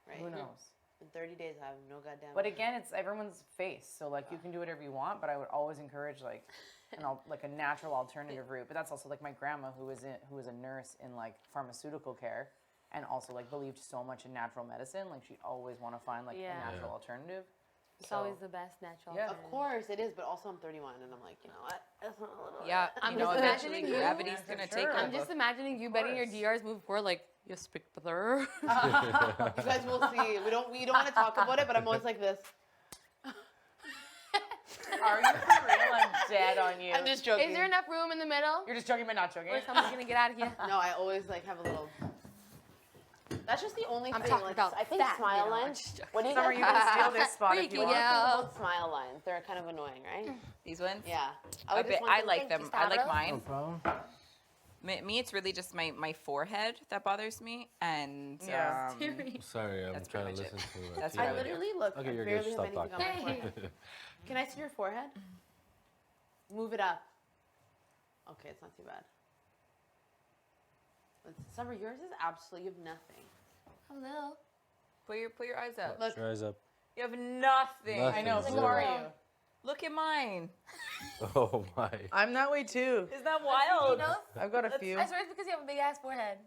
Right.
who knows?
In 30 days, I have no goddamn.
But again, it's everyone's face, so like you can do whatever you want. But I would always encourage like, like a natural alternative route. But that's also like my grandma, who was a nurse in like pharmaceutical care, and also like believed so much in natural medicine. Like she'd always want to find like a natural alternative.
It's
So-
always the best natural. Yeah, of course it is. But also, I'm 31, and I'm like, you know what? That's not a little.
Yeah, I'm just imagining you.
gravity's gonna take
I'm
over.
just imagining you betting your DRs move forward like you speak better.
You guys will see. We don't want to talk about it, but I'm always like this.
Are you for real? I'm dead on you.
I'm just joking.
Is there enough room in the middle?
You're just joking, but not joking.
Or someone's gonna get out of here?
No, I always like have a little. That's just the only
I'm
thing.
talking
Like,
about
I think
fat,
smile
you know,
lines.
just joking.
What do you
Summer,
guys
you can steal this spot if you
Freaky
want.
out.
about smile lines? They're kind of annoying, right?
These ones?
Yeah.
I,
just want
I
to
like them. I like mine.
No problem.
Me, it's really just my forehead that bothers me, and
Yeah.
Sorry, I'm
That's
trying to
pretty much
listen to it.
That's
Yeah.
what
I
would do.
literally look.
Okay,
I
you're
barely
good.
have
Stop
anything on my
talking.
forehead. Can I see your forehead? Move it up. Okay, it's not too bad. Summer, yours is absolutely, you have nothing.
Hello.
Put your eyes up.
Look.
Rise up.
You have nothing.
Nothing,
I know. Who
zero.
are you?
Look at mine.
Oh my.
I'm that way too.
Isn't that wild?
I've got a few.
I swear it's because you have a big ass forehead.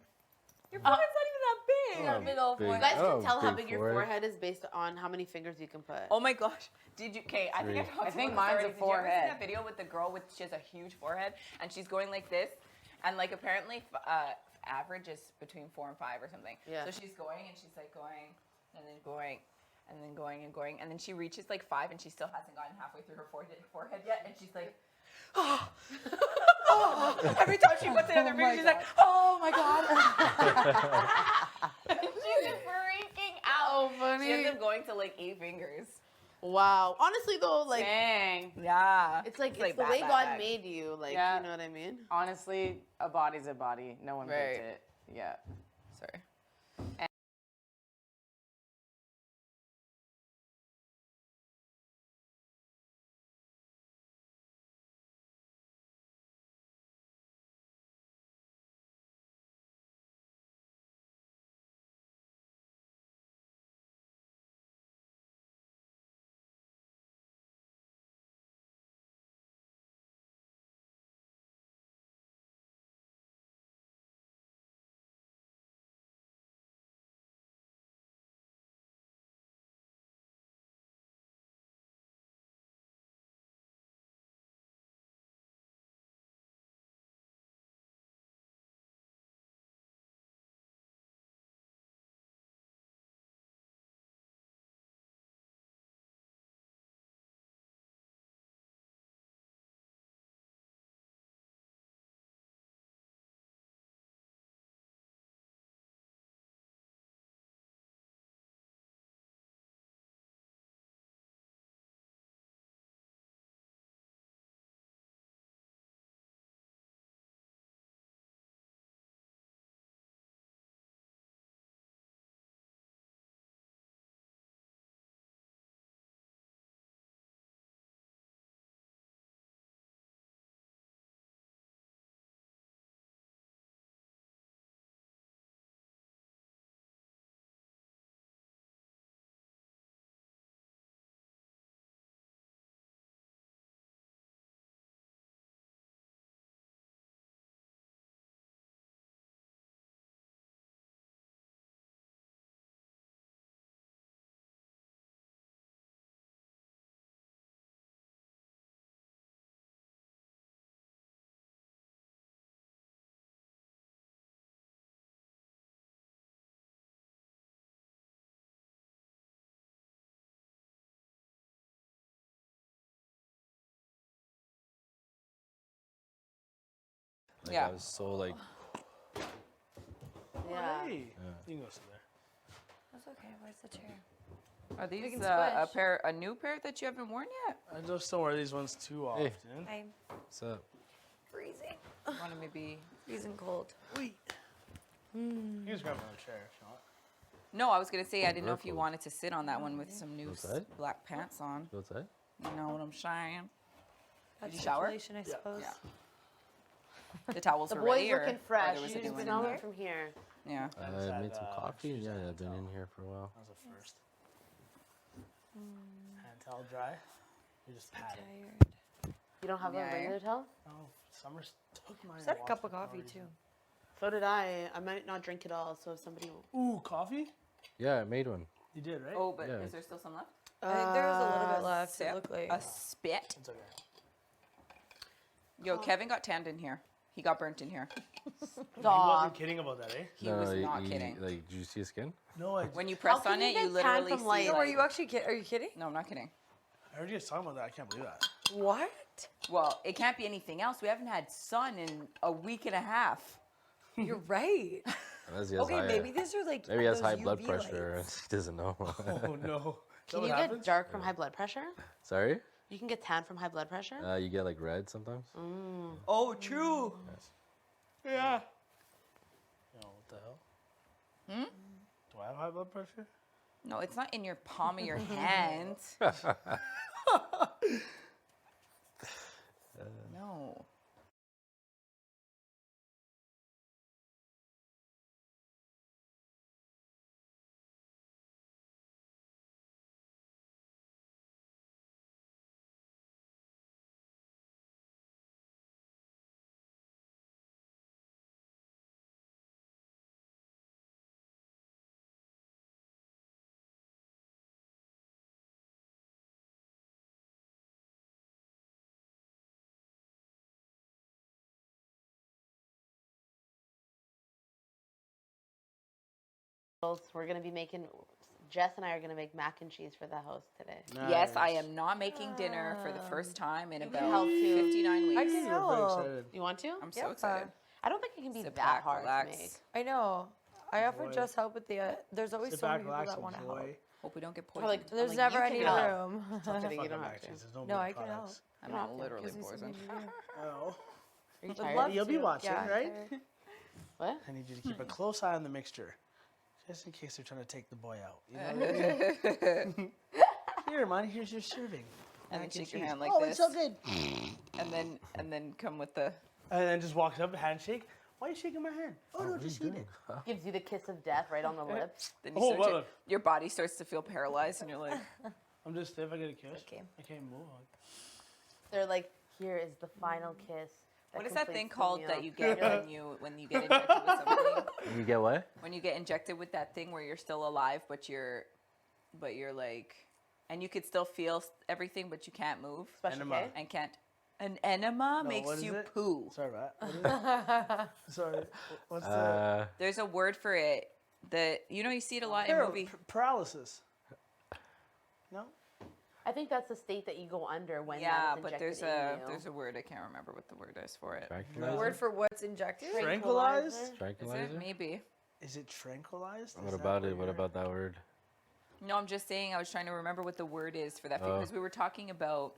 Your forehead's not even that big.
You got a big old
big.
You
forehead.
guys
Oh,
can tell how
big
big your
forehead.
forehead is based on how many fingers you can put.
Oh my gosh. Did you? Okay, I think I
Three.
talked
I think
about
mine's
this
a
already. Did you ever see
forehead.
that video with the girl with she has a huge forehead and she's going like this, and like apparently average is between 4 and 5 or something.
Yeah.
So she's going and she's like going and then going. And then going and going, and then she reaches like 5, and she still hasn't gotten halfway through her forehead yet, and she's like, oh. Every time she puts another finger, she's like, oh my god. She's freaking out.
Oh, funny.
She ends up going to like 8 fingers.
Wow. Honestly, though, like,
Dang.
Yeah.
it's like, it's
like
the
that,
way
that,
God
that.
made you. Like,
Yeah.
you know what I mean?
Honestly, a body's a body. No one
Right.
built it. Yeah.
Sorry.
Like
Yeah.
I was so like.
Yeah.
Hey,
Yeah.
you can go sit there.
That's okay. Where's the chair?
Are these
can
a new pair that you haven't worn yet?
I just don't wear these ones too
Hey.
often.
I'm
What's up?
freezing.
Want to maybe?
Freezing cold.
You can just grab another chair if you want.
No, I was gonna say I didn't know if you
Purple.
wanted to sit on that one with some new
Outside?
black pants on.
You outside?
You know what I'm saying?
That's
you shower?
circulation, I suppose.
Yeah. The towels
The
were
boy's
ready, or
looking
or
fresh.
there was
You
a new
just
one
smell
in
it
there?
from here.
Yeah.
I made some coffee. Yeah, I've been in here for a while.
That was the first. Hand towel dry. You just pat it.
You don't have a
Yeah.
regular towel?
Oh, Summer's took my.
Is that a cup of
wash
coffee
for no
too?
So did I. I might not drink it all, so if somebody.
Ooh, coffee?
Yeah, I made one.
You did, right?
Oh, but
Yeah.
is there still some left?
I think there was a little bit left.
Sip.
It looked like.
A spit.
It's okay.
Yo, Kevin got tanned in here. He got burnt in here.
He wasn't kidding about that, eh?
He was not kidding.
Like, did you see his skin?
No, I.
When you press on it, you literally see.
No,
like-
are you actually kidding? Are you kidding?
No, I'm not kidding.
I heard you guys talking about that. I can't believe that.
What?
Well, it can't be anything else. We haven't had sun in a week and a half.
You're right.
Unless he has
Okay,
high,
maybe these are like.
Maybe he has
those
high blood
UV
pressure.
lights.
He doesn't know.
Oh no.
Can you get dark from high blood pressure?
Sorry?
You can get tan from high blood pressure?
You get like red sometimes.
Oh, true.
Yeah.
Yo, what the hell?
Hmm?
Do I have high blood pressure?
No, it's not in your palm of your hand. No.
We're gonna be making. Jess and I are gonna make mac and cheese for the house today.
Yes, I am not making dinner for the first time in
can
about
help too.
59 weeks.
I can help.
You want to?
I'm so
Yeah.
excited.
I don't think it can be
Sit
that
back,
hard
relax.
to make.
I know. I offered
Boy.
Jess help with the. There's always
Sit
so
back,
many people
relax,
that want to help.
enjoy.
Hope we don't get
Or
poisoned.
like,
There's
like,
never
you
any
can help.
room.
I'm kidding, you
Fucking
don't have
back
to.
cheese. There's no
No,
meat
I can help.
products.
I'm
You don't
not
have to.
literally
Gives me
poisoned.
something to do.
Oh.
Are you
Would
tired?
love
You'll be
to.
watching,
Yeah, I'm
right?
tired.
What?
I need you to keep a close eye on the mixture. Just in case they're trying to take the boy out. You know what I mean? Here, man, here's your serving.
And then
Mac
shake your
cheese.
hand like
oh,
this.
it's so good.
And then come with the.
And then just walks up, handshake. Why are you shaking my hand? Oh, no, just eat it.
Gives you the kiss of death right on the lips.
Then you
Oh,
start
well.
your body starts to feel paralyzed, and you're like,
I'm just stiff. I get a kiss.
Okay.
I can't move.
They're like, here is the final kiss.
what is that
completes
thing
the
called
meal.
that you get when you get injected with something?
You get what?
When you get injected with that thing where you're still alive, but you're like, and you could still feel everything, but you can't move.
Special
Enema.
K?
And can't. An enema
No,
makes
what is
you
it?
poo.
Sorry, Matt. What is it? Sorry. What's the
There's a word for it. You see it a lot in movie.
paralysis? No.
I think that's the state that you go under when
Yeah,
that is
but
injected
there's a word I can't remember what the word is for it.
The word for what's injected?
Tranquilized?
Is
Tranquilizer?
it? Maybe.
Is it tranquilized?
What
Is that
about it?
what
What
you're-
about that word?
No, I'm just saying. I was trying to remember what the word is for that
Oh.
because we were talking about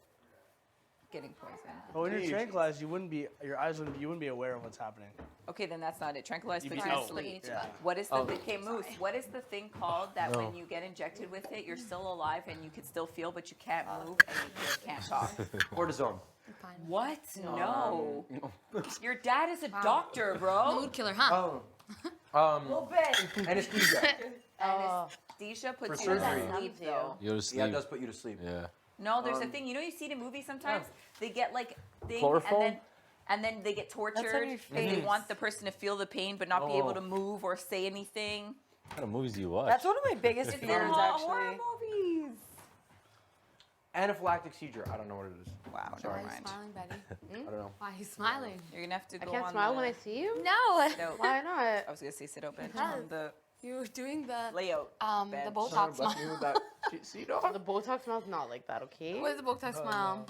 getting poisoned.
But when you're tranquilized, you wouldn't be aware of what's happening.
Okay, then that's not it. Tranquilized
You'd
puts
be
you to
out.
sleep.
Yeah.
What is the
Oh.
okay, Moose? What is the thing called that
No.
when you get injected with it, you're still alive and you can still feel, but you can't move and you can't talk?
Cortisone.
What? No. Your dad is a doctor, bro.
Mood killer, huh?
Oh. Anesthesia.
Anesthesia puts
For
you to
surgery.
sleep, though.
You go to sleep.
Yeah, it does put you to sleep.
Yeah.
No, there's a thing. You know, you see it in movies sometimes. They get like thing,
Chloroform?
and then they get tortured.
your
And they want the person to feel the pain, but not be able to move or say anything.
What kind of movies do you watch?
That's one of my biggest
It's in
fears,
horror
actually.
movies.
Anaphylactic seizure. I don't know what it is.
Wow,
Why
never
are you
mind.
smiling, Betty?
I don't know.
Why are you smiling?
You're gonna have to
I
go
can't
on
smile
the
when I see you?
No.
No.
Why not?
I was gonna say sit open on the
You're doing the
layout.
the
bed.
Botox
Bless me
smile.
with that seat off.
The Botox smells not like that, okay?
What is the Botox smile?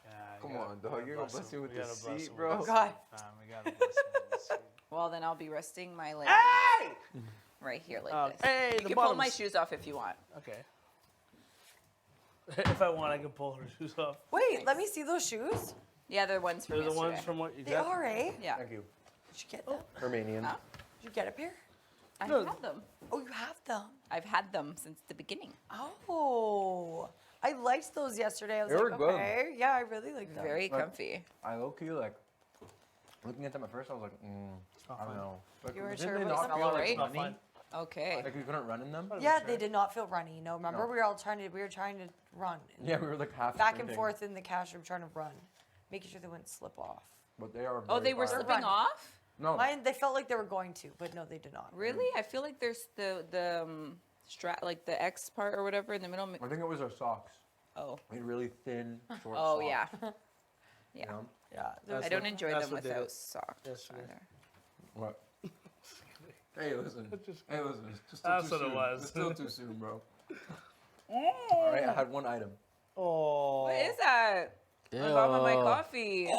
Yeah,
Come on, dog. You're gonna bless me with
We gotta
this
bless
seat,
him
bro.
with
Oh, God.
this. We gotta bless him with this seat.
Well, then I'll be resting my leg
Hey!
right here like this.
Hey,
you
the
can pull my
bottom's-
shoes off if you want.
Okay. If I want, I can pull her shoes off.
Wait, let me see those shoes.
Yeah, they're ones from
They're the
yesterday.
ones from what you
They
got?
are, eh?
Yeah.
Thank you.
Did you get them?
Romanian.
Huh?
Did you get a pair?
I've
No.
had them.
Oh, you have them.
I've had them since the beginning.
Oh, I liked those yesterday. I was
They
like,
were good.
okay, yeah, I really like them.
Very
Like,
comfy.
I low key like looking at them at first. I was like, I don't know. Like,
You were
didn't
sure
they
it
not
was
feel
all
like
right?
runny?
Okay.
Like you couldn't run in them.
Yeah, they did not feel runny. No, remember
No.
we were trying to run.
Yeah, we were like half
back and
sprinting.
forth in the cash room trying to run, making sure they wouldn't slip off.
But they are.
Oh,
very
they were
fire.
slipping off?
No.
Mine, they felt like they were going to, but no, they did not.
Really? I feel like there's the strap, like the X part or whatever in the middle.
I think it was our socks.
Oh.
We had really thin, short
Oh,
socks.
yeah.
You know?
Yeah.
I don't enjoy
that's
them
what did
without
it.
socks
Yesterday.
either.
What? Hey, listen. Hey, listen. It's just still
That's
too
what it
soon.
was.
It's still too soon, bro. All right, I had one item.
Oh.
What is that? On the bottom of my
Ew.
coffee.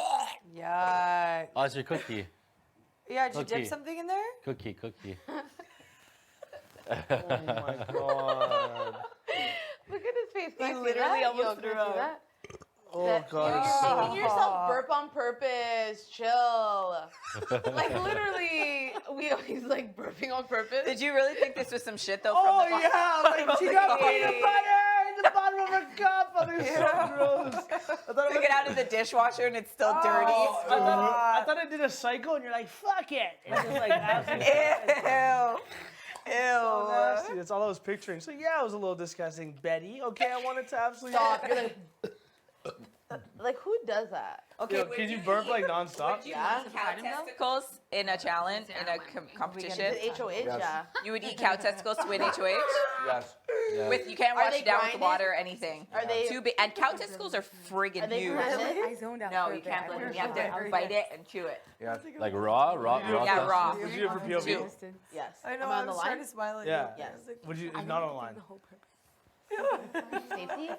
Yeah.
Oh, it's your cookie.
Yeah, did you dip
Cookie.
something in there?
Cookie.
Oh my god.
Look at his face.
He literally almost threw up.
Oh god.
You're
it's so-
making yourself burp on purpose. Chill. Like literally, we always like burping on purpose.
Did you really think this was some shit though?
Oh
from the
yeah, like she got peanut butter in the bottom of her cup. Oh, they're so gross. I thought
Took it out of the dishwasher and it's still dirty.
I thought I did a cycle, and you're like, fuck it. It's just like absolutely
Ew.
so nasty. That's all I was picturing. So yeah, it was a little disgusting, Betty. Okay, I wanted to absolutely
Stop. You're like who does that?
Okay,
Yo, can you burp like nonstop?
Would you eat cow testicles in a challenge, in a competition?
The HOH,
Yes.
yeah.
You would eat cow testicles to win HOH?
Yes.
With you can't
Are
wash
they
it down with
grinded?
water or anything.
Are they-
Too big? And cow testicles are friggin'
Are they
huge.
grinded?
I zoned out.
No,
for a
you
bit.
can't
I
blend
went
it. You have
for
to bite it and chew it.
Yeah.
Like raw.
Yeah, raw.
Would you do it for POV?
Yes.
I know.
Am
I
on the
was trying
line?
to smile at
Yeah.
you.
Yes.
Would you? Not online.
Safety?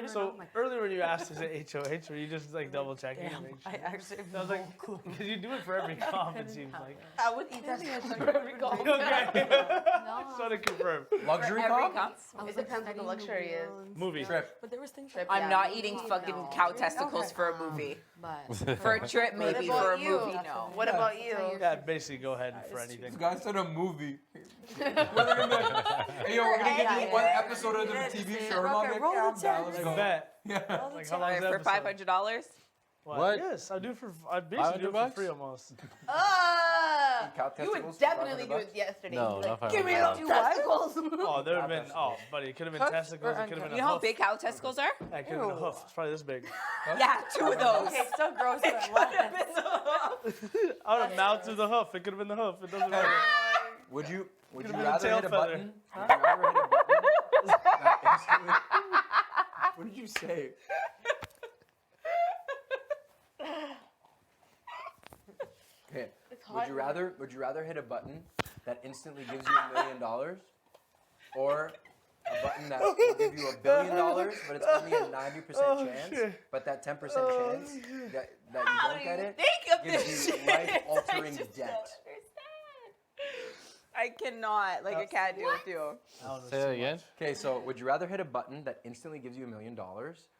So earlier when you asked, is it HOH? Were you just like double checking?
Damn, I actually have
I was
no
like,
clue.
because you do it for every comp, it seems like.
I would eat that for every goal.
Okay. Just want to confirm.
Luxury
Every
comp?
comp?
It depends what the luxury is.
Movie.
Trip.
But there was things
Trip,
I'm
yeah.
not eating fucking
No.
cow testicles
Okay.
for a movie.
But
For a trip, maybe.
about
For a
you?
movie, no.
what about you?
Yeah, basically go ahead for anything.
This guy said a movie. Hey, yo, we're gonna give you one episode of the TV show.
Okay, roll the tape.
Like a bet.
Yeah.
Like how long
Alright,
is the
for
episode?
$500?
What?
Yes, I do for. I basically do it for
$500?
free almost.
Cow
You would
testicles for
definitely
500
do it
bucks?
yesterday.
No,
You'd be
not
like, give me
$500.
those testicles.
Oh, there have been. Oh, buddy, it could have been
Cooked
testicles.
or
It could have been
You
a
know how
hoof.
big cow testicles are?
Yeah, it could have been a hoof. It's probably this big.
Yeah, 2 of those.
Okay, still gross, but less.
I would have mouthed through the hoof. It could have been the hoof. It doesn't matter.
Would you
Could've been a
rather
tail
hit a
feather.
button? Would you rather hit a button that instantly? What did you say? Okay. Would you rather hit a button that instantly gives you $1 million, or a button that will give you $1 billion, but it's only a 90% chance, but that 10% chance that you don't get it
Think of
gives
this
you
shit.
life-altering
I just
debt?
don't understand. I cannot. Like, I can't do it too.
Say that again.
Okay, so would you rather hit a button that instantly gives you $1 million,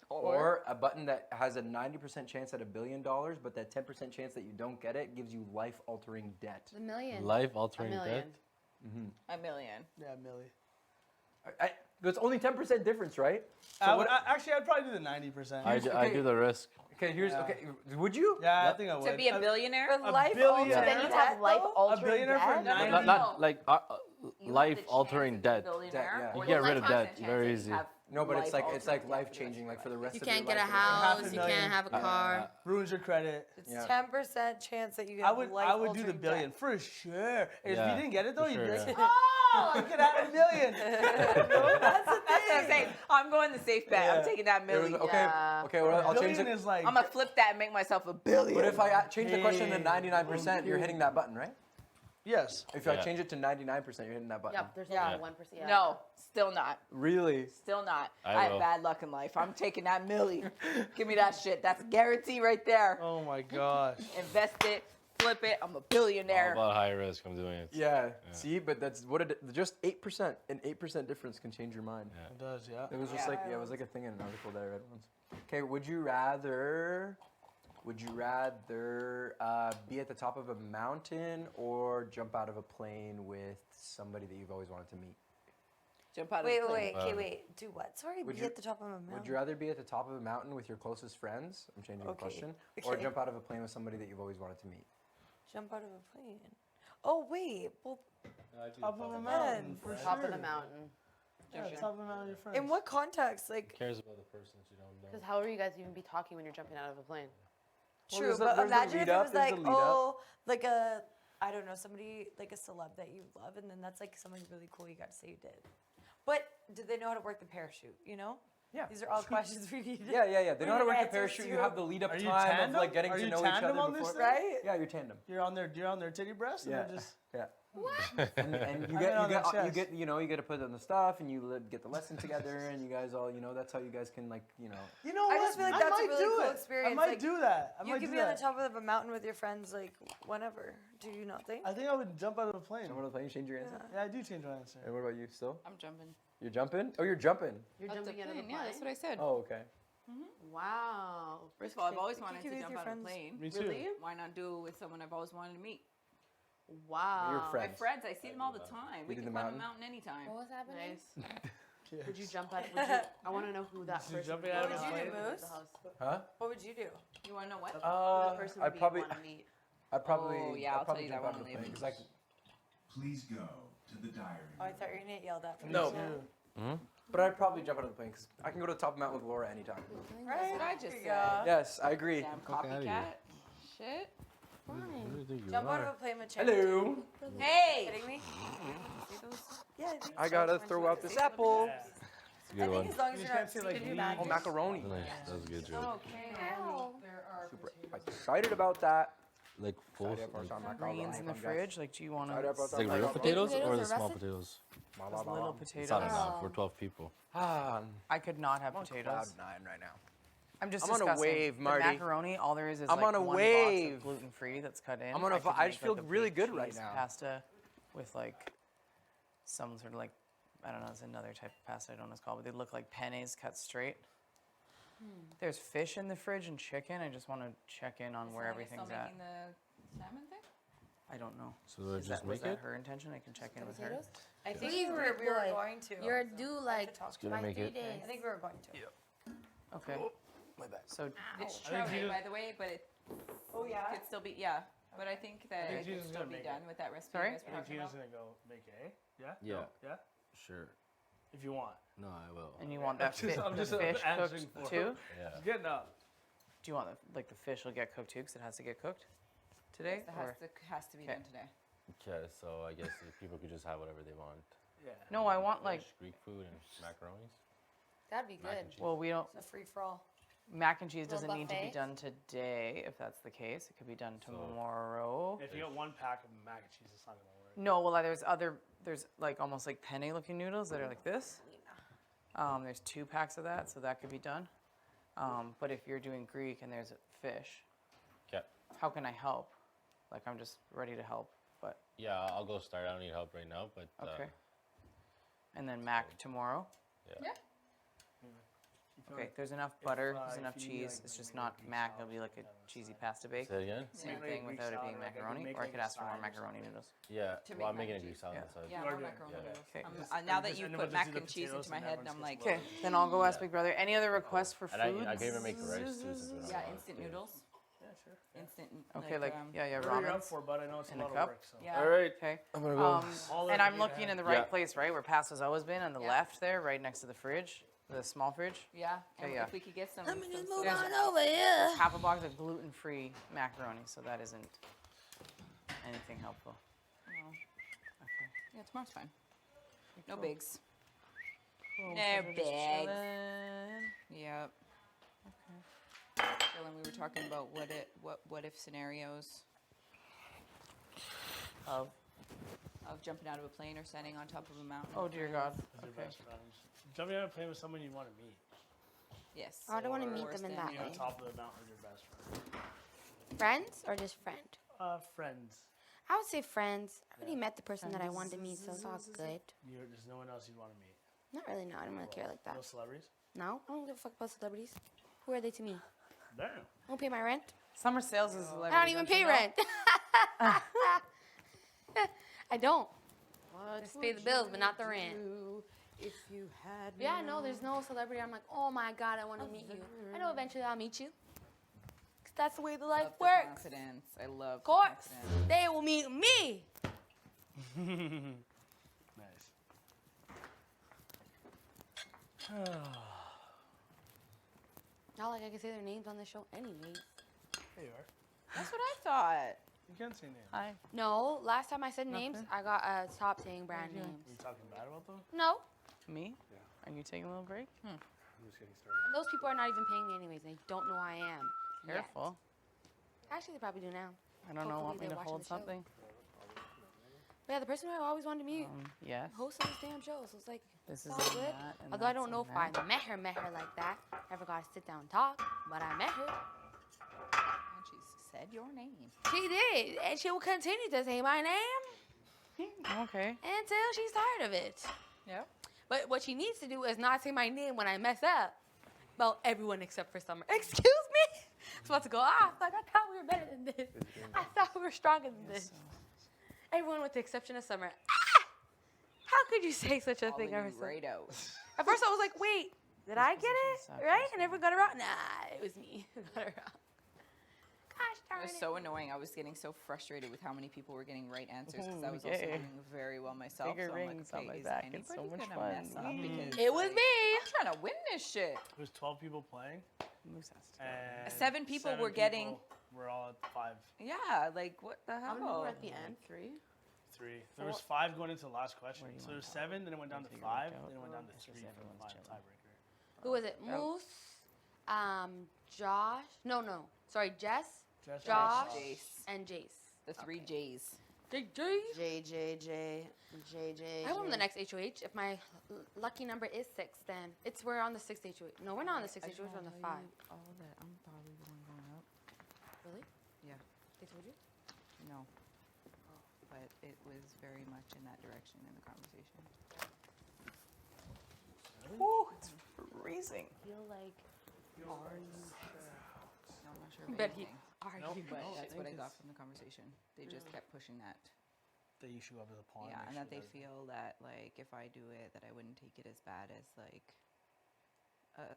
or a button that has a 90% chance at $1 billion, but that 10% chance that you don't get it gives you life-altering debt?
$1 million.
Life-altering
$1 million.
debt.
$1 million.
Yeah, Millie.
It's only 10% difference, right?
Actually, I'd probably do the 90%.
I do the risk.
Okay, here's okay. Would you?
Yeah, I think I would.
To be a billionaire?
For life
billionaire.
Then you'd have life
A
altering
billionaire for
debt.
90.
Not like life-altering debt.
Billionaire?
yeah.
You get rid of debt very easy.
No, but it's like life-changing, like for the rest
You
of your
can't
life.
get a
Half a
house. You
million.
can't have a car.
Ruins your credit.
It's
Yeah.
10% chance that you get
I would do the
life-altering
billion
debt.
for sure. If
Yeah,
you didn't get it though,
for
you'd
sure,
be like,
yeah.
oh, I could have $1 million.
That's what I'm saying. I'm going the safe bet.
Yeah.
I'm taking that million.
Okay, okay. Well, I'll change
Billion
it.
is like.
I'm gonna flip that and make myself $1 billion.
But if I change the question to 99%, you're hitting that button, right?
Yes.
If I change it to 99%, you're hitting that button.
Yep, there's only 1%. Yeah.
No, still not.
Really?
Still not.
I
I have
will.
bad luck in life. I'm taking that milli. Give me that shit. That's a guarantee right there.
Oh my gosh.
Invest it, flip it. I'm a
All
billionaire.
about high risk. I'm doing it.
Yeah. See, but that's what it. Just 8%. An 8% difference can change your mind.
It does, yeah.
It was just like it was like a thing in an article that I read once. Okay, would you rather be at the top of a mountain or jump out of a plane with somebody that you've always wanted to meet?
Jump out
Wait,
of the
wait,
plane.
okay, wait. Do what? Sorry, be at the top of a mountain.
Would you rather be at the top of a mountain with your closest friends? I'm changing the
Okay,
question. Or
okay.
jump out of a plane with somebody that you've always wanted to meet?
Jump out of a plane. Oh, wait. Well,
Top of a mountain, for
Top
sure.
of the mountain.
Yeah, top of a mountain, your friends.
in what context? Like,
Cares about the person that you don't know.
Because how are you guys even be talking when you're jumping out of a plane?
true, but imagine if it was like, oh, like a, I don't know, somebody, like a celeb that you love, and then that's like something really cool you got to say you did. But did they know how to work the parachute, you know?
Yeah.
These are all questions we need.
Yeah. They know how to work the
Answers
parachute. You
to.
have the lead up
Are you
time
tandem?
of like getting
Are
to
you
know each
tandem
other
on this
before.
thing?
Right?
Yeah, you're tandem.
You're on their titty breast, and
Yeah.
then just
Yeah.
What?
And you
I
get
mean, on the
you
chest.
get you know you get to put on the stuff and you get the lesson together and you guys all that's how you guys can like
You know
I
what?
just feel like
I
that's a
might
really
do
cool
it.
experience.
I might
like,
do that. I
you
might
could
do
be on
that.
the top of a mountain with your friends, like whenever. Do you not think?
I think I would jump out of a plane.
Jump out of the plane, change your answer.
Yeah, I do change my answer.
And what about you, still?
I'm jumping.
You're jumping? Oh, you're jumping.
You're
Out the
jumping out of the
plane,
plane?
yeah, that's what I said.
Oh, okay.
Wow.
First of all, I've always
Kick
wanted
it
to
with
jump
your
out of a
friends.
plane.
Me too.
Really?
Why not do it with someone I've always wanted to meet?
Wow.
Your
My
friends.
friends, I see them all the time. We
Did
can
the
climb a
mountain?
mountain anytime.
What was happening?
Nice. Would you jump out? I want to know who that person
jumping
would
out
be.
of a
What would you do,
plane?
Moose?
Huh?
What would you do?
You want to know what?
Who the person would
I'd
be
probably.
you want to meet?
I'd probably.
Oh, yeah,
I'd
I'll
probably
tell you
jump
that
out
one
of the
later.
plane, 'cause
Please go to the diary.
Oh, I thought you were gonna get yelled at. For
No.
this.
But I'd probably jump out of the plane because I can go to the top of the mountain with Laura anytime.
Right?
That's what I just
There you
said.
go.
Yes, I agree.
Damn
Fuck outta
copycat. Shit.
Who do you think you
Jump out
are?
of a plane with Chandler.
Hello.
Hey!
Kidding me? Yeah, I think
I
so.
gotta throw out this apple.
It's a
I
good
think
one.
as long as
You
you're
can't
not
say, like,
speaking
me.
bad.
Oh, macaroni.
Nice. That was a good joke.
Okay.
There are
Super excited about that.
Like full.
Excited about
Like,
some
Greens in the fridge. Like, do you want
Excited
to?
about
it's like
some
real
macaroni.
potatoes or
potatoes
the
or
small
russet?
potatoes?
Those little
It's not
potatoes.
enough. We're 12 people.
I could not have
I'm on
potatoes.
cloud nine right now.
I'm just
I'm on a
discussing.
wave,
The
Marty.
macaroni, all there is
I'm
like
on a
one
wave.
box of gluten-free that's cut in.
I'm on a
I could
I
make,
just feel
like, a
really
baked
good right
cheese
now.
Pasta with like some sort of like, I don't know, it's another type of pasta I don't know what it's called, but they look like pennes cut straight. There's fish in the fridge and chicken. I just want to check in on where everything's
still
at.
making the salmon thing?
I don't know.
So do I
Is
just
that, was
make
that
it?
her intention? I can check in with her.
potatoes?
I think
Please,
we were
big boy.
going to.
You're
also.
due
I
like
have to talk to
Gonna
by
make
3
it.
days.
I think we were going to.
Okay.
My bad.
So
It's
I think
trout,
Jesus-
by the way, but it
Oh yeah.
could still be, yeah. But I think that
think
it
Jesus
could
is
still
gonna
be
make
done
it.
with that recipe.
Sorry?
you guys were
I think
talking
Gina's
about.
gonna go make A. Yeah?
Yeah.
No? Yeah?
Sure.
If you want.
No, I will.
and you want that
I'm just
the fish
answering
cooked
for
too?
Yeah.
He's getting up.
Do you want the fish will get cooked too? Because it has to get cooked today.
That
or-
has to be
Okay.
done today.
Okay, so I guess if people could just have whatever they want.
Yeah.
No, I want like.
Fish, Greek food and macaronis.
That'd be
Mac and
good.
cheese.
Well, we don't.
It's a free for all.
Mac and cheese
Little
doesn't need to be
buffet?
done today. If that's the case, it could be done
So-
tomorrow.
If you get one pack of mac and cheese, it's not gonna work.
No, well, there's like almost like penne-looking noodles that are like this. There's 2 packs of that, so that could be done. But if you're doing Greek and there's fish,
Okay.
how can I help? Like, I'm just ready to help, but
Yeah, I'll go start. I don't need help right now, but
okay. And then mac tomorrow.
Yeah.
Okay, there's enough butter, there's
if
enough
you need,
cheese.
like,
It's just
make
not
Greek
mac.
salad
It'll be like a
on the
cheesy
side.
pasta bake.
say it again.
Same
Make
thing
Greek
without it
salad,
being
like, I can
macaroni,
make
or I
like
could
a
ask for more
side or
macaroni
something.
noodles.
Yeah.
To
Well, I'm
make
making a
mac and
Greek
cheese.
salad
Yeah.
inside.
Yeah,
You
more
are doing-
macaroni
yeah.
noodles.
Okay.
Now that
just-
you
and
put
we'll just
mac
do the
and cheese
potatoes
into my
and
head, and
everyone's
I'm like,
gets
Okay, then I'll go ask Big Brother. Any other requests for
And
food?
I can even make rice too, since we don't
yeah,
have
instant
potatoes.
noodles.
Yeah, sure.
Instant.
Okay, like yeah,
Whatever you're up
ramen
for, but I know it's a
in a
lot of
cup.
work. So.
Yeah.
All right.
Okay.
I'm gonna go.
All
And
over
I'm
you
looking
have.
in the right
Yeah.
place, right? Where pasta's always been, on the
Yeah.
left there, right next to the fridge, the small fridge.
Yeah. And
Okay, yeah.
if we could get some.
Let me just
some
move
There's-
on over here.
Half a box of gluten-free macaroni, so that isn't anything helpful.
No.
Okay.
Yeah, tomorrow's fine. No
Cool.
bigs.
Cool.
No
So we're just
bigs.
chilling.
Yep. Dylan, we were talking about what if scenarios.
Of
love jumping out of a plane or standing on top of a mountain.
Oh dear God.
With your best friends. Jumping out of a plane with someone you want to meet.
Yes.
I don't want to meet
Or
them in
standing
that
On
way.
top of the mountain with your best friend.
Friends or just friend?
Friends.
I would say friends. I already met the person that I wanted to meet, so it's all good.
There's no one else you'd want to meet.
Not really, no. I don't really care like that.
No celebrities?
No, I don't give a fuck about celebrities. Who are they to me?
Damn.
I don't pay my rent.
Summer sales is celebrity.
I don't even pay rent. I don't. Just pay the bills, but not the rent.
If you had
Yeah, no, there's no celebrity. I'm like, oh my God, I want to meet you. I know eventually I'll meet you. 'Cause that's the way the life
Love the
works.
confidence. I love
Of course,
the confidence.
they will meet me.
Nice.
Not like I can say their names on the show anyways.
There you are.
That's what I thought.
You can't say names.
Hi.
No, last time I said names,
Nothing?
I got stopped saying brand
you
names.
Are you talking bad about them?
No,
Me?
Yeah.
Are you taking a little break?
I'm just getting started.
those people are not even paying me anyways, and they don't know who I am. yet.
Careful.
Actually, they probably do now.
I don't know.
Hopefully
Want me
they're
to
watching
hold
the show.
something?
But yeah, the person who I always wanted to meet,
Yes.
host of this damn show, so it's like,
This
it's
is
all
in
good.
that, and
Although I
that's
don't know
in
if I
that.
met her like that. Never got to sit down and talk, but I met her.
And she said your name.
She did, and she will continue to say my name
Okay.
until she's tired of it.
Yep.
But what she needs to do is not say my name when I mess up. Well, everyone except for Summer. Excuse me? I was about to go off. Like, I thought we were better than this. I thought we were stronger than this. Everyone with the exception of Summer. Ah! How could you say such a thing?
Calling
Of
you
herself?
right out.
At first, I was like, wait, did I get it right? And everyone got it wrong? Nah, it was me who got it wrong. Gosh
It
darn
was
it.
so annoying. I was getting so frustrated with how many people were getting right answers because I was also
Yay.
doing very well myself.
Bigger
so I'm
rings
like,
on
okay,
my
is
back.
anybody
It's so much
gonna
fun.
mess up? Because
It was me.
I'm trying to win this shit.
There's 12 people playing. And
7 people were
people
getting.
We're all at 5.
Yeah, like what the hell?
How many were at the end? 3?
3. There was 5 going into the last question. So there's 7, then it went down to 5, then it went down to 3 for the final tiebreaker.
Who was it? Moose, Josh. No. Sorry, Jess,
Jess,
Josh,
Jace.
and Jace.
The 3 J's.
JJ.
I hope I'm the next HOH. If my lucky number is 6, then we're on the 6th HOH. No, we're not on the 6th HOH. We're on the 5.
Oh, that I'm probably the one going up.
Really?
Yeah.
They told you?
No. But it was very much in that direction in the conversation.
Ooh, it's freezing.
I feel like,
are you sure? No, I'm not sure of
Bet he-
anything.
are
Nope,
you
but
sure?
that's what I got from the conversation. They just kept pushing that.
That you should go up to the pond.
Yeah,
make
and
sure
that they
there's-
feel that like if I do it, that I wouldn't take it as bad as like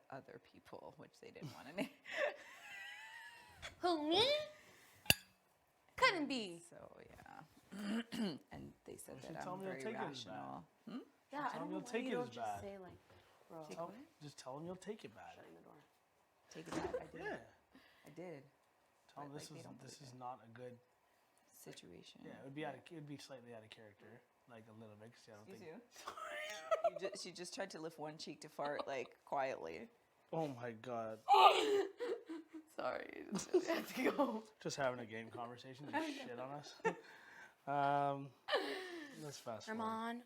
other people, which they didn't want to name.
Who, me? Couldn't be.
So yeah, and they said
You should
that
tell
I'm
them you'll
very
take it as bad.
rational. Hmm?
Yeah, I
Tell
don't
them
know
you'll
why
take
you
it
don't
as
just
bad.
say like, bro.
Just tell them you'll take it bad.
Shutting the door.
Take it back. I did.
Yeah.
I did.
Tell them
But,
this
like, they
is
don't
this
believe
is
it.
not a good
Situation.
Yeah, it would be slightly out of character, like a little bit. 'Cause I don't
Excuse
think.
you. She just tried to lift one cheek to fart like quietly.
Oh my god.
Sorry, I had to go.
Just having a game conversation. Just shit on us. Let's fast forward.
Herman,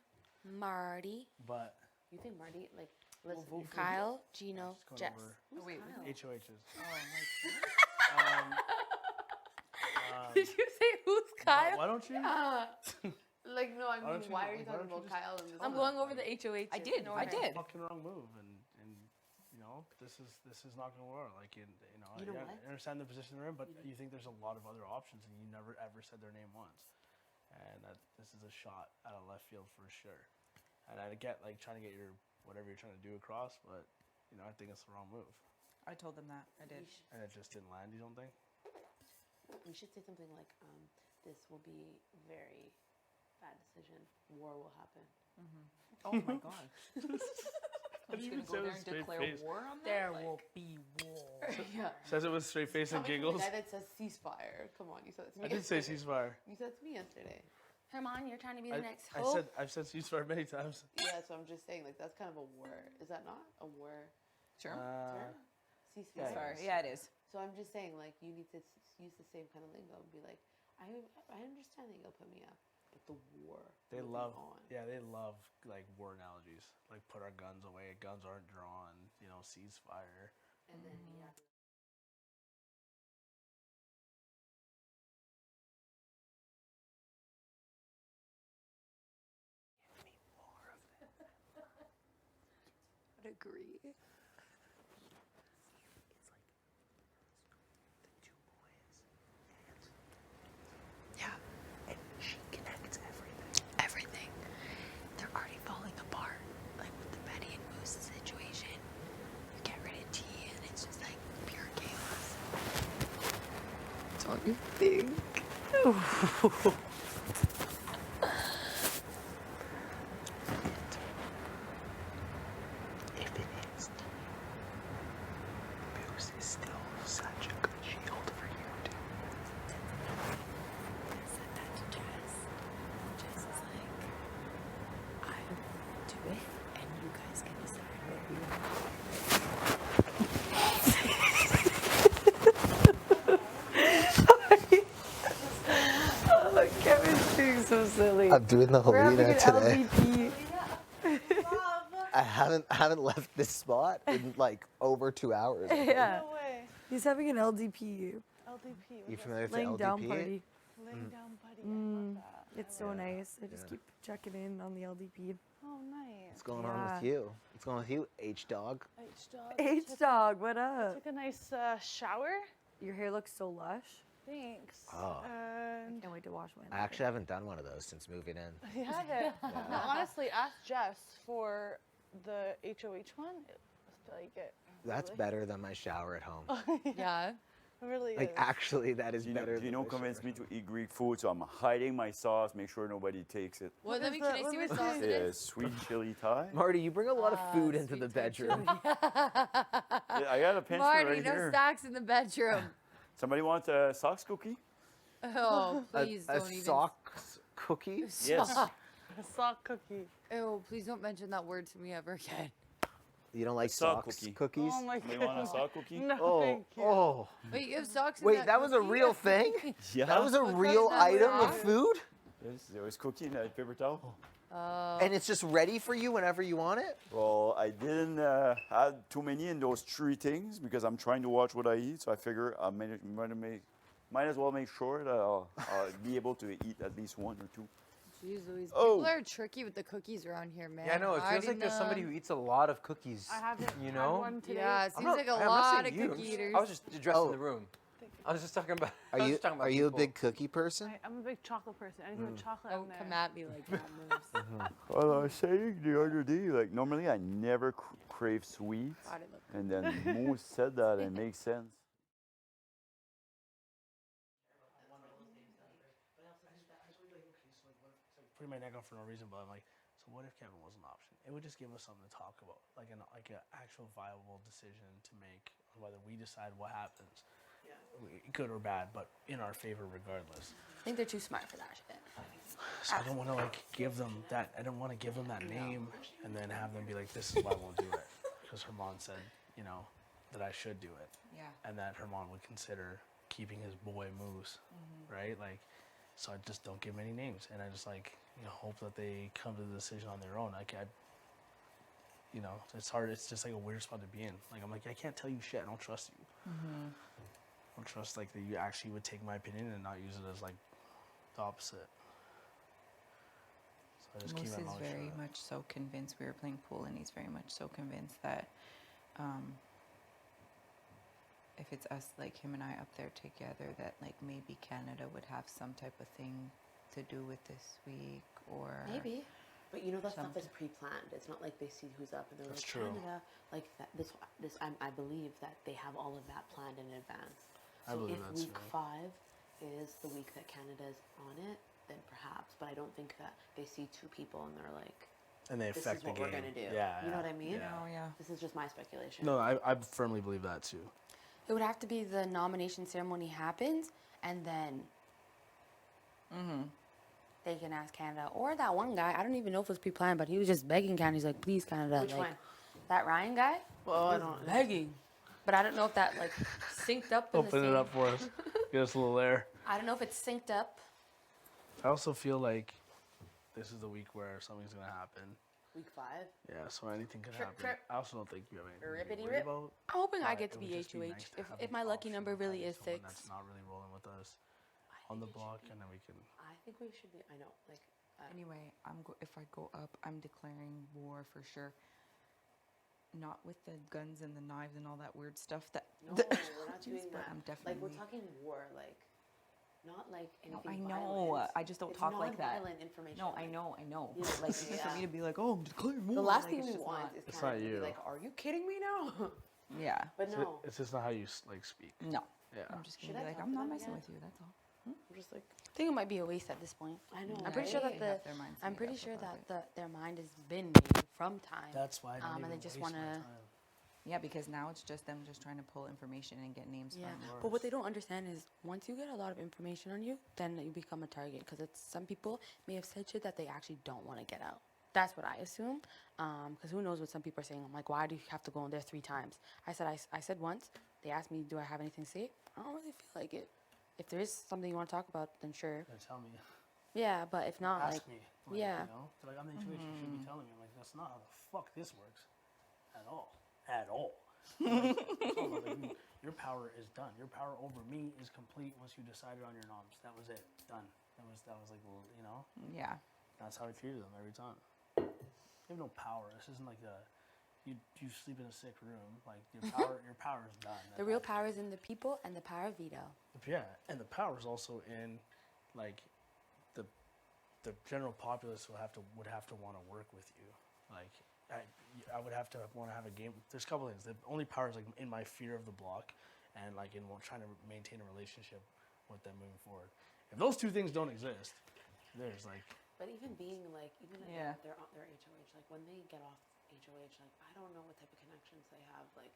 Marty.
But
You think Marty, like, listen,
vote for
Kyle, Gino,
just going
Jess.
over
Who's
wait,
Kyle?
HOHs.
Did you say who's Kyle?
Why don't you?
Like, no, I
Why don't
mean,
you-
why are you
why
talking
don't you
about
just
Kyle in this?
tell
I'm
them?
going over the HOH.
I did. I did.
Fucking wrong move, and you know this is not gonna work. Like you know,
You know
I
what?
understand the position they're in, but you think there's a lot of other options, and you never ever said their name once, and that this is a shot out of left field for sure. And I get like trying to get your whatever you're trying to do across, but you know I think it's the wrong move,
I told them that. I did.
and it just didn't land. You don't think?
We should say something like, this will be a very bad decision. War will happen.
Oh my god. I'm just gonna go there and declare war on that.
There will be war.
Yeah.
Says it with straight face and
Coming from the
giggles.
guy that says ceasefire. Come on, you said it to me
I did say
yesterday.
ceasefire.
You said it to me yesterday.
Herman, you're trying to be the next
I
hope.
said I've said ceasefire many times.
Yeah, so I'm just saying, like, that's kind of a war. Is that not a war?
Sure.
Term? Ceasefire.
Sorry. Yeah, it is.
So I'm just saying, like, you need to use the same kind of lingo and be like, I understand that you'll put me up, but the war
They love, they love like war analogies. Like put our guns away, guns aren't drawn, you know, ceasefire.
And then
I'd agree. Yeah.
And she connects everything.
Everything. They're already falling apart. Like with the Betty and Moose situation. You get rid of T and it's just like pure chaos. Don't you think?
If it is, Moose is still such a good shield for you, too.
I said that to Jess. Jess is like, I do it, and you guys can decide what you want. Oh, Kevin's being so silly.
I'm doing the
We're having
Helena
an
today.
LVP.
I haven't left this spot in like over 2 hours.
Yeah. He's having an LDP.
LDP.
You familiar with the
Laying
LDP?
down party.
Laying down buddy. I love that.
It's so nice. I just keep checking in on the LDP.
Oh, nice.
What's going on with you? What's going on with you, H-Dog?
H-Dog.
H-Dog, what up?
Took a nice shower.
Your hair looks so lush.
Thanks.
Oh.
And
Can't wait to wash mine.
I actually haven't done one of those since moving in.
you haven't. No, honestly, ask Jess for the HOH one. It's like it.
That's
really.
better than my shower at home.
Yeah.
It really
Like
is.
actually, that is better.
Gino convinced me to eat Greek food, so I'm hiding my sauce, make sure nobody takes it.
What? Let me, can I see what sauce it
Yeah,
is?
sweet chili Thai.
Marty, you bring a lot of food into the bedroom.
Yeah, I got a pantry
Marty,
right
no
here.
snacks in the bedroom.
Somebody want a socks cookie?
Oh, please
a
don't even.
socks cookie?
Yes.
A sock cookie.
Ew, please don't mention that word to me ever again.
You don't like
Sock
socks
cookie.
cookies?
Oh my
Somebody want a
goodness.
sock cookie?
No,
Oh,
thank you.
oh.
Wait, you have socks in
Wait, that was a
cookie?
real thing?
Yeah.
That was a
What
real
kind of
item of
sock?
food?
Yes, there was cookie in that paper towel.
And it's just ready for you whenever you want it?
Well, I didn't add too many in those 3 things because I'm trying to watch what I eat. So I figure I might as well make sure that I'll be able to eat at least 1 or 2.
Jeez Louise,
Oh.
people are tricky with the cookies around here, man.
Yeah, I know. It feels
Hiding
like there's somebody
them.
who eats a lot of cookies.
I haven't
you
had
know?
one today.
Yeah, it
I'm
seems
not-
like a
I'm not
lot
saying
of
you.
cookie eaters.
I was just addressing the room. I was just talking about. I was just talking about
Are you a
people.
big cookie person?
I'm a big chocolate person. Anything with chocolate
Don't
in there.
come at me like that, Moose.
Well, I was saying the other day, like normally I never crave sweets,
God, it looked
and then Moose said that and it makes sense.
Putting my neck out for no reason, but I'm like, so what if Kevin was an option? It would just give us something to talk about, like an actual viable decision to make on whether we decide what happens, good or bad, but in our favor regardless.
I think they're too smart for that shit.
So I don't want to like give them that. I don't want to give them that name and then have them be like, this is why I won't do it, because Herman said, you know, that I should do it.
Yeah.
And that Herman would consider keeping his boy Moose, right? Like, so I just don't give them any names, and I just like, you know, hope that they come to the decision on their own. You know, it's hard. It's just like a weird spot to be in. Like, I'm like, I can't tell you shit. I don't trust you. I don't trust like that you actually would take my opinion and not use it as like the opposite. So I just keep
Moose
my
is
mouth
very
shut.
much so convinced. We were playing pool, and he's very much so convinced that if it's us, like him and I up there together, that like maybe Canada would have some type of thing to do with this week, or
Maybe. But you know that stuff
something.
is pre-planned. It's not like they see who's up and they're
That's
like
true.
Canada. Like that. I believe that they have all of that planned in advance.
I
So
believe
if
that
week
too.
5 is the week that Canada's on it, then perhaps. But I don't think that they see 2 people and they're like,
And they
"This
affect
is what
the
we're
game.
gonna do."
Yeah,
You know
yeah,
what I mean?
yeah.
Oh yeah.
This is just my speculation.
No, I firmly believe that too.
It would have to be the nomination ceremony happens, and then they can ask Canada. Or that one guy, I don't even know if it was pre-planned, but he was just begging Canada. He's like, please, Canada.
Which
like,
one?
That Ryan guy?
Well, I
was
don't.
begging. But I don't know if that, like, synced up in the
Open
same...
it up for us. Get us a little air.
I don't know if it's synced up.
I also feel like this is the week where something's gonna happen.
Week 5.
Yeah, so anything could
Trip,
happen.
trip.
I also don't think we have anything to
Rippity
worry
rip.
about.
I'm hoping I
but
get to
it
be
would just
HOH.
nice to have
If
the
my lucky
option
number
of
really
having
is
someone
6.
That's not really rolling with us on the block, and then we can.
I think we should be. I know, like.
Anyway, if I go up, I'm declaring war for sure. Not with the guns and the knives and all that weird stuff.
No, we're not doing
but
that.
I'm definitely.
Like we're talking war, like not like
No,
anything.
I know.
Violent.
I just don't
It's
talk like that.
Non-violent information.
No, I know.
Yeah,
Like it's just for me to be like, oh, I'm declaring war.
The last
like,
thing
it's
we
just
want
not-
is
It's
kind of
not
to be
you.
like, are you kidding me now?
Yeah.
But no.
It's just not how you like speak.
No.
Yeah.
I'm just
Should
gonna
I
be like,
talk
I'm
to
not
them
messing
again?
with you. That's all.
I'm just like.
I think it might be a waste at this point.
I know.
I'm pretty sure
Right?
that
They have their minds
I'm
made
pretty
up
sure
about
that their mind has been made from time.
That's why I don't
and
even
they just
waste my
wanna.
time.
Yeah, because now it's just them just trying to pull information and get names
Yeah,
from.
but what they don't understand is once you get a lot of information on you, then you become a target. Because it's some people may have said shit that they actually don't want to get out. That's what I assume. Because who knows what some people are saying? I'm like, why do you have to go in there 3 times? I said once. They asked me, do I have anything to say? I don't really feel like it. If there is something you want to talk about, then sure.
Then tell me.
Yeah, but if not,
Ask
like,
me. Like,
yeah.
You know? They're like, I'm the HOH. You should be telling me. I'm like, that's not how the fuck this works. At all. At all. Like, your power is done. Your power over me is complete once you decided on your noms. That was it. Done. That was like, well, you know?
Yeah.
That's how I treated them every time. You have no power. This isn't like you sleep in a sick room. Like your power is done.
The real power is in the people and the power of veto.
Yeah, and the power is also in like the general populace would have to want to work with you. Like I would have to want to have a game. There's a couple things. The only power is like in my fear of the block and like in trying to maintain a relationship with them moving forward. If those two things don't exist, there's like.
But even being like, even if
Yeah.
they're HOH, like when they get off HOH, like I don't know what type of connections they have. Like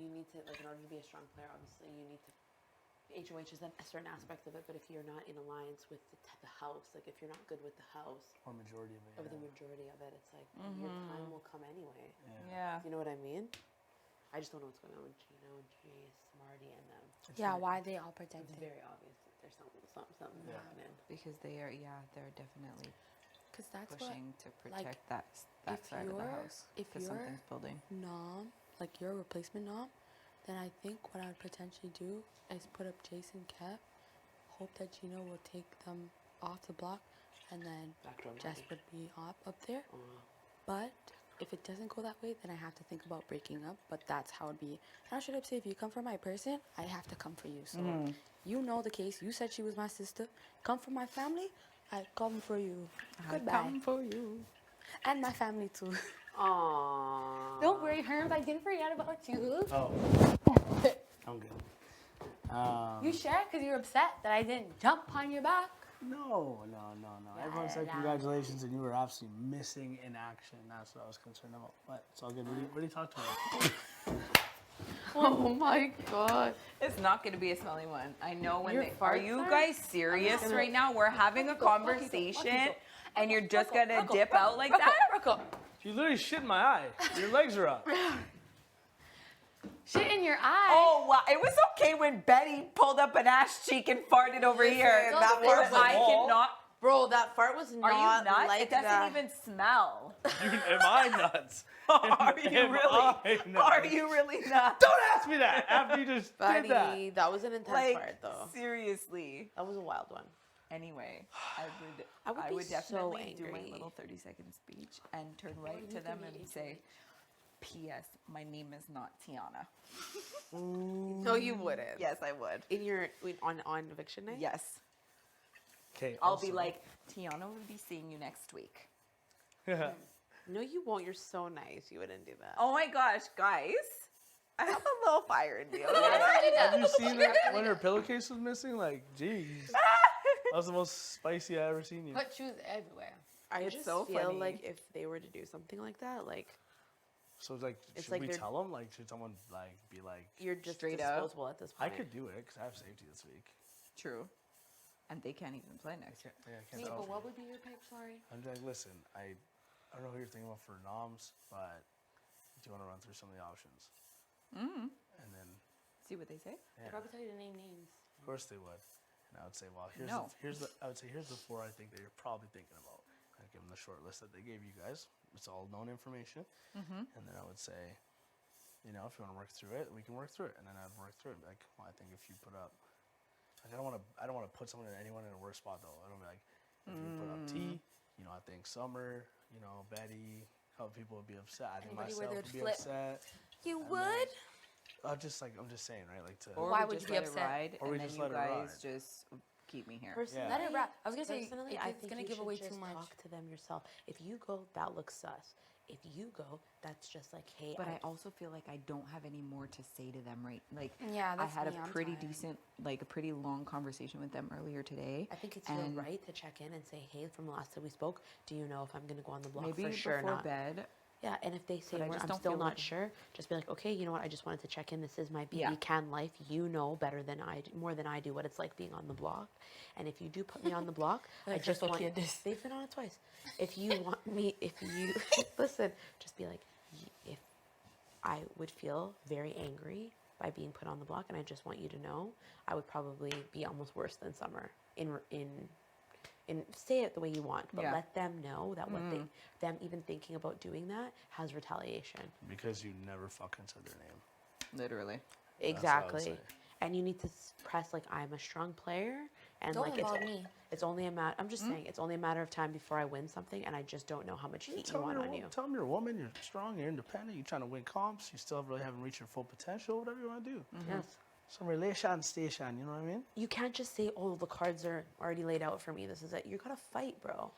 you need to, like in order to be a strong player, obviously you need to. HOH is a certain aspect of it, but if you're not in alliance with the house, like if you're not good with the house,
or majority of it,
of the majority of it, it's like your time will come anyway.
Yeah.
You know what I mean? I just don't know what's going on with Gino and Jace, Marty, and them.
Yeah, why they all protected.
It's very obvious that there's something happening.
Because they're definitely
Because that's
pushing to
like,
protect that side of the house.
If
Because
you're
something's building.
nom, like your replacement nom, then I think what I would potentially do is put up Jason Kev, hope that Gino will take them off the block, and then Jess would be up there. But if it doesn't go that way, then I have to think about breaking up. But that's how it'd be. And I should have said, if you come for my person, I have to come for you. So you know the case. You said she was my sister. Come for my family, I come for you. Goodbye.
Come for you.
And my family too.
Aww.
Don't worry, Herms. I didn't forget about you.
Oh, I'm good.
You sure? Because you're upset that I didn't jump on your back.
No. Everyone said congratulations, and you were absolutely missing in action. That's what I was concerned about. But it's all good. What do you talk to me?
Oh my god. It's not going to be a smelly one. I know when
Your
they. Are
farts
you
are-
guys serious right now? We're having a conversation and you're just going to dip out like that?
You literally shit in my eye. Your legs are up.
Shit in your eye.
Oh, wow. It was okay when Betty pulled up an ass cheek and farted over here.
that fart was
I cannot.
Bro, that fart was not
Are you nuts?
like
It doesn't
that.
even smell.
Am I nuts?
Are you really nuts?
Don't ask me that after you just
Buddy,
did that.
that was an intense
Like,
fart, though.
seriously.
That was a wild one.
Anyway,
I would be so
definitely do my
angry.
little 30-second speech and turn right to them and say, P.S. My name is not Tiana.
No, you wouldn't.
Yes, I would.
In your on eviction night?
Yes.
Okay.
I'll be like, Tiana will be seeing you next week.
No, you won't. You're so nice. You wouldn't do that.
Oh my gosh, guys. I have a little fire in me.
Have you seen that when her pillowcase was missing? Like, jeez. That was the most spicy I ever seen you.
Put shoes everywhere.
I
It's
just
so
feel
funny.
like if they were to do something like that, like
So it's like,
It's
should
like
we
they're-
tell them? Like, should someone like be like?
you're just
Straight up.
disposable at this
I
point.
could do it because I have safety this week.
True. And they can't even play next year.
Yeah, I can't
Wait,
tell.
but what would be your pick, sorry?
I'm like, listen, I don't know who you're thinking about for noms, but do you want to run through some of the options?
Mm.
And then,
See what they say?
yeah,
I'd probably tell you to name names.
of course they would. And I would say, well,
No.
here's the 4 I think that you're probably thinking about. I'd give them the short list that they gave you guys. It's all known information.
Mhm.
And then I would say, you know, if you want to work through it, we can work through it. And then I'd work through it. Like, well, I think if you put up, like, I don't want to put anyone in a worse spot though. I don't be like, if you put up T, you know, I think Summer, you know, Betty, a couple people would be upset. I think
Anybody where
myself
they would
would be
flip.
upset.
You
And
would?
I'm just saying, right? Like to.
Or
Why
we
would
just
you be
let
upset?
It ride,
Or
and
we
then
just
you
let it
guys
ride.
just keep me here.
Personally,
Let it ride. I was gonna say,
personally,
it's
I think
gonna
you
give
should
away
just
too much.
talk to them yourself. If you go, that looks sus. If you go, that's just like, hey.
But I also feel like I don't have any more to say to them, right? Like,
Yeah,
I
that's
had
me.
a
I'm
pretty
tired.
decent, like a pretty long conversation with them earlier today.
I think it's your
and
right to check in and say, hey, from the last time we spoke, do you know if I'm going to go on the block?
Maybe
for sure
before
not.
bed.
Yeah, and if they say
But I
I'm
just don't
still
feel
not
like-
sure, just be like, okay, you know what? I just wanted to check in. This is my BB
Yeah.
can life. You know better than I do, more than I do, what it's like being on the block. And if you do put me on the block, I
Like
just
Crystal
want.
Kid.
They've been on it twice. If you want me, if you listen, just be like, if I would feel very angry by being put on the block, and I just want you to know, I would probably be almost worse than Summer in say it the way you want, but
Yeah.
let them know that what them even thinking about doing that has retaliation.
Because you never fucking said their name.
Literally.
Exactly. And you need to press like I'm a strong player, and
Don't
like
involve me.
it's only a matter. I'm just saying it's only a matter of time before I win something, and I just don't know how much heat you want on you.
Tell them you're a woman, you're strong, you're independent, you're trying to win comps, you still really haven't reached your full potential, whatever you want to do.
Yes.
Some relation station, you know what I mean?
You can't just say, "Oh, the cards are already laid out for me. This is it." You gotta fight, bro.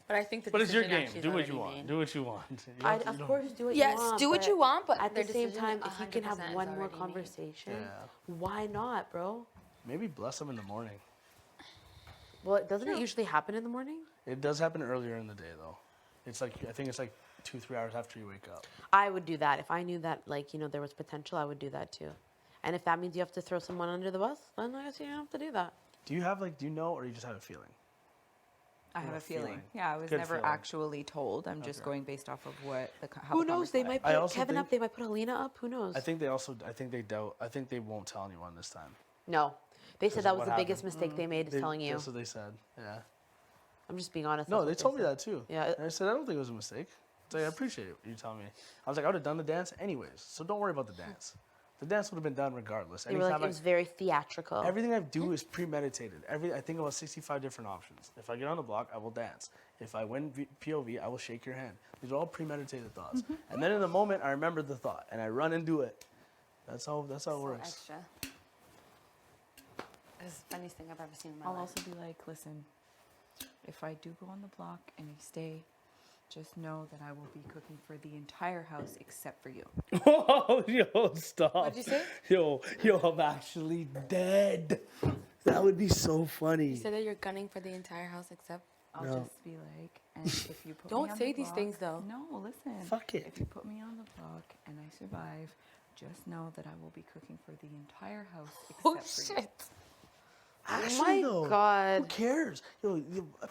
But I think the
But it's your
decision
game.
actually is
Do what
already
you want.
made.
Do what you want. You
I,
don't-
of
you don't-
course, do what
Yes,
you want.
do what you want, but
at
their
the same
decision
time, if you can have
100%
one
is
more
already made.
conversation,
Yeah.
why not, bro?
Maybe bless them in the morning.
Well, doesn't it usually happen in the morning?
It does happen earlier in the day, though. It's like, I think it's like 2-3 hours after you wake up.
I would do that if I knew that, like, you know, there was potential. I would do that too. And if that means you have to throw someone under the bus, then I guess you have to do that.
Do you have, like, do you know, or you just have a feeling?
I have
Or
a feeling.
feeling.
Yeah, I was
Good
never
feeling.
actually told. I'm just
Okay.
going based off of what how
Who
the
knows? They
conversation-
might
I
put
also
Kevin
think-
up. They might put Helena up. Who knows?
I think they won't tell anyone this time.
No. They
Because
said
of
that was
what
the biggest
happened.
mistake they made is telling you.
That's what they said, yeah.
I'm just being honest.
No,
that's
they
what
told me
said.
that too.
Yeah.
And I said, I don't think it was a mistake. It's like, I appreciate it, you telling me. I was like, I would have done the dance anyways, so don't worry about the dance. The dance would have been done regardless.
They were like, it was very theatrical.
Everything I do is premeditated. I think about 65 different options. If I get on the block, I will dance. If I win POV, I will shake your hand. These are all premeditated thoughts. And then in the moment, I remember the thought, and I run and do it. That's how it
So
works.
extra. This is the funniest thing I've ever seen in my
I'll
life.
also be like, listen, if I do go on the block and you stay, just know that I will be cooking for the entire house except for you.
Oh, yo, stop.
What'd you say?
Yo, I'm actually dead. That would be so funny.
You said that you're gunning for the entire house except.
I'll
No.
just be like, and if you put
Don't
me on
say
the
these
block-
things, though.
No, listen.
Fuck it.
If you put me on the block and I survive, just know that I will be cooking for the entire house except
Oh,
for you.
shit.
Actually,
my
though,
God.
Who cares? Yo,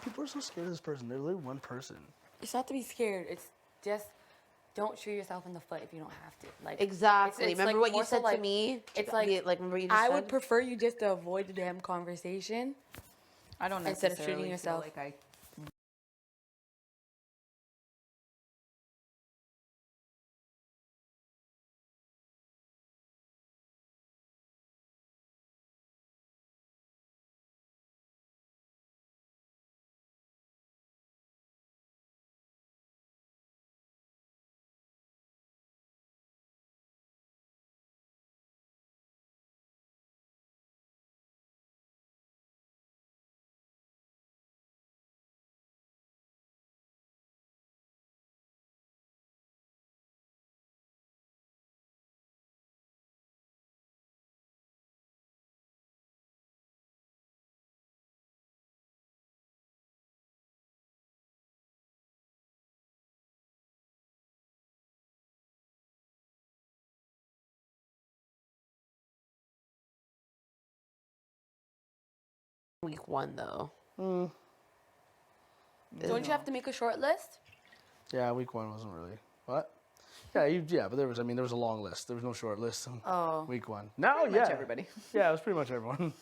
people are so scared of this person. They're literally one person.
It's not to be scared. It's just don't shoot yourself in the foot if you don't have to. Like
Exactly. Remember what you
more so
said to me?
It's like
remember what you just
I
said?
would prefer you just to avoid the damn conversation.
I don't
instead of
necessarily
shooting
feel
yourself.
like I
Week 1 though.
Don't you have to make a short list?
Yeah, week 1 wasn't really. What? Yeah, but there was a long list. There was no short list.
Oh.
Week 1. No,
Pretty
yeah.
much everybody.
Yeah, it was pretty much everyone.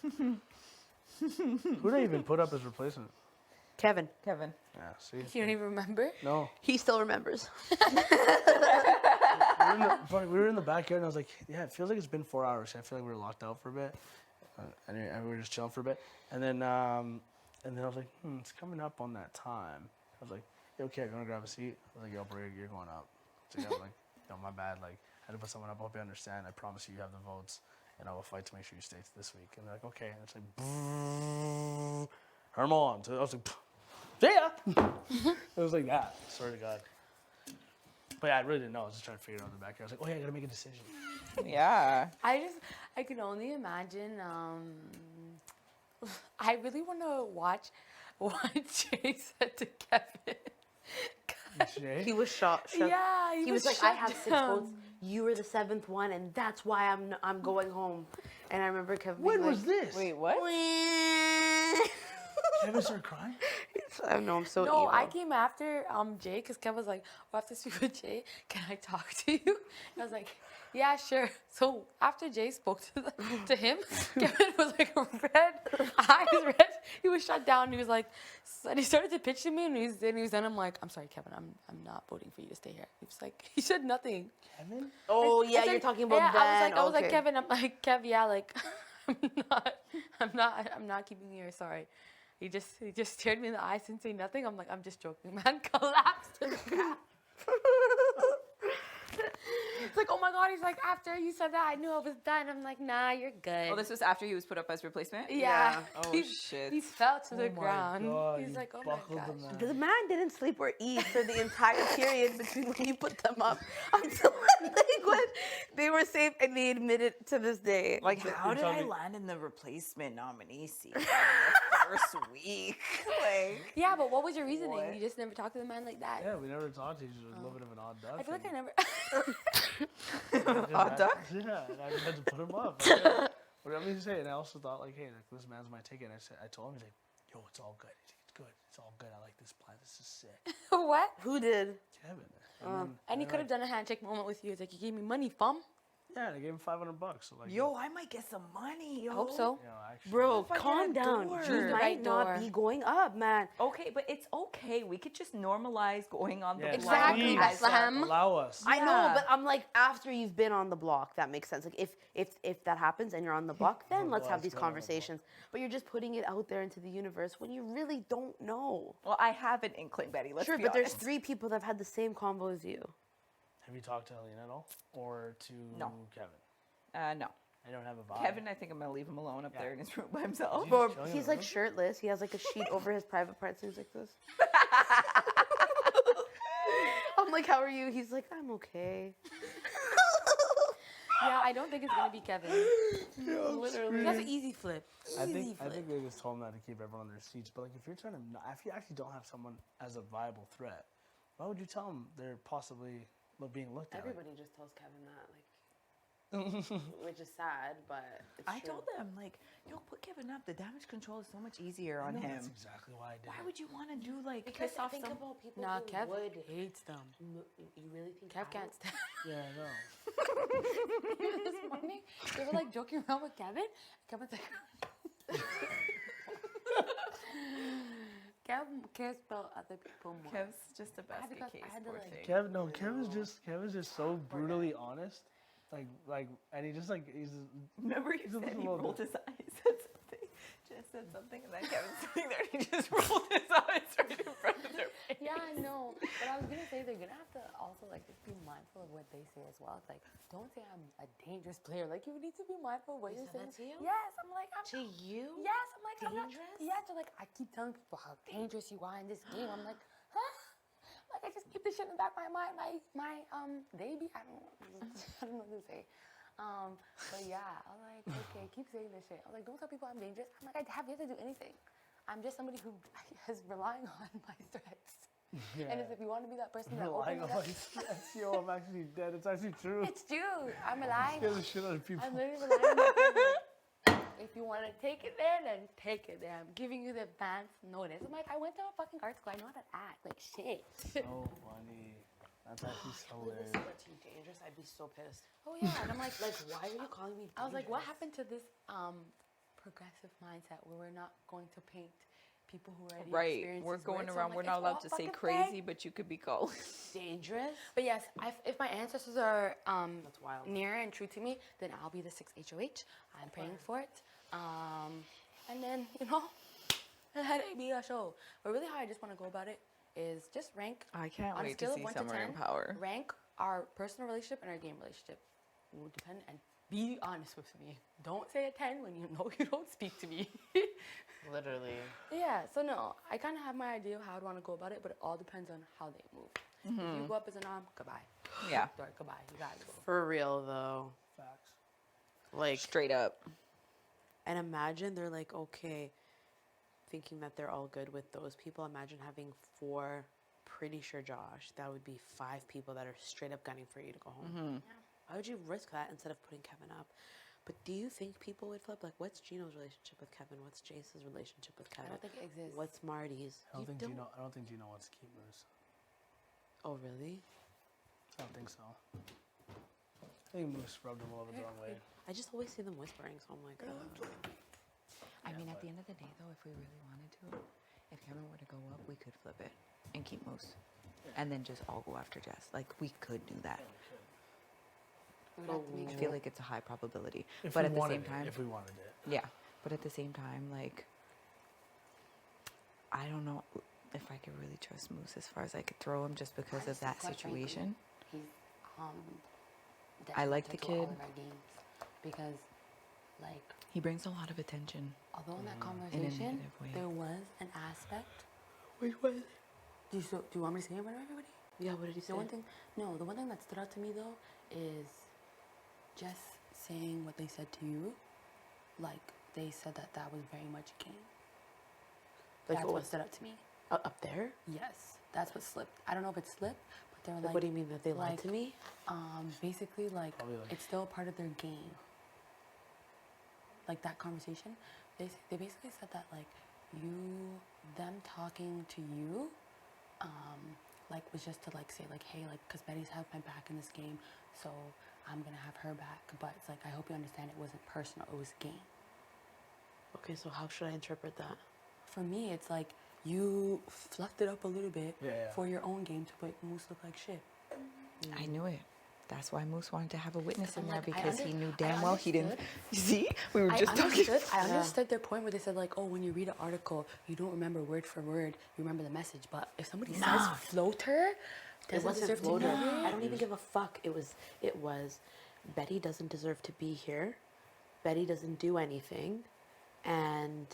Who did they even put up as replacement?
Kevin.
Kevin.
Yeah, see?
You don't even remember?
No.
He still remembers.
We were in the backyard, and I was like, yeah, it feels like it's been 4 hours. I feel like we were locked out for a bit. And we were just chilling for a bit. And then I was like, it's coming up on that time. I was like, hey, okay, you want to grab a seat? I was like, yo, bro, you're going up. So yeah, I was like, yo, my bad. Like, I had to put someone up. I hope you understand. I promise you have the votes. And I will fight to make sure you stay this week. And they're like, okay. And it's like, Herman. So I was like, yeah. It was like that. Swear to God. But yeah, I really didn't know. I was just trying to figure it out in the backyard. I was like, oh yeah, I gotta make a decision.
Yeah.
I can only imagine. I really want to watch what Jay said to Kevin.
Jay?
He was shocked.
Yeah,
he was like, I have 6 votes. You were the 7th one, and that's why I'm going home. And I remember Kevin.
When
being
was this?
Wait, what?
Kevin started crying?
I know, I'm so
No,
evil.
I came after Jay because Kevin was like, well, I have to speak with Jay. Can I talk to you? And I was like, yeah, sure. So after Jay spoke to him, Kevin was like red, eyes red. He was shut down. He was like, and he started to pitch to me, and he was done. I'm like, I'm sorry, Kevin. I'm not voting for you to stay here. He was like, he said nothing.
Kevin?
Oh,
I
yeah,
said,
you're talking about
yeah,
Ben.
I was like,
Okay.
Kevin. I'm like, Kev, yeah, like, I'm not keeping you here. Sorry. He just stared me in the eyes and say nothing. I'm like, I'm just joking, man. Collapsed to the ground. It's like, oh my God. He's like, after you said that, I knew I was done. I'm like, nah, you're good.
Oh, this was after he was put up as replacement?
Yeah.
Oh, shit.
He fell to the
my
ground.
God,
He's
you
like, oh my
buckled the
gosh.
man.
The man didn't sleep or eat for the entire period between when you put them up until when they were safe, and they admitted to this day.
Like, how did I land in the replacement nominee seat in the first week? Like,
Yeah, but what was your reasoning? You just never talked to the man like that?
Yeah, we never talked to each other. A little bit of an odd duck.
I feel like I never.
Odd duck? Yeah, and I just had to put him up. Like, what did he say? And I also thought, like, hey, like, this man's my ticket. And I told him, he's like, yo, it's all good. He's like, it's good. It's all good. I like this plan. This is sick.
What?
Who did?
Kevin.
And he could have done a handshake moment with you. He's like, you gave me money, fam.
Yeah, and I gave him $500. So like,
yo, I might get some money, yo.
I hope so.
You know, actually,
Bro,
If I get
calm
a
down.
door.
You
Choose the
might
right
not
door.
be going up, man.
Okay, but it's okay. We could just normalize going on the
Yeah,
block.
Exactly,
please.
Bethlehem.
Allow us.
I know,
Yeah.
but I'm like, after you've been on the block, that makes sense. Like, if that happens and you're on the block, then let's have these conversations. But you're just putting it out there into the universe when you really don't know.
Well, I have an inkling, Betty. Let's
Sure,
be
but there's
honest.
3 people that have had the same convo as you.
Have you talked to Helena at all? Or to
No.
Kevin?
No.
I don't have a vibe.
Kevin, I think I'm gonna leave him alone up there in his room by himself.
Bro, he's like shirtless. He has like a sheet over his private parts, and he's like this. I'm like, how are you? He's like, I'm okay.
Yeah, I don't think it's gonna be Kevin. Literally, that's an easy flip.
I
Easy
think
flip.
they just told him that to keep everyone on their seats. But like, if you're trying to, if you actually don't have someone as a viable threat, why would you tell them they're possibly being looked at?
Everybody just tells Kevin that, like, which is sad, but it's
I
true.
told them, like, yo, put Kevin up. The damage control is so much easier on him.
That's exactly why I did.
Why would you want to do, like,
Because
piss off
think
some...
about people
Nah,
who
Kev
would.
hates them.
You really think
Kev can't stand.
Yeah, I know.
This morning, they were like joking around with Kevin. Kevin's like, Kev cares about other people more.
Kev's just a basket case, poor thing.
Kevin's just so brutally honest. And he just he's.
Remember he
he's
said he
little
rolled
bit-
his eyes at something? Just said something, and then Kevin's sitting there, and he just rolled his eyes right in front of their face.
Yeah, I know. But I was gonna say they're gonna have to also like just be mindful of what they say as well. It's like, don't say I'm a dangerous player. Like you need to be mindful of what you're saying.
To you?
Yes, I'm like
To you?
Yes, I'm like
Dangerous?
I'm not, yes, they're like I keep telling people how dangerous you are in this game. I'm like, huh? Like I just keep this shit in the back of my mind. My baby. I don't know what to say. But yeah, I'm like, okay, keep saying this shit. I'm like, don't tell people I'm dangerous. I'm like, I have yet to do anything. I'm just somebody who is relying on my threats.
Yeah.
And if you want to be that person that
Relying
opens
on
up,
my stress. Yo, I'm actually dead. It's actually true.
it's true. I'm relying.
Scare the shit out of people.
I'm literally relying on my if you want to take it there, then take it there. I'm giving you the advance notice. I'm like, I went to a fucking art school. I know how to act. Like, shit.
So funny. That's actually so hilarious.
Too dangerous. I'd be so pissed.
Oh, yeah. And I'm like,
Why are you calling me dangerous?
I was like, what happened to this progressive mindset where we're not going to paint
people who already
Right.
experience
We're
these
going
words. So I'm
around.
like,
We're
it's
not
all
allowed to say
fucking
crazy,
fake.
but you could be called.
Dangerous.
But yes, if my ancestors are
That's wild.
near and true to me, then I'll be the 6 HOH. I'm praying for it. And then, let it be a show. But really, how I just want to go about it is just rank.
I can't
on a
wait to
scale
see
of 1
Summer
to
in
10,
power.
rank our personal relationship and our game relationship. Will depend, and be honest with me. Don't say a 10 when you know you don't speak to me.
Literally.
Yeah, so no, I kind of have my idea of how I'd want to go about it, but it all depends on how they move. If you go up as a nom, goodbye.
Yeah.
Door, goodbye. You gotta go.
For real though.
Facts.
Like
straight up.
And imagine they're like, okay, thinking that they're all good with those people. Imagine having 4, pretty sure Josh, that would be 5 people that are straight up gunning for you to go home. Why would you risk that instead of putting Kevin up? But do you think people would flip? Like, what's Gino's relationship with Kevin? What's Jace's relationship with Kevin?
I don't think it exists.
What's Marty's?
I don't think Gino wants to keep Moose.
Oh, really?
I don't think so. I think Moose rubbed him a little bit the wrong way.
I just always see them whispering, so I'm like,
I mean, at the end of the day, though, if we really wanted to, if Kevin were to go up, we could flip it and keep Moose. And then just all go after Jess. Like, we could do that. I feel like it's a high probability.
If
but
we
at the
wanted
same time,
if we wanted it.
Yeah. But at the same time, like, I don't know if I could really trust Moose as far as I could throw him just because of that situation.
He's
I like the
detrimental to all
kid.
of our games because, like,
He brings a lot of attention.
although in that
In a
conversation
negative way.
there was an aspect.
Which one?
Do you want me to say it in front of everybody?
Yeah. What did he say?
The one thing that stood out to me though is just saying what they said to you. Like they said that was very much a game.
Like
That's what stood out to me.
Up there?
Yes, that's what slipped. I don't know if it slipped, but they were
Like,
like,
what do you mean that they lied to me?
Basically, like it's still a part of their game. Like that conversation, they basically said that like them talking to you, like was just to like say like, hey, like, cause Betty's had my back in this game, so I'm gonna have her back. But it's like I hope you understand it wasn't personal, it was game.
Okay, so how should I interpret that?
For me, it's like you fluffed it up a little bit
Yeah.
for your own game to make Moose look like shit.
I knew it. That's why Moose wanted to have a witness in there
like, I
because he
under-
knew
I
damn well he didn't.
understood.
See? We were just talking.
I understood their point where they said like, oh, when you read an article, you don't remember word for word, you remember the message. But if somebody says floater,
It
doesn't
wasn't
deserve to
floater.
be here.
I don't even give a fuck. It was Betty doesn't deserve to be here. Betty doesn't do anything, and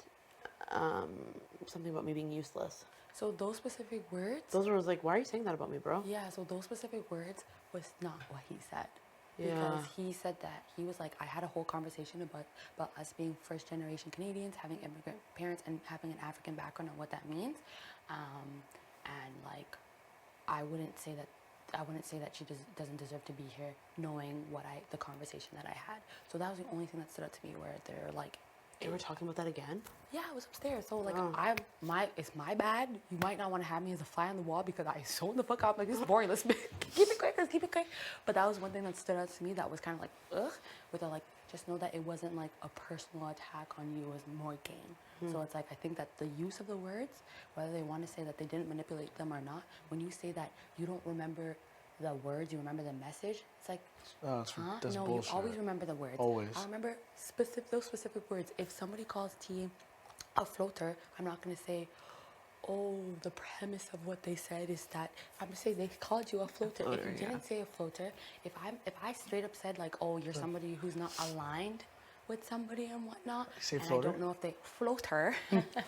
something about me being useless.
So those specific words.
Those were like, why are you saying that about me, bro?
Yeah. So those specific words was not what he said.
Yeah.
Because he said that he was like, I had a whole conversation about us being first generation Canadians, having immigrant parents, and having an African background and what that means, and like, I wouldn't say that she doesn't deserve to be here, knowing the conversation that I had. So that was the only thing that stood out to me, where they're like,
They were talking about that again?
yeah, I was upstairs. So like,
Oh.
it's my bad. You might not want to have me as a fly on the wall because I zoned the fuck out. Like, this is boring. Let's keep it quick. Let's keep it quick. But that was one thing that stood out to me. That was kind of like, ugh. With the like, just know that it wasn't like a personal attack on you. It was more game. So it's like, I think that the use of the words, whether they want to say that they didn't manipulate them or not, when you say that you don't remember the words, you remember the message, it's like,
that's
no,
bullshit.
you always remember the words.
Always.
I remember those specific words. If somebody calls T a floater, I'm not going to say, oh, the premise of what they said is that, I'm going to say they called you a floater. If you didn't say a floater, if I straight up said like, oh, you're somebody who's not aligned with somebody and whatnot,
Say
and
floater?
I don't know if they, floater.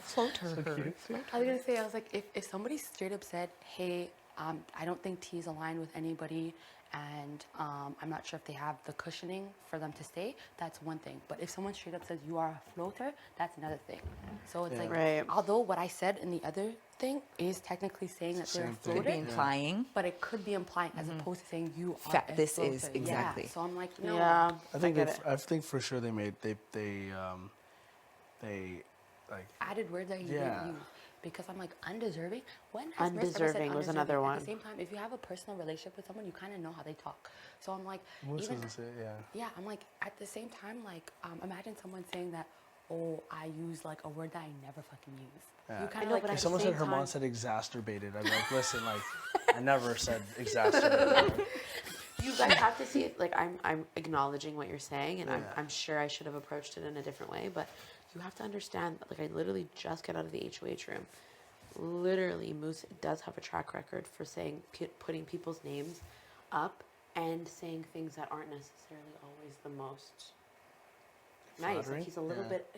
Floater.
I was going to say, I was like, if somebody straight up said, hey, I don't think T is aligned with anybody, and I'm not sure if they have the cushioning for them to stay, that's one thing. But if someone straight up says you are a floater, that's another thing. So it's like, although what I said in the other thing is technically saying that they're a
Same
floater,
thing. Could be implying.
but it could be implying as opposed to saying you are a
This
floater.
is exactly.
Yeah. So I'm like, no.
Yeah.
I think for sure they like
Added words that you
Yeah.
didn't use. Because I'm like, undeserving? When has Marissa ever said
Undeserving was
undeserving?
another
At
one.
the same time, if you have a personal relationship with someone, you kind of know how they talk. So I'm like,
Moose
even,
doesn't say it, yeah.
yeah, I'm like, at the same time, like, imagine someone saying that, oh, I use like a word that I never fucking use.
Yeah.
You kind of like.
If someone said Herman said exacerbated, I'd be like, listen, like, I never said exacerbated.
You guys have to see it. Like I'm acknowledging what you're saying, and
Yeah.
I'm sure I should have approached it in a different way. But you have to understand. Like I literally just got out of the HOH room. Literally, Moose does have a track record for saying putting people's names up and saying things that aren't necessarily always the most nice.
Flattering?
Like he's a little
Yeah.
bit.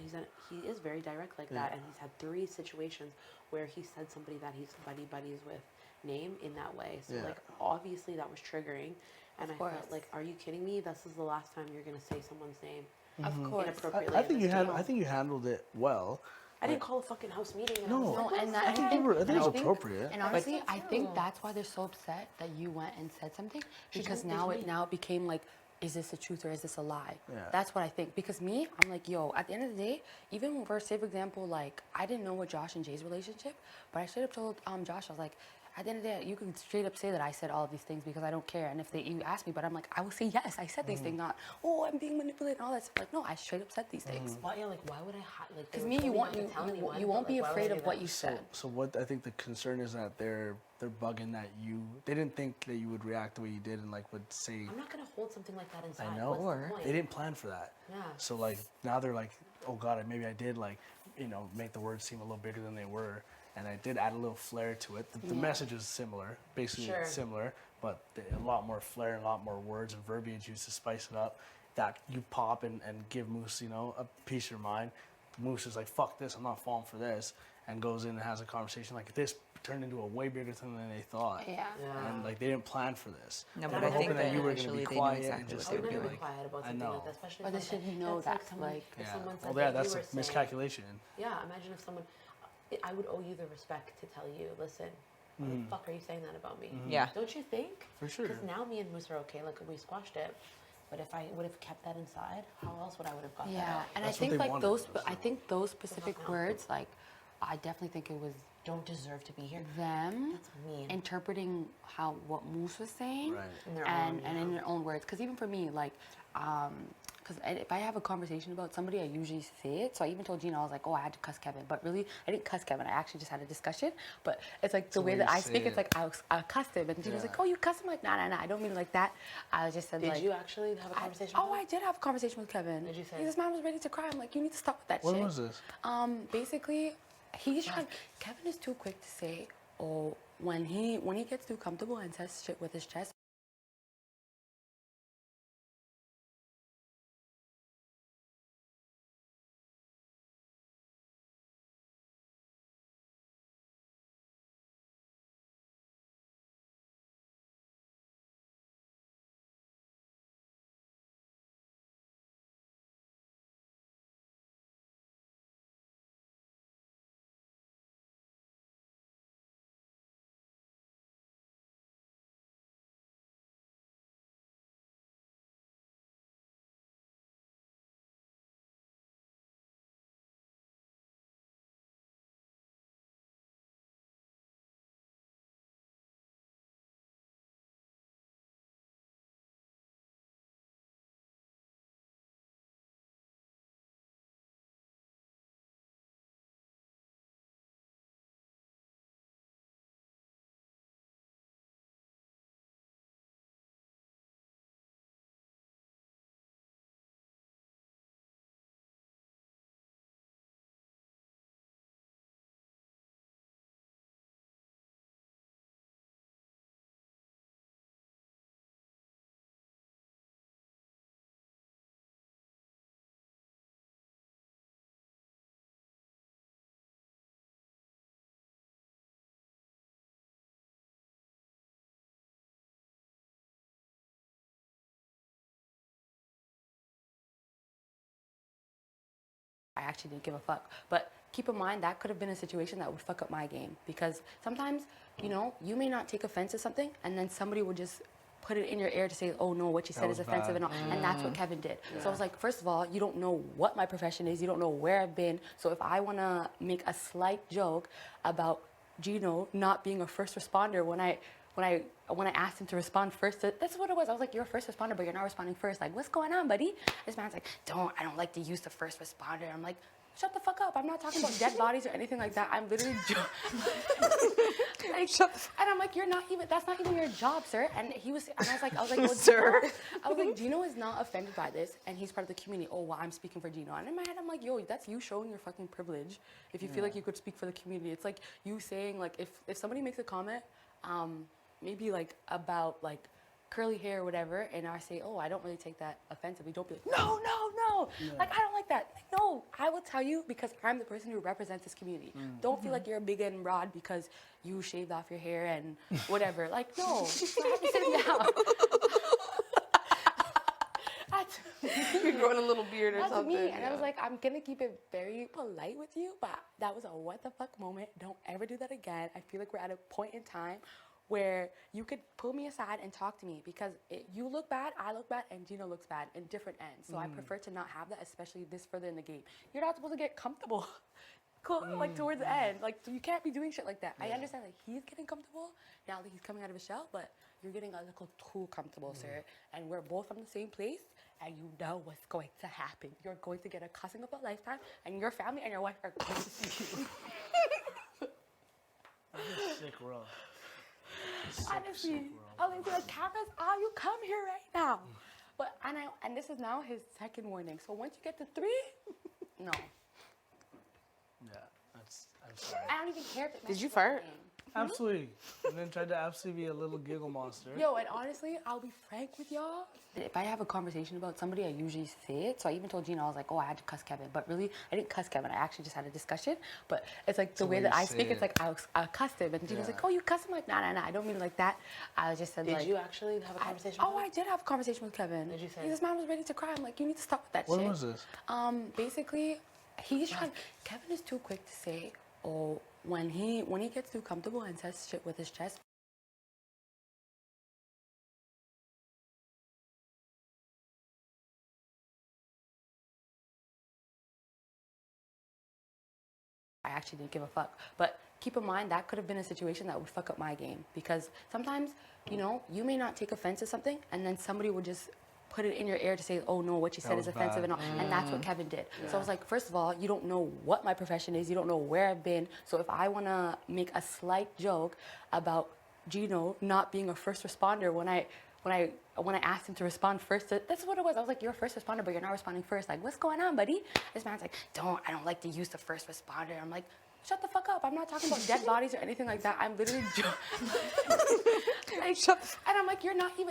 He is very direct like that, and he's had 3 situations where he said somebody that he's buddies with name in that way. So
Yeah.
like obviously that was triggering, and I felt like, are you kidding me? This is the last time you're gonna say someone's name.
Of course.
Inappropriately.
I think
in
you
this
had.
deal.
I think you handled it well.
I didn't call a fucking house meeting. And
No.
I was like,
No,
"What's
and
that?"
I think
I think it was appropriate.
And honestly, I think that's why they're so upset that you went and said something, because now it became like, is this the truth or is this a lie?
Yeah.
That's what I think. Because me, I'm like, yo, at the end of the day, even when we're, say for example, like I didn't know what Josh and Jay's relationship, but I straight up told Josh, I was like, at the end of the day, you can straight up say that I said all of these things because I don't care. And if you ask me, but I'm like, I will say yes, I said these things, not, oh, I'm being manipulated and all that stuff. Like, no, I straight up said these things.
Why? Yeah, like why would I like?
Because me, you won't be afraid of what you said.
So what I think the concern is that they're bugging that they didn't think that you would react the way you did and like would say.
I'm not gonna hold something like that inside.
I know.
What's the point?
They didn't plan for that.
Yeah.
So like now they're like, oh god, maybe I did like, make the words seem a little bigger than they were, and I did add a little flair to it. The message is similar, basically it's similar, but a lot more flair and a lot more words and verbiage used to spice it up. That you pop and give Moose, a piece of your mind. Moose is like, fuck this, I'm not falling for this, and goes in and has a conversation like this. Turned into a way bigger thing than they thought.
Yeah.
And like they didn't plan for this.
No,
They
but
were
I think
hoping that
that
you were going to
actually
be
they knew
quiet
exactly
and just
what they were
I would
doing.
be quiet about
I
something
know.
like that, especially.
But
if
they
someone-
should know
that's
that,
someone,
like-
if
Yeah.
someone said
Well,
that
yeah,
you
that's
were
a
saying-
miscalculation.
Yeah, imagine if someone, I would owe you the respect to tell you, listen, why the fuck are you saying that about me?
Yeah.
Don't you think?
For sure.
Because now me and Moose are okay, like we squashed it. But if I would have kept that inside, how else would I would have got that
Yeah,
out?
and
That's
I
what
think
they
like
wanted,
those,
though,
I think those specific
now.
words, like, I definitely think it was
Don't deserve to be here.
them
That's mean.
interpreting what Moose was saying,
Right.
In their
and
own,
and
yeah.
in their own words. Because even for me, like, because if I have a conversation about somebody, I usually say it. So I even told Gina, I was like, oh, I had to cuss Kevin, but really, I didn't cuss Kevin. I actually just had a discussion. But it's like the way that I speak, it's like I cussed him, and Gina's like, oh, you cussed him? Like, nah, I don't mean it like that. I just said
Did
like.
you actually have a conversation?
Oh, I did have a conversation with Kevin.
Did you say?
This man was ready to cry. I'm like, you need to stop with that
What
shit.
was this?
Basically, Kevin is too quick to say, oh, when he gets too comfortable and says shit with his chest. I actually didn't give a fuck. But keep in mind, that could have been a situation that would fuck up my game. Because sometimes, you may not take offense to something, and then somebody would just put it in your ear to say, oh no, what you said is offensive and all. And that's what Kevin did. So I was like, first of all, you don't know what my profession is. You don't know where I've been. So if I want to make a slight joke about Gino not being a first responder when I asked him to respond first, that's what it was. I was like, you're a first responder, but you're not responding first. Like, what's going on, buddy? This man's like, I don't like to use the first responder. I'm like, shut the fuck up. I'm not talking about dead bodies or anything like that. I'm literally like, and I'm like, that's not even your job, sir. And I was like, well,
Sir.
I was like, Gino is not offended by this, and he's part of the community. Oh, well, I'm speaking for Gino. And in my head, I'm like, yo, that's you showing your fucking privilege. If you feel like you could speak for the community, it's like you saying, like, if somebody makes a comment, maybe like about like curly hair or whatever, and I say, oh, I don't really take that offensively. Don't be like, no. Like, I don't like that. Like, no, I will tell you because I'm the person who represents this community. Don't feel like you're big and broad because you shaved off your hair and whatever. Like, no, I have to sit down.
You're growing a little beard or
That's
something.
me. And I was like, I'm going to keep it very polite with you, but that was a what the fuck moment. Don't ever do that again. I feel like we're at a point in time where you could pull me aside and talk to me because you look bad, I look bad, and Gino looks bad in different ends. So I prefer to not have that, especially this further in the game. You're not supposed to get comfortable. Like towards the end. Like, you can't be doing shit like that. I understand that he's getting comfortable now that he's coming out of his shell, but you're getting a little too comfortable, sir. And we're both from the same place, and you know what's going to happen. You're going to get a cussing of a lifetime, and your family and your wife are going to see you.
That's a sick world.
Honestly, I was like, cameras, you come here right now. But and this is now his second warning. So once you get to 3, no.
Yeah, I'm sorry.
I don't even care if it
Did you fart?
Absolutely. And then tried to absolutely be a little giggle monster.
Yo, and honestly, I'll be frank with y'all. If I have a conversation about somebody, I usually say it. So I even told Gina, I was like, oh, I had to cuss Kevin. But really, I didn't cuss Kevin. I actually just had a discussion. But it's like the way that I speak, it's like I cussed him. And Gina's like, oh, you cussed him? Like, nah, I don't mean it like that. I just said,
Did you actually have a conversation with him?
I did have a conversation with Kevin.
Did you say?
This man was ready to cry. I'm like, you need to stop with that shit.
When was this?
Basically, Kevin is too quick to say, oh, when he gets too comfortable and says shit with his chest. I actually didn't give a fuck. But keep in mind, that could have been a situation that would fuck up my game. Because sometimes, you may not take offense to something, and then somebody would just put it in your ear to say, oh no, what you said is offensive and all. And that's what Kevin did. Yeah. So I was like, first of all, you don't know what my profession is. You don't know where I've been. So if I want to make a slight joke about Gino not being a first responder when I asked him to respond first, that's what it was. I was like, you're a first responder, but you're not responding first. Like, what's going on, buddy? This man's like, I don't like to use the first responder. I'm like, shut the fuck up. I'm not talking about dead bodies or anything like that. I'm literally like, and I'm like,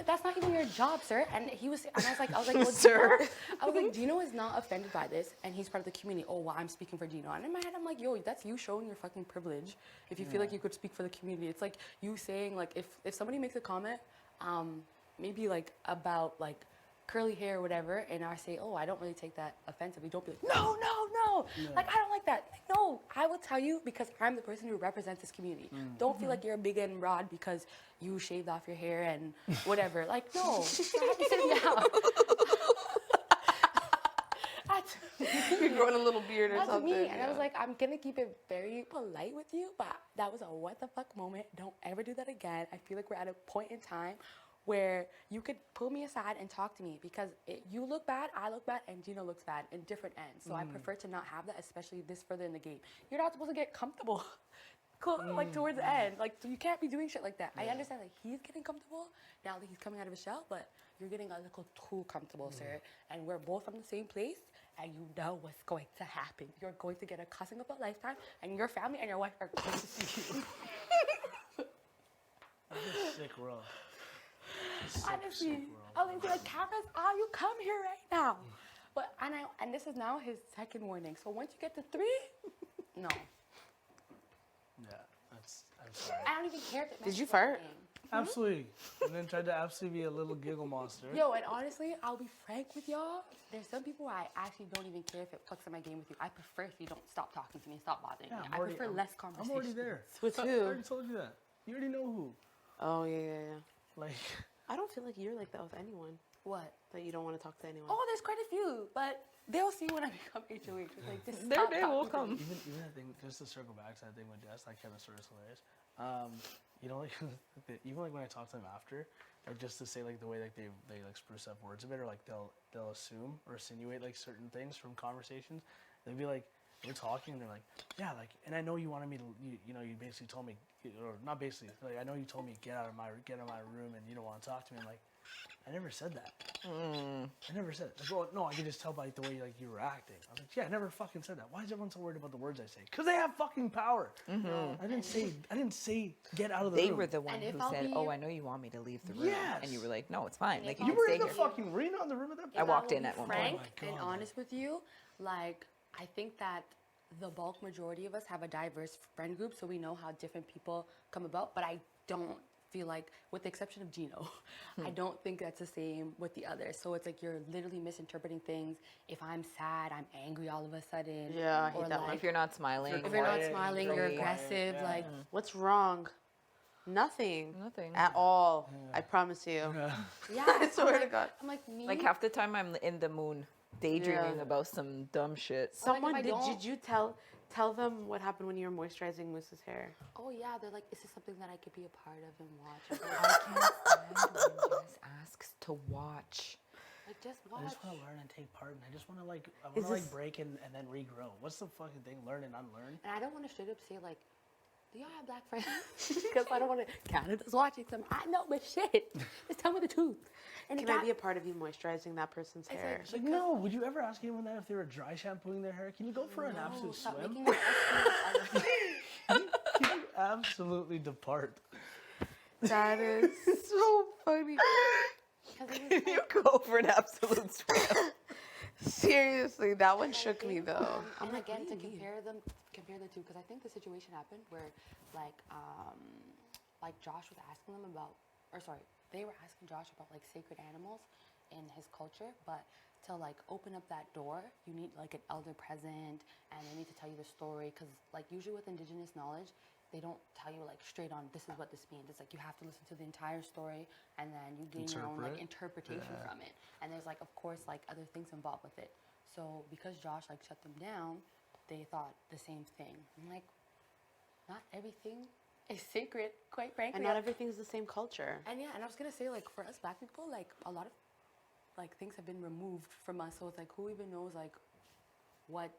that's not even your job, sir. And I was like, well,
sir.
I was like, Gino is not offended by this, and he's part of the community. Oh, well, I'm speaking for Gino. And in my head, I'm like, yo, that's you showing your fucking privilege. If you feel like you could speak for the community, it's like you saying, like, if somebody makes a comment, maybe like about like curly hair or whatever, and I say, oh, I don't really take that offensively. Don't be like, no. Like, I don't like that. Like, no, I will tell you because I'm the person who represents this community. Don't feel like you're big and broad because you shaved off your hair and whatever. Like, no, I have to sit down.
You're growing a little beard or
That's
something.
me. And I was like, I'm going to keep it very polite with you, but that was a what the fuck moment. Don't ever do that again. I feel like we're at a point in time where you could pull me aside and talk to me because you look bad, I look bad, and Gino looks bad in different ends. So I prefer to not have that, especially this further in the game. You're not supposed to get comfortable. Like towards the end. Like, you can't be doing shit like that. I understand that he's getting comfortable now that he's coming out of his shell, but you're getting a little too comfortable, sir. And we're both from the same place, and you know what's going to happen. You're going to get a cussing of a lifetime, and your family and your wife are going to see you.
That's a sick world.
Honestly, I was like, cameras, you come here right now. But and this is now his second warning. So once you get to 3, no.
Yeah, I'm sorry.
I don't even care if it
Did you fart?
Absolutely. And then tried to absolutely be a little giggle monster.
Yo, and honestly, I'll be frank with y'all. There's some people where I actually don't even care if it fucks up my game with you. I prefer if you don't stop talking to me and stop bothering me. I prefer less conversation.
I'm already there.
With who?
I already told you that. You already know who.
Oh, yeah.
Like,
I don't feel like you're like that with anyone.
What?
That you don't want to talk to anyone.
Oh, there's quite a few, but they'll see when I become HOH. It's like, just
Their
stop
day
talking
will
to
come.
me.
even that thing, just to circle back to that thing with Jess, that kind of sort of hilarious. Even like when I talk to them after, like just to say like the way like they like spruce up words a bit, or like they'll assume or insinuate like certain things from conversations. They'll be like, we're talking, and they're like, yeah, like, and I know you wanted me to, you basically told me, or not basically, like, I know you told me get out of my room, and you don't want to talk to me. I'm like, I never said that. I never said it. Like, well, no, I can just tell by the way like you were acting. I was like, yeah, I never fucking said that. Why is everyone so worried about the words I say? Because they have fucking power. I didn't say get out of the room.
They were the one who said, "Oh, I know you want me to leave the room,"
Yes.
and you were like, "No, it's fine. Like
you were in the fucking arena in the room at that point.
I walked in at one point.
Frank and honest with you, like I think that the bulk majority of us have a diverse friend group, so we know how different people come about. But I don't feel like, with the exception of Gino, I don't think that's the same with the others. So it's like you're literally misinterpreting things. If I'm sad, I'm angry all of a sudden.
Yeah, I hate
or
that
like,
one.
If you're not smiling,
if you're not smiling, you're aggressive.
Yeah.
Like,
what's wrong? Nothing.
Nothing
at all. I promise you.
yeah,
I swear
I'm
to God.
I'm like me.
Like half the time, I'm in the moon, daydreaming
Yeah.
about some dumb shit.
Someone
if I don't-
did you tell them what happened when you were moisturizing Moose's hair?
Oh yeah, they're like, is this something that I could be a part of and watch?
I can't stand when Jess asks to watch.
Like just watch.
I just want to learn and take part, and I just want to like,
Is this-
break and then regrow. What's the fucking thing? Learn and unlearn.
And I don't want to straight up say like, do y'all have black friends? Because I don't want to. Canada's watching some. I know, but shit. Just tell me the truth. And
Can I be a part of you moisturizing that person's
It's
hair?
It's like, no, would you ever ask anyone that if they were dry shampooing their hair? Can you go for an absolute
stop
swim?
making it
Can you absolutely depart?
That is so funny.
You go for an absolute swim.
Seriously, that one shook me though.
And again, to compare the two, because I think the situation happened where, like Josh was asking them about, or sorry, they were asking Josh about like sacred animals in his culture, but to like open up that door, you need like an elder present, and they need to tell you the story, because like usually with indigenous knowledge, they don't tell you like straight on this is what this means. It's like you have to listen to the entire story, and then you gain your own like interpretation from it. And there's like, of course, like other things involved with it. So because Josh like shut them down, they thought the same thing. I'm like, not everything is sacred, quite frankly.
And not everything's the same culture.
And yeah, and I was gonna say, like, for us black people, like a lot of like things have been removed from us. So it's like, who even knows like what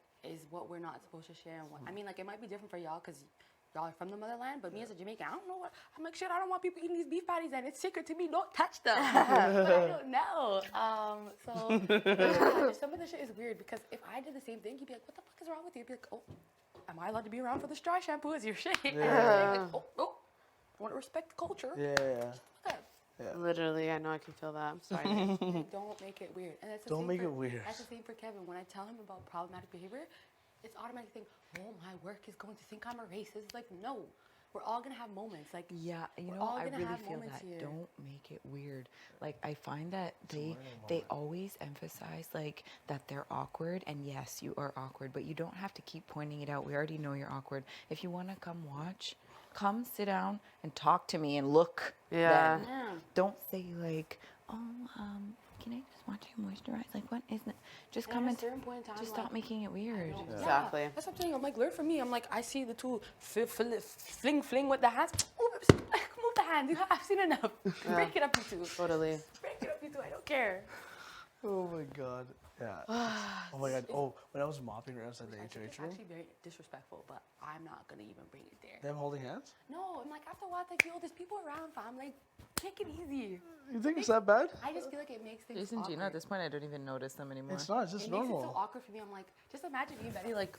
we're not supposed to share and what? I mean, like it might be different for y'all because y'all are from the motherland, but me as a Jamaican, I don't know what. I'm like, shit, I don't want people eating these beef patties, and it's sacred to me. Don't touch them. But I don't know. So yeah, some of the shit is weird because if I did the same thing, you'd be like, what the fuck is wrong with you? You'd be like, oh, am I allowed to be around for this dry shampoo? Is your shit? And I'd be like, oh, I want to respect the culture.
Yeah.
Literally, I know I can feel that. I'm sorry.
Like, don't make it weird. And that's the
Don't
same
make
for,
it weird.
That's the same for Kevin. When I tell him about problematic behavior, it's automatic thing. Oh, my work is going to think I'm a racist. It's like, no, we're all gonna have moments. Like,
Yeah, you
we're
know,
all
I
gonna
really
have
feel
moments
that.
here.
Don't make it weird. Like, I find that they always emphasize like that they're awkward, and yes, you are awkward, but you don't have to keep pointing it out. We already know you're awkward. If you want to come watch, come sit down and talk to me and look.
Yeah.
Then. Don't say like, oh, can I just watch you moisturize? Like, what isn't it? Just
And
come
at
and
a certain point in time,
just
like,
stop making it weird.
Yeah,
Exactly.
that's what I'm saying. I'm like, learn from me. I'm like, I see the two fling with the hands. Move the hands. I've seen enough. Break it up, you two.
Totally.
Break it up, you two. I don't care.
Oh my god. Yeah. Oh my god. Oh, when I was mopping around outside the
It's
HOH room,
actually very disrespectful, but I'm not gonna even bring it there.
them holding hands?
No, I'm like, after a while, like, yo, there's people around, fam. Like, take it easy.
You think it's that bad?
I just feel like it makes things
Jason,
awkward.
Gina, at this point, I don't even notice them anymore.
It's not. It's just
It makes it
normal.
so awkward for me. I'm like, just imagine me and Betty, like,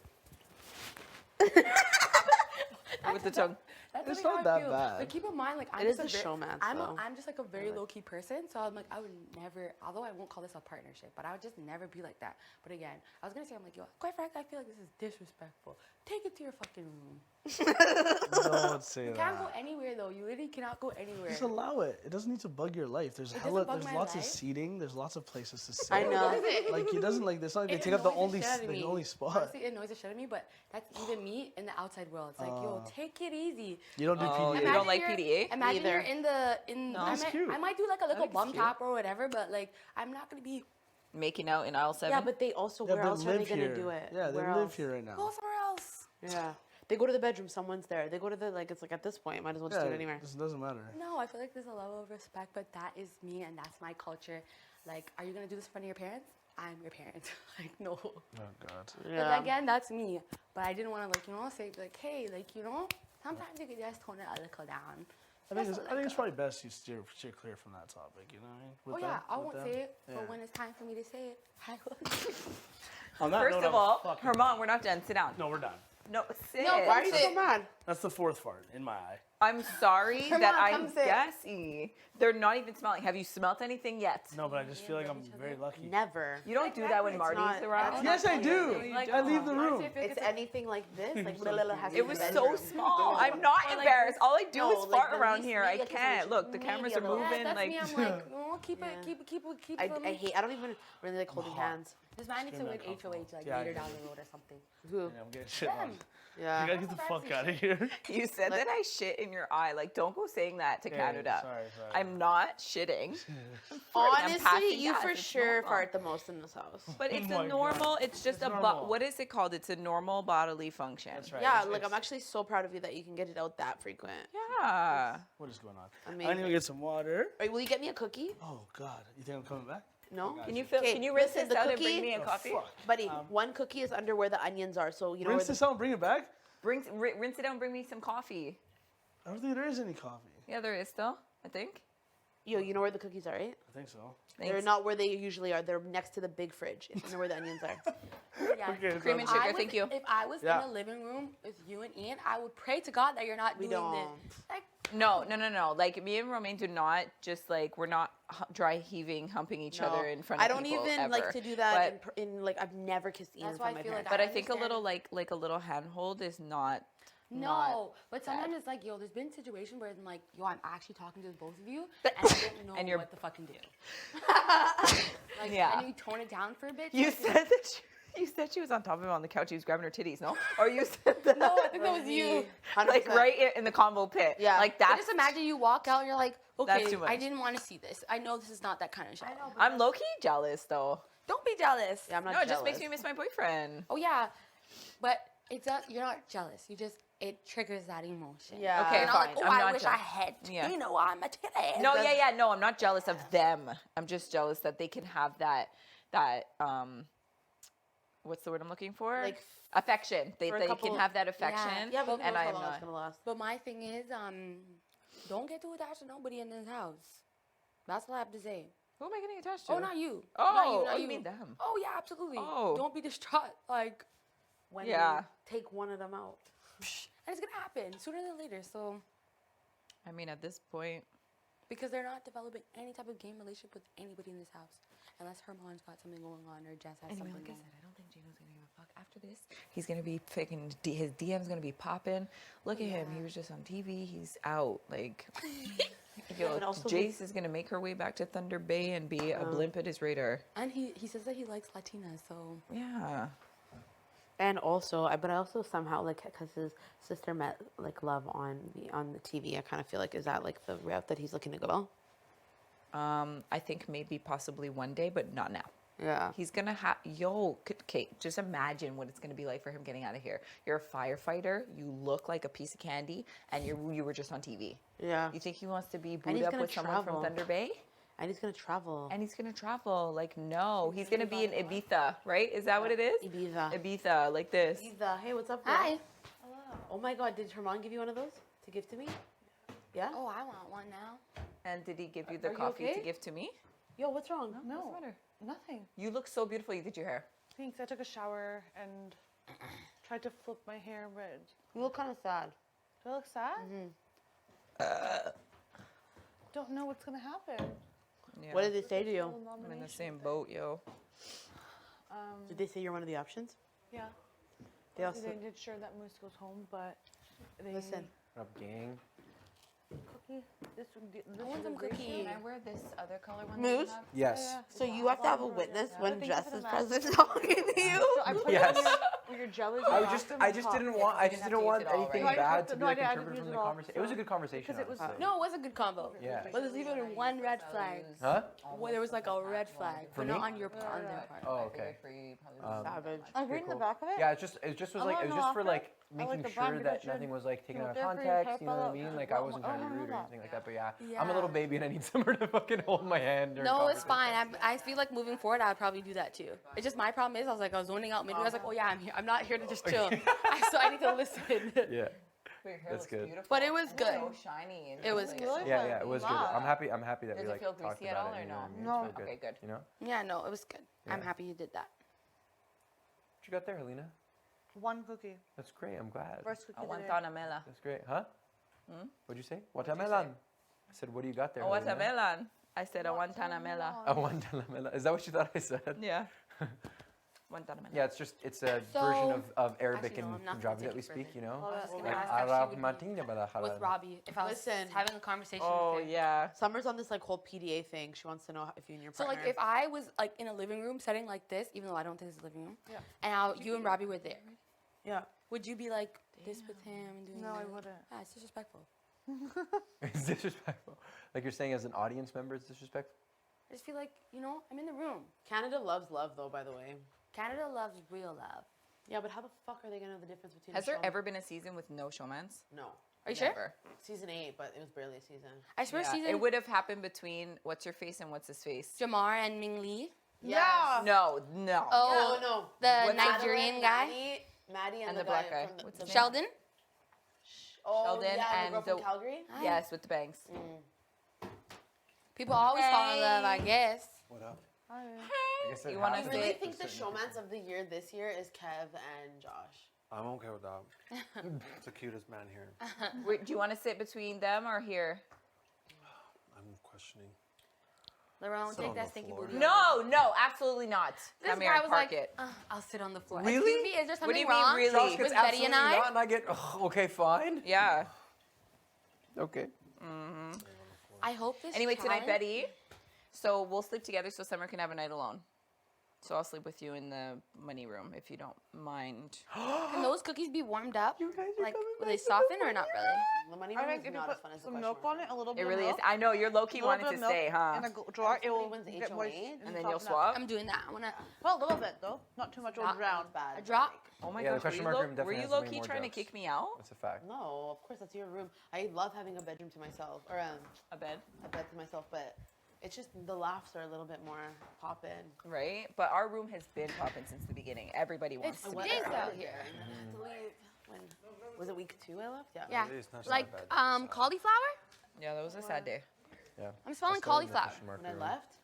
With the tongue.
that's
It's
really
not
how I
that
feel.
bad.
But keep in mind, like, I'm
It is
just
the
a
showmance, though.
I'm just like a very low key person, so I'm like, I would never. Although I won't call this a partnership, but I would just never be like that. But again, I was gonna say, I'm like, yo, quite frankly, I feel like this is disrespectful. Take it to your fucking room.
Don't say
You
that.
can't go anywhere though. You literally cannot go anywhere.
Just allow it. It doesn't need to bug your life. There's
It
hella,
doesn't bug
there's
my
lots of
life?
seating. There's lots of places to sit.
I know.
Like it doesn't like it's not like they
It
take up the
annoys
only
shit out of me.
only spot.
Honestly, it annoys the shit out of me, but that's even me in the outside world. It's like, yo, take it easy.
You don't do
Oh,
PDA.
you don't like
you're-
PDA?
Imagine
Neither.
you're in the
That's cute.
I might do like a little
think it's
bum
cute.
tap or whatever, but like I'm not gonna be
Making out in aisle 7?
Yeah, but they also,
Yeah,
where
but
else are they
live
going
here.
to do it?
Yeah, they
Where
live
else?
here right now.
go somewhere else.
Yeah. They go to the bedroom, someone's there. They go to the, like, it's like at this point, might as well just do it anywhere.
It doesn't matter.
No, I feel like there's a level of respect, but that is me and that's my culture. Like, are you gonna do this in front of your parents? I'm your parent. Like, no.
Oh God.
But again, that's me. But I didn't want to, like, you know, say, like, hey, like, you know, sometimes you could just tone it a little down.
I think it's probably best you steer clear from that topic, you know what I mean?
Oh, yeah, I won't
them.
say it,
Yeah.
but when it's time for me to say it, I will.
First of all, Herman, we're not done. Sit down.
No, we're done.
No, sit.
No, why are you so mad?
That's the fourth fart in my eye.
I'm sorry
Come
that
on,
I'm
come sit.
guessing. They're not even smelling. Have you smelt anything yet?
No, but I just feel like I'm very lucky.
Never.
You don't do that when Marty's around?
Yes, I do. I leave the room.
It's anything like this, like has
It was so small. I'm not embarrassed. All I do is fart around here. I can't. Look, the cameras are moving.
That's
Like,
me. I'm like, oh, keep it.
I hate. I don't even really like holding hands.
Just mine needs to win HOH like later down the road or something.
Who?
Yeah, I'm getting shit on.
Yeah.
You gotta get the fuck out of here.
you said that I shit in your eye. Like, don't go saying that to Canada.
Sorry.
I'm not shitting.
Honestly, you for sure fart the most in this house.
But it's a normal. It's just what is it called? It's a normal bodily function.
That's right.
Yeah, like I'm actually so proud of you that you can get it out that frequent.
Yeah.
What is going on?
Amazing.
I need to get some water.
Right, will you get me a cookie?
Oh God, you think I'm coming back?
No.
Can you rinse this out and bring me a coffee?
Buddy, one cookie is under where the onions are, so you know.
Rinse this out and bring it back?
Rinse it out and bring me some coffee.
I don't think there is any coffee.
Yeah, there is still, I think.
Yo, you know where the cookies are, right?
I think so.
They're not where they usually are. They're next to the big fridge. It's near where the onions are.
Yeah.
Okay,
Cream and sugar, thank you.
If I was in the living room with you and Ian, I would pray to God that you're not doing this. Like,
No. Like, me and Romaine do not just, like, we're not dry heaving, humping each other in front of people.
I don't even
ever.
like to do that in like, I've never kissed Ian in front of my parents.
But I think a little, like a little handhold is not.
No, but sometimes it's like, yo, there's been situations where I'm like, yo, I'm actually talking to both of you, and I don't know
And you're-
what to fucking do. Like,
Yeah.
and you tone it down for a bit.
You said that you said she was on top of him on the couch. He was grabbing her titties, no? Or you said that?
No, I think that was you.
Like right in the combo pit.
Yeah.
Like
But
that.
just imagine you walk out and you're like, okay,
That's too much.
I didn't want to see this. I know this is not that kind of show.
I'm low key jealous though.
Don't be jealous.
Yeah, I'm not
No, it
jealous.
just makes me miss my boyfriend.
Oh yeah, but you're not jealous. It triggers that emotion.
Yeah.
Okay,
You're not
fine.
like, oh,
I'm
I
not
wish
jealous.
I had.
Yeah.
You know, I'm a titty.
No, yeah. No, I'm not jealous of them. I'm just jealous that they can have that what's the word I'm looking for?
Like,
affection. They
couple-
can have that affection.
Yeah, but who
and
knows
I
how
am
long
not.
it's gonna last.
But my thing is, don't get too attached to nobody in this house. That's all I have to say.
Who am I getting attached to?
Oh, not you.
Oh,
not you, not
you mean them.
Oh yeah, absolutely.
Oh.
Don't be distraught. Like,
When
Yeah.
you take one of them out.
and it's gonna happen sooner than later. So,
I mean, at this point,
because they're not developing any type of game relationship with anybody in this house, unless Herman's got something going on or Jess has
Anyway,
something
like I
going
said, I don't think Gino's gonna give a fuck after this. He's gonna be freaking. His DM's gonna be popping. Look at him. He was just on TV. He's out. Like, yo,
but also
Jace is gonna make her way back to Thunder Bay and be a blimp at his radar.
And he says that he likes Latinas, so
Yeah.
And also, but I also somehow like because his sister met like love on the TV. I kind of feel like is that like the route that he's looking to go?
I think maybe possibly one day, but not now.
Yeah.
He's gonna have Kate. Just imagine what it's gonna be like for him getting out of here. You're a firefighter. You look like a piece of candy, and you were just on TV.
Yeah.
You think he wants to be
And
booed
he's
up
gonna
with someone from
travel.
Thunder Bay?
And he's gonna travel.
And he's gonna travel. Like, no, he's gonna be in Ibiza, right? Is that what it is?
Ibiza.
Ibiza, like this.
Ibiza. Hey, what's up? Girl?
Hi.
Oh my God! Did Herman give you one of those to give to me? Yeah.
Oh, I want one now.
And did he give you the
Are you
coffee
okay?
to give to me?
Yo, what's wrong?
No,
What's the matter?
nothing.
You look so beautiful. You did your hair.
Thanks. I took a shower and tried to flip my hair, but
You look kind of sad.
do I look sad?
Mm-hmm.
Don't know what's gonna happen.
Yeah.
What did they say to you?
I'm in the same boat, yo.
Did they say you're one of the options?
Yeah.
They also
They did sure that Moose goes home, but they
listen.
What up, gang?
cookie. This
I want
is
some
a great
cookie.
show.
I wear this other color one?
Moose?
Yes.
So you have to have a witness when
But
Jess
thank you
is
for the
present talking to you.
So I put
Yes.
it on when you're jealous.
I
you
just,
have to
I just
talk.
didn't want, I just
have
didn't
to
want
use it all,
anything
right?
No, I
bad
didn't
to
have
be
to-
like
no, I didn't
interpreted
use
from
it
the
all,
conversation. It was a good conversation.
Because it was-
honestly.
No, it was a good combo.
Yeah.
But there's even one red flag.
Huh?
Well, there was like a red flag,
For
but not
me?
on your part. On their part.
Oh, okay.
Savage.
I'm reading the back of it.
Yeah, it just was like, it was just for like, making sure that nothing was like taken out of context. You know what I mean? Like I wasn't trying to be rude or anything like that. But yeah, I'm a little baby and I need someone to fucking hold my hand. during
No, it's
conversation.
fine. I feel like moving forward, I would probably do that too. It's just my problem is I was zoning out midway. I was like, oh yeah, I'm here. I'm not here to just chill. So I need to listen.
Yeah.
Your hair
That's
looks
good.
beautiful.
But it was good.
So shiny. And
It was
like-
good.
Yeah, it was good. I'm happy that
Does
we
it
like
feel
talked
greasy at
about
all
it.
or
You know what I mean?
no?
It's feel
Okay, good.
You know?
Yeah, no, it was good. I'm
Yeah.
happy you did that.
What you got there, Helena?
One cookie.
That's great. I'm glad.
First cookie.
A
of the day.
guantanamela.
That's great, huh?
Hmm?
What'd you say?
What'd you
Watermelon. I said, what do you got there?
A
Helena?
watermelon. I said a guantanamela.
A watermelon. Is that what you thought I said?
Yeah. Guantanamela.
Yeah, it's a
So-
version of Arabic
Actually, no, I'm
and
not gonna
Punjabi
take
that we
it further.
speak, you know?
I was gonna
Like,
ask if she
Arab
would be
matinga bala
with
halal.
Robbie, if I was having a conversation
Oh
with him.
yeah.
Summer's on this like whole PDA thing. She wants to know if you and your
So
partner.
like if I was like in a living room setting like this, even though I don't think this is a living room, and you and Robbie were there,
yeah,
would you be like this with him and doing
No, I
that?
wouldn't.
Ah, it's disrespectful.
It's disrespectful. Like you're saying as an audience member, it's disrespectful?
I just feel like, I'm in the room.
Canada loves love though, by the way.
Canada loves real love.
Yeah, but how the fuck are they gonna know the difference between?
Has
a
there
show-
ever been a season with no showmans?
No.
Are you sure?
Never.
Season 8, but it was barely a season.
I swear
Yeah,
season
it would have happened between what's her face and what's his face.
Jamar and Ming Lee.
Yeah.
No.
Oh,
no.
the
With
Nigerian guy.
Maddie and
And the
guy
black guy.
from
What's his name?
Sheldon.
Oh,
Sheldon
yeah,
and
the girl from Calgary.
Yes, with the bangs.
People always fall in love, I guess.
What up?
Hi.
You want
I
to
really
say?
think the showmans of the year this year is Kev and Josh.
I'm okay with that. It's the cutest man here.
Wait, do you want to sit between them or here?
I'm questioning.
Laurent,
Sit
take
on
that
the
stinky
floor.
booty.
No, absolutely not.
This
Come here
guy
and
was
park
like,
it.
I'll sit on the floor.
Really?
Excuse me, is there
What
something
do you mean,
wrong
really?
Josh
with
gets
Betty and
absolutely
I?
not, and I get, okay, fine.
Yeah.
Okay.
I hope this
Anyway, tonight,
challenge-
Betty. So we'll sleep together so Summer can have a night alone. So I'll sleep with you in the money room if you don't mind.
Can those cookies be warmed up?
You guys are
Like,
coming
will
back
they
to
soften or not really?
The money
I
room
think
is
if you
not
put
as fun as the
some
question
milk
mark.
on it, a little bit
It
of
really
milk,
is. I know you're low key
a little
wanted
bit
to
of milk
stay, huh?
in a drawer, it will
When's the
get moist
HOA?
and
And then you'll
soften up.
swap.
I'm doing that. I wanna
Well, a little bit though, not too much old brown.
Bad.
a drop.
Oh my
Yeah, the
gosh,
question
were
mark
you,
room
were
definitely
you
has
low
way
key
more
trying to
jokes.
kick me out?
That's a fact.
No, of course that's your room. I love having a bedroom to myself, or
A bed?
a bed to myself, but it's just the laughs are a little bit more poppin'.
Right? But our room has been popping since the beginning. Everybody wants
It's
to be
stinks
there.
out here.
And then I had to leave. When was it week 2 I left? Yeah.
Yeah.
It is not
Like
that bad.
cauliflower.
Yeah, that was a sad day.
Yeah.
I'm smelling
I started in the
cauliflower.
question mark
When I
room.
left.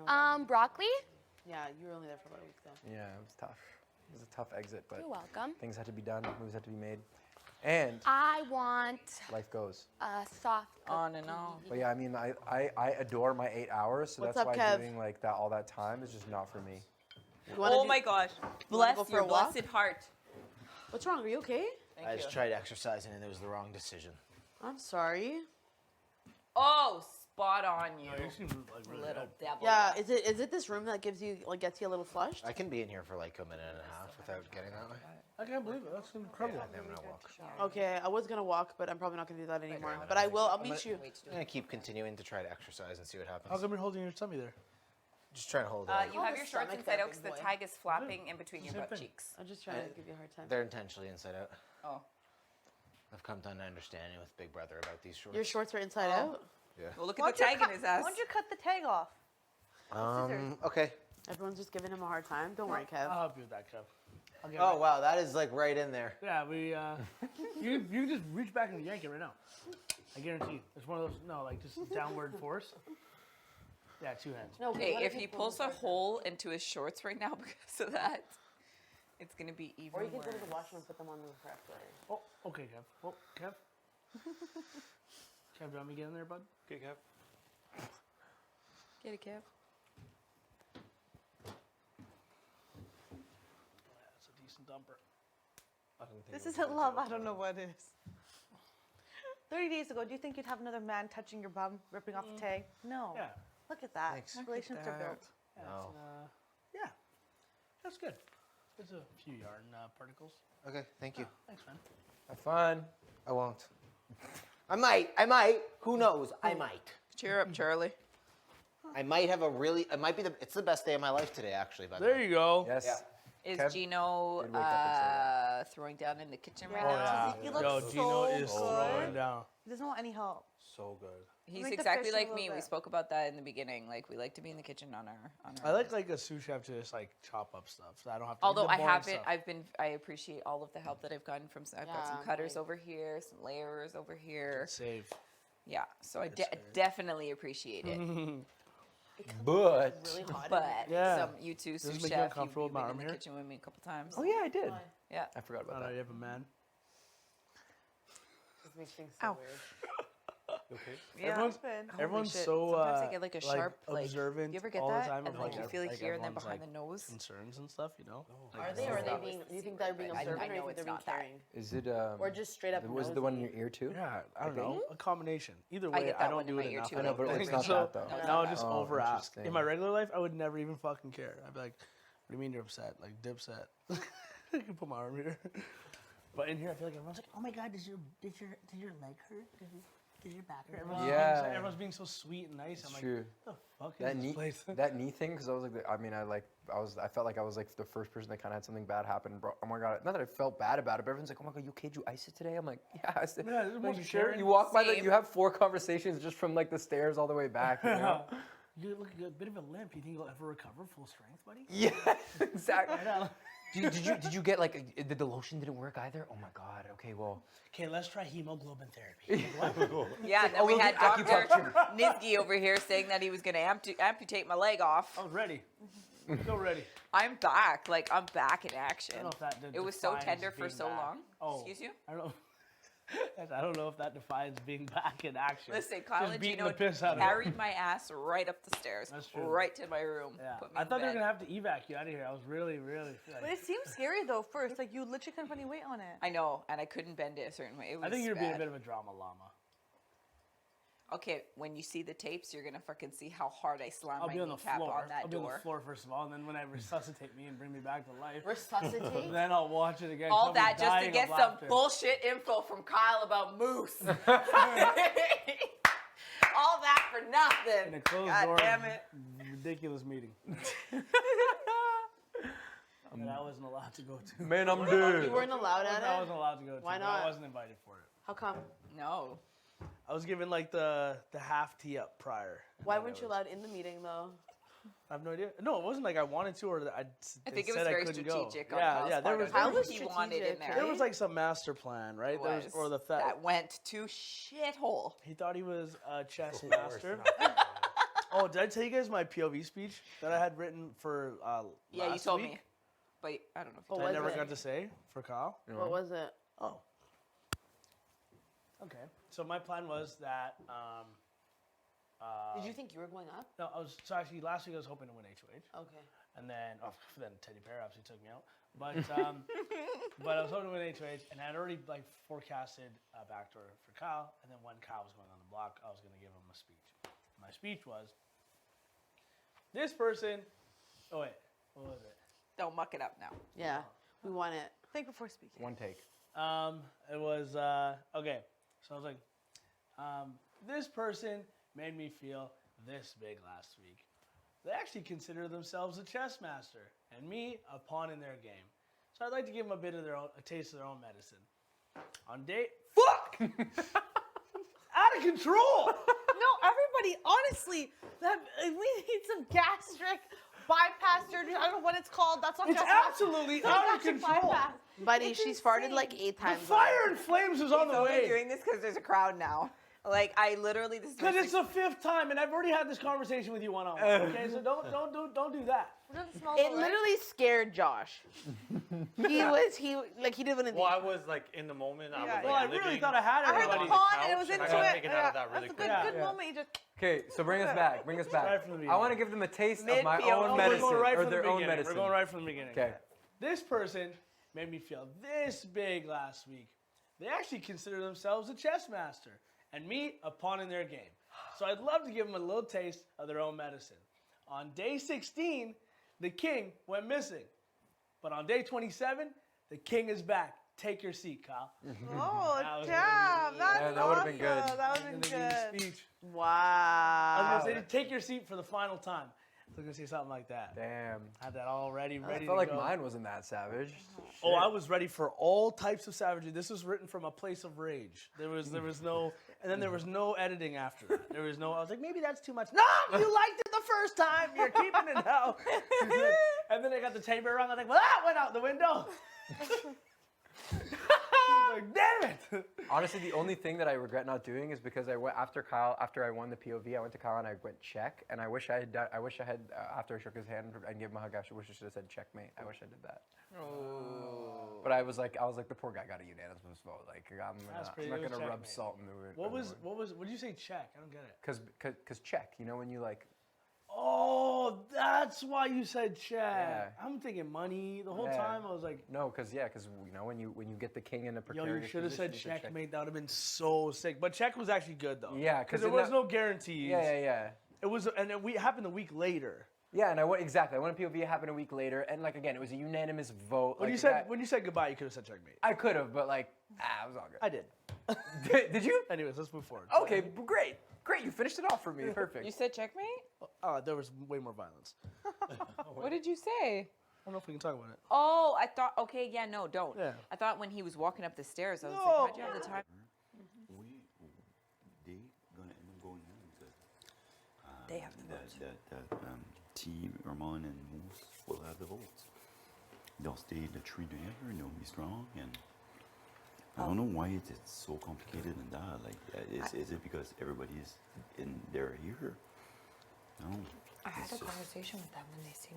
I know.
Broccoli.
Yeah, you were only there for about a week though.
Yeah, it was tough. It was a tough exit, but
You're welcome.
things had to be done, moves had to be made, and
I want
life goes.
a soft.
On and on.
But yeah, I mean, I adore my 8 hours, so
What's
that's
up,
why
Kev?
doing like that all that time is just not for me.
You wanna
Oh
do-
my gosh.
you wanna
Bless
go for
your
a walk?
blessed heart.
What's wrong? Are you okay?
Thank
I
you.
just tried exercising and it was the wrong decision.
I'm sorry.
Oh, spot on you.
You seem like really
Little
good.
devil.
Yeah, is it this room that gives you gets you a little flushed?
I can be in here for like a minute and a half without getting that way.
I can't believe it. That's incredible.
Yeah, I'm gonna walk.
Okay, I was gonna walk, but I'm probably not gonna do that anymore. But I will. I'll meet you.
I'm gonna keep continuing to try to exercise and see what happens.
How come you're holding your tummy there?
Just trying to hold it.
You have your shorts inside out because the tag is flapping in between your
Same
butt
thing.
cheeks.
I'm just trying to give you a hard time.
They're intentionally inside out.
Oh.
I've come to an understanding with Big Brother about these shorts.
Your shorts are inside out.
Yeah.
Well, look at the tag in his ass.
Why don't you cut the tag off?
Okay.
Everyone's just giving him a hard time. Don't worry, Kev.
I'll help you with that, Kev. I'll get
Oh
right-
wow, that is like right in there.
Yeah, we. You can just reach back and yank it right now. I guarantee. It's one of those. Like just downward force. Yeah, 2 hands.
No,
Hey,
what
if he pulls a hole into his shorts right now because of that, it's gonna be even
Or you can
worse.
go to the washroom and put them on the correct way.
Oh, okay, Kev. Oh, Kev. Kev, do you want me to get in there, bud?
Okay, Kev.
Get it, Kev.
That's a decent dumper.
I don't think
This
it was
isn't
good
love.
to
I don't know what is. 30 days ago, do you think you'd have another man touching your bum, ripping off the tag? No.
Yeah.
Look at that.
Thanks.
Relationships are built.
No.
Yeah, that's good. There's a few yarn particles.
Okay, thank you.
Thanks, man.
Have fun.
I won't. I might. Who knows? I might.
Cheer up, Charlie.
I might have a really. It might be it's the best day of my life today, actually. By the
There
way.
you go.
Yes.
Yeah.
Is
Kev
Gino
did wake up and say that.
throwing down in the kitchen
Yeah.
right
Oh,
now?
yeah.
He looks
Yo,
so
Gino is
good.
throwing down.
He doesn't want any help.
So good.
He's
Make the
exactly
fish a
like
little
me. We
bit.
spoke about that in the beginning. Like we like to be in the kitchen on our.
I like a sous chef to just like chop up stuff. So I don't have to.
Although
like,
I
the boring
haven't,
stuff.
I appreciate all of the help that I've gotten from. I've got some
Yeah,
cutters over here, some layers over here.
Good save.
Yeah, so I
Good save.
definitely appreciate it.
But
Really hot.
But
Yeah.
some you too,
Does
sous
this make you
chef.
uncomfortable
You've
with my
been
arm
in the
here?
kitchen with me a couple times.
oh yeah, I did.
Yeah.
I forgot
I
about
don't know,
that.
you have a man.
This makes things so weird.
You okay?
Yeah,
Everyone's-
Holy
everyone's
shit.
so,
Sometimes I get like a sharp, like,
observant
you ever get
all the
that?
time
And
of,
like
like,
you feel it
like,
here and then
everyone's,
behind
like,
the nose.
Concerns and stuff, you know.
Are they, or are they being? Do you think they're being
I
observant, or
know
you think
it's
they're being
not that.
caring?
Is it
Or just straight up
was it the one in
nosy?
your ear too?
Yeah, I don't
think?
know. A combination. Either
I
way,
get
I
that
don't
one in
do
my
it
ear
enough.
too,
I know,
like,
but
every
it's not
show.
that though.
No, it's
Now I
not
just
that.
over ask.
interesting.
In my regular life, I would never even fucking care. I'd be like, "What do you mean you're upset? Like dipset." I can put my arm here. But in here, I feel like everyone's like, "Oh my god, does your leg hurt? Does your back hurt?" Everyone's being so sweet and nice.
It's
I'm like,
true.
"What the fuck
That
is
knee,
this place?"
that knee thing, because I was like, I felt like I was like the first person that kind of had something bad happen. Bro, oh my god, not that I felt bad about it, but everyone's like, "Oh my god, you okay? Did you ice it today?" I'm like, "Yeah." I said,
Yeah, this is
like,
most
you sure?
caring.
You walk by, like,
Same.
you have 4 conversations just from like the stairs all the way back. You know?
You look a bit of a limp. You think you'll ever recover full strength, buddy?
Yeah, exactly.
I know.
Did you get like did the lotion didn't work either? Oh my god. Okay, well.
Okay, let's try hemoglobin therapy.
Yeah, and then
oh,
we
we'll
had
do
Dr.
acupuncture.
Nizgi over here saying that he was going to amputate my leg off.
I was ready. Still ready.
I'm back. Like, I'm back in action.
I don't know if that
It was so
defines
tender for
being
so
back.
long.
Oh,
Excuse you?
I don't know. I don't know if that defines being back in action.
Listen, Kyle
Just
and
beating
Gino
the piss out of it.
carried my ass right up the stairs,
That's true.
right to my room.
Yeah.
Put me
I
in
thought they were
bed.
gonna have to evac you out of here. I was really.
But it seems scary though. First, like you literally couldn't put any weight on it.
I know, and I couldn't bend it a certain way. It was
I think you're being a
bad.
bit of a drama llama.
Okay, when you see the tapes, you're gonna fucking see how hard I slam
I'll
my
be on the
kneecap
floor.
on that
I'll be on
door.
the floor first of all, and then when I resuscitate me and bring me back to life,
Resuscitate?
then I'll watch it again.
All
I'll be
that just to
dying
get
of
some
laughter.
bullshit info from Kyle about moose. All that for nothing.
In a closed
God
door,
damn it.
ridiculous meeting. that I wasn't allowed to go to.
Man, I'm dead.
You weren't allowed at it?
I wasn't allowed to go to.
Why
but
not?
I wasn't invited for it.
How come?
No.
I was given like the half tee up prior.
Why weren't you allowed in the meeting though?
I have no idea. No, it wasn't like I wanted to or that
I
they
think it
said
was
I
very
couldn't go.
strategic on
Yeah,
Kyle's
yeah. There
part
was,
of
there
it.
was,
He wanted in there.
there was like some master plan, right? There was, or the
that went to shithole.
He thought he was a chess master. Oh, did I tell you guys my POV speech that I had written for
Yeah, you
last
told
week?
me, but I don't know if
What
you
I
was
never
it?
got to say for Kyle.
What was it?
Oh. Okay. So my plan was that.
Did you think you were going up?
No, I was. So actually, last week I was hoping to win HOH.
Okay.
And then, Teddy Bear obviously took me out. But but I was hoping to win HOH, and I had already like forecasted a backdoor for Kyle. And then when Kyle was going on the block, I was going to give him a speech. My speech was, this person. Oh wait, what was it?
Don't muck it up now.
Yeah, we want it.
Think before speaking.
One take.
It was okay. So I was like, this person made me feel this big last week. They actually consider themselves a chess master, and me a pawn in their game. So I'd like to give them a taste of their own medicine. On day, fuck, out of control.
No, everybody, honestly, we need some gastric bypass surgery. I don't know what it's called. That's not
It's
gastric.
absolutely
It's not
out of
gastric
control.
bypass.
Buddy,
It's
she
insane.
farted like 8
The
times.
fire and flames is on
He's
the
only
way.
doing this because there's a crowd now. Like, I literally, this is my
Because it's the 5th time, and I've already had this conversation with you one-on-one. Okay, so don't do that.
It literally scared Josh. he didn't want to.
Well, I was like in the moment. I was like,
Well, I really
living
thought I had
I heard
everybody.
the pawn and it was
and
into
I got
it.
taken out of that really
That's a
quick.
good moment. You just
Okay, so bring us back. Bring us back.
Right from the
I
beginning.
want to give them a taste of
Mid
my
POV.
own
We're
medicine
going right
or
from the
their own
beginning.
medicine.
We're going right from the beginning.
Okay.
This person made me feel this big last week. They actually consider themselves a chess master, and me a pawn in their game. So I'd love to give them a little taste of their own medicine. On day 16, the king went missing. But on day 27, the king is back. Take your seat, Kyle.
oh
That was
damn, that's
Yeah, that would've been good.
awesome. That
I'm
would
gonna
have been
give you a
good.
speech.
Wow.
I was gonna say, take your seat for the final time. I was gonna say something like that.
Damn.
I had that all ready
I
to
felt like
go.
mine wasn't that savage.
Oh, I was ready for all types of savagery. This was written from a place of rage. There was no, and then there was no editing after that. There was no. I was like, maybe that's too much. No, you liked it the first time. You're keeping it now. And then I got the tape around. I was like, well, that went out the window. Like, damn it!
Honestly, the only thing that I regret not doing is because I went after I won the POV. I went to Kyle and I went check, and I wish I had done. I wish I had after I shook his hand and gave him a hug. I wish I should have said checkmate. I wish I did that.
Oh.
But I was like, the poor guy got a unanimous vote. Like, I'm not gonna rub salt in the wound.
What did you say? Check. I don't get it.
Cause check. You know when you like.
Oh, that's why you said check.
Yeah.
I'm thinking money the whole
Yeah.
time. I was like,
no, cause you know when you get the king in a
yo,
precarious
you should have said
position, you
checkmate. That would have been so sick. But check was actually good though.
Yeah,
because there was no guarantees.
Yeah.
It was, and it happened a week later.
Yeah, and I went exactly. I went to POV. It happened a week later, and like again, it was a unanimous vote.
When
like,
you said goodbye, you could have said checkmate.
I could have, but like, it was all good.
I did.
Did you?
Anyways, let's move forward.
Okay, great. You finished it off for me. Perfect.
You said checkmate?
There was way more violence.
What did you say?
I don't know if we can talk about it.
Oh, I thought, okay, yeah, no, don't.
Yeah.
I thought when he was walking up the stairs, I was
No.
like, how'd you have the time?
They gonna end up going in because
They have the votes.
T, Ramon, and Moose will have the votes. They'll stay the three together and they'll be strong. And I don't know why it's so complicated and that. Like, is it because everybody's they're here? No.
I had a conversation with them when they said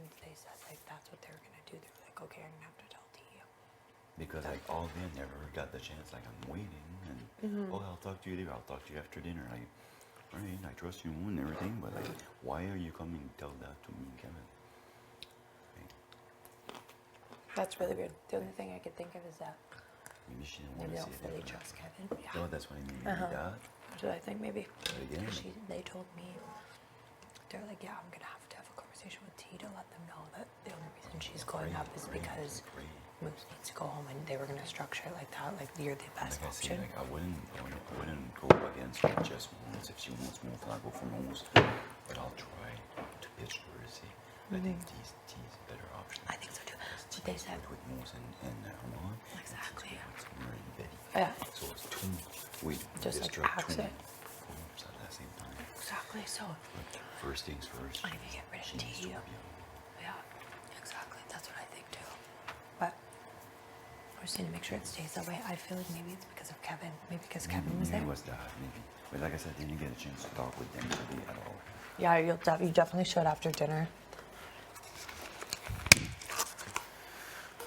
like that's what they were gonna do. They were like, okay, I'm gonna have to tell T.
Because like all of them never got the chance. Like I'm waiting and I'll talk to you later. I'll talk to you after dinner. Like, all right, I trust you and everything, but like, why are you coming to tell that to me and Kevin?
That's really weird. The only thing I could think of is that
Maybe she didn't
maybe
want
they
to
don't
say
fully
that.
trust Kevin. Yeah.
No, that's what I mean. Maybe that.
That's what I think maybe.
But again,
They told me, they're like, yeah, I'm gonna have to have a conversation with T to let them know that the only reason she's going up is because Moose needs to go home, and they were gonna structure it like that, like you're the best
like I
option.
said, like I wouldn't go against her just once. If she wants Moose, I'll go for Moose. But I'll try to pitch to her to say, I think T's a better option.
I think so too. But they said
with Moose and Ramon.
Exactly.
Murray and Betty.
Yeah.
So it's two. Wait,
Just like
drug
axe
two
it.
forms at the same time.
Exactly. So
First things first.
I need to get rid of
she needs
T.
to be
Yeah, exactly. That's what I think too. But I just need to make sure it stays that way. I feel like maybe it's because of Kevin. Maybe because Kevin was there.
Maybe it was that, maybe. But like I said, didn't get a chance to talk with them today at all.
Yeah, you definitely should after dinner.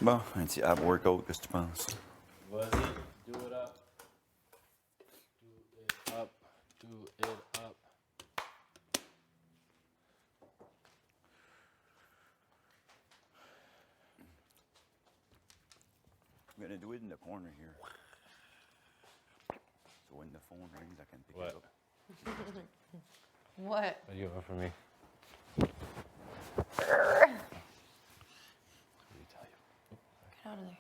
Bon, un petit ab workout, qu'est-ce que tu penses?
Vas-y, do it up. Do it up. Do it up.
I'm gonna do it in the corner here. So when the phone rings, I can pick it up.
What?
What do you want from me?
Get out of there.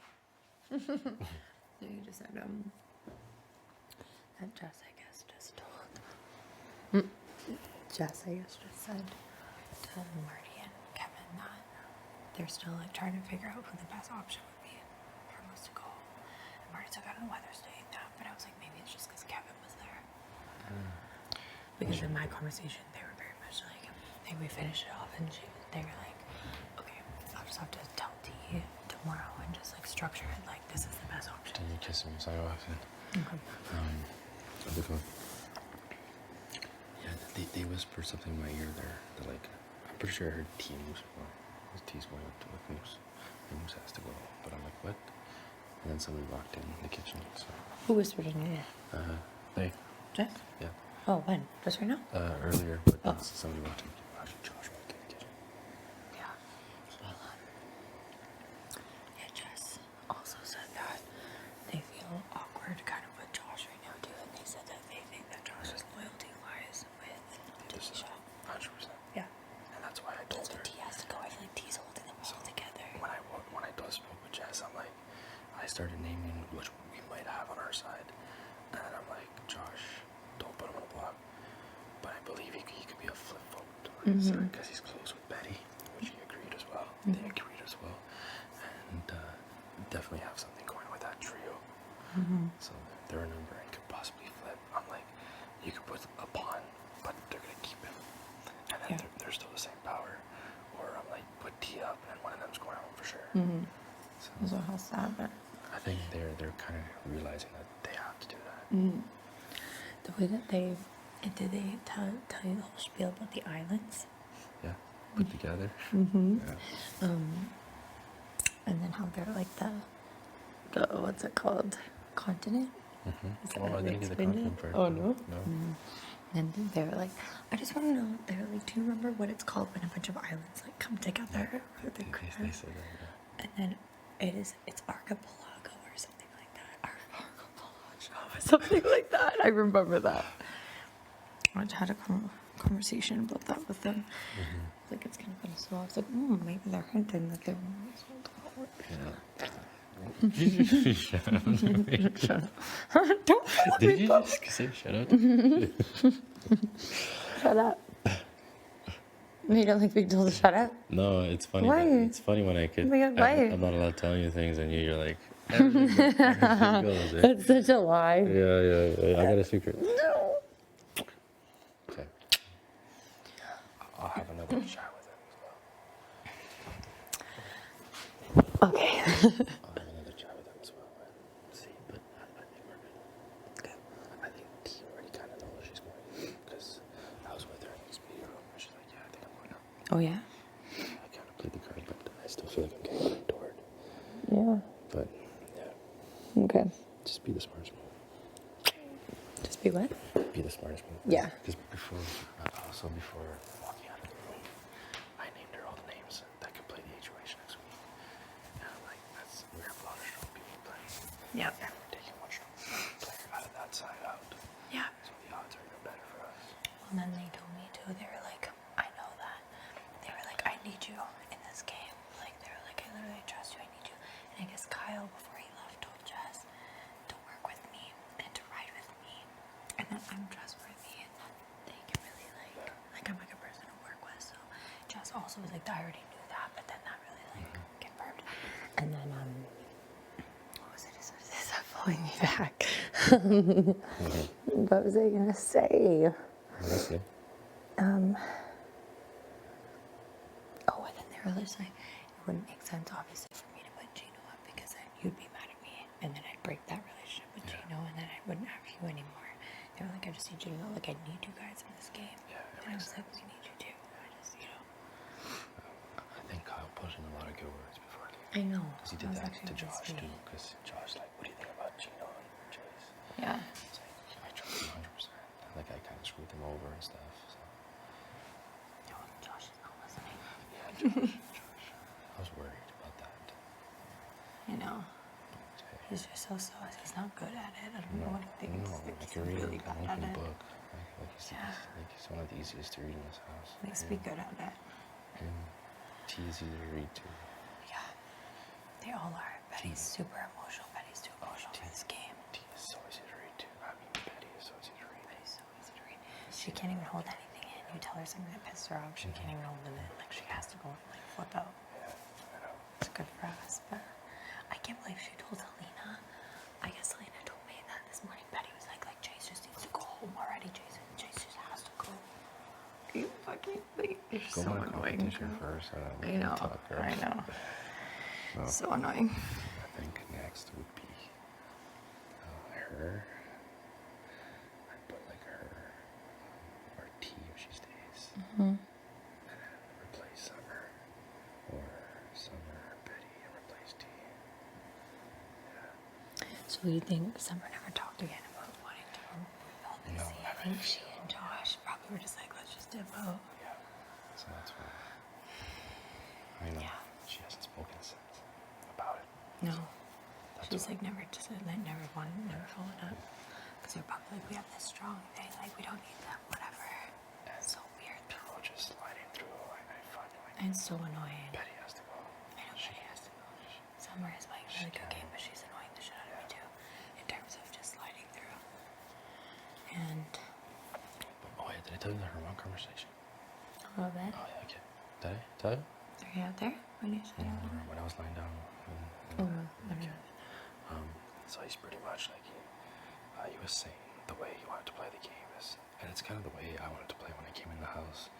So you just said, that Jess, I guess, just told. Jess, I guess, just said to Marty and Kevin that they're still like trying to figure out who the best option would be for us to go. And Marty's like, I don't know why they're saying that, but I was like, maybe it's just because Kevin was there. Because in my conversation, they were very much like, I think we finished it off, and they were like, okay, I'll just have to tell T tomorrow and just like structure it like this is the best option.
Can you kiss me so often?
Okay.
Yeah, they whispered something in my ear there. That like, I'm pretty sure I heard T and Moose. Well, T's going up to with Moose. And Moose has to go. But I'm like, what? And then somebody walked in the kitchen. So.
Who whispered in your ear?
They.
Jess?
Yeah.
Oh, when? Just right now?
Earlier, but then somebody walked in. Josh walked in the kitchen.
Yeah. Well, yeah, Jess also said that they feel awkward kind of with Josh right now too, and they said that they think that Josh's loyalty lies with Tisha.
100%.
Yeah.
And that's why I told her.
T has to go. I feel like T's holding them all together.
When I spoke with Jess, I'm like, I started naming which we might have on our side, and I'm like, Josh, don't put him on the block, but I believe he could be a flip vote because he's close with Ben,
with a pawn, but they're gonna keep him, and then they're still the same power. Or I'm like, put T up, and one of them's going home for sure.
Mm-hmm.
So
how sad that.
I think they're kind of realizing that they have to do that.
Mm. The way that did they tell you the whole spiel about the islands?
Yeah, put together.
Mm-hmm.
Yeah.
And then how they're like the what's it called? Continent? Is that
Oh,
how
I
they
didn't get the
explained it?
continent part.
Oh no?
No.
And then they were like, I just want to know. They were like, do you remember what it's called when a bunch of islands like come together for the
They said that, yeah.
And then it's archipelago or something like that. Archipelago, something like that. I remember that. I just had a conversation about that with them. Like it's kind of funny. So I was like, maybe they're hinting that they're.
Shut up.
Shut up. Don't call
Did
me
you
that.
just say shut up?
Shut up. You don't like being told to shut up?
No, it's funny.
Why?
It's funny when I could.
Oh my God, why?
I'm not allowed telling you things, and you're like, everything goes, eh?
That's such a lie.
Yeah. I got a secret.
No.
Okay. I'll have another chat with him as well.
Okay.
I'll have another chat with him as well. And see, but I think we're good. Okay. I think T already kind of knows where she's going because I was with her in this video room, and she's like, "Yeah, I think I'm going out."
Oh yeah.
I kind of played the card, but I still feel like I'm getting mentored.
Yeah.
But yeah.
Okay.
Just be the smartest move.
Just be what?
Be the smartest move.
Yeah.
Because before walking out of the room, I named her all the names that could play the HOH next week. And I'm like, we have a lot of strong people playing.
Yeah.
And we're taking one strong player out of that side out.
Yeah.
So the odds are even better for us.
And then they told me too, they were like, I know that. They were like, I need you in this game. Like, they were like, I literally trust you, I need you. And I guess Kyle, before he left, told Jess to work with me and to ride with me. And that I'm trustworthy and that they can really like I'm a good person to work with. So Jess also was like, I already knew that, but then that really like confirmed. And then, what was I just going to say? Stop pulling me back. What was I going to say?
Okay.
Oh, and then they were just like, it wouldn't make sense, obviously, for me to put Gino up because then you'd be mad at me, and then I'd break that relationship with Gino, and then I wouldn't have you anymore. They were like, I just need you to know, like, I need you guys in this game.
Yeah,
and I was like, we need you too. I just,
I think Kyle put in a lot of good words before leaving.
I know.
Because he did that to Josh too. Because Josh like, what do you think about Gino and Chase?
Yeah.
It's like, I trust him 100%. Like I kind of screwed him over and stuff. So.
Josh is not listening.
Yeah, Josh. I was worried about that.
You know. He's just so saucy. He's not good at it. I don't know what he thinks.
No,
Like,
like
he's
you're reading
really
an
bad at
open
it.
book. He's one of the easiest to read in this house.
He needs to be good at it.
And T is easy to read too.
Yeah. They all are. Betty's super emotional. Betty's too emotional for this game.
T is so easy to read too. I mean, Betty is so easy to read.
Betty's so easy to read. She can't even hold anything in. You tell her something that pisses her off, she can't even hold it in. Like, she has to go and, like, flip out.
Yeah, I know.
It's good for us, but I can't believe she told Helena. I guess Helena told me that this morning. Betty was like, Chase just needs to go home already. Chase just has to go. You fucking think you're
Go
so
on a
annoying.
competition first.
I know.
Talk,
I know.
So,
So annoying.
I think next would be her. I'd put like her or T if she stays.
Mm-hmm.
And then replace Summer. Or Summer, Betty, and replace T.
So you think Summer never talked again about wanting to rebuild this?
No,
I think she and Josh probably were just like, let's just dip out.
Yeah. So that's why. I know. Yeah. She hasn't spoken since about it.
No. She's like never followed up. Because they're probably like, we have this strong thing, like we don't need them, whatever. It's so weird.
They're all just sliding through. I find like.
And it's so annoying.
Betty has to go.
I know Betty has to go. Summer is playing a really good game, but she's annoying the shit out of me too. In terms of just sliding through. And
Oh yeah, did I tell you the Herman conversation?
a little bit.
Oh yeah, okay. Did I tell you?
Are you out there? When you said
When I was lying down. Okay. So he's pretty much like he was saying the way he wanted to play the game
this, and it's kind of the way I wanted to play when I came in the house,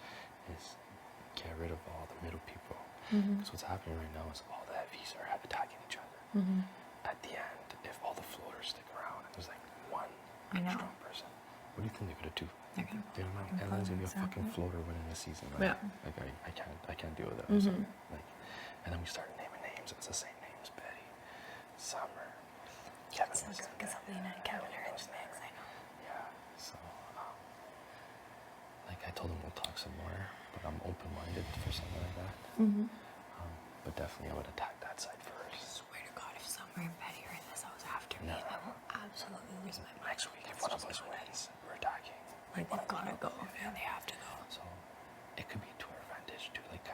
is get rid of all the middle people. Because what's happening right now is all the heavies are attacking each other. At the end, if all the floaters stick around and there's like one strong person, what do you think they're gonna do? They're gonna and then it's gonna be a fucking floater winning the season. Like, I can't deal with that. So, like, and then we started naming names. It's the same names: Betty, Summer, Kevin.
Selena and Kevin are in the mix. I know.
Yeah. So, like I told him we'll talk some more, but I'm open-minded for something like that. But definitely I would attack that side first.
I swear to God, if Summer and Betty are in this house after me, I will absolutely lose my mind.
Next week, if one of us wins, we're attacking.
Like, they've gotta go. Yeah, they have to go.
So, it could be to our advantage to like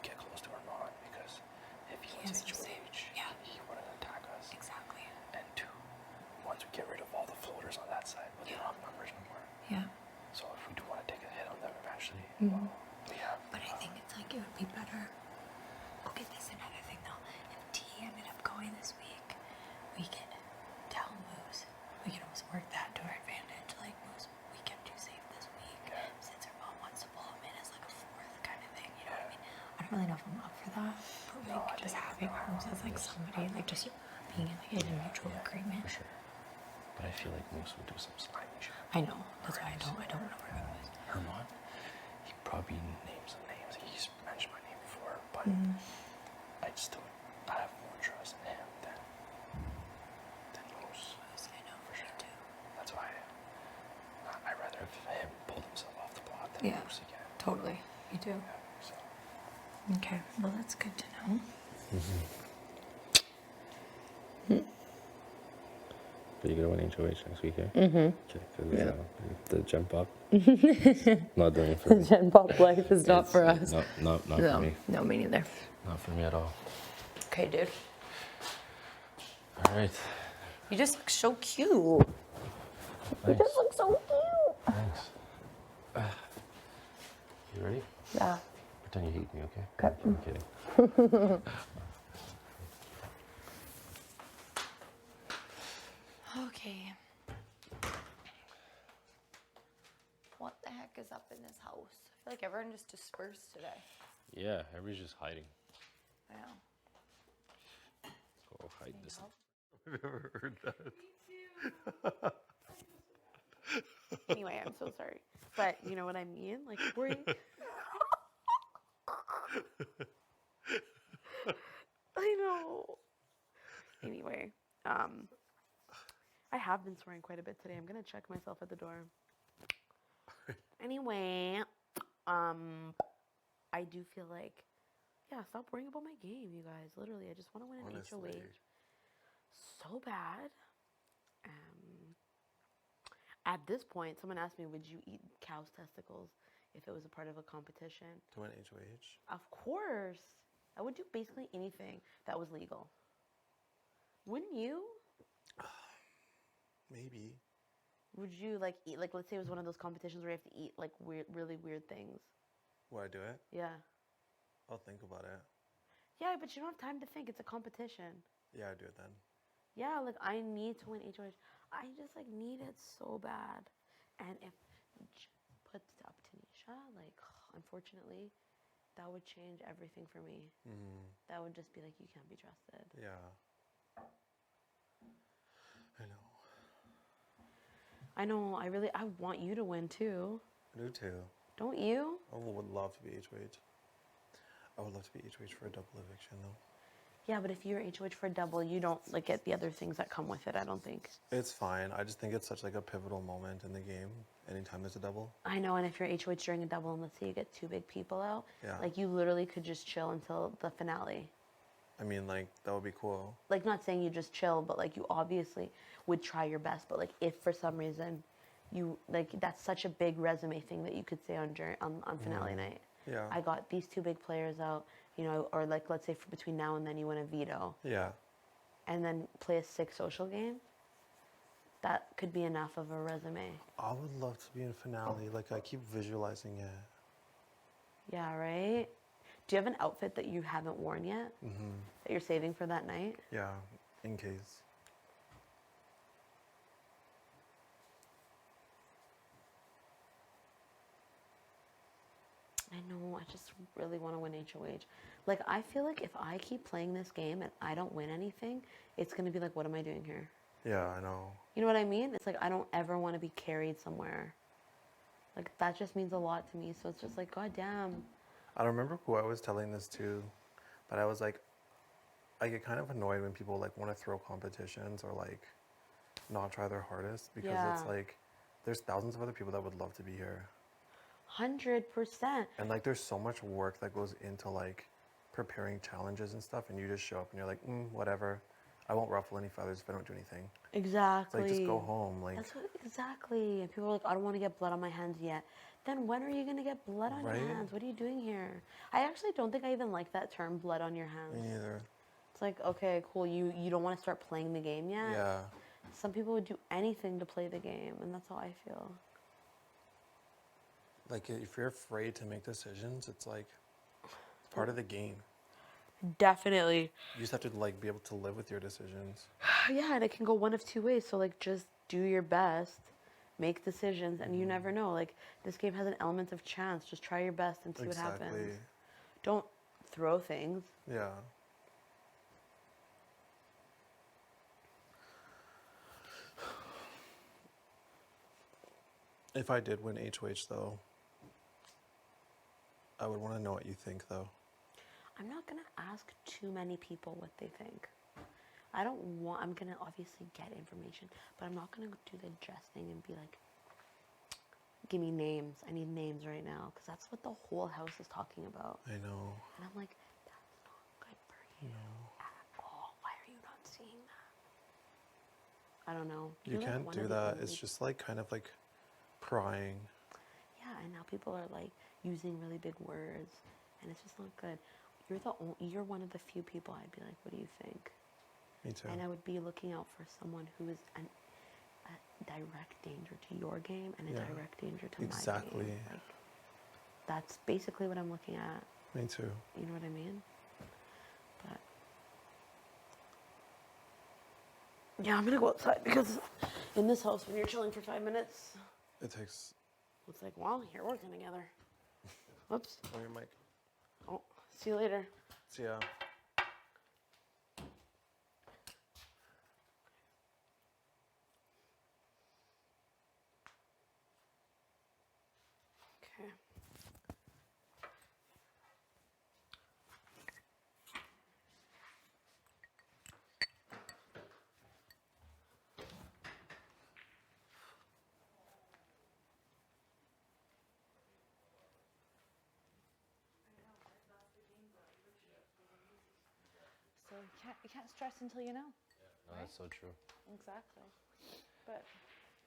get close to Armand, because if he wins HOH, he wouldn't attack us.
Exactly.
And two, once we get rid of all the floaters on that side, we don't have numbers no more.
Yeah.
So if we do want to take a hit on them eventually, well, we have.
But I think it's like it would be better. Okay, this is another thing though. If T ended up going this week, we could tell Moose. We can almost work that to our advantage. Like, Moose, we kept you safe this week. Since our mom wants to pull him in as like a fourth kind of thing, you know what I mean? I don't really know if I'm up for that, but like just having Moose as like somebody, like just being in like a mutual agreement.
For sure. But I feel like Moose would do some slimy shit.
I know. That's why I don't want to work with Moose.
Herman, he probably names some names. He's mentioned my name before, but I have more trust in him than Moose.
I know,
for sure. Too. That's why I'd rather have him pull himself off the plot than Moose again.
Totally. Me too.
Yeah, so.
Okay. Well, that's good to know.
But you're gonna win HOH next week, eh?
Mhm.
Okay, because the Gen Pop, not doing it for me.
Gen Pop life is not for us.
Not
No,
for me.
no, me neither.
Not for me at all.
Okay, dude.
All right.
You just look so cute.
Thanks.
You just look so cute.
Thanks. You ready?
Yeah.
Pretend you hate me, okay?
Okay.
I'm kidding.
Okay. What the heck is up in this house? I feel like everyone just dispersed today.
Yeah, everybody's just hiding.
I know.
Let's go hide this.
I've never heard that.
Anyway, I'm so sorry. But you know what I mean? Like, we're... I know. Anyway, I have been swearing quite a bit today. I'm going to check myself at the door. Anyway, I do feel like, stop worrying about my game, you guys. Literally, I just want to win an HOH so bad. At this point, someone asked me, would you eat cow's testicles if it was a part of a competition?
To win HOH?
Of course. I would do basically anything that was legal. Wouldn't you?
Maybe.
Would you like eat, like, let's say it was one of those competitions where you have to eat like weird, really weird things?
Would I do it?
Yeah.
I'll think about it.
Yeah, but you don't have time to think. It's a competition.
Yeah, I'd do it then.
Yeah, like I need to win HOH. I just like need it so bad. And if put it up to Nisha, like unfortunately, that would change everything for me. That would just be like, you can't be trusted.
Yeah. I know.
I know. I want you to win too.
I do too.
Don't you?
I would love to be HOH. I would love to be HOH for a double eviction though.
Yeah, but if you're HOH for a double, you don't like get the other things that come with it, I don't think.
It's fine. I just think it's such like a pivotal moment in the game anytime there's a double.
I know, and if you're HOH during a double and let's say you get two big people out,
Yeah.
like you literally could just chill until the finale.
I mean, like, that would be cool.
Like, not saying you just chill, but like you obviously would try your best. But like if for some reason you, like, that's such a big resume thing that you could say on finale night.
Yeah.
I got these two big players out, you know, or like let's say for between now and then you win a veto.
Yeah.
And then play a sick social game. That could be enough of a resume.
I would love to be in finale. Like, I keep visualizing it.
Yeah, right? Do you have an outfit that you haven't worn yet? That you're saving for that night?
Yeah, in case.
I just really want to win HOH. Like, I feel like if I keep playing this game and I don't win anything, it's going to be like, what am I doing here?
Yeah, I know.
You know what I mean? It's like, I don't ever want to be carried somewhere. Like, that just means a lot to me. So it's just like, God damn.
I don't remember who I was telling this to, but I was like, I get kind of annoyed when people like want to throw competitions or like not try their hardest because it's like, there's thousands of other people that would love to be here.
100%.
And like, there's so much work that goes into like preparing challenges and stuff, and you just show up and you're like, whatever. I won't ruffle any feathers if I don't do anything.
Exactly.
It's like, just go home. Like,
that's what, exactly. And people are like, I don't want to get blood on my hands yet. Then when are you going to get blood on your hands? What are you doing here? I actually don't think I even like that term, blood on your hands.
Me neither.
It's like, okay, cool. You don't want to start playing the game yet?
Yeah.
Some people would do anything to play the game, and that's how I feel.
Like, if you're afraid to make decisions, it's like, it's part of the game.
Definitely.
You just have to like be able to live with your decisions.
Yeah, and it can go one of two ways. So like, just do your best, make decisions, and you never know. Like, this game has an element of chance. Just try your best and see what happens. Don't throw things.
Yeah. If I did win HOH though, I would want to know what you think though.
I'm not going to ask too many people what they think. I'm going to obviously get information, but I'm not going to do the Jess thing and be like, give me names. I need names right now, because that's what the whole house is talking about.
I know.
And I'm like, that's not good for you at all. Why are you not seeing that? I don't know.
You can't do that. It's just like kind of like prying.
Yeah, and now people are like using really big words, and it's just not good. You're one of the few people I'd be like, what do you think?
Me too.
And I would be looking out for someone who is a direct danger to your game and a direct danger to my game.
Exactly.
Like, that's basically what I'm looking at.
Me too.
You know what I mean? But yeah, I'm gonna go outside because in this house, when you're chilling for 5 minutes,
it takes.
It's like, well, you're working together. Whoops.
On your mic.
Oh, see you later.
See ya.
Okay.
So you can't stress until you know.
No, that's so true.
Exactly. But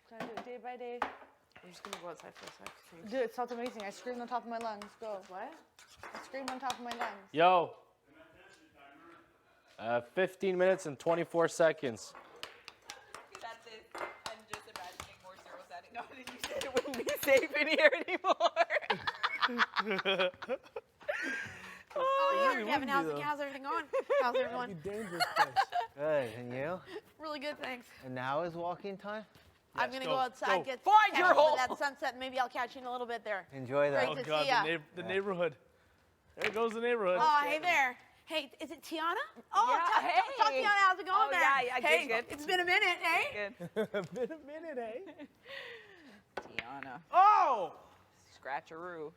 gotta do it day by day.
I'm just gonna go outside for a sec.
Dude, it sounds amazing. I screamed on top of my lungs. Go. What? I screamed on top of my lungs.
Yo. 15 minutes and 24 seconds.
That's it. I'm just imagining more zeros adding up, and you said it wouldn't be safe in here anymore.
Oh, yeah, Kevin, how's everything going? How's everyone?
Dangerous place.
Good, and you?
Really good, thanks.
And now is walking time?
I'm gonna go outside, get
Find your hole.
that sunset, and maybe I'll catch you in a little bit there.
Enjoy that.
Great
Oh
to
God,
see ya.
the neighborhood. There goes the neighborhood.
Oh, hey there. Hey, is it Tiana? Oh,
Yeah,
talk
hey.
Tiana. How's it going
Oh,
there?
yeah,
hey,
good.
It's been a minute, eh?
Good.
Been a minute, eh?
Tiana.
Oh!
Scratcheroo.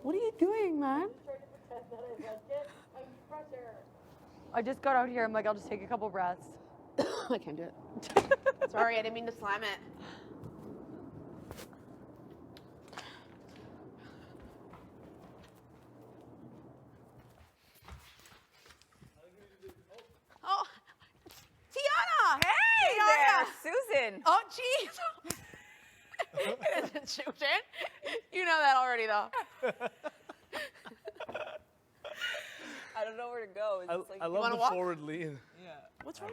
What are you doing, man?
I just got out here. I'm like, I'll just take a couple breaths.
I can't do it. Sorry, I didn't mean to slam it. Oh, Tiana!
Hey
Tiana!
there, Susan.
Oh, jeez. It isn't Susan. You know that already, though.
I don't know where to go. It's just like,
I love the forward lean.
Yeah.
What's wrong?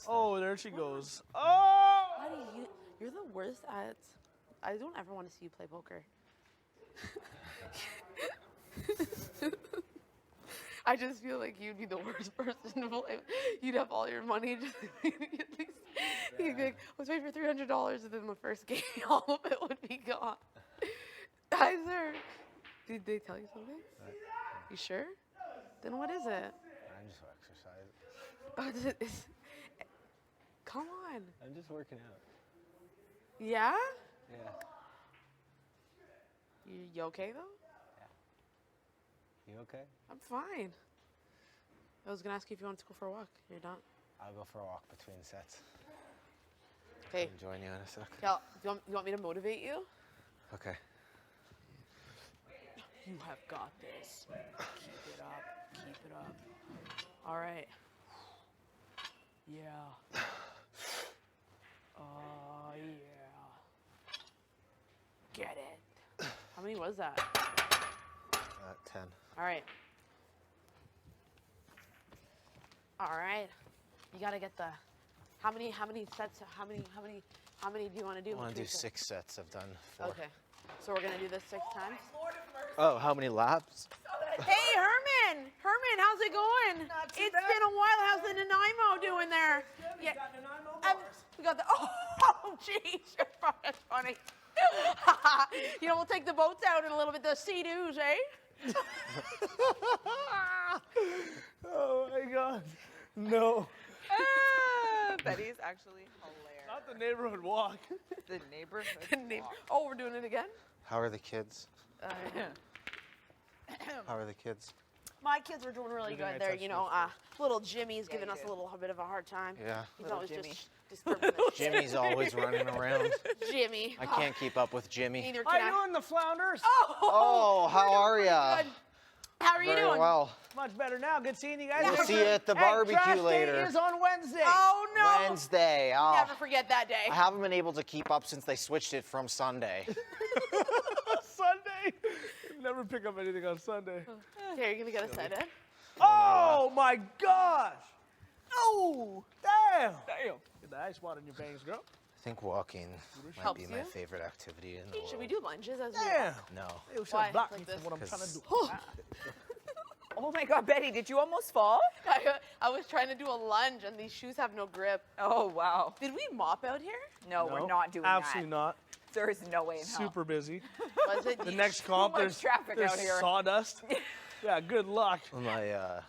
Oh, there she goes. Oh!
Buddy, you're the worst at. I don't ever want to see you play poker.
I just feel like you'd be the worst person to blame. You'd have all your money just immediately. You'd be like, let's wait for $300, and then the first game, all of it would be gone. Hi, sir. Did they tell you something? You sure? Then what is it?
I'm just exercising.
Come on.
I'm just working out.
Yeah?
Yeah.
You okay though?
You okay?
I'm fine. I was gonna ask you if you wanted to go for a walk. You're not.
I'll go for a walk between sets.
Okay.
I'll join you in a sec.
Yeah. You want me to motivate you?
Okay.
You have got this. Keep it up. Keep it up. All right. Yeah. Oh, yeah. Get it. How many was that?
10.
All right. All right. You gotta get the. How many sets? How many do you want to do?
I want to do
between
6 sets. I've done 4.
Okay. So we're gonna do this 6 times.
Oh, how many laps?
Hey, Herman! Herman, how's it going? It's been a while. How's the Nanaimo doing there? Yeah. We got the. Oh, jeez. That's funny. You know, we'll take the boats out in a little bit. The sea-doos, eh?
Oh my God. No.
Betty's actually hilarious.
Not the neighborhood walk.
The neighborhood walk.
Oh, we're doing it again?
How are the kids?
Yeah.
How are the kids?
My kids are doing really
Good thing I
good. They're,
touched
you know,
yours
little Jimmy's giving us a bit of a hard time.
Yeah.
He's
Little
always
Jimmy.
just disturbing the
Jimmy's always running around.
Jimmy.
I can't keep up with Jimmy.
Neither
How
can
you doing, the Flounders?
Oh, how are ya?
Good. How are you
Very
doing?
well.
Much better now. Good seeing you guys.
We'll see you at the
Hey,
barbecue
trash day
later.
is on Wednesday.
Oh, no.
Wednesday. Oh,
Never forget that day.
I haven't been able to keep up since they switched it from Sunday.
Sunday. Never pick up anything on Sunday.
Here, you're going to get a side in?
Oh my gosh. Oh, damn. Damn. Get the ice water in your bangs, girl.
I think walking might
Helps
be my
you?
favorite activity in the world.
Should we do lunges as
Damn.
No.
It should
Why?
block
Like
me
this?
from what I'm trying to do.
Oh my God, Betty, did you almost fall?
I was trying to do a lunge, and these shoes have no grip.
Oh, wow.
Did we mop out here?
No, we're not doing
Absolutely
that.
not.
There is no way in hell.
Super busy.
Was it?
The next comp,
much
there's
traffic out here.
sawdust. Yeah, good luck.
My
I'm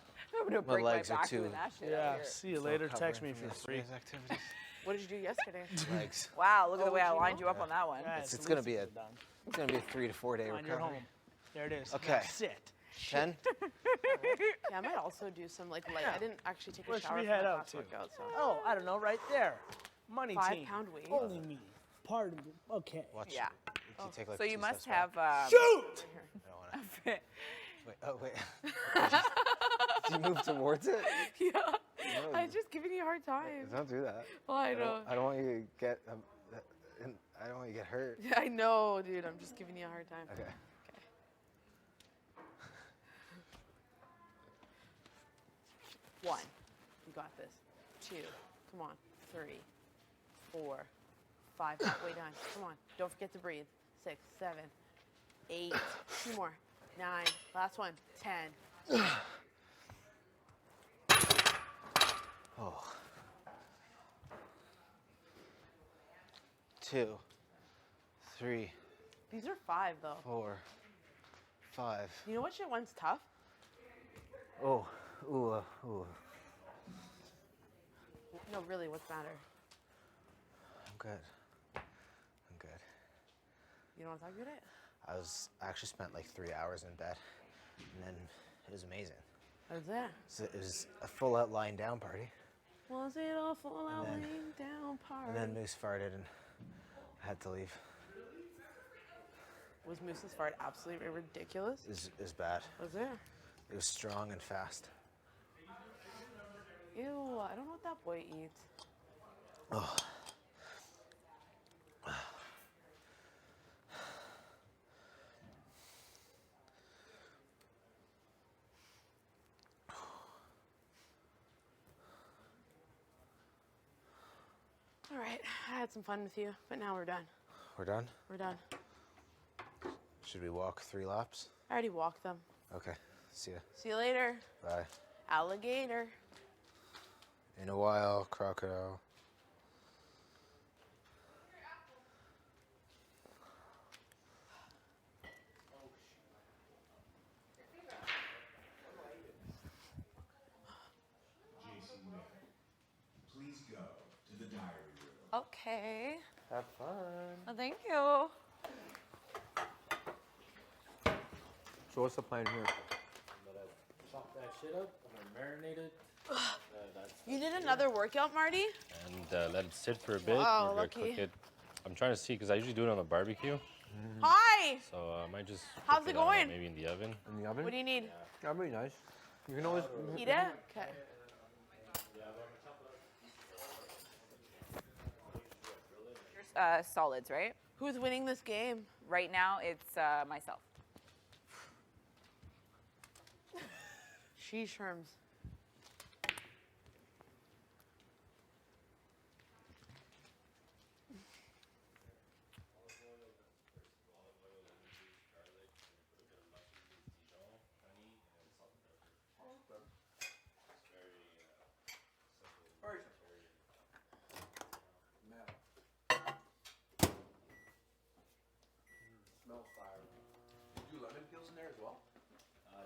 gonna
my
break
legs
my
are
back
too.
doing that shit out
Yeah,
here.
see you
still
later. Text
recovering
me if
from
you're free.
yesterday's activities.
What did you do yesterday?
Legs.
Wow, look at the
Oh,
way I
did you
lined
know?
you up on that one.
Yeah,
It's
at
gonna
least
be a
it's done.
it's gonna be a 3 to 4 day
Fine, you're
recovery.
home. There it is.
Okay.
Now sit.
10.
Yeah, I might also do some like light. I didn't actually take a
Where should
shower
we
for
head
my
out
last
to?
workout, so.
Oh, I don't know. Right there. Money
5
team.
pound weight.
Holy me. Pardon me. Okay.
Watch.
Yeah.
You take like
So you
2
must
steps back.
have.
Shoot!
I don't wanna. Wait. Oh wait. Did you move towards it?
Yeah.
No,
I was just giving you a hard time.
Don't do that.
Well, I know.
I don't want you to get. I don't want you to get hurt.
I know, dude. I'm just giving you a hard time.
Okay.
One. You got this. 2. Come on. 3, 4, 5. Halfway done. Come on. Don't forget to breathe. 6, 7, 8. 2 more. 9. Last one. 10.
Oh. 2, 3,
These are 5 though.
4, 5.
You know what shit one's tough?
Oh. Ooh. Ooh.
No, really. What's the matter?
I'm good. I'm good.
You don't want to talk about it?
I actually spent like 3 hours in bed, and then it was amazing.
How's that?
So it was a full out lying down party,
Was it a full out
then-
laying down party?
and then Moose farted, and I had to leave.
Was Moose's fart absolutely ridiculous?
It was bad.
Was it?
It was strong and fast.
Ew, I don't know what that boy eats.
Oh.
All right, I had some fun with you, but now we're done.
We're done?
We're done.
Should we walk 3 laps?
I already walked them.
Okay. See ya.
See you later.
Bye.
Alligator.
In a while, crocodile.
Please go to the diary room.
Okay.
Have fun.
Well, thank you.
So what's the plan here?
I'm gonna chop that shit up. I'm gonna marinate it.
You did another workout, Marty?
And let it sit for a bit.
Wow,
We're gonna
lucky.
cook it. I'm trying to see because I usually do it on a barbecue.
Hi.
So I might just.
How's
cook
it
I don't know,
going?
maybe in the oven.
In the oven?
What do you need?
That'd be nice. You can always
Eat it? Okay.
Solids, right?
Who's winning this game?
Right now, it's myself.
Sheesh, Herms.
Smells fire. Did you do lemon peels in there as well?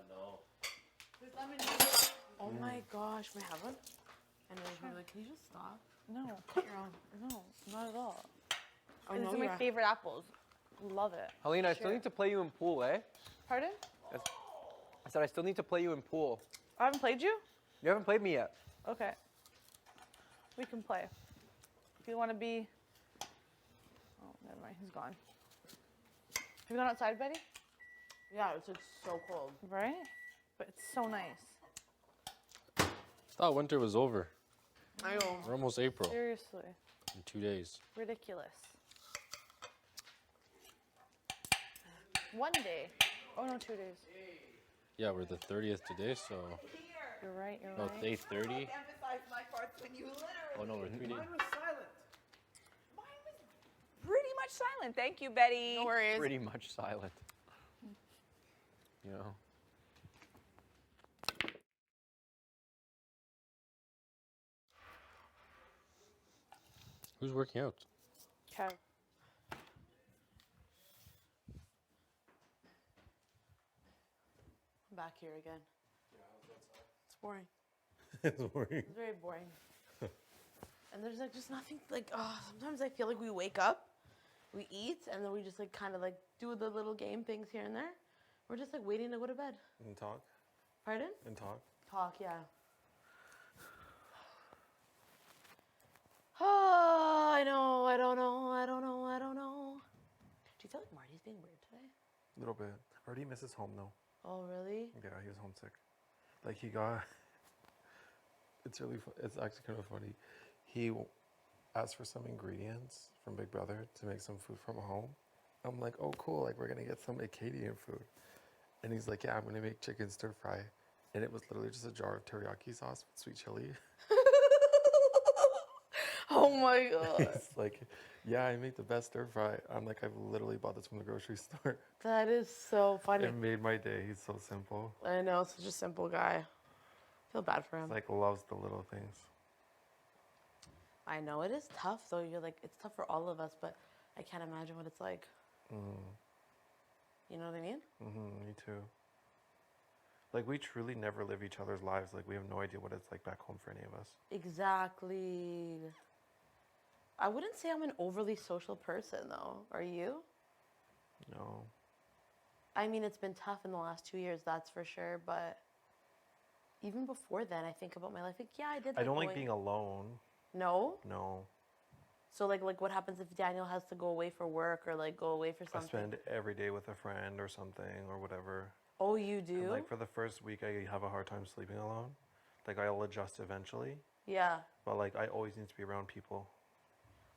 No.
There's lemon juice. Oh my gosh, may I have one? And then he'll be like, can you just stop?
No.
Cut your own.
No, not at all.
Oh,
These
no,
are my
you're-
favorite apples. Love it.
Helena, I still need to play you in pool, eh?
Pardon?
I said I still need to play you in pool.
I haven't played you?
You haven't played me yet.
Okay. We can play. If you want to be... Oh, never mind. He's gone. Have you gone outside, Betty?
Yeah, it's like so cold.
Right? But it's so nice.
I thought winter was over.
I know.
We're almost April.
Seriously.
In 2 days.
Ridiculous. One day. Oh, no, 2 days.
Yeah, we're the 30th today, so.
You're right, you're
No,
right.
day 30.
Emphasize my parts when you literally.
Oh no, we're 3 days.
Mine was silent. Mine was pretty much silent. Thank you, Betty.
No worries.
Pretty much silent. You know?
Who's working out?
Kev.
I'm back here again. It's boring.
It's boring.
It's very boring. And there's like just nothing like sometimes I feel like we wake up, we eat, and then we just like kind of like do the little game things here and there. We're just like waiting to go to bed.
And talk.
Pardon?
And talk.
Talk, yeah. Oh, I know, I don't know, I don't know, I don't know. Do you feel like Marty's being weird today?
A little bit. I already misses home though.
Oh, really?
Yeah, he was homesick. Like he got. It's really. It's actually kind of funny. He asked for some ingredients from Big Brother to make some food from home. I'm like, oh cool, like we're gonna get some Acadian food. And he's like, yeah, I'm gonna make chicken stir fry. And it was literally just a jar of teriyaki sauce with sweet chili.
Oh my god.
It's like, yeah, I make the best stir fry. I'm like, I've literally bought this from the grocery store.
That is so funny.
It made my day. He's so simple.
I know, such a simple guy. Feel bad for him.
It's like loves the little things.
I know, it is tough though. You're like, it's tough for all of us, but I can't imagine what it's like. You know what I mean?
Me too. Like we truly never live each other's lives. Like we have no idea what it's like back home for any of us.
Exactly. I wouldn't say I'm an overly social person though. Are you?
No.
I mean, it's been tough in the last 2 years, that's for sure. But even before then, I think about my life. Like, yeah, I did.
I don't like
going-
being alone.
No.
No.
So like what happens if Daniel has to go away for work or like go away for
I
something?
spend every day with a friend or something or whatever.
Oh, you do?
And like for the first week, I have a hard time sleeping alone. Like I'll adjust eventually.
Yeah.
But like I always need to be around people.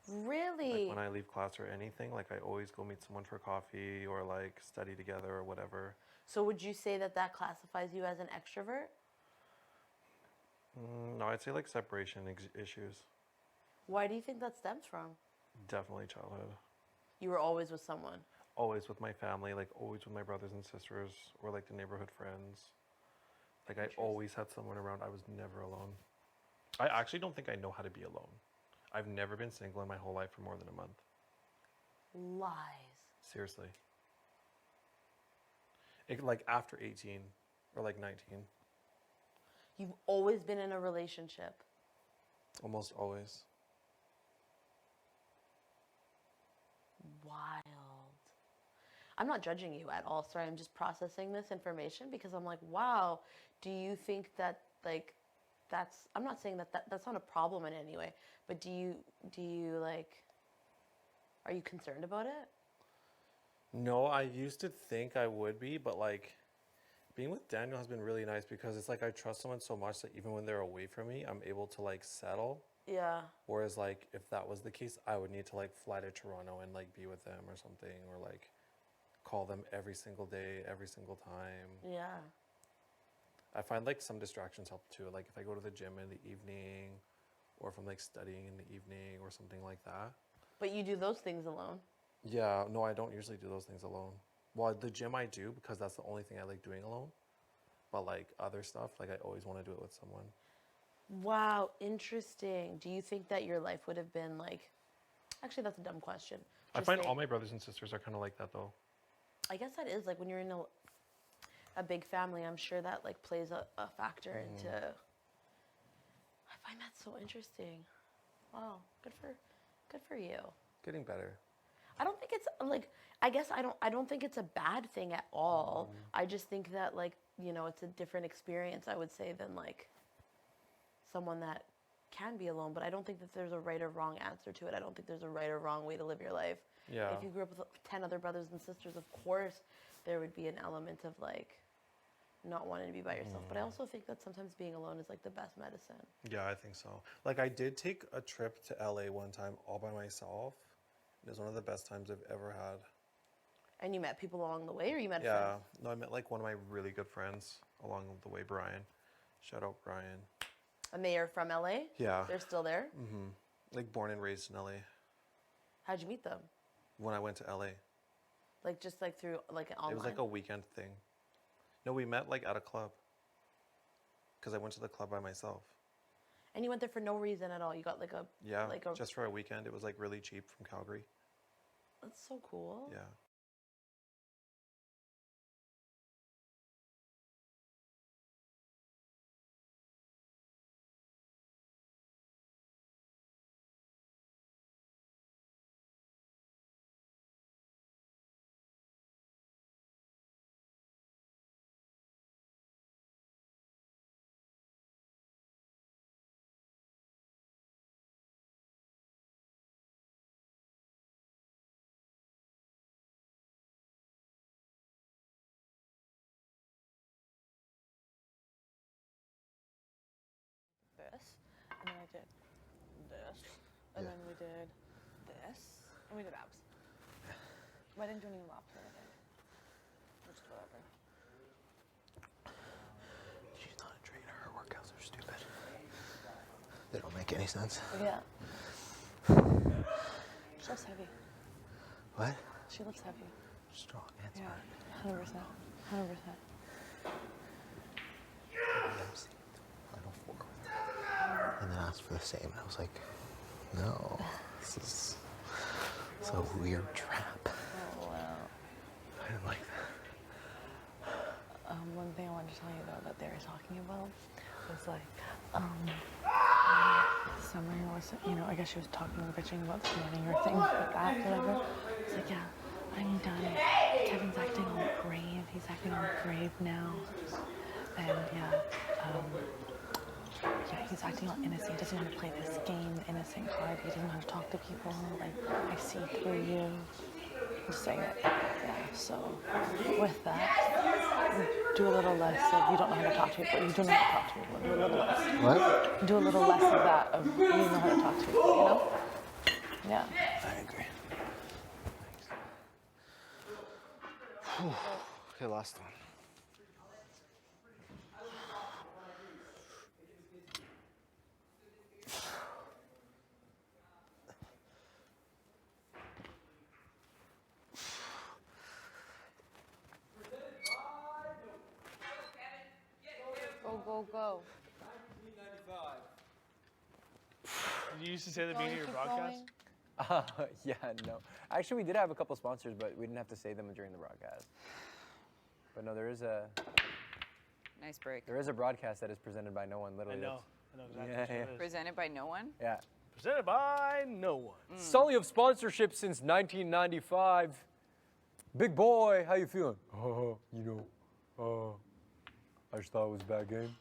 Really?
Like when I leave class or anything, like I always go meet someone for coffee or like study together or whatever.
So would you say that that classifies you as an extrovert?
No, I'd say like separation issues.
Why do you think that stems from?
Definitely childhood.
You were always with someone.
Always with my family, like always with my brothers and sisters or like the neighborhood friends. Like I always had someone around. I was never alone. I actually don't think I know how to be alone. I've never been single in my whole life for more than a month.
Lies.
Seriously. Like after 18 or like 19.
You've always been in a relationship.
Almost always.
Wild. I'm not judging you at all. Sorry, I'm just processing this information because I'm like, wow, do you think that like that's I'm not saying that that's not a problem in any way, but do you like are you concerned about it?
No, I used to think I would be, but like being with Daniel has been really nice because it's like I trust someone so much that even when they're away from me, I'm able to like settle.
Yeah.
Whereas like if that was the case, I would need to like fly to Toronto and like be with them or something, or like call them every single day, every single time.
Yeah.
I find like some distractions help too. Like if I go to the gym in the evening, or if I'm like studying in the evening or something like that.
But you do those things alone.
Yeah, no, I don't usually do those things alone. Well, the gym I do because that's the only thing I like doing alone. But like other stuff, like I always want to do it with someone.
Wow, interesting. Do you think that your life would have been like actually that's a dumb question.
I
Just
find
say-
all my brothers and sisters are kind of like that though.
I guess that is like when you're in a big family, I'm sure that like plays a factor into I find that so interesting. Wow, good for you.
Getting better.
I don't think it's like I guess I don't think it's a bad thing at all. I just think that like, you know, it's a different experience I would say than like someone that can be alone, but I don't think that there's a right or wrong answer to it. I don't think there's a right or wrong way to live your life.
Yeah.
If you grew up with 10 other brothers and sisters, of course there would be an element of like not wanting to be by yourself. But I also think that sometimes being alone is like the best medicine.
Yeah, I think so. Like I did take a trip to LA one time all by myself. It was one of the best times I've ever had.
And you met people along the way, or you met
Yeah,
friends?
no, I met like one of my really good friends along the way, Brian. Shout out Brian.
And they are from LA?
Yeah.
They're still there?
Mm-hmm. Like born and raised in LA.
How'd you meet them?
When I went to LA.
Like just like through like an online?
It was like a weekend thing. No, we met like at a club. Because I went to the club by myself.
And you went there for no reason at all. You got like a
Yeah,
like a
just for a weekend. It was like really cheap from Calgary.
That's so cool.
Yeah.
This, and then I did this, and then we did this, and we did abs. But I didn't do any laps or anything. Just whatever.
She's not a trainer. Her workouts are stupid. They don't make any sense.
Yeah. She looks heavy.
What?
She looks heavy.
Strong and
Yeah,
smart.
100%. 100%.
I don't fork with that. And then asked for the same. And I was like, no, this is it's a weird trap.
Oh, wow.
I didn't like that.
One thing I wanted to tell you though that they were talking about was like, Summer was, you know, I guess she was talking and bitching about this morning or things like that, whatever. It's like, yeah, I'm done. Kevin's acting all brave. He's acting all brave now. And yeah, he's acting all innocent. He doesn't want to play this game, innocent card. He doesn't know how to talk to people. Like, I see through you. I'm just saying it. Yeah, so with that, do a little less of you don't know how to talk to people. You do know how to talk to people. Do a little less.
What?
Do a little less of that of you know how to talk to people, you know? Yeah.
I agree. Whew. Okay, last one.
go, go.
Did you used to say the beginning of your broadcast?
Yeah, no. Actually, we did have a couple sponsors, but we didn't have to say them during the broadcast. But no, there is a
Nice break.
there is a broadcast that is presented by no one. Literally,
I know exactly what it is.
Presented by no one?
Yeah.
Presented by no one.
Sully of sponsorship since 1995. Big boy, how you feeling? I just thought it was a bad game.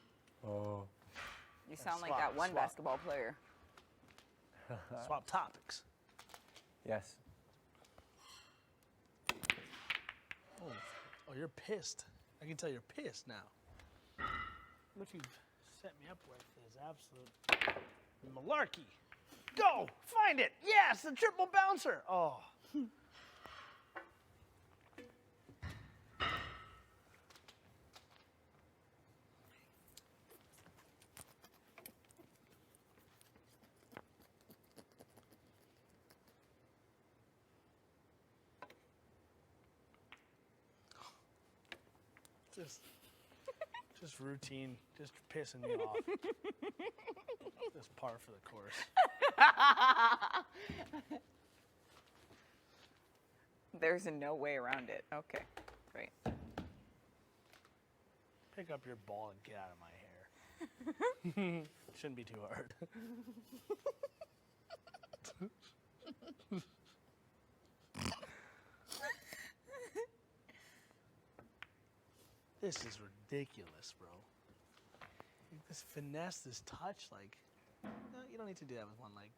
You sound like that one basketball player.
Swap topics.
Yes.
Oh, you're pissed. I can tell you're pissed now. What you've set me up with is absolute malarkey. Go! Find it! Yes, the triple bouncer! Oh. Just routine, just pissing me off. Just par for the course.
There's no way around it. Okay, great.
Pick up your ball and get out of my hair. Shouldn't be too hard. This is ridiculous, bro. This finesse, this touch, like, no, you don't need to do that with one leg.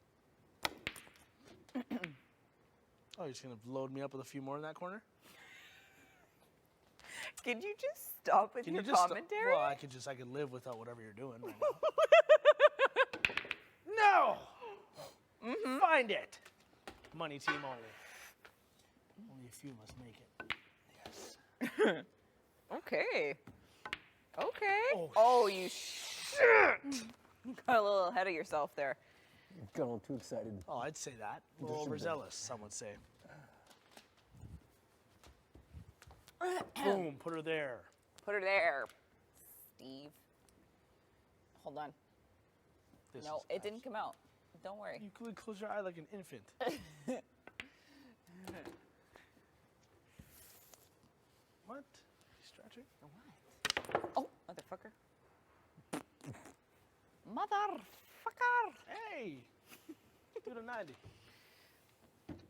Oh, you're just gonna load me up with a few more in that corner?
Can you just stop with your commentary?
Well, I could live without whatever you're doing right now. No! Find it! Money team only. Only a few must make it. Yes.
Okay. Okay. Oh, you shit! You got a little ahead of yourself there.
Got a little too excited.
Oh, I'd say that. A little overzealous, some would say. Boom, put her there.
Put her there, Steve. Hold on. No, it didn't come out. Don't worry.
You could close your eye like an infant. What? You stretching?
What? Oh, motherfucker. Motherfucker.
Hey! Do the 90.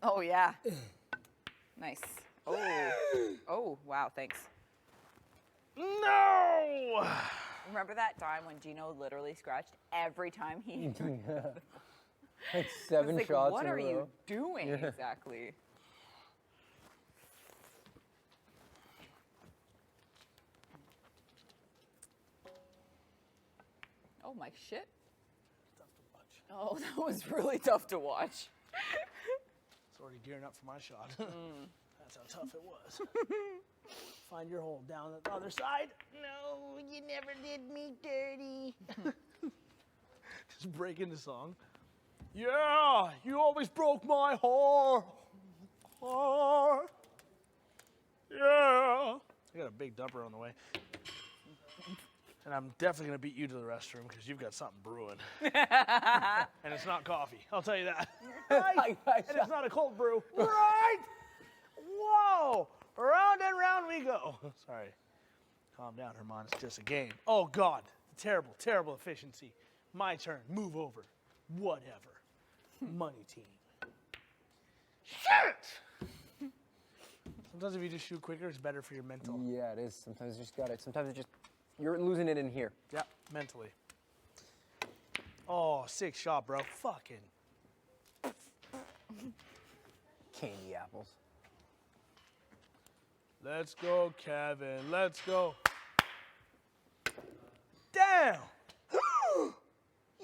Oh, yeah. Nice. Oh. Oh, wow, thanks.
No!
Remember that time when Gino literally scratched every time he
Like 7
like,
shots
what
in a
are you
row.
doing
Yeah.
exactly? Oh my shit.
Tough to watch.
Oh, that was really tough to watch.
It's already gearing up for my shot. That's how tough it was. Find your hole down the other side. No, you never did me dirty. Just break into song. Yeah, you always broke my heart. Yeah. I got a big dumper on the way. And I'm definitely going to beat you to the restroom because you've got something brewing. And it's not coffee. I'll tell you that. Right? And it's not a cold brew. Right? Whoa. Round and round we go. Sorry. Calm down, Herman. It's just a game. Oh, God. Terrible, terrible efficiency. My turn. Move over. Whatever. Money team. Shit! Sometimes if you just shoot quicker, it's better for your mental.
Yeah, it is. Sometimes you just got it. Sometimes it just, you're losing it in here.
Yep, mentally. Oh, 6 shot, bro. Fucking.
Candy apples.
Let's go, Kevin. Let's go. Damn!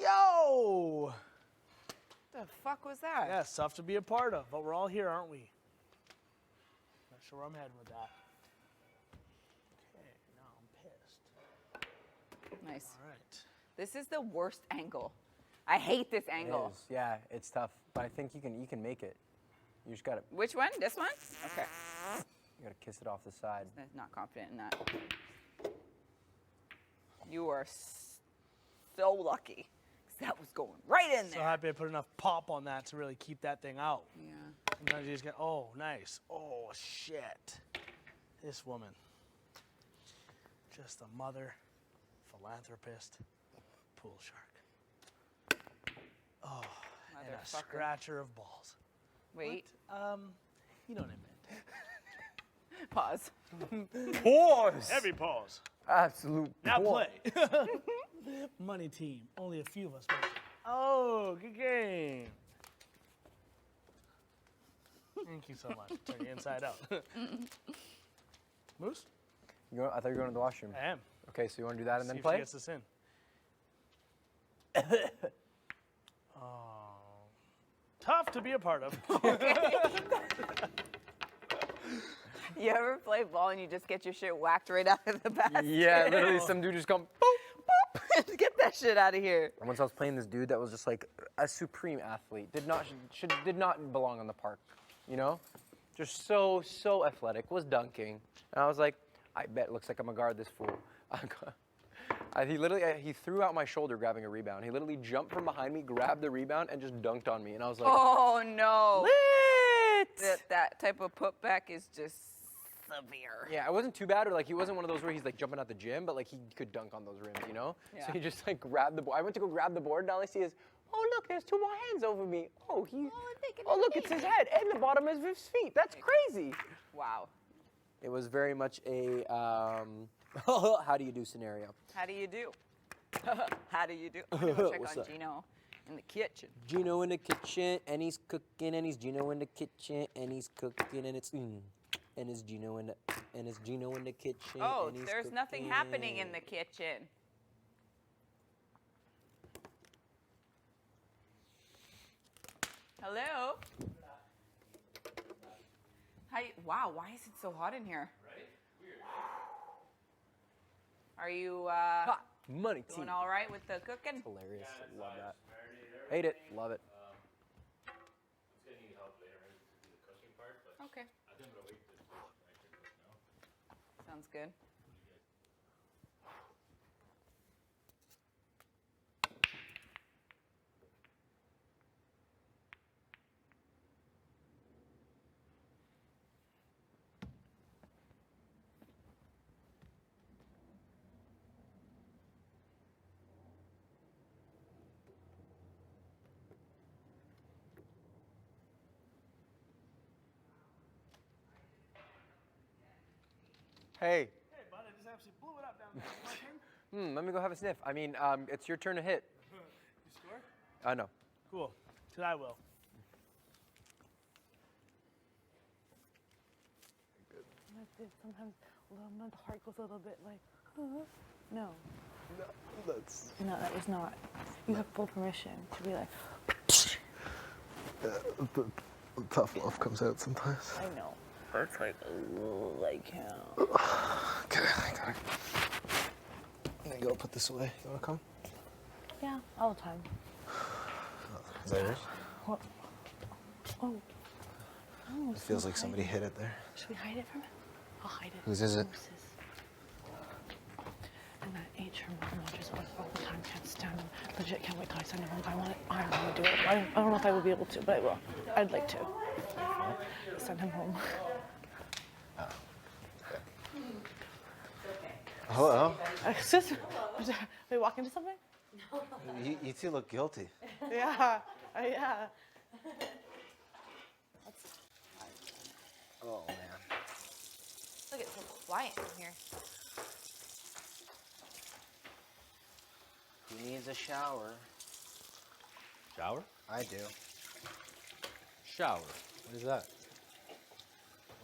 Yo!
The fuck was that?
Yeah, it's tough to be a part of, but we're all here, aren't we? Not sure where I'm heading with that. Okay, now I'm pissed.
Nice.
All right.
This is the worst angle. I hate this angle.
It is. Yeah, it's tough, but I think you can make it. You just gotta.
Which one? This one? Okay.
You gotta kiss it off the side.
I'm not confident in that.
You are so lucky. 'Cause that was going right in
So
there.
happy I put enough pop on that to really keep that thing out.
Yeah.
Sometimes you just get, oh, nice. Oh, shit. This woman. Just a mother, philanthropist, pool shark. Oh, and a
Motherfucker.
scratcher of balls.
Wait.
What? You know what I meant.
Pause.
Pause.
Heavy pause.
Absolute
Now
pause.
play. Money team. Only a few of us. Make it. Oh, good game. Thank you so much. Turn you inside out. Moose?
I thought you were going to the washroom.
I am.
Okay, so you want to do that and
See
then
if
play?
she gets this in. Oh, tough to be a part of.
You ever play ball and you just get your shit whacked right out of the basket?
Yeah, literally some dude just come boop.
Get that shit out of here.
Once I was playing this dude that was just like a supreme athlete, did not belong on the park, you know? Just so athletic, was dunking. And I was like, I bet it looks like I'm gonna guard this fool. He threw out my shoulder grabbing a rebound. He literally jumped from behind me, grabbed the rebound, and just dunked on me. And I was like,
Oh no.
Lit!
That type of putback is just severe.
Yeah, it wasn't too bad, or like he wasn't one of those where he's like jumping out the gym, but like he could dunk on those rims, you know?
Yeah.
So he just like grabbed the board. I went to go grab the board, and all I see is, oh look, there's 2 more hands over me. Oh, look, it's his head, and the bottom is his feet. That's crazy.
Wow.
It was very much a how do you do scenario.
How do you do? How do you do? I'm gonna go check
What's
on
up?
Gino in the kitchen.
Gino in the kitchen, and he's cooking, and he's Gino in the kitchen, and he's cooking, and it's and it's Gino in the kitchen.
Oh,
and he's
there's nothing
cooking.
happening in the kitchen. Hello? Hi. Wow, why is it so hot in here? Right? Weird. Are you
Money
doing
team.
all right with the cooking?
Hilarious. Love that. Hate it. Love it.
Okay. Sounds good.
Hey.
Hey, bud, I just absolutely blew it up down there.
Let me go have a sniff. I mean, it's your turn to hit.
You score?
No.
Cool. So I will.
Sometimes the heart goes a little bit like, no.
That's.
No, that was not. You have full permission to be like,
The tough love comes out sometimes.
I know. It's like, like him.
Okay, I gotta. I'm gonna go put this away. You wanna come?
Yeah, all the time.
Is that yours?
What? Oh. Oh,
It feels like somebody hid it there.
Should we hide it from him? I'll hide it.
Whose is it?
Moose's. And that H her mom watches us all the time. Can't stand him. Legit can't wait till I send him home. I want to do it. I don't know if I will be able to, but I will. I'd like to. Send him home.
Hello?
Sis, are we walking to something?
You two look guilty.
Yeah. Yeah.
Oh, man.
Look, it's so quiet in here.
He needs a shower.
Shower?
I do.
Shower. What is that?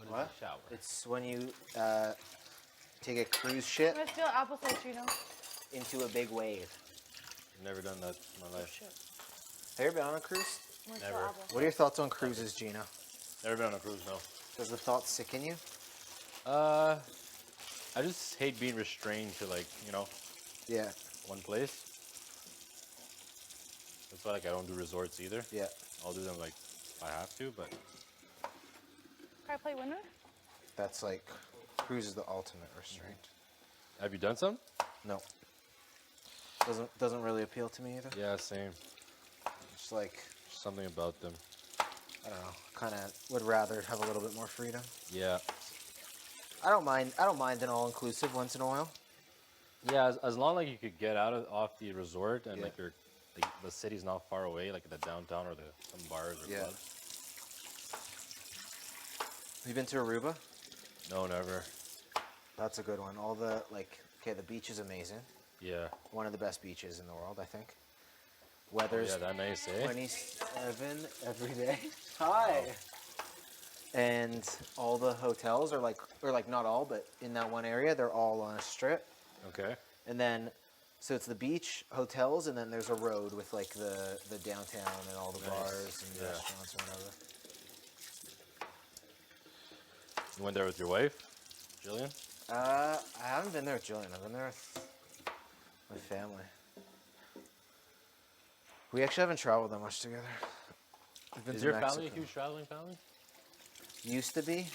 What is a shower?
It's when you take a cruise ship
Can I steal apple slice, Gino?
into a big wave.
I've never done that in my life.
Have you ever been on a cruise?
Never.
What are your thoughts on cruises, Gino?
Never been on a cruise, no.
Does the thought sicken you?
I just hate being restrained to
Yeah.
one place. That's why I don't do resorts either.
Yeah.
I'll do them if I have to, but
Can I play winner?
That's like, cruise is the ultimate restraint.
have you done some?
No. Doesn't really appeal to me either.
Yeah, same.
Just like
something about them.
I don't know. Kind of would rather have a little bit more freedom.
Yeah.
I don't mind an all-inclusive once in a while.
Yeah, as long like you could get off the resort and
Yeah.
like the city's not far away, like the downtown or some bars or clubs.
Have you been to Aruba?
No, never.
That's a good one. All the the beach is amazing.
Yeah.
One of the best beaches in the world, I think. Weather's
yeah, that nice, eh?
27 every day. Hi. And all the hotels are not all, but in that one area, they're all on a strip.
Okay.
And then, so it's the beach, hotels, and then there's a road with like the downtown and all the bars and restaurants and whatever.
You went there with your wife, Jillian?
I haven't been there with Jillian. I've been there with my family. We actually haven't traveled that much together. We've been
Is
to
your family a
Mexico.
huge traveling family?
Used to be.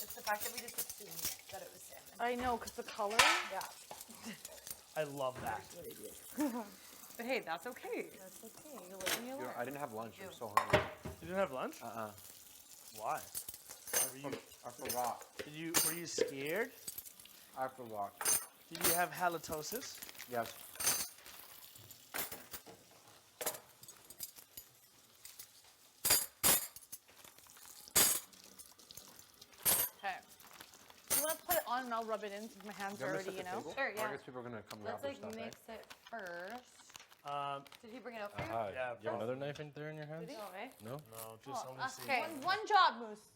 It's the fact that we just assumed that it was salmon.
I know, because the color.
Yeah.
I love that.
But hey, that's okay.
That's okay. You live and you learn.
I didn't have lunch. I'm so hungry.
You didn't have lunch? Why?
I forgot.
Were you scared?
I forgot.
Did you have halitosis?
Yes.
Okay. You want to put it on and I'll rub it in since my hands are already, you know?
Sure, yeah. I guess people are going to come
Let's
grab their
like
stuff,
mix it first.
Did he bring it out for you?
Yeah,
you have another knife in there in your hand?
Did he? No, eh?
No?
No, just only see.
Okay.
One job, Moose.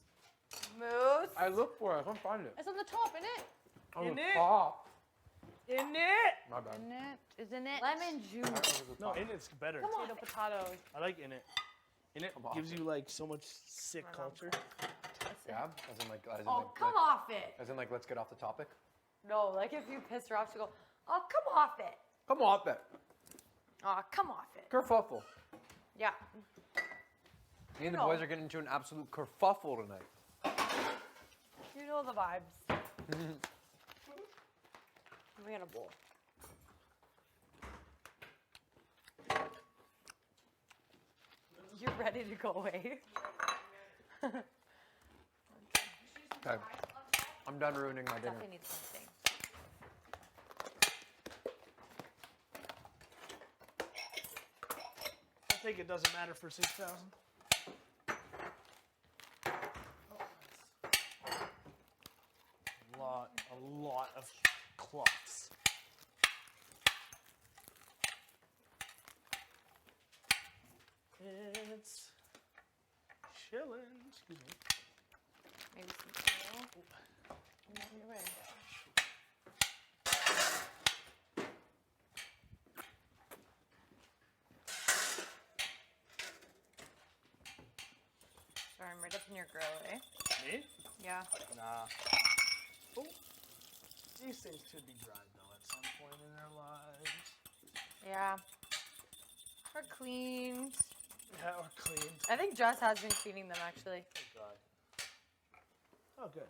Moose.
I looked for it. I couldn't find it.
It's on the top, isn't it?
On
In
the
it.
top.
In it.
My bad.
In it. Isn't it?
Lemon juice.
No, in it's better.
Come on. Potatoes.
I like in it. In it gives you like so much sick culture.
Yeah? As in like,
Oh, come off it.
As in like, let's get off the topic.
No, like if you piss her off, she go, oh, come off it.
Come off it.
Oh, come off it.
Kerfuffle.
Yeah.
Me and the boys are getting into an absolute kerfuffle tonight.
You know the vibes. We got a bowl. You're ready to go away?
Okay. I'm done ruining my dinner.
Definitely needs something.
I think it doesn't matter for 6,000. A lot of cloths. It's chilling. Excuse me.
Maybe some oil. Your way. Sorry, I'm right up in your grill, eh?
Me?
Yeah.
Nah. Oh. These things could be dried though at some point in their lives.
Yeah. Or cleaned.
Yeah, or cleaned.
I think Jess has been cleaning them actually.
Oh God. Oh, good.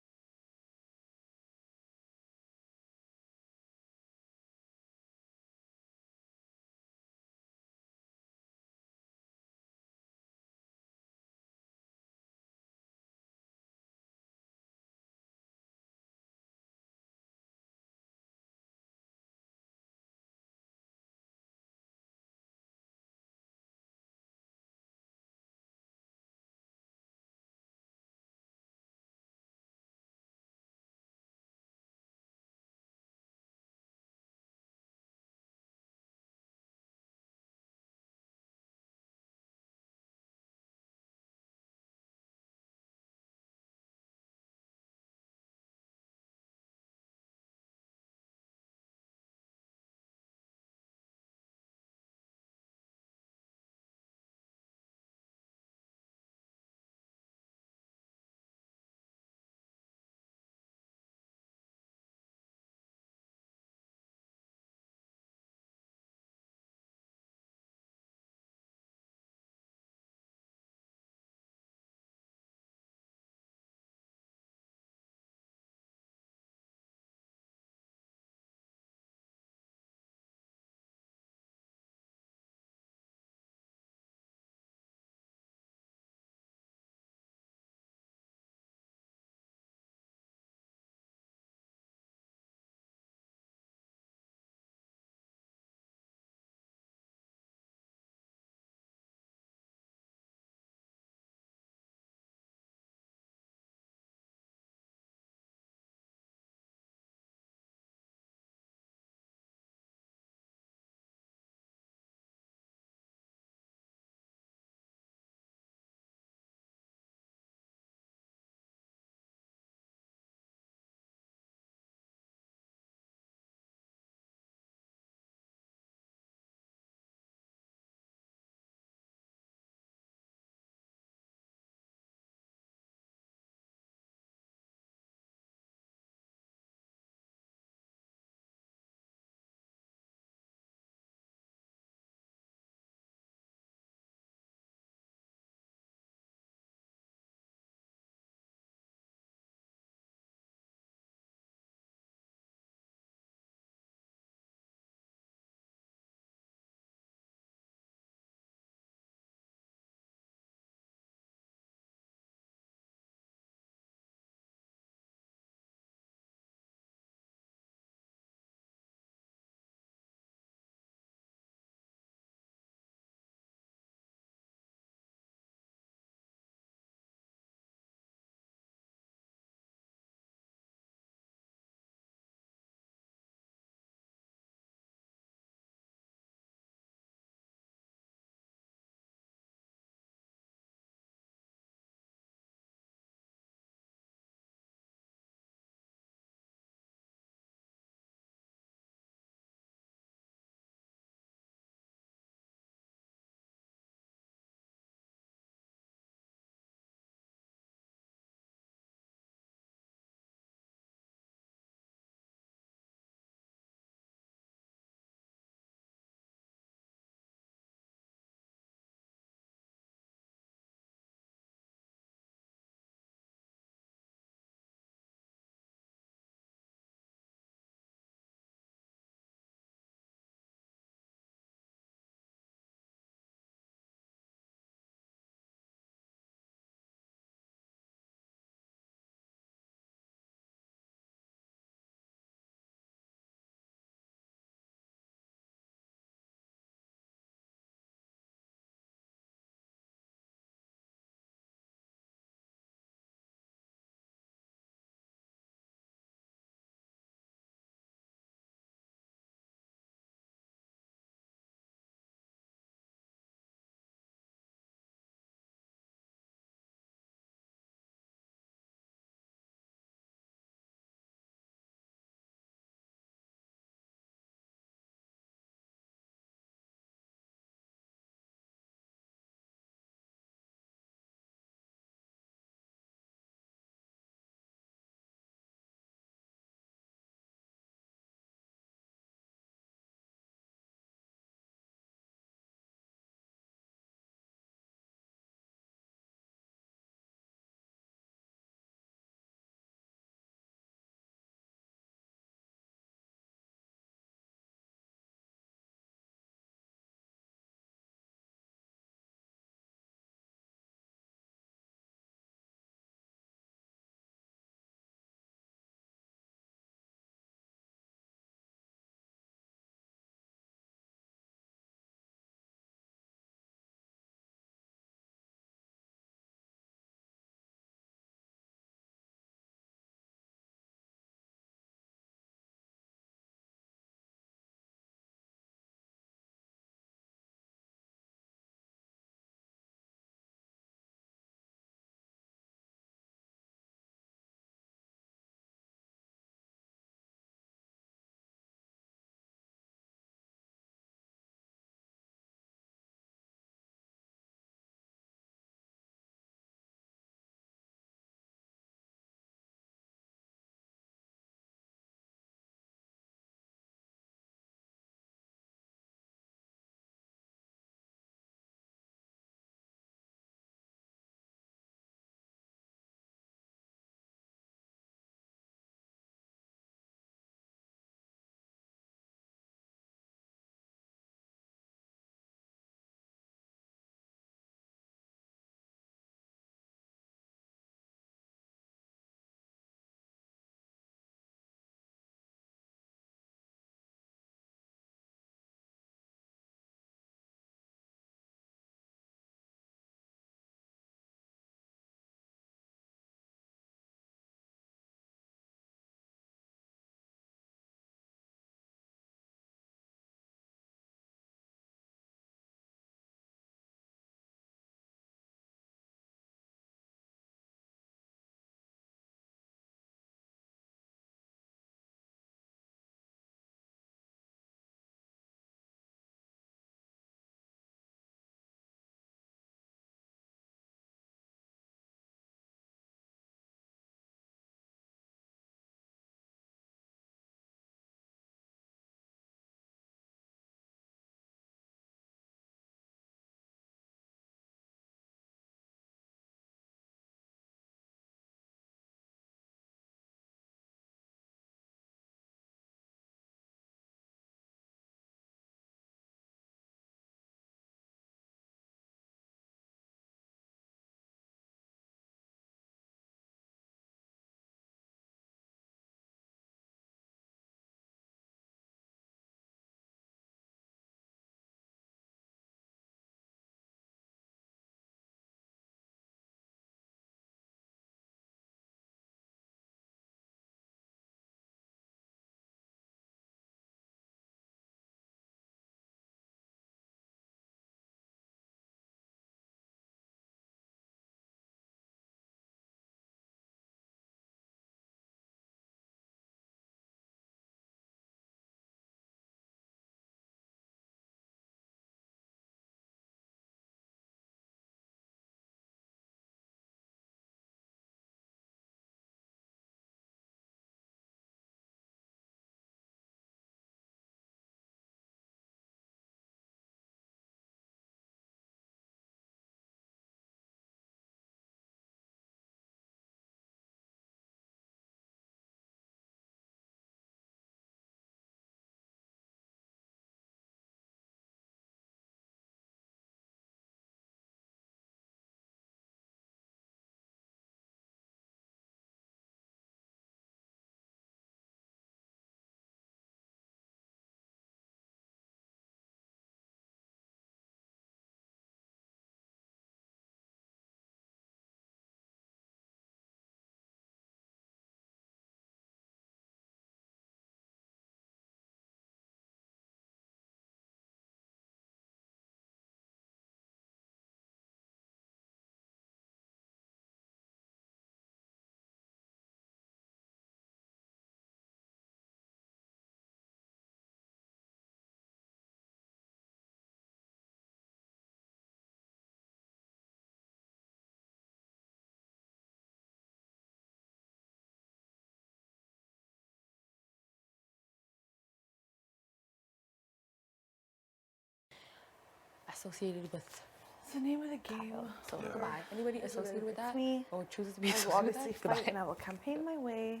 associated with
It's the name of the game.
So goodbye. Anybody associated with that?
It's me.
Or chooses to be
I will
associated with
obviously
that?
fight
Goodbye.
and I will campaign my way.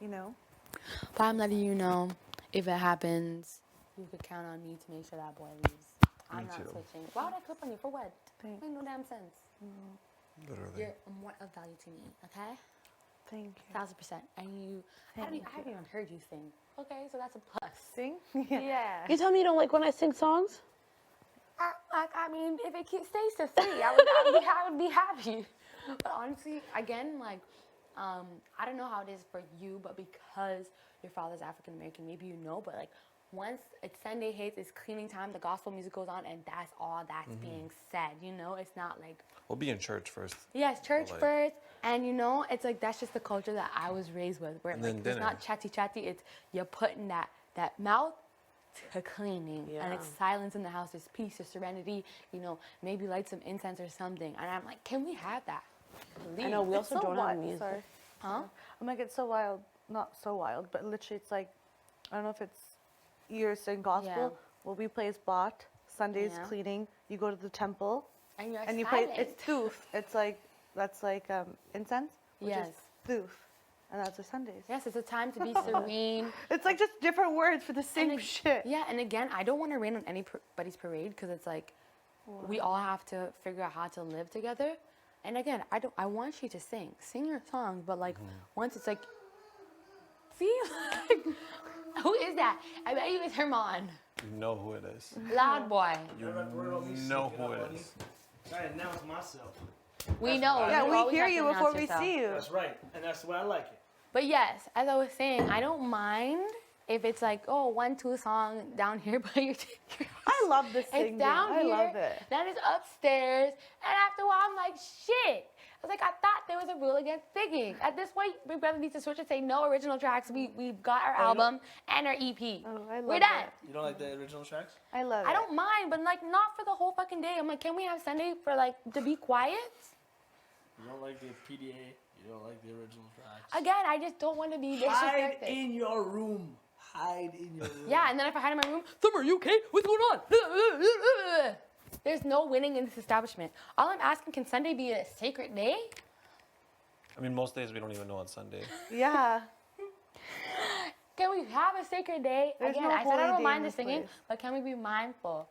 You know.
But I'm letting you know, if it happens, you could count on me to make sure that boy leaves. I'm not switching. Why would I clip on you? For what? Makes no damn sense.
Literally.
You're more of value to me, okay?
Thank you.
1,000%. And you, I haven't even heard you sing. Okay, so that's a plus.
Sing?
Yeah.
You tell me you don't like when I sing songs?
I mean, if it stays to 3, I would be happy. But honestly, again, like, I don't know how it is for you, but because your father's African American, maybe you know, but like, once it's Sunday hits, it's cleaning time, the gospel music goes on, and that's all that's being said, you know? It's not like...
We'll be in church first.
Yes, church
like-
first, and you know, it's like, that's just the culture that I was raised with, where
And
like,
then
it's not chatty, it's you're putting that mouth to cleaning, and it's silence in the house, there's peace, there's serenity, you know, maybe light some incense or something, and I'm like, can we have that? Please.
I know, we also
It's so
don't have
wild.
music.
Sorry.
Huh?
I'm like, it's so wild. Not so wild, but literally it's like, I don't know if it's you're sing gospel.
Yeah.
What we play is bot. Sundays
Yeah.
cleaning. You go to the temple.
And you're
you
silent.
play, it's thoof. It's like, that's like incense. Which
Yes.
is thoof. And that's a Sundays.
Yes, it's a time to be serene.
It's like just different words for the same shit.
Yeah, and again, I don't want to rain on anybody's parade because it's like we all have to figure out how to live together. And again, I want you to sing your songs, but like once it's like, see, like, who is that? I bet you it's Herman,
You know who it is.
loud boy.
You know who it is.
I announce myself.
We know.
Yeah,
you
we
always
hear
have to
you
announce
before we
yourself.
see you.
That's right, and that's the way I like it.
But yes, as I was saying, I don't mind if it's like, oh, 1, 2 song down here, but you're
I love this singing.
It's down
I
here,
love it.
then it's upstairs, and after a while, I'm like, shit. I was like, I thought there was a rule against singing. At this point, Big Brother needs to switch and say no original tracks. We've got our album and our EP. We're done.
You don't like the original tracks?
I love
I don't mind, but like not for the whole fucking day. I'm like, can we have Sunday for like to be quiet?
You don't like the PDA? You don't like the original tracks?
Again, I just don't want to be
Hide
disrespected.
in your room. Hide in your room.
Yeah, and then if I hide in my room, Summer, are you okay? What's going on? There's no winning in this establishment. All I'm asking, can Sunday be a sacred day?
I mean, most days we don't even know on Sunday.
Yeah.
Can we have a sacred day?
There's
Again,
no
I said I
holy
don't
day
mind
in
the
this
singing,
place.
but can we be mindful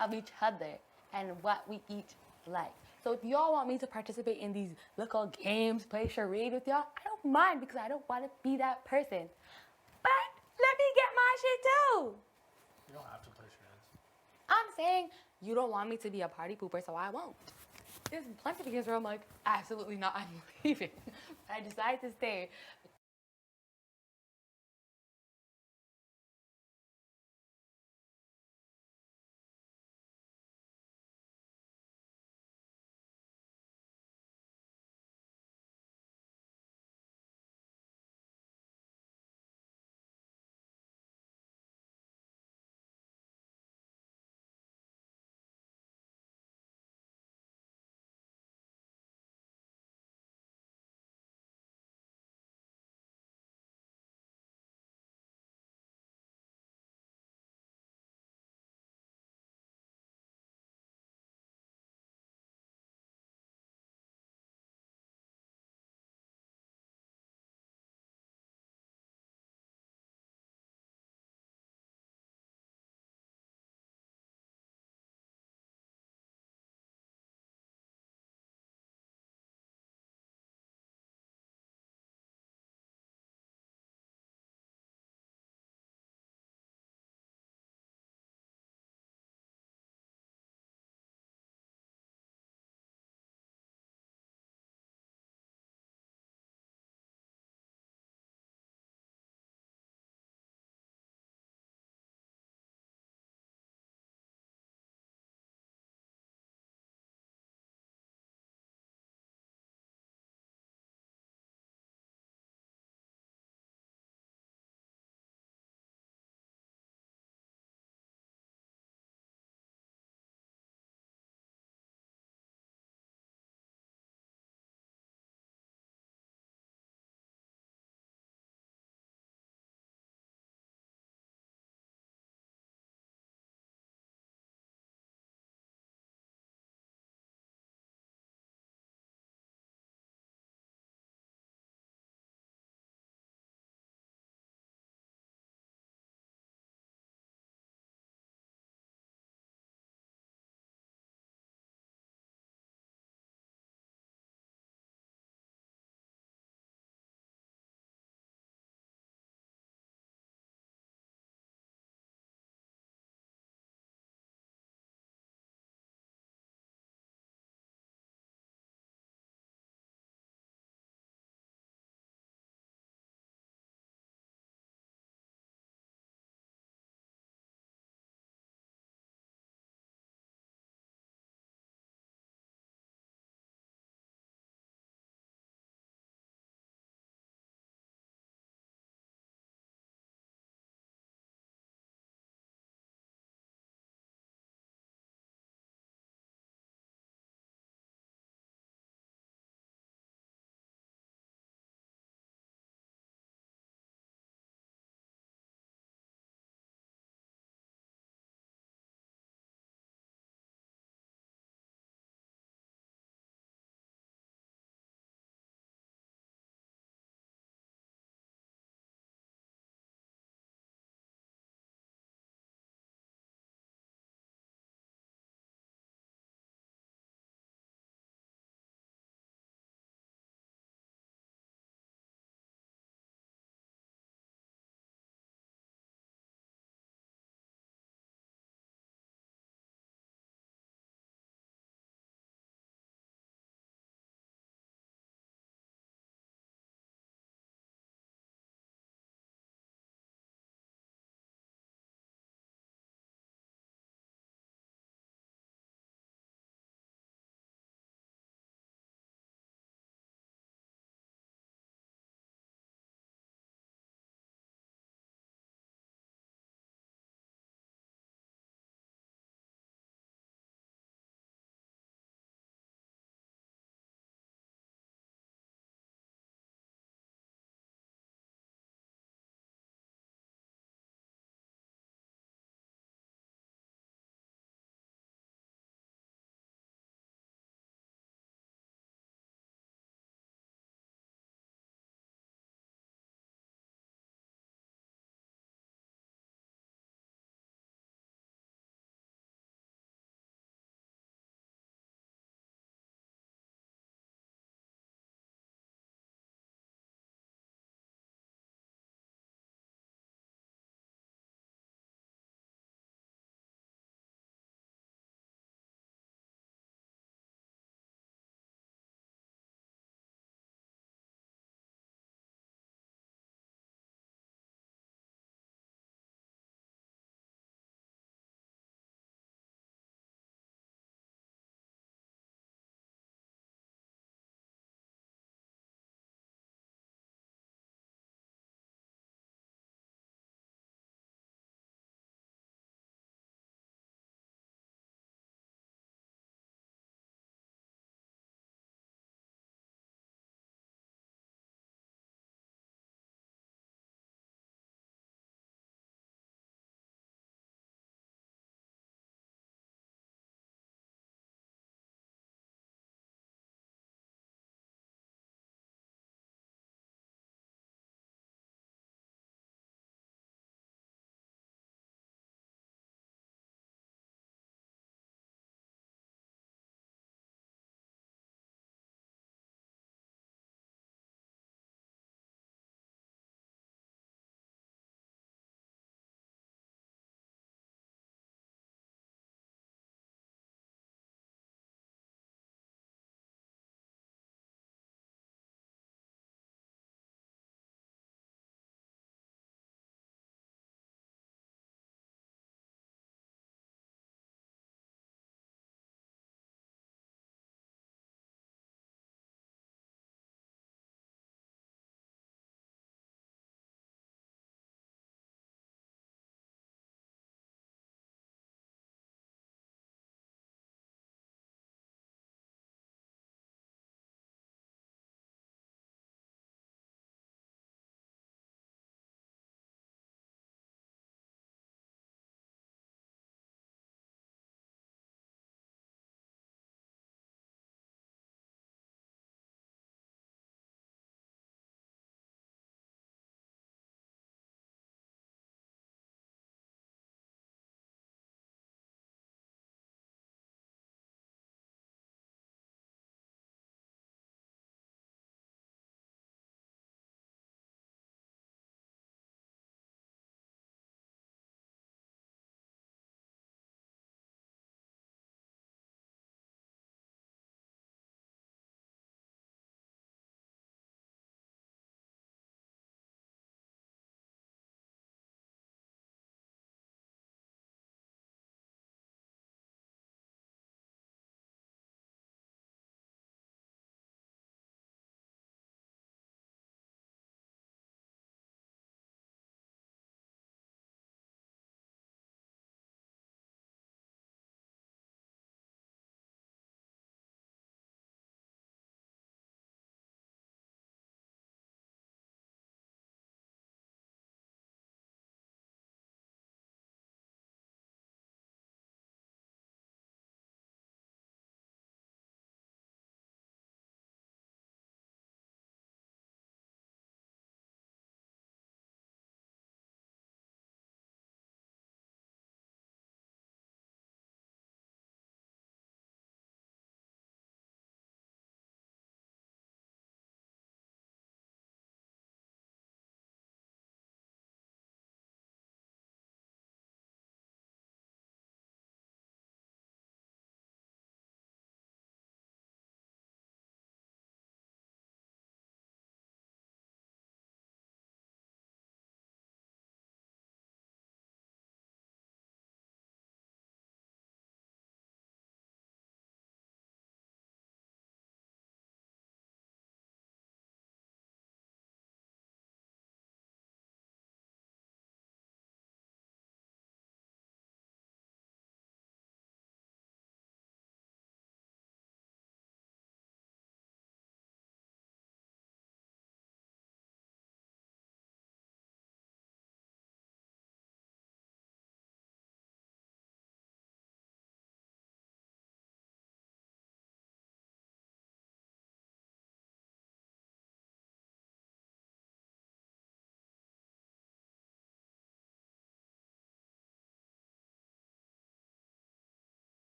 of each other and what we each like? So if y'all want me to participate in these little games, play charade with y'all, I don't mind because I don't want to be that person. But let me get my shit too.
You don't have to play charades.
I'm saying you don't want me to be a party pooper, so I won't. There's plenty of games where I'm like, absolutely not, I'm leaving. I decide to stay.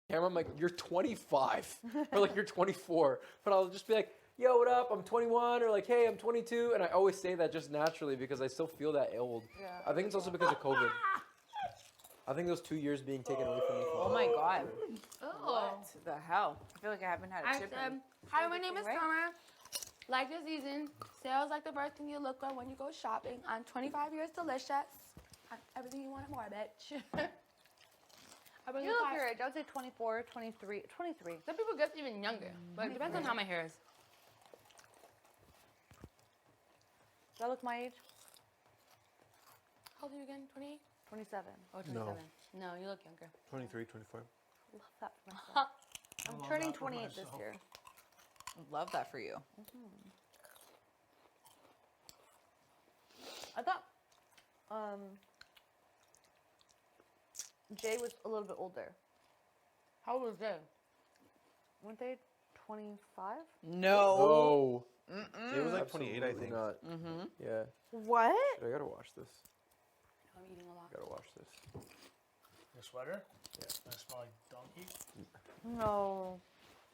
camera, I'm like, you're 25 or like you're 24, but I'll just be like, yo, what up? I'm 21, or like, hey, I'm 22, and I always say that just naturally because I still feel that old.
Yeah.
I think it's also because of COVID. I think those 2 years being taken away from me.
Oh my god.
Oh.
What the hell? I feel like I haven't had a
I
chip
said,
in.
hi, my name is
Right?
Summer. Like the season, sales like the first thing you look at when you go shopping. I'm 25 years delicious. I'm everything you want and more, bitch. I bring
You
the
look
fire.
your age. I would say 24, 23. 23.
Some people get even younger, but it depends on how my hair is.
Do I look my age?
How old are you again? 28?
27.
Oh, 27. No, you look younger.
23, 24.
Love that for myself. I'm turning 28 this year.
Love that for you.
I thought Jay was a little bit older.
How old was Jay?
Weren't they 25?
No.
It was like 28, I think.
Not.
Mm-hmm.
Yeah.
What?
I gotta watch this.
I'm eating a lot.
Gotta watch this.
Your sweater?
Yeah.
I smell like donkey.
No.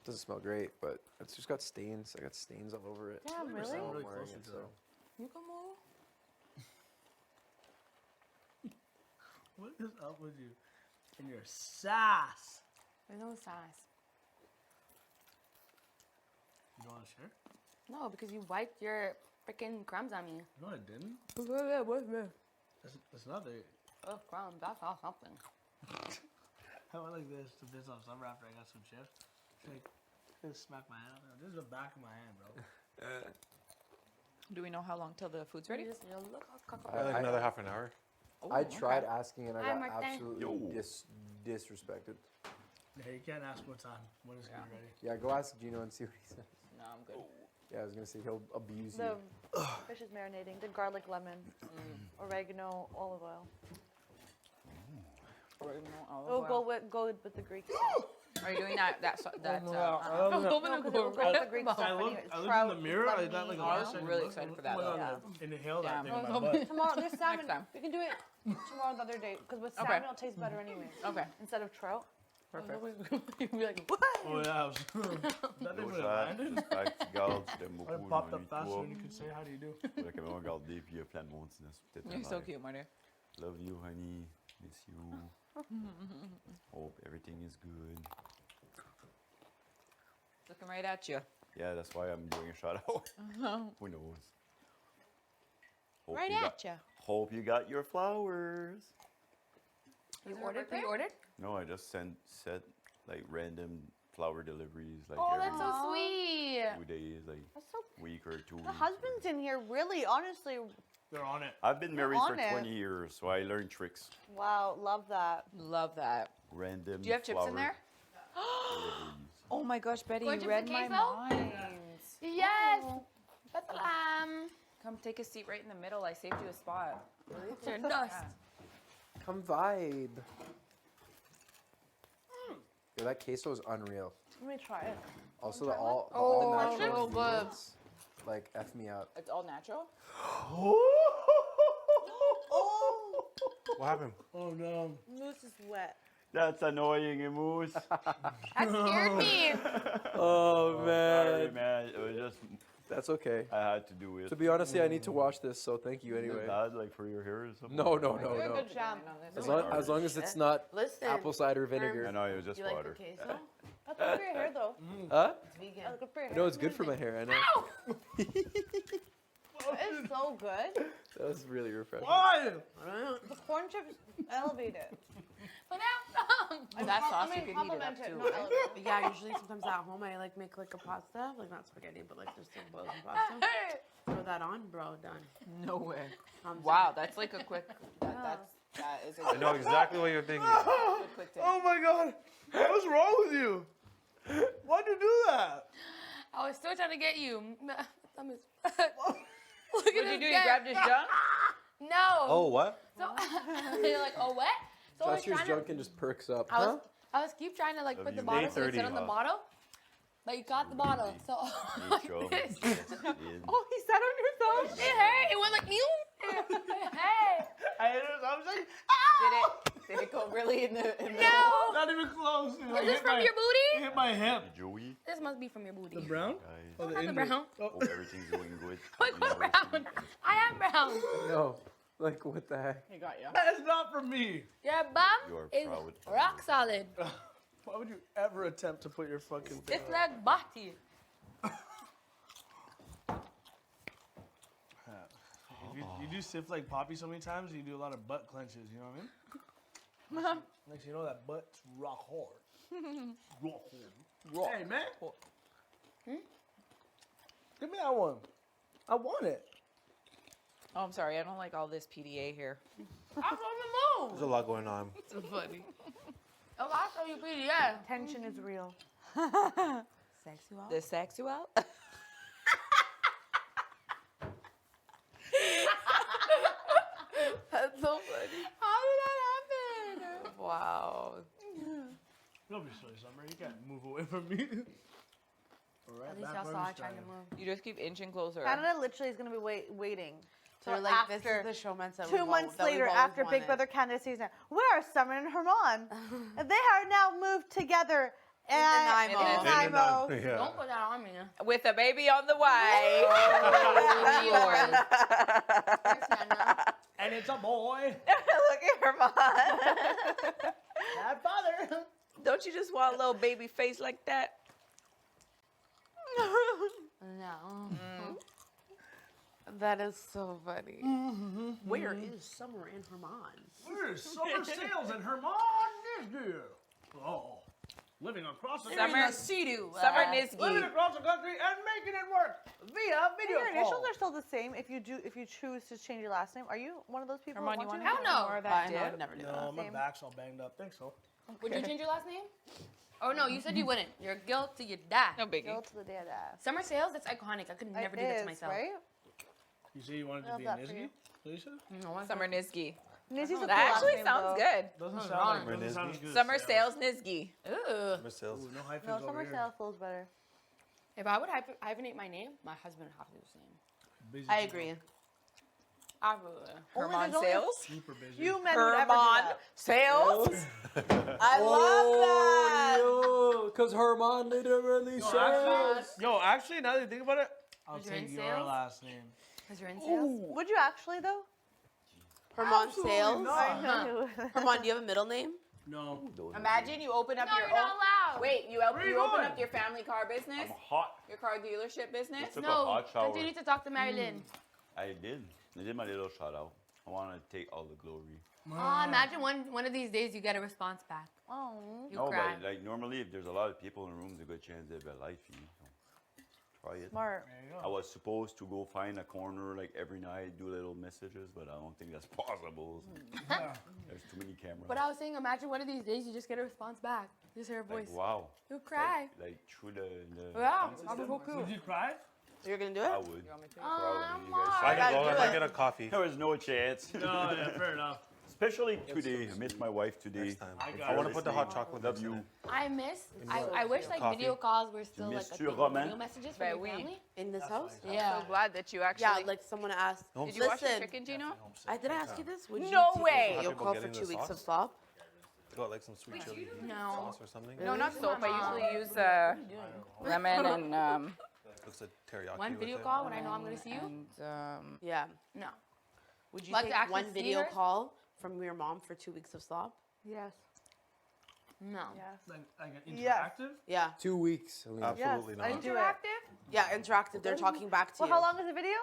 Doesn't smell great, but it's just got stains. I got stains all over it.
Damn, really?
I'm
Really
wearing
close
it,
to
so.
You can move.
What is up with you and your sass?
There's no size.
You don't want to share?
No, because you wiped your freaking crumbs on me.
No, I didn't.
What's there?
It's not there.
Oh, crumbs. That's all something.
I went like this to piss off Summer after I got some chips. She's like, just smack my hand. This is the back of my hand, bro.
Do we know how long till the food's ready?
Like another half an hour.
I tried asking and I
Hi,
got
Martin.
absolutely disrespected.
Yeah, you can't ask what time. When it's gonna be ready.
Yeah, go ask Gino and see what he says.
No, I'm good.
Yeah, I was gonna say he'll abuse
The
you.
fish is marinating. The garlic, lemon, oregano, olive oil. Oh, go with the Greek.
Are you doing that? That's
I
that.
looked
the Greek
I
stuff
looked,
anyway.
I looked
Trout,
in the mirror. I got like a
I
last
was
second
really
look.
excited for
I'm
that,
gonna
though.
inhale
Yeah.
that thing in my butt.
Tomorrow, there's salmon.
time.
We can do it tomorrow the other day because with
Okay.
salmon it'll taste better anyway.
Okay.
Instead of trout.
Perfect.
You'd be like, what?
Oh yeah, I was. That thing would have landed.
J'espère que tu gardes, je t'aime beaucoup.
I popped up faster
toi.
than you could say, how do you do?
Faudrait quand même regarder, puis il y a plein de monde sinon c'est peut-être
You're
un
so
rêve.
cute, Marty.
Love you, honey. Miss you. Hope everything is good.
Looking right at you.
Yeah, that's why I'm doing a shout out. Who knows? Hope
Right
you
at
got,
ya.
Hope you got your flowers.
You ordered? You ordered?
No, I just set like random flower deliveries like
Oh,
every
that's so sweet.
2 days, like
That's so
week or 2
The
weeks.
husbands in here really, honestly,
They're on it.
I've been married for
on it.
20 years, so I learned tricks.
wow, love that.
Love that.
Random.
Do you have chips in
flower
there?
deliveries.
Oh my gosh, Betty,
Gorgeous
you read
and
my
queso?
mind.
Yes. That's
Come take a seat right in the middle. I saved you a spot.
It's your dust.
Come vibe. Yo, that queso is unreal.
Let me try it.
Also, the all
Oh,
natural
so good.
ingredients, like F me up.
It's all natural?
What happened?
Oh no.
Mousse is wet.
That's annoying, Moose.
That scared me.
Oh
Sorry,
man,
man. It was just,
that's okay.
I had to do it.
To be honest, I need to wash this, so thank you
Is it
anyway.
bad, like for your hair or something?
No,
You're a good champ.
As long as it's not
Listen.
apple cider
I
vinegar.
know, it was just
You like
water.
the queso? That's good for your hair, though.
Huh?
It's vegan. That's good for your hair.
No, it's good for my hair. I know.
It's so good.
That was really refreshing.
Why?
The corn chips elevate it.
But now,
That sauce,
I
you
mean,
could heat it
compliment
up
it,
too.
not elevate it.
Yeah, usually sometimes at home I like make like a pasta, like not spaghetti, but like just a boiled pasta. Throw that on, bro, done.
No way.
I'm
Wow, that's like a quick. That is a
I know exactly what you're thinking.
good quick take.
Oh my god. What's wrong with you? Why'd you do that?
I was still trying to get you. Look at
What did you do? You grabbed his junk?
No.
Oh, what?
So you're like, oh, what? So I was
Josh's
trying
junk
to.
and just perks up.
I was keep trying to like
Love
put the
you.
bottle so it
8:30,
sit on the
huh?
bottle, but you got the bottle, so like
Trouble.
this.
Yes, it is.
Oh, he sat on your thumb. It hurt. It went like, hey.
I was like,
Did Did it go really in the?
No.
Not even close. It, like,
Is this
hit
from
my-
your booty?
it hit my hip.
Joey.
This must be from your booty.
The brown?
Guys.
I'm the brown.
Hope everything's going good.
What's brown? I am brown.
No. Like, what the heck?
He got you.
That is not for me.
Your bum
You're
is
proud.
rock solid.
Why would you ever attempt to put your fucking thing
It's
on?
like body.
If you do stiff like Poppy so many times, you do a lot of butt clenches, you know what I mean? Next you know that butt's rock hard. Rock hard. Hey, man. Give me that one. I want it.
Oh, I'm sorry. I don't like all this PDA here.
I'm on the
There's
move.
a lot going on.
So funny. Oh, I'll show you PDA.
Tension is real.
Sexual.
The sexual?
That's so funny.
How did that happen?
Wow.
Don't be silly, Summer. You can't move away from me. All right,
At least
back
y'all
where
saw
we
I tried to
started.
move.
You just keep inching closer.
Canada literally is going to be waiting.
They're
till
like,
after,
this is the showmance that
2
we've
months
that we've
later,
always
after Big
wanted.
Brother Canada season, where are Summer and Herman? And they are now moved together and
Nanaimo.
in Nanaimo.
Yeah.
Don't put that on me.
With a baby on the way.
And it's a boy.
Look at Herman.
Bad father.
Don't you just want a little baby face like that?
No.
That is so funny.
Mm-hmm.
Where is Summer and Herman?
Where's Summer Sales and Herman Nisby? Oh, living across the
Summer,
Sea-Doo.
Summer Nisky.
living across the country and making it work via video
Your
call.
initials are still the same if you choose to change your last name. Are you one of those people?
Herman,
who
you
want
want
to?
to
Hell no.
more of
I
that
know, I'd
dip?
never do
No,
that.
my
Same.
back's all banged up. Think so.
Would you change your last name? Oh no, you said you wouldn't. You're guilt till you die.
No biggie.
Go to the day of that.
Summer Sales, that's iconic. I could never do that to myself.
Right?
You say you wanted to
Love
be
that
a
for
Nisby,
you.
Lisa?
No, I
Summer Nisky.
Nizzy's a cool
That
last
actually
name,
sounds
though.
good.
Doesn't
Oh,
sound
wrong.
like doesn't sound as good as
Summer Sales Nisky.
Ooh.
Summer Sales.
Ooh, no hyphens
No,
over
Summer
here.
Sales feels better.
If I would hyphenate my name, my husband would have to do the same.
Busy
I
people.
agree.
I would.
Herman
there's only
Sales.
Super busy.
You men would ever do
Herman
that.
Sales.
I love that.
Because Herman literally
Actually, now that you think about it, I'll
Is your
take
in
your
sales?
last name.
Because you're in sales.
Would you actually though?
Herman
Absolutely
Sales.
not.
I know.
Herman, do you have a middle name?
No.
Imagine you open up
No,
your
you're not allowed.
Wait, you
Where you
open
going?
up your family car business,
I'm hot.
your car dealership business.
Took a
No,
hot shower.
continue to talk to Marilyn.
I did. I did my little shout out. I want to take all the glory.
Oh, imagine one of these days you get a response back.
Oh.
You
No,
cry.
but like normally, if there's a lot of people in the room, there's a good chance they have a life feed. So try it.
Smart.
There you
I was supposed to go find a corner like every night, do little messages, but I don't think that's possible. So there's too many cameras.
But I was saying, imagine one of these days you just get a response back. Just hear a voice.
Like, wow.
You cry.
Like through the
Yeah,
sound
that'd be so
system.
cool.
Would you cry?
You're gonna do
I
it?
would.
Oh,
Probably. You guys
I
tried
can
it?
go if I get a coffee.
There was no chance.
No, yeah, fair enough.
Especially today. I miss my wife today.
Next time.
I got
I
it.
want to put the hot chocolate
Love
mix in
you.
it.
I miss. I wish like
Coffee.
video calls were still like
miss
a
your
thing.
Roman?
Video messages
Ben
from your
oui.
family.
In this house?
Yeah.
So glad that you actually.
Yeah, like someone asked.
No,
Did you wash your
Listen,
chicken, Gino?
did I ask you this? Would you
No
take
way.
a video
People
call for
getting
2
the
weeks of
sauce?
stop?
Got like some sweet chili
No.
sauce or something.
No, not
This is
soap.
my
I
mom.
usually use lemon and
Looks like teriyaki.
One
with
video
it.
call when I know I'm gonna see you.
Yeah.
No.
Would you
Like to
take
actually
one
see
video
her?
call from your mom for 2 weeks of stop?
Yes.
No.
Yes.
Like an
Yes.
interactive?
Yeah.
2 weeks.
Absolutely
Yes, I
not.
do it.
Interactive?
Yeah, interactive. They're talking back to
Well,
you.
how long is the video?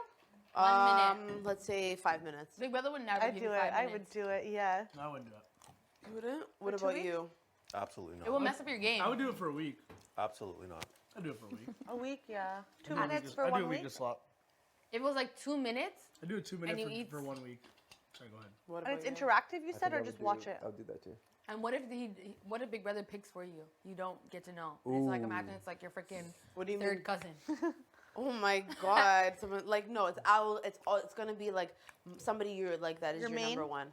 1 minute.
Let's say 5 minutes.
Big brother would never
I'd
give
do
you
it.
5
I
minutes.
would do it. Yeah.
No, I wouldn't do it.
You wouldn't? What
For 2
about
weeks?
you?
Absolutely
It will
not.
mess up your game.
I would do it for a week.
Absolutely not.
I'd do it for a week.
A week, yeah. 2
I'd do a
minutes
week of-
for
I'd do
1
a week
week.
of slop.
If it was like 2 minutes,
I do it 2
And you
minutes
eat-
for 1 week. Sorry, go ahead.
What
And it's
about you?
interactive, you said, or just watch it?
I'll do that too.
and what if what if Big Brother picks for you? You don't get to know. It's like imagine it's like your freaking
What do you
third
mean?
cousin.
Oh my god! Someone like no, it's owl. It's gonna be like somebody you're like that is
Your
your
main?
number one.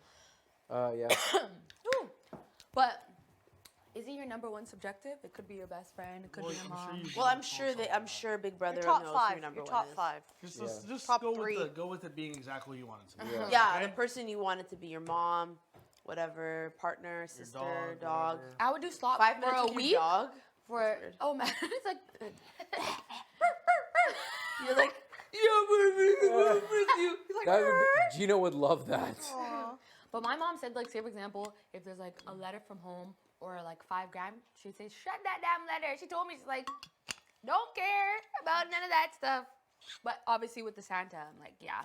Yeah.
Ooh. But is it your number one subjective? It could be your best friend. It could be your mom.
Well, I'm sure Big Brother
Your top
knows who
5.
your number
Your
one
top
is.
5.
Just
Top
go
3.
with go with it being exactly what you want it to be.
Yeah,
Okay?
the person you want it to be, your mom, whatever, partner, sister,
dog,
dog.
whatever.
I would do slop
5
for
minutes
a
with
week.
your dog.
For man, it's like
You're like,
That would be, Gino would love that.
Aw. But my mom said, like, say for example, if there's like a letter from home or like $5 she'd say, shut that damn letter. She told me, she's like, don't care about none of that stuff. But obviously with the Santa, I'm like, yeah,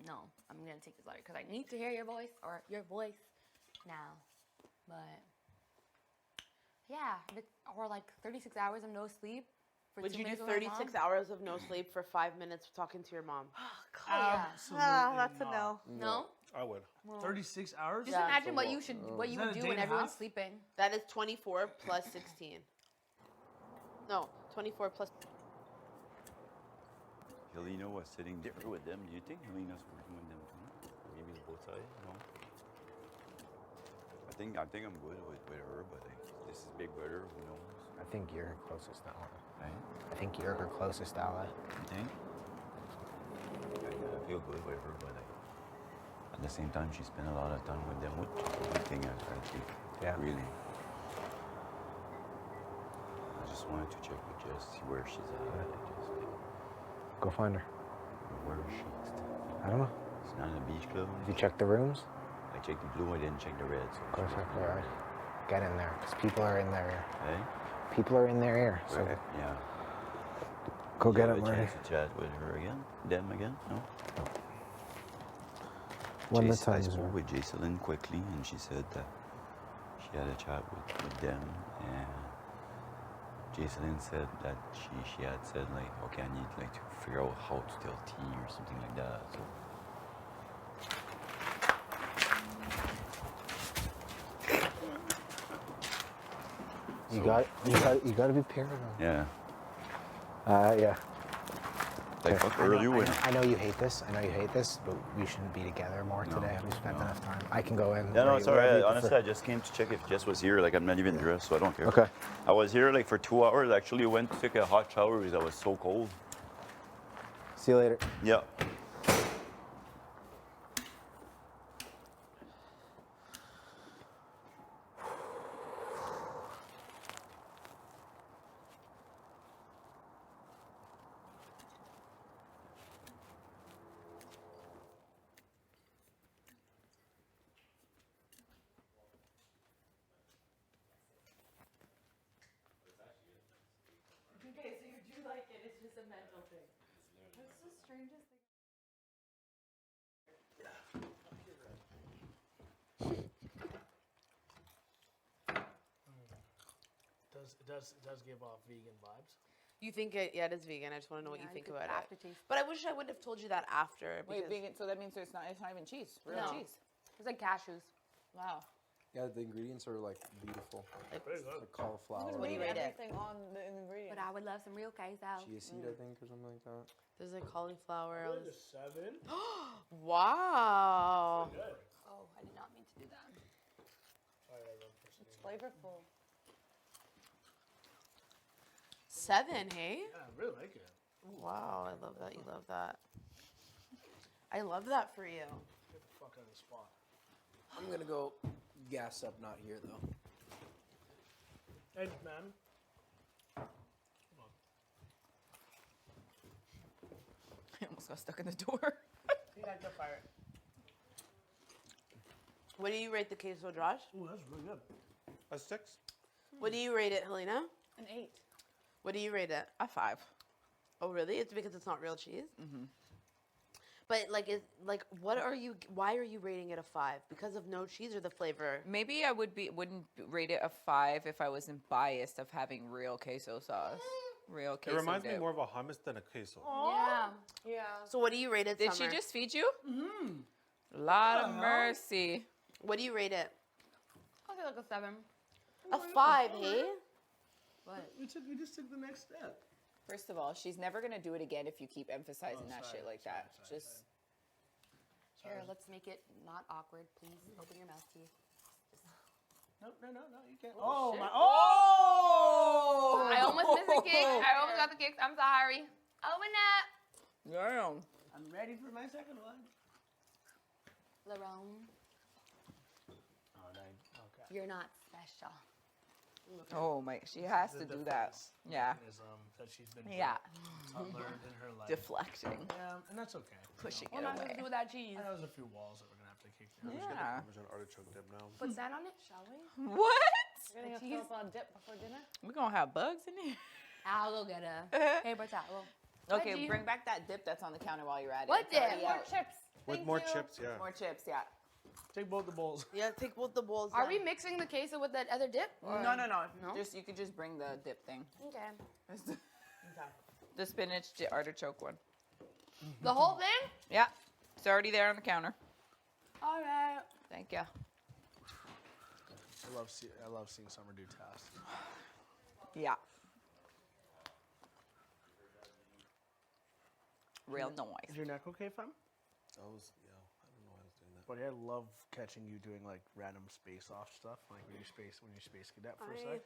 no, I'm gonna take this letter because I need to hear your voice now. But yeah, or like 36 hours of no sleep.
would you do 36 hours of no sleep for 5 minutes talking to your mom?
Absolutely
that's a
not.
No?
I would.
36 hours?
Just imagine what you would
Is that a
do
day
when
and a
everyone's
half?
sleeping.
That is 24 plus 16. No, 24 plus.
Helena was sitting there with them. Do you think Helena's working with them too? Maybe both sides? No. I think I'm good with her, but this is Big Brother. Who knows?
I think you're her closest ally.
Right?
I think you're her closest ally.
You think? I feel good with her, but at the same time, she spent a lot of time with them. What thing I think?
Yeah.
Really. I just wanted to check with Jess, see where she's at.
Go find her.
Where is she?
I don't know.
It's not in the beach club.
Have you checked the rooms?
I checked the blue, I didn't check the red. So
Go check the red. Get in there, because people are in their ear.
Hey?
People are in their ear. So
Right. Yeah.
go
Did you
get
have
it,
a
Marty.
chance to chat with her again? Them again? No?
When the
I
time is
spoke
right.
with Jacelyn quickly, and she said that she had a chat with them, and Jacelyn said that she had said, like, okay, I need like to figure out how to tell T or something like that. So.
You got to be paranoid.
Yeah.
Yeah.
Like,
Okay,
fuck earlier when.
I know you hate this. But we shouldn't be together more today. We spent enough time. I can go in.
Yeah, no, it's alright.
wherever you
Honestly,
prefer.
I just came to check if Jess was here. Like, I'm not even dressed, so I don't care.
Okay.
I was here like for 2 hours. Actually, went to take a hot shower because I was so cold.
See you later.
Yeah.
Okay, so you do like it. It's just a mental thing. That's the strangest thing.
It does give off vegan vibes.
You think it? Yeah, it is vegan. I just want to know what you
Yeah,
think
you
about
could
it.
aftertaste.
But I wish I would have told you that after.
Wait,
because-
vegan, so that means it's not even cheese. Real
No.
cheese.
It's like cashews.
Wow.
Yeah, the ingredients are like beautiful. Like cauliflower.
What do you rate it?
Everything on the ingredients.
But I would love some real queso.
Chia seed, I think, or something like that.
There's like cauliflower.
Really, a 7?
Wow.
Good.
Oh, I did not mean to do that.
It's flavorful.
7, hey?
Yeah, I really like it.
Wow, I love that. You love that. I love that for you.
Get the fuck out of the spot.
I'm gonna go gas up, not here though.
Hey, man.
I almost got stuck in the door.
You guys go fire it. What do you rate the queso, Josh?
Ooh, that's really good.
A 6.
What do you rate it, Helena?
An 8.
What do you rate it?
A 5.
Oh, really? It's because it's not real cheese? Mm-hmm. But what are you? Why are you rating it a 5? Because of no cheese or the flavor?
Maybe I wouldn't rate it a 5 if I wasn't biased of having real queso sauce. Real queso
It reminds me
dip.
more of a hummus than a queso.
Yeah.
Yeah.
So what do you rate it,
Did
Summer?
she just feed you? Mm-hmm. Lot of mercy.
What do you rate it?
I'll say like a 7.
A 5, hey?
What?
We just took the next step.
First of all, she's never gonna do it again if you keep emphasizing that shit like that. Just
Here, let's make it not awkward. Please open your mouth teeth.
No, you can't.
Oh,
Oh, my.
shit.
Oh!
I almost missed the kicks. I almost got the kicks. I'm sorry. Open up.
Damn.
I'm ready for my second one.
Larone. You're not special.
Oh my, she has to do that. Yeah.
That she's been
Yeah.
learned in her life.
Deflecting.
Yeah, and that's okay.
Pushing
What
it
am I supposed to
away.
do with that cheese?
I know there's a few walls that we're gonna have to kick down.
Yeah.
I'm just gonna artichoke dip now.
Put sand on it, shall we?
What?
We're gonna go fill up on dip before dinner.
We're gonna have bugs in here.
I'll go get a paper towel.
Okay,
Veggie.
bring back that dip that's on the counter while you're at it.
What
It's
dip?
already
More
out.
chips.
With more chips, yeah.
More chips, yeah.
Take both the bowls.
Yeah, take both the bowls.
Are we mixing the queso with that other dip? or-
No, no, no.
No?
Just you could just bring the dip thing.
Okay.
The spinach artichoke one.
The whole thing?
Yeah, it's already there on the counter.
All right.
Thank you.
I love seeing Summer do tasks.
Yeah. Real noise.
Is your neck okay, fam?
I was, yeah, I don't know why I was doing that.
Buddy, I love catching you doing like random space off stuff, like when you space cadet for a sec.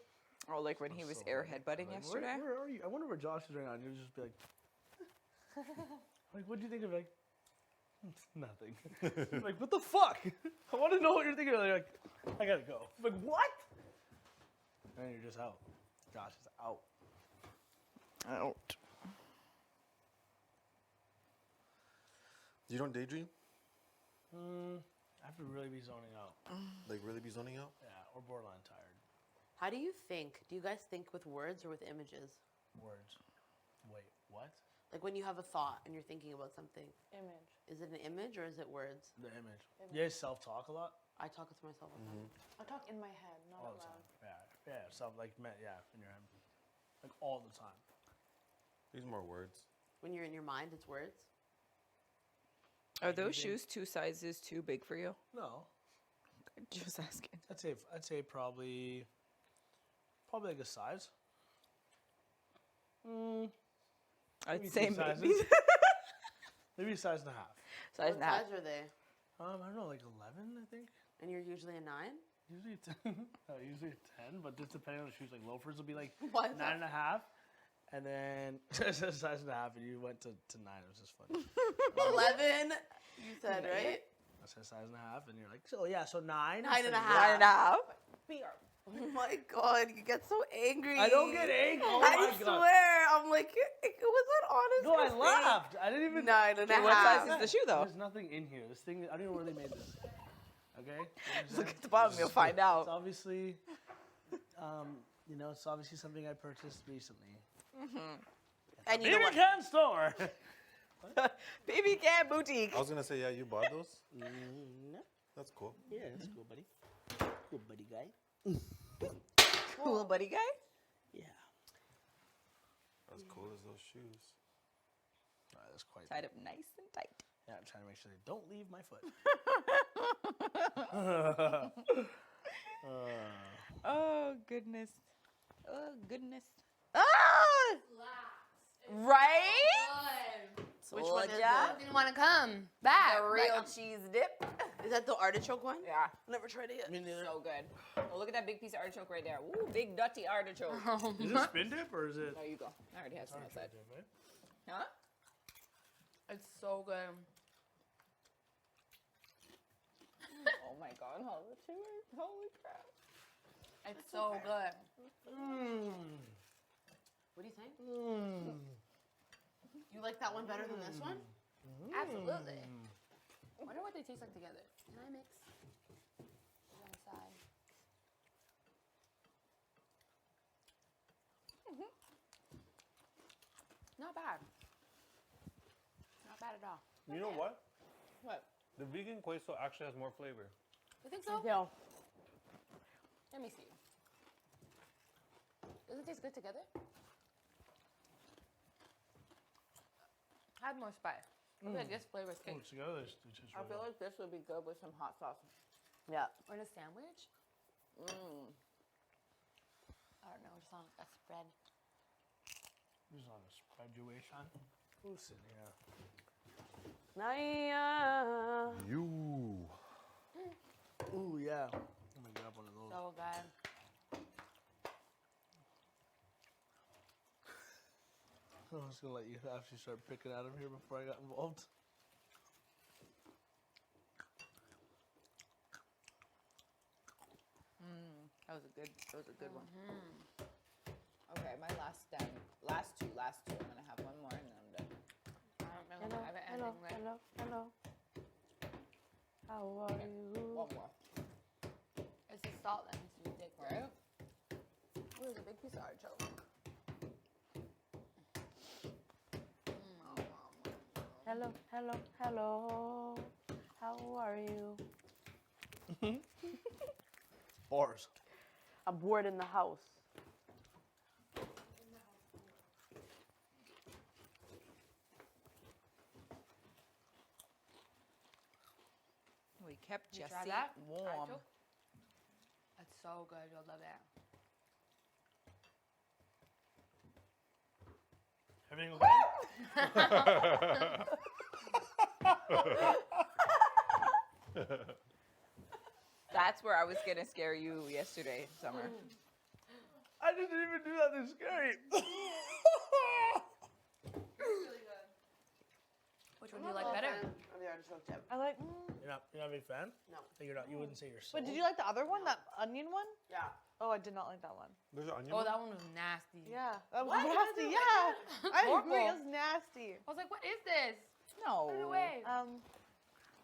Oh, like when he was air headbutting
Like,
yesterday?
Where are you? I wonder where Josh is right now. And you'll just be like, like, what do you think of? Like, it's nothing. Like, what the fuck? I want to know what you're thinking of. You're like, I gotta go. I'm like, what? And then you're just out. Josh is out.
Out.
You don't daydream?
I have to really be zoning out.
Like really be zoning out?
Yeah, or borderline tired.
How do you think? Do you guys think with words or with images?
Words. Wait, what?
Like when you have a thought and you're thinking about something.
Image.
Is it an image or is it words?
The image. You guys self-talk a lot?
I talk to myself all the time.
I talk in my head, not
All
out
the
loud.
time. Yeah, in your head. Like all the time.
These more words.
When you're in your mind, it's words.
Are those shoes 2 sizes too big for you?
No.
Just asking.
I'd say probably like a size.
I'd
Maybe
say
2 sizes.
maybe.
Maybe a size and a half.
Size and a half.
What size are they?
I don't know, like 11, I think.
And you're usually a 9?
Usually a 10. Usually a 10, but just depending on the shoes, like loafers will be like
What?
9.5. And then just a size and a half, and you went to 9. It was just funny.
11, you said, right?
I said size and a half, and you're like, so yeah, so 9.
9 and a
I said,
half.
9.5.
Oh my god, you get so angry.
I don't get angry. Oh
I
my God.
swear, I'm like, it was an honest
No, I
mistake.
laughed. I didn't even.
9 and a half.
What size is the shoe though?
There's nothing in here. This thing, I don't even know where they made this. Okay?
Look at the bottom, you'll find
It's
out.
obviously, it's obviously something I purchased recently.
And you know
BB
what?
Can store.
BB Can Boutique.
I was gonna say, yeah, you bought those?
No.
That's cool.
Yeah, that's cool, buddy. Cool, buddy guy.
Cool buddy guy.
Yeah.
As cool as those shoes.
All right, that's quite.
Tied up nice and tight.
Yeah, I'm trying to make sure they don't leave my foot.
Oh goodness. Oh goodness. Ah! Right?
Which one is
Told
it?
Didn't want to come back.
The real
Like,
cheese dip.
Is that the artichoke one?
Yeah.
Never tried it yet.
So good. Oh, look at that big piece of artichoke right there. Ooh, big nutty artichoke.
Is it spin dip or is it?
There you go. I already have some outside. Huh?
It's so good.
Oh my god, holy crap.
It's so good.
What do you think? You like that one better than this one?
Absolutely. I wonder what they taste like together. Can I mix? On the side. Not bad. Not bad at all.
You know what?
What?
The vegan queso actually has more flavor.
You think so?
Yeah.
Let me see. Does it taste good together? Have more spice. I feel like this flavor is
Oh,
cake.
together, it's just
I feel like this would be good with some hot sauce.
Yeah.
Or in a sandwich? I don't know, just on a spread.
This is on a graduation. Who's sitting here?
Naya.
You.
Ooh, yeah. I'm gonna grab one of those.
So good.
I was gonna let you actually start picking at him here before I got involved.
That was a good one. Okay, my last two. I'm gonna have one more and then I'm done.
I don't know. I have an ending, right?
Hello. How are you?
One more.
It's the salt that needs to be thick,
Right? Oh, there's a big piece of artichoke.
Hello. How are you?
Bars.
I'm bored in the house.
We kept
You try
Jessie
that?
warm.
Artichoke? That's so good. You'll love that.
Everything okay?
That's where I was gonna scare you yesterday, Summer.
I didn't even do that to scare you.
Which one do you like better?
Of the artichoke dip.
I like.
You're not a big fan?
No.
You're not. You wouldn't say you're so.
But did you like the other one, that onion one?
Yeah.
Oh, I did not like that one.
There's an onion.
Oh, that one was nasty.
Yeah, that was
What? You
nasty.
didn't
Yeah,
like
I
Horrible.
agree. It was nasty.
I was like, what is this?
No.
Put it away.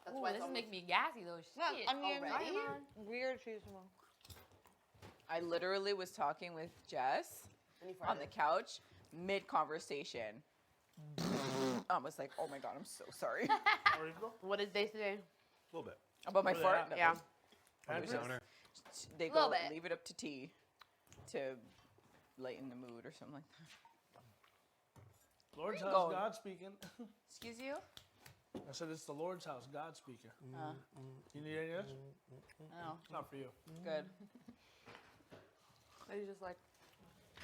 That's
Ooh,
why
this
it's
is making me gassy though.
Yeah,
Shit.
onion.
Already?
Weird cheese one.
I literally was talking with Jess on the couch mid-conversation. I was like, oh my God, I'm so sorry.
What did they say?
A little bit.
About my fart?
Yeah.
They go, leave it up to tea to lighten the mood or something like that.
Lord's
Where
house,
you going?
God speaking.
Excuse you?
I said it's the Lord's house, God speaking. You need any of this?
No.
It's not for you.
Good.
Are you just like,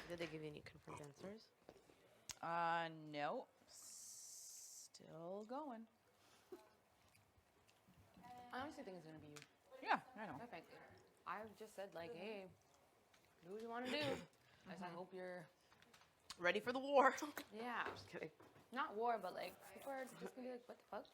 did they give you any confirmed answers?
No. Still going.
I honestly think it's gonna be you.
Yeah, I know.
I think I just said like, hey, do what you want to do. I just hope you're
ready for the war.
Yeah.
Just kidding.
Not war, but like people are just gonna be like, what the fuck?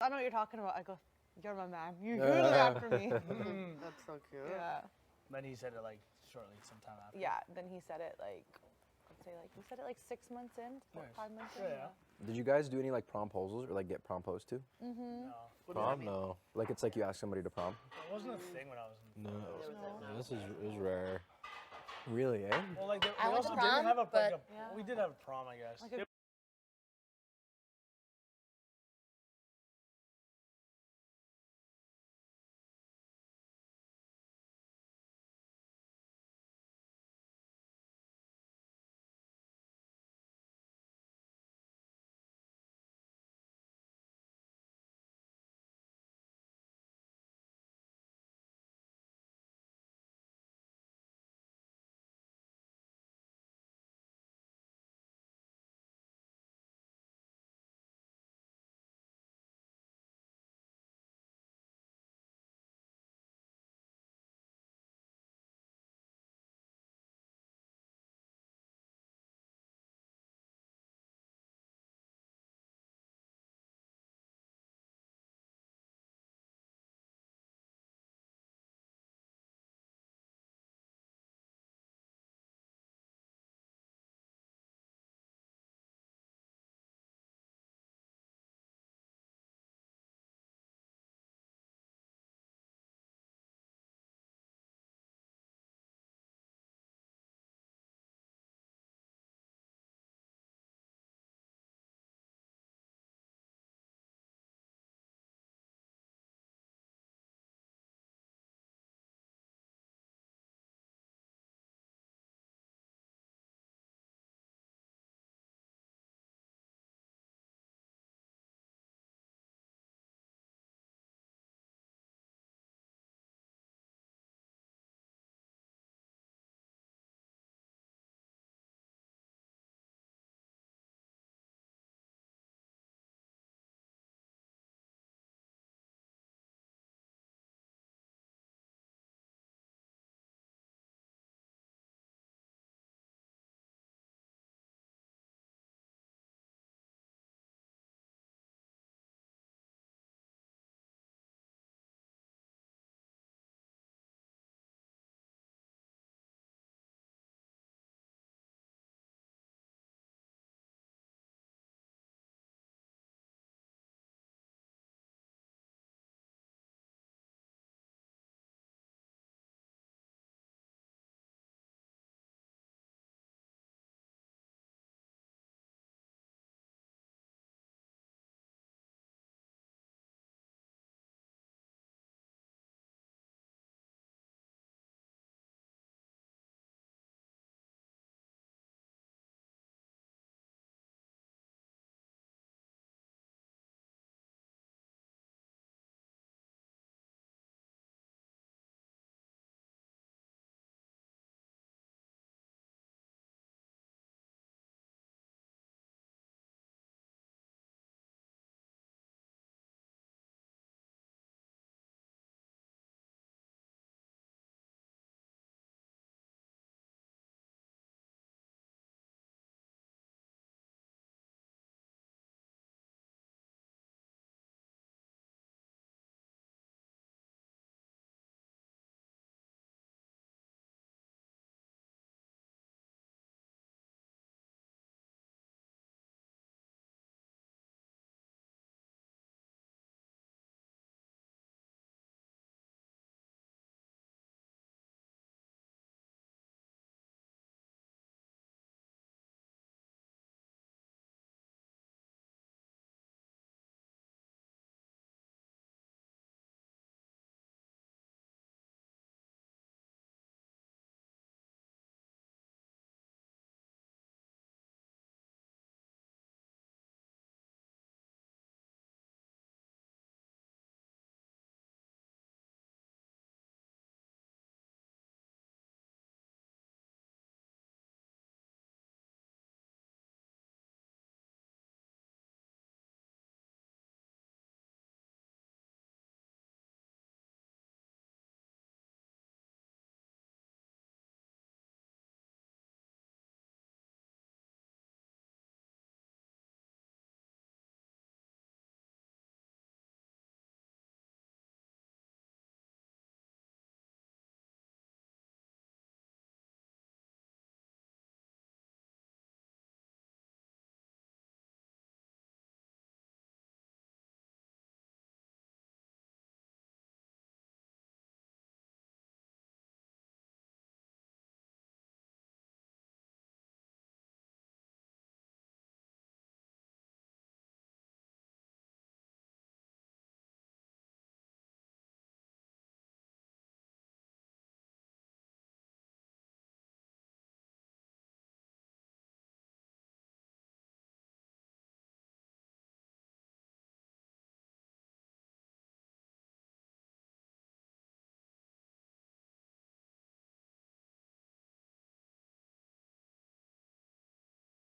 I know what you're talking about. I go, you're my man. You're really after me.
That's so cute.
Yeah.
Then he said it like shortly, sometime after.
Yeah. Then he said it like, I'd say like he said it like 6 months in,
Nice.
5 months in.
Yeah.
Did you guys do any like promposals or like get promposed to?
Mm-hmm.
No.
Prom? No.
Like it's like you ask somebody to prom?
It wasn't a thing when I was in.
No. Yeah, this is rare.
Really, eh?
Well, like
I
we
went to
also
prom,
didn't have a, like
but-
a we did have a prom, I guess.
Like a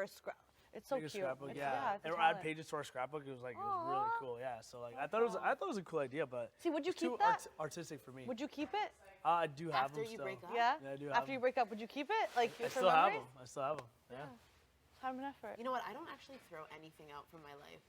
or a scrap? It's so
Make a
cute.
scrapbook,
It's,
yeah.
it's a
And add
talent.
pages to our scrapbook. It was really cool. Yeah. So like I thought it was a cool idea, but
See, would you
it's too
keep that?
artistic for me.
Would you keep it?
I do have
After
them
you
still.
break up?
Yeah?
Yeah, I do have
After you break up, would you keep it? Like,
I
for
still have
memories?
them. I still have them. Yeah.
Time and effort.
You know what? I don't actually throw anything out from my life.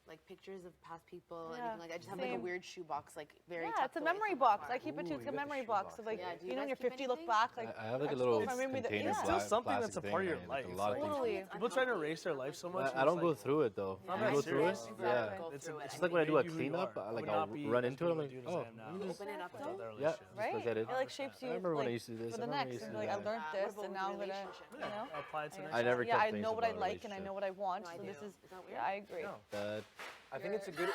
Like pictures of past people,
Yeah,
anything like I just have like a
same.
weird shoebox, like very.
Yeah, it's a memory box. I keep it too. It's a memory box of like,
Yeah, do
you know, when
guys
you're
keep
50, look back. Like,
I have like a little
container.
container.
It's still something that's a part of your life.
A lot of things.
Totally.
People try to erase their life so much.
I don't go through it though.
I'm
You
not
go through it?
serious.
Yeah. It's just like when I do a cleanup, like I'll run into it. I'm like, oh, let me just
open it up though.
yeah,
Right?
look at it.
It like shapes you.
I remember when I
like,
used to do this.
For
I
the
remember
next,
when
and
I
like
used to
I
do that.
learned this, and now I'm gonna, you know.
Apply it to
I never
Yeah,
kept
I
things
know what I
about
like, and I know what I want. So this is. Yeah, I agree.
That
I think it's a good.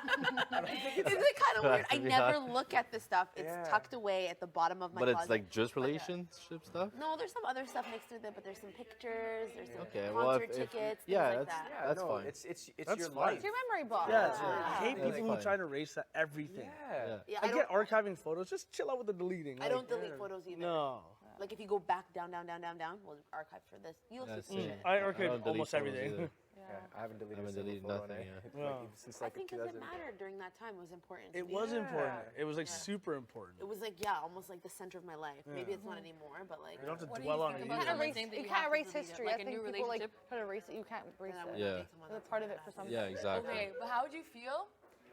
Isn't it kind of weird? I never look at the stuff. It's tucked away at the bottom of my
But
closet.
it's like just relationship stuff?
No, there's some other stuff mixed with it, but there's some pictures, there's some
Okay, well,
concert
if-
tickets,
yeah,
things like
that's-
that.
that's
no,
fine.
It's
That's
your
fine.
life.
It's your memory box.
Yeah, I hate
That's
people who
fine.
try to erase everything.
Yeah.
Yeah,
I get archiving photos. Just chill out with the deleting.
I don't
like,
delete photos either.
No.
Like if you go back down, we'll archive for this. You'll
Yeah,
see
same.
shit.
I
don't
archive
delete
almost
photos
everything.
either.
Yeah, I haven't deleted,
I haven't
a single
deleted
photo
nothing,
on
yeah.
it.
No.
Like, since
I
like
think 'cause
2000.
it mattered during that time. It was important. to
It
me.
was important. It was like
Yeah.
super important.
It was like almost like the center of my life. Maybe
Yeah.
it's not anymore, but like.
You don't have to
What do
dwell
you
on
think
it
about
either.
someone saying that
You
you
can't
have to
erase
delete it?
history.
Like
I
a
think
new
people like
relationship?
try to erase it. You can't erase
Then I
it.
would
Yeah.
date someone
It's
that's
part of
like
it for
that.
some.
Yeah, exactly.
Okay, but how would you feel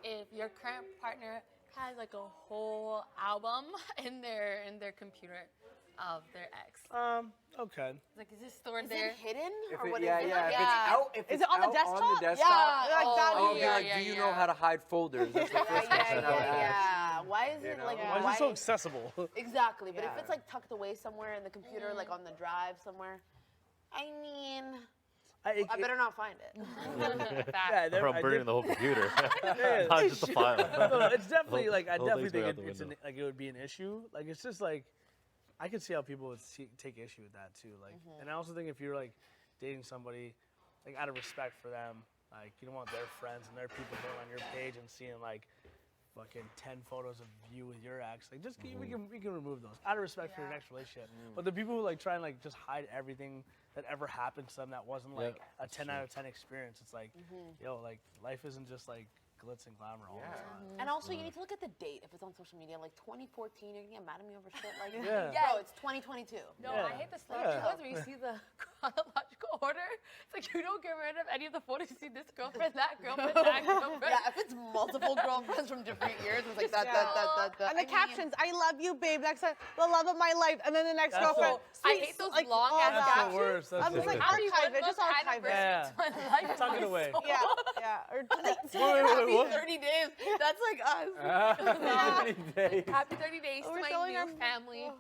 if your current partner has like a whole album in their computer of their ex?
Okay.
Like, is this stored
Is
there?
it hidden
If
or
it,
what is
yeah,
it?
yeah. If
Yeah.
it's out, if
Is
it's
it on the
out
desktop?
on the desktop,
Yeah.
Like that.
I'll be
yeah,
like,
yeah,
do you
yeah.
know how to hide folders? That's the first question I would ask.
Yeah. Why is it
know?
like?
Why is it so accessible?
Exactly, but if
Yeah.
it's like tucked away somewhere in the computer, like on the drive somewhere, I mean, I better not find it.
Yeah,
Or I'm burning the whole computer. Not just the file.
No, it's definitely like I
Whole
definitely
thing's
think
going out the
it's an,
window.
like it would be an issue. Like it's just like I could see how people would take issue with that too. Like, and I also think if you're like dating somebody, like out of respect for them, like you don't want their friends and their people going on your page and seeing like fucking 10 photos of you with your ex. Like just we can remove those out of respect for your next relationship. But the people who like try and like just hide everything that ever happened to them that wasn't like a 10 out of 10 experience. It's like, yo, like life isn't just like glitz and glamour all the time.
And also, you need to look at the date if it's on social media. Like 2014, you're gonna get mad at me over shit like
Yeah.
Bro, it's 2022.
No,
Yeah.
I hate the slow
Yeah.
ones where you see the chronological order. It's like you don't get rid of any of the photos. You see this girlfriend, that girlfriend, that girlfriend.
Yeah, if it's multiple girlfriends from different years, it's like that.
And the captions, I love you, babe. Next time, the love of my life. And then the next
That's
girlfriend.
I
sweet,
hate those
like,
long
all
ass
that.
That's the worst. That's
I'm
the
just like,
worst.
archive it. Just archive it.
Yeah. Tuck it away.
Yeah, yeah. Or
Happy 30 days. That's like us.
Happy days.
Happy 30 days
We're
to my
showing
new
our-
family.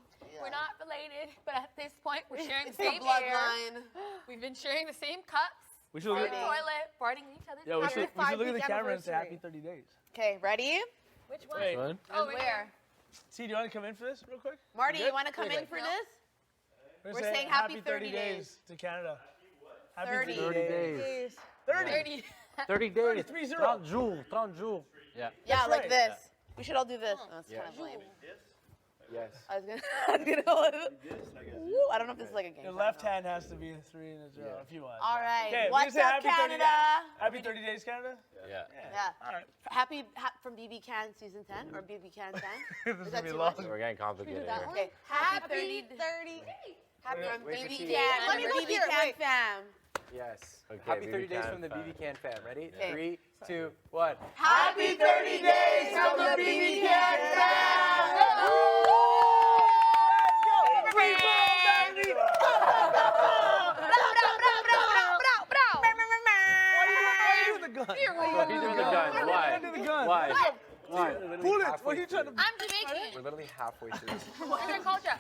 We're not related, but at this point, we're sharing the
It's the
same air.
bloodline.
We've been sharing the same cups,
We should
same
look at,
toilet, farting in each other's
yeah, we
cups.
should look at the
5-week
camera and say happy
anniversary.
30 days.
Okay, ready?
Which one?
Wait.
Fine.
Oh,
And
right
where?
See, do you want to come in for this real quick?
Marty,
good?
you want to come
Yeah,
in
good.
for
No.
this? We're saying happy 30 days.
to Canada. Happy
30.
30 days.
30.
30.
30 days.
30.
30 jours. 30 jours. Yeah.
Yeah,
That's
like
right.
this. We should all do this. Oh, that's
Yeah.
kind of lame.
Yes.
I was gonna Woo, I don't know if this is like a game.
Your
show,
left
no.
hand has to be a 3 and a 0 if you want.
All right.
Okay, we
What's
just say
up,
happy 30
Canada?
days. Happy 30 days, Canada?
Yeah.
Yeah.
All right.
Happy from BB Can season 10 or BB Can 10?
This
Is
is
that
gonna be
too
long.
much?
We're getting complicated
That
here.
one? Okay.
Happy 30.
Happy
Wait,
from
wait for
BB
T.
Can.
Let me look
BB
here,
Can
wait.
fam.
Yes.
Okay,
Happy
BB
30 days
Can
from the
fam.
BB Can fam. Ready?
Okay.
3, 2, 1.
Happy 30 days from the BB Can fam.
Why are you with the gun?
Oh, he's doing the gun. Why?
Do the gun.
Why?
Why?
Bullets. What are you trying to?
I'm Jamaican.
We're literally halfway through.
What's their culture?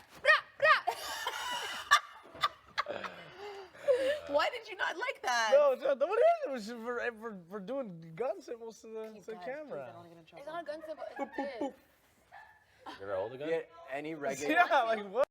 Why did you not like that?
No, it's not. What is it? It was just for doing gun symbols to the camera.
It's not a gun symbol. It's this.
You ever hold a gun?
Get any reggae.
Yeah, like what?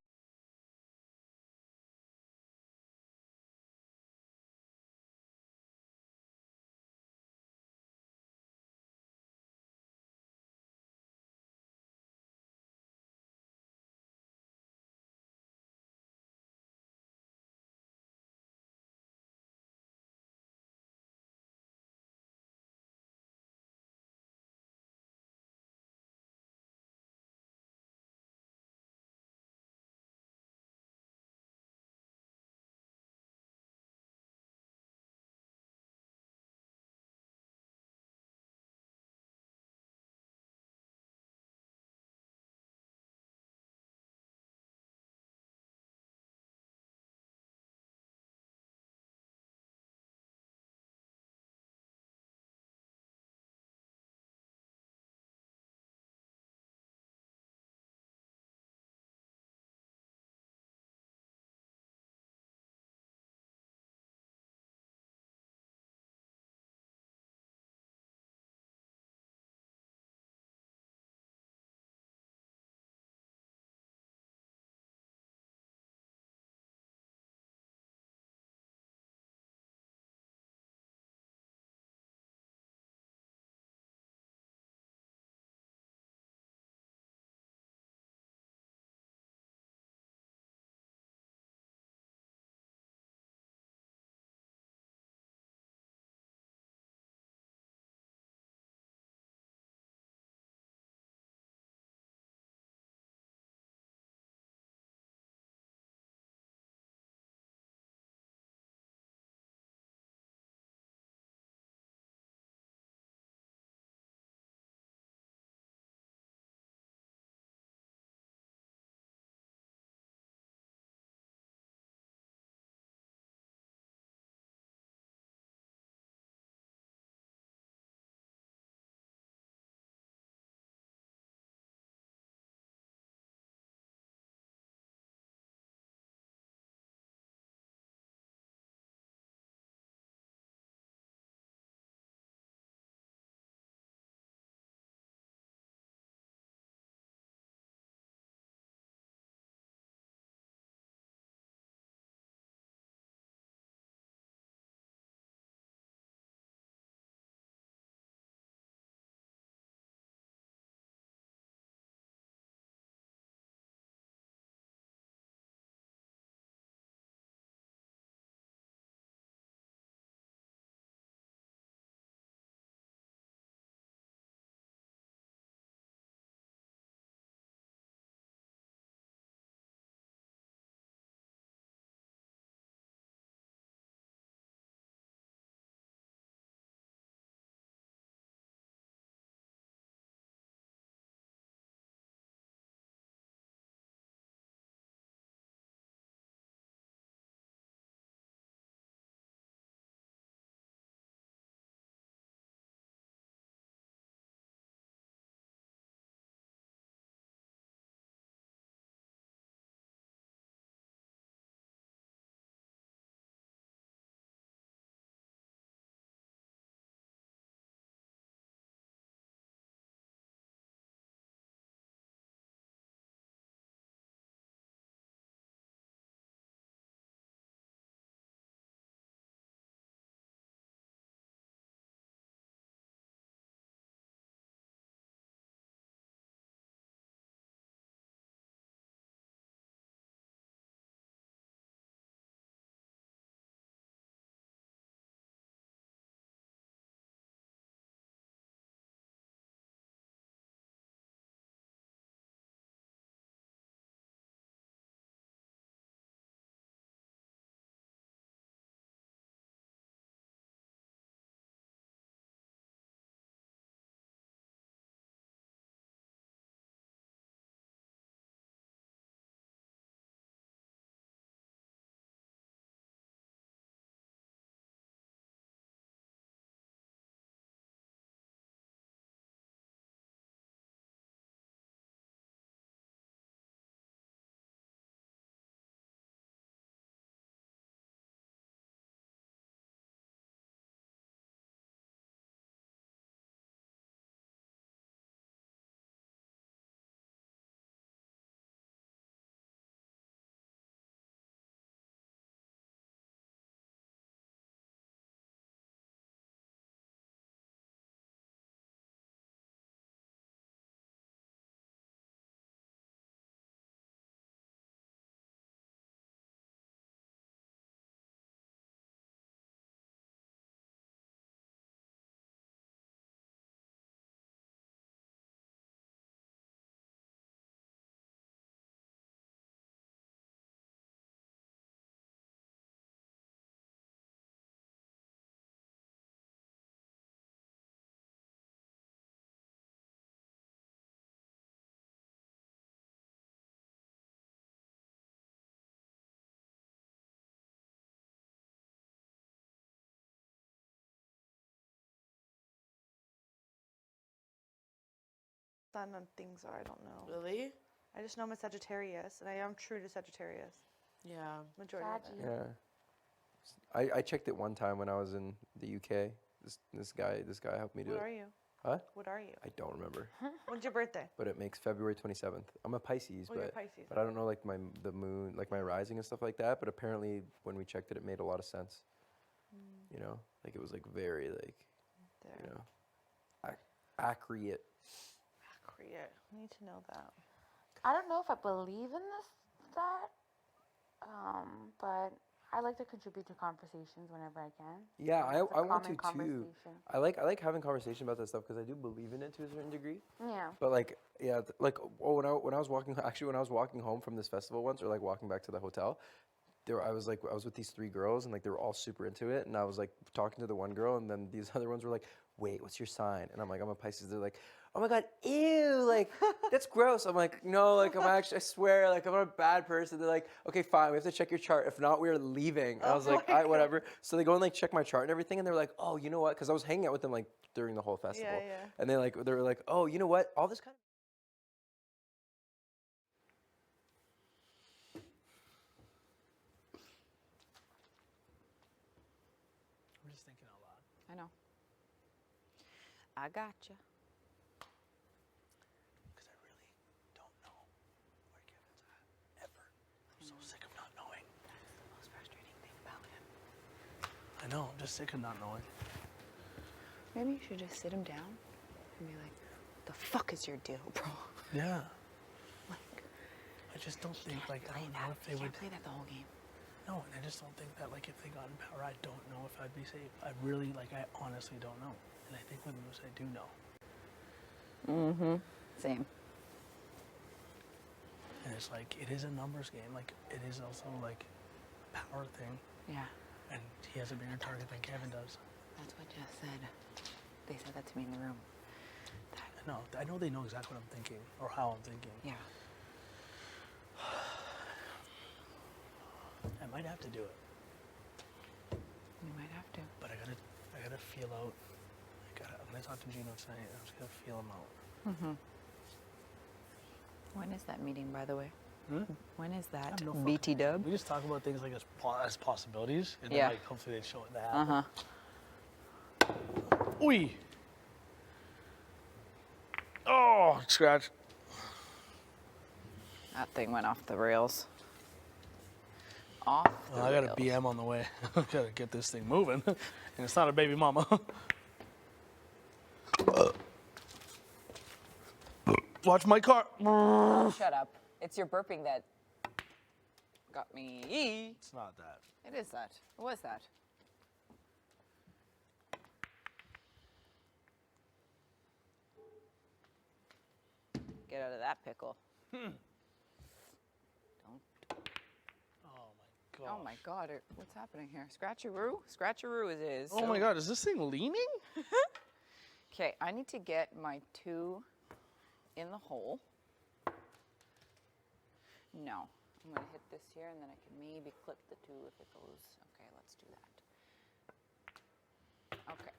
sun on things are. I don't know.
Really?
I just know I'm a Sagittarius, and I am true to Sagittarius.
Yeah.
Majority of it.
Yeah. I checked it one time when I was in the UK. This guy helped me do it.
What are you?
Huh?
What are you?
I don't remember.
When's your birthday?
But it makes February 27th. I'm a Pisces,
Oh, you're
but
Pisces.
but I don't know like the moon, like my rising and stuff like that. But apparently, when we checked it, it made a lot of sense. You know, like it was like very like, you know, accurate.
Accurate. I need to know that.
I don't know if I believe in but I like to contribute to conversations whenever I can.
Yeah,
It's a
I want to
common
too.
conversation.
I like having conversation about that stuff because I do believe in it to a certain degree.
Yeah.
But like, yeah, like when I was walking home from this festival once, or like walking back to the hotel, I was with these 3 girls and like they were all super into it, and I was like talking to the one girl, and then these other ones were like, "Wait, what's your sign?" And I'm like, "I'm a Pisces." They're like, "Oh my god, ew, like that's gross." I'm like, "No, like I swear, like I'm not a bad person." They're like, "Okay, fine, we have to check your chart. If not, we're leaving." And I was like, "All right, whatever." So they go and like check my chart and everything, and they're like, "Oh, you know what?" Because I was hanging out with them like during the whole festival,
yeah.
and they were like, "Oh, you know what? All this kind of."
I'm just thinking out loud.
I know. I gotcha.
Because I really don't know where Kevin's at, ever. I'm so sick of not knowing.
That's the most frustrating thing about him.
I know, I'm just sick of not knowing.
Maybe you should just sit him down and be like, "What the fuck is your deal, bro?"
Yeah.
Like,
I just don't think, like, I don't know if they would
play that the whole game.
No, and I just don't think that, like, if they got in power, I don't know if I'd be safe. I really, like, I honestly don't know. And I think with Moose, I do know.
Mm-hmm. Same.
And it's like, it is a numbers game. Like, it is also, like, a power thing.
Yeah.
And he has a bigger target than Kevin does.
That's what Jess said. They said that to me in the room.
I know they know exactly what I'm thinking, or how I'm thinking.
Yeah.
I might have to do it.
You might have to.
But I gotta feel out. I'm gonna talk to Gino tonight. I'm just gonna feel him out.
Mm-hmm. When is that meeting, by the way?
Hmm?
When is
I
that?
have no
BT dub?
We just talk about things like as possibilities, and
Yeah.
then like hopefully they show it that happen.
Uh-huh.
Oi! Oh, scratch.
That thing went off the rails. Off the
Well, I got
rails.
a BM on the way. Gotta get this thing moving. And it's not a baby mama. Watch my car.
Shut up. It's your burping that got me.
It's not that.
It is that. It was that. Get out of that pickle. Don't. Oh my god, what's happening here? Scratcheroo? Scratcheroo it is.
Oh my god, is this thing leaning?
Okay, I need to get my 2 in the hole. No. I'm gonna hit this here and then I can maybe clip the 2 if it goes. Okay, let's do that. Okay.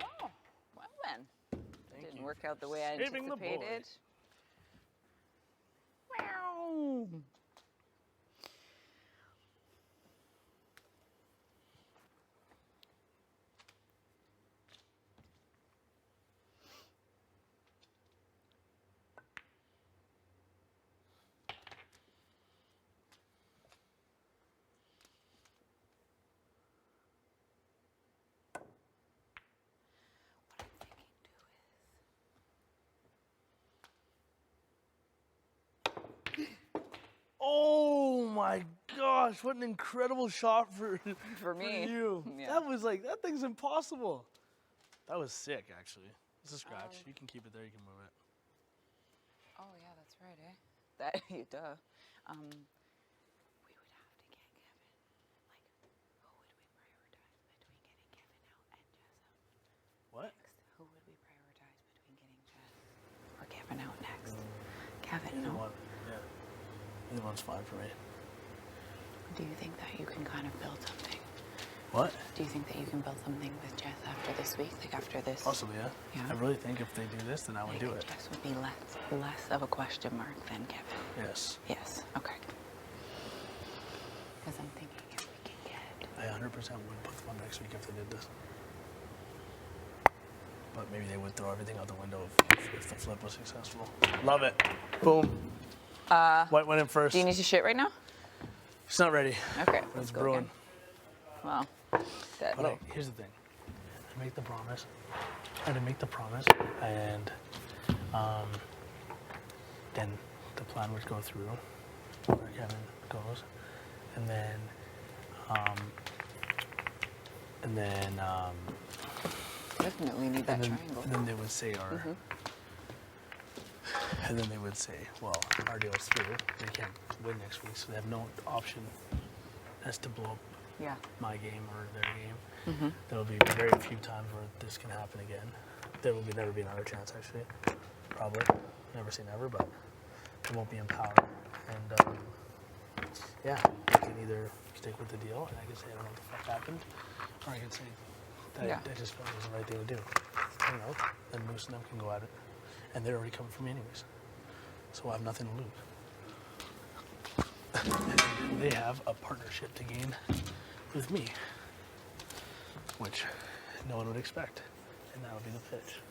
Oh, well then. Didn't work out the way I
Saving the
anticipated.
boys.
Meow.
Oh my gosh, what an incredible shot for
me.
you.
Yeah.
That was like, that thing's impossible. That was sick, actually. It's a scratch. You can keep it there, you can move it.
Oh yeah, that's right, eh? That duh. We would have to get Kevin. Like, who would we prioritize between getting Kevin out and Jess out?
What?
Next, who would we prioritize between getting Jess or Kevin out next? Kevin,
Either
no.
one. Yeah. Either one's fine for me.
Do you think that you can kind of build something?
What?
Do you think that you can build something with Jess after this week, like after this?
Possibly, yeah.
Yeah.
I really think if they do this, then I would do it.
Jess would be less of a question mark than Kevin.
Yes.
Yes. Okay. Because I'm thinking if we can get.
I 100% would put them on next week if they did this. But maybe they would throw everything out the window if the flip was successful. Love it. Boom. White went in first.
Do you need to shit right now?
It's not ready.
Okay.
But
Let's
it's
go
brewing.
again. Wow. That.
But here's the thing. I make the promise. And then the plan would go through where Kevin goes. And then
Definitely need that triangle.
And then they would say and then they would say, well, our deal's through. They can't win next week, so they have no option as to blow up my game or their game. There will be very few times where this can happen again. There will never be another chance, actually. Probably. Never say never, but it won't be in power. And yeah, I can either stick with the deal, and I can say I don't know what the fuck happened, or I can say that I just felt it was the right thing to do. I don't know. Then Moose and them can go at it. And they're already coming for me anyways. So I have nothing to lose. And they have a partnership to gain with me, which no one would expect. And that would be the pitch.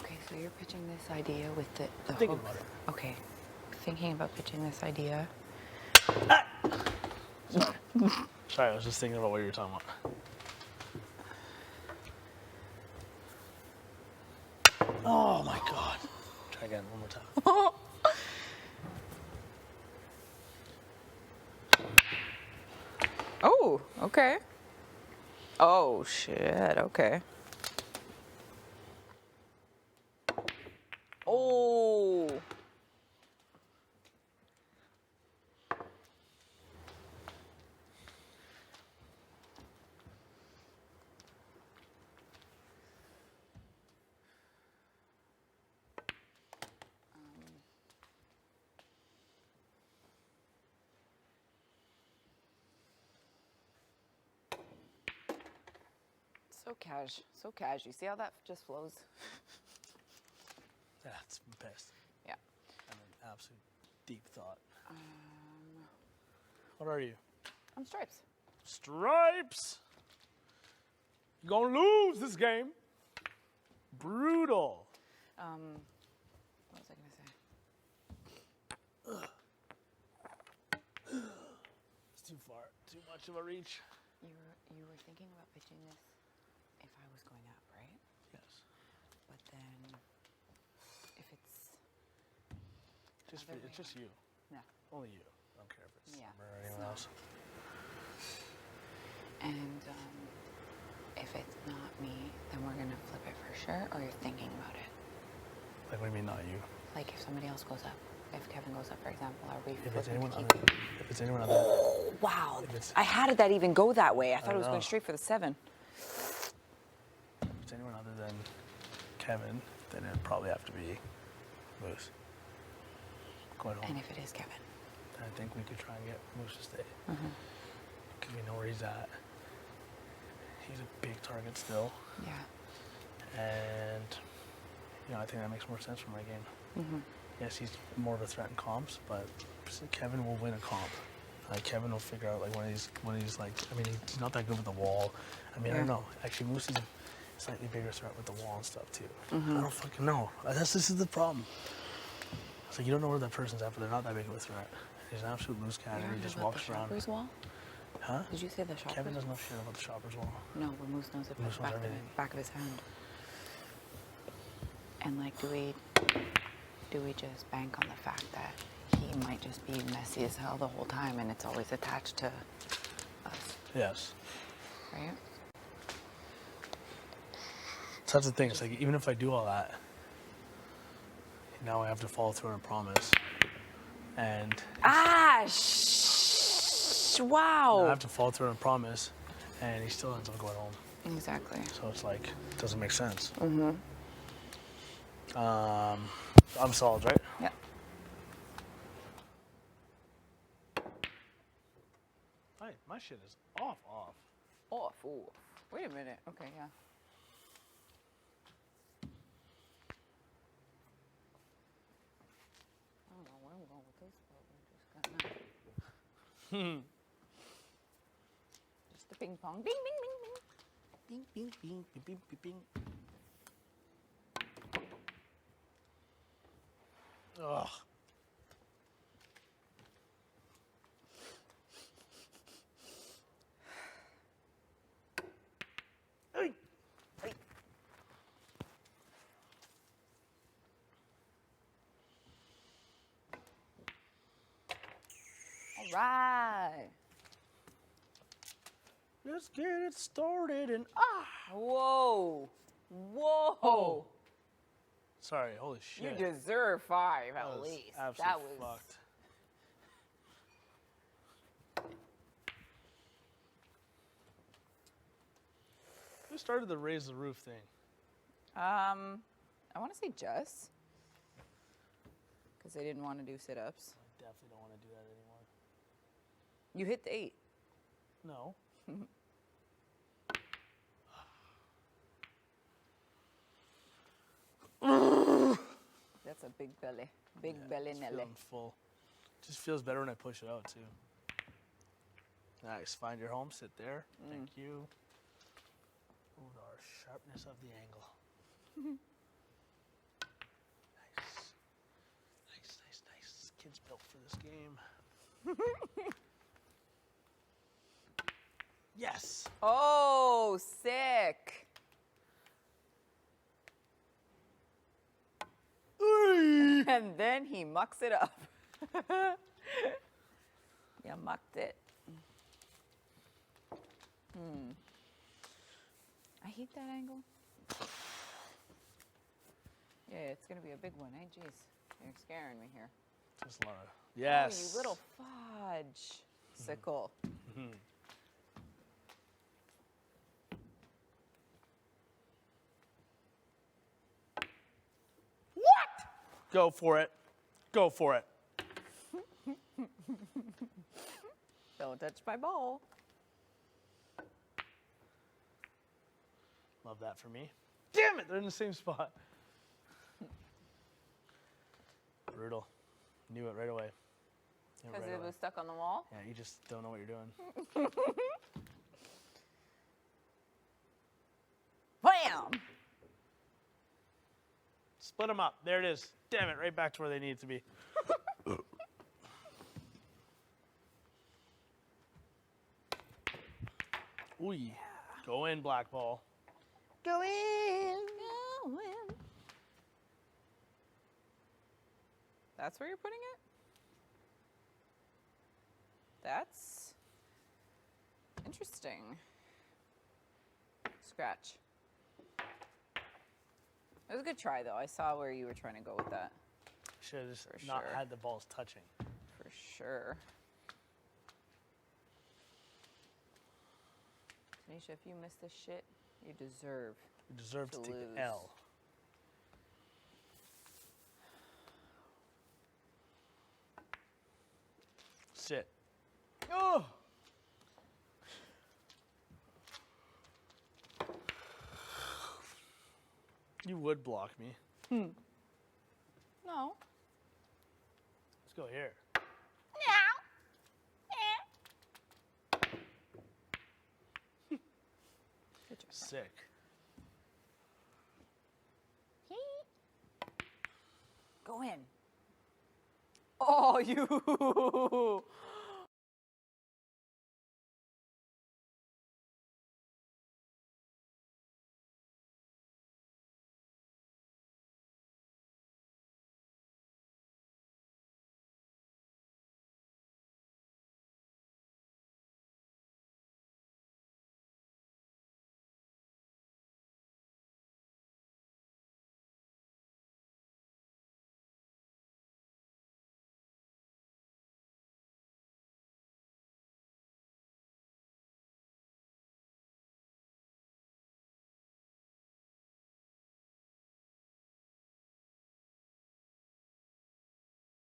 Okay, so you're pitching this idea with the
Thinking about it.
Okay, thinking about pitching this idea.
Sorry, I was just thinking about what you were talking about. Oh my god. Try again, one more time.
Oh, okay. Oh, shit, okay. Oh. So cash. You see how that just flows?
That's the best.
Yeah.
And an absolute deep thought. What are you?
I'm Stripes.
Stripes! You're gonna lose this game. Brutal.
What was I gonna say?
It's too far. Too much of a reach.
You were thinking about pitching this if I was going up, right?
Yes.
But then, if it's
it's just you.
Yeah.
Only you. I don't care if it's Summer or
it's
anyone
not.
else.
And if it's not me, then we're gonna flip it for sure. Or you're thinking about it.
Like, what do you mean, not you?
Like if somebody else goes up, if Kevin goes up, for example, are we?
If it's anyone
flipping
other,
to keep
if it's anyone other.
Oh, wow.
If it's,
I had that even go that way. I thought it was
know.
going straight for the 7.
If it's anyone other than Kevin, then it'd probably have to be Moose. Going home.
And if it is Kevin,
I think we could try and get Moose to stay. Because we know where he's at. He's a big target still.
Yeah.
And, I think that makes more sense for my game. Yes, he's more of a threat in comps, but Kevin will win a comp. Kevin will figure out when he's like, he's not that good with the wall. I don't know. Actually, Moose is a slightly bigger threat with the wall and stuff too. I don't fucking know. This is the problem. It's like you don't know where that person's at, but they're not that big of a threat. He's an absolute loose cannon. He just walks around.
Shopper's wall?
Huh?
Did you say the shopper's
Kevin doesn't know shit about the shopper's wall.
No, but Moose knows it
Moose knows everything.
back of his hand. And do we just bank on the fact that he might just be messy as hell the whole time and it's always attached to us?
Yes.
Right?
So that's the thing. It's like even if I do all that, now I have to follow through on a promise. And
wow.
I have to follow through on a promise, and he still ends up going home.
Exactly.
So it's like it doesn't make sense. I'm solid, right?
Yeah.
shit is off.
Off. Wait a minute. Okay, yeah. I don't know where I'm going with this, but we just got now. Just the ping pong. Bing, bing, bing, bing.
Bing, bing, bing, bing, bing, bing. Ugh.
All right.
Let's get it started and
Whoa. Whoa.
Sorry, holy shit.
You deserve 5 at
That was
least.
absolutely
That was
fucked. Who started the raise the roof thing?
I want to say Jess. Because they didn't want to do sit-ups.
I definitely don't want to do that anymore.
You hit the 8.
No.
That's a big belly. Big belly
It's
Nelly.
feeling full. Just feels better when I push it out too. Nice. Find your home. Sit there. Thank you. Ooh, the sharpness of the angle. Nice. Nice. Kid's built for this game. Yes.
Oh, sick. And then he mucks it up. You mucked it. I hate that angle. Yeah, it's gonna be a big one, eh? Jeez, you're scaring me here.
Just a lot of yes.
Oh, you little fudge sickle.
What? Go for it. Go for it.
Don't touch my ball.
Love that for me. Damn it, they're in the same spot. Brutal. Knew it right away. Knew
Because
right
it
away.
was stuck on the wall?
Yeah, you just don't know what you're doing.
Bam!
Split them up. There it is. Damn it, right back to where they need to be. Ooh, yeah. Go in, black ball.
Go in. Go in. That's where you're putting it? That's interesting. Scratch. It was a good try, though. I saw where you were trying to go with that.
Should have just
For
not
sure.
had the balls touching.
For sure. Tanisha, if you miss this shit, you deserve
You deserve to take
lose.
the L. Sit. Oh! You would block me.
No.
Let's go here. Sick.
Go in. Oh, you.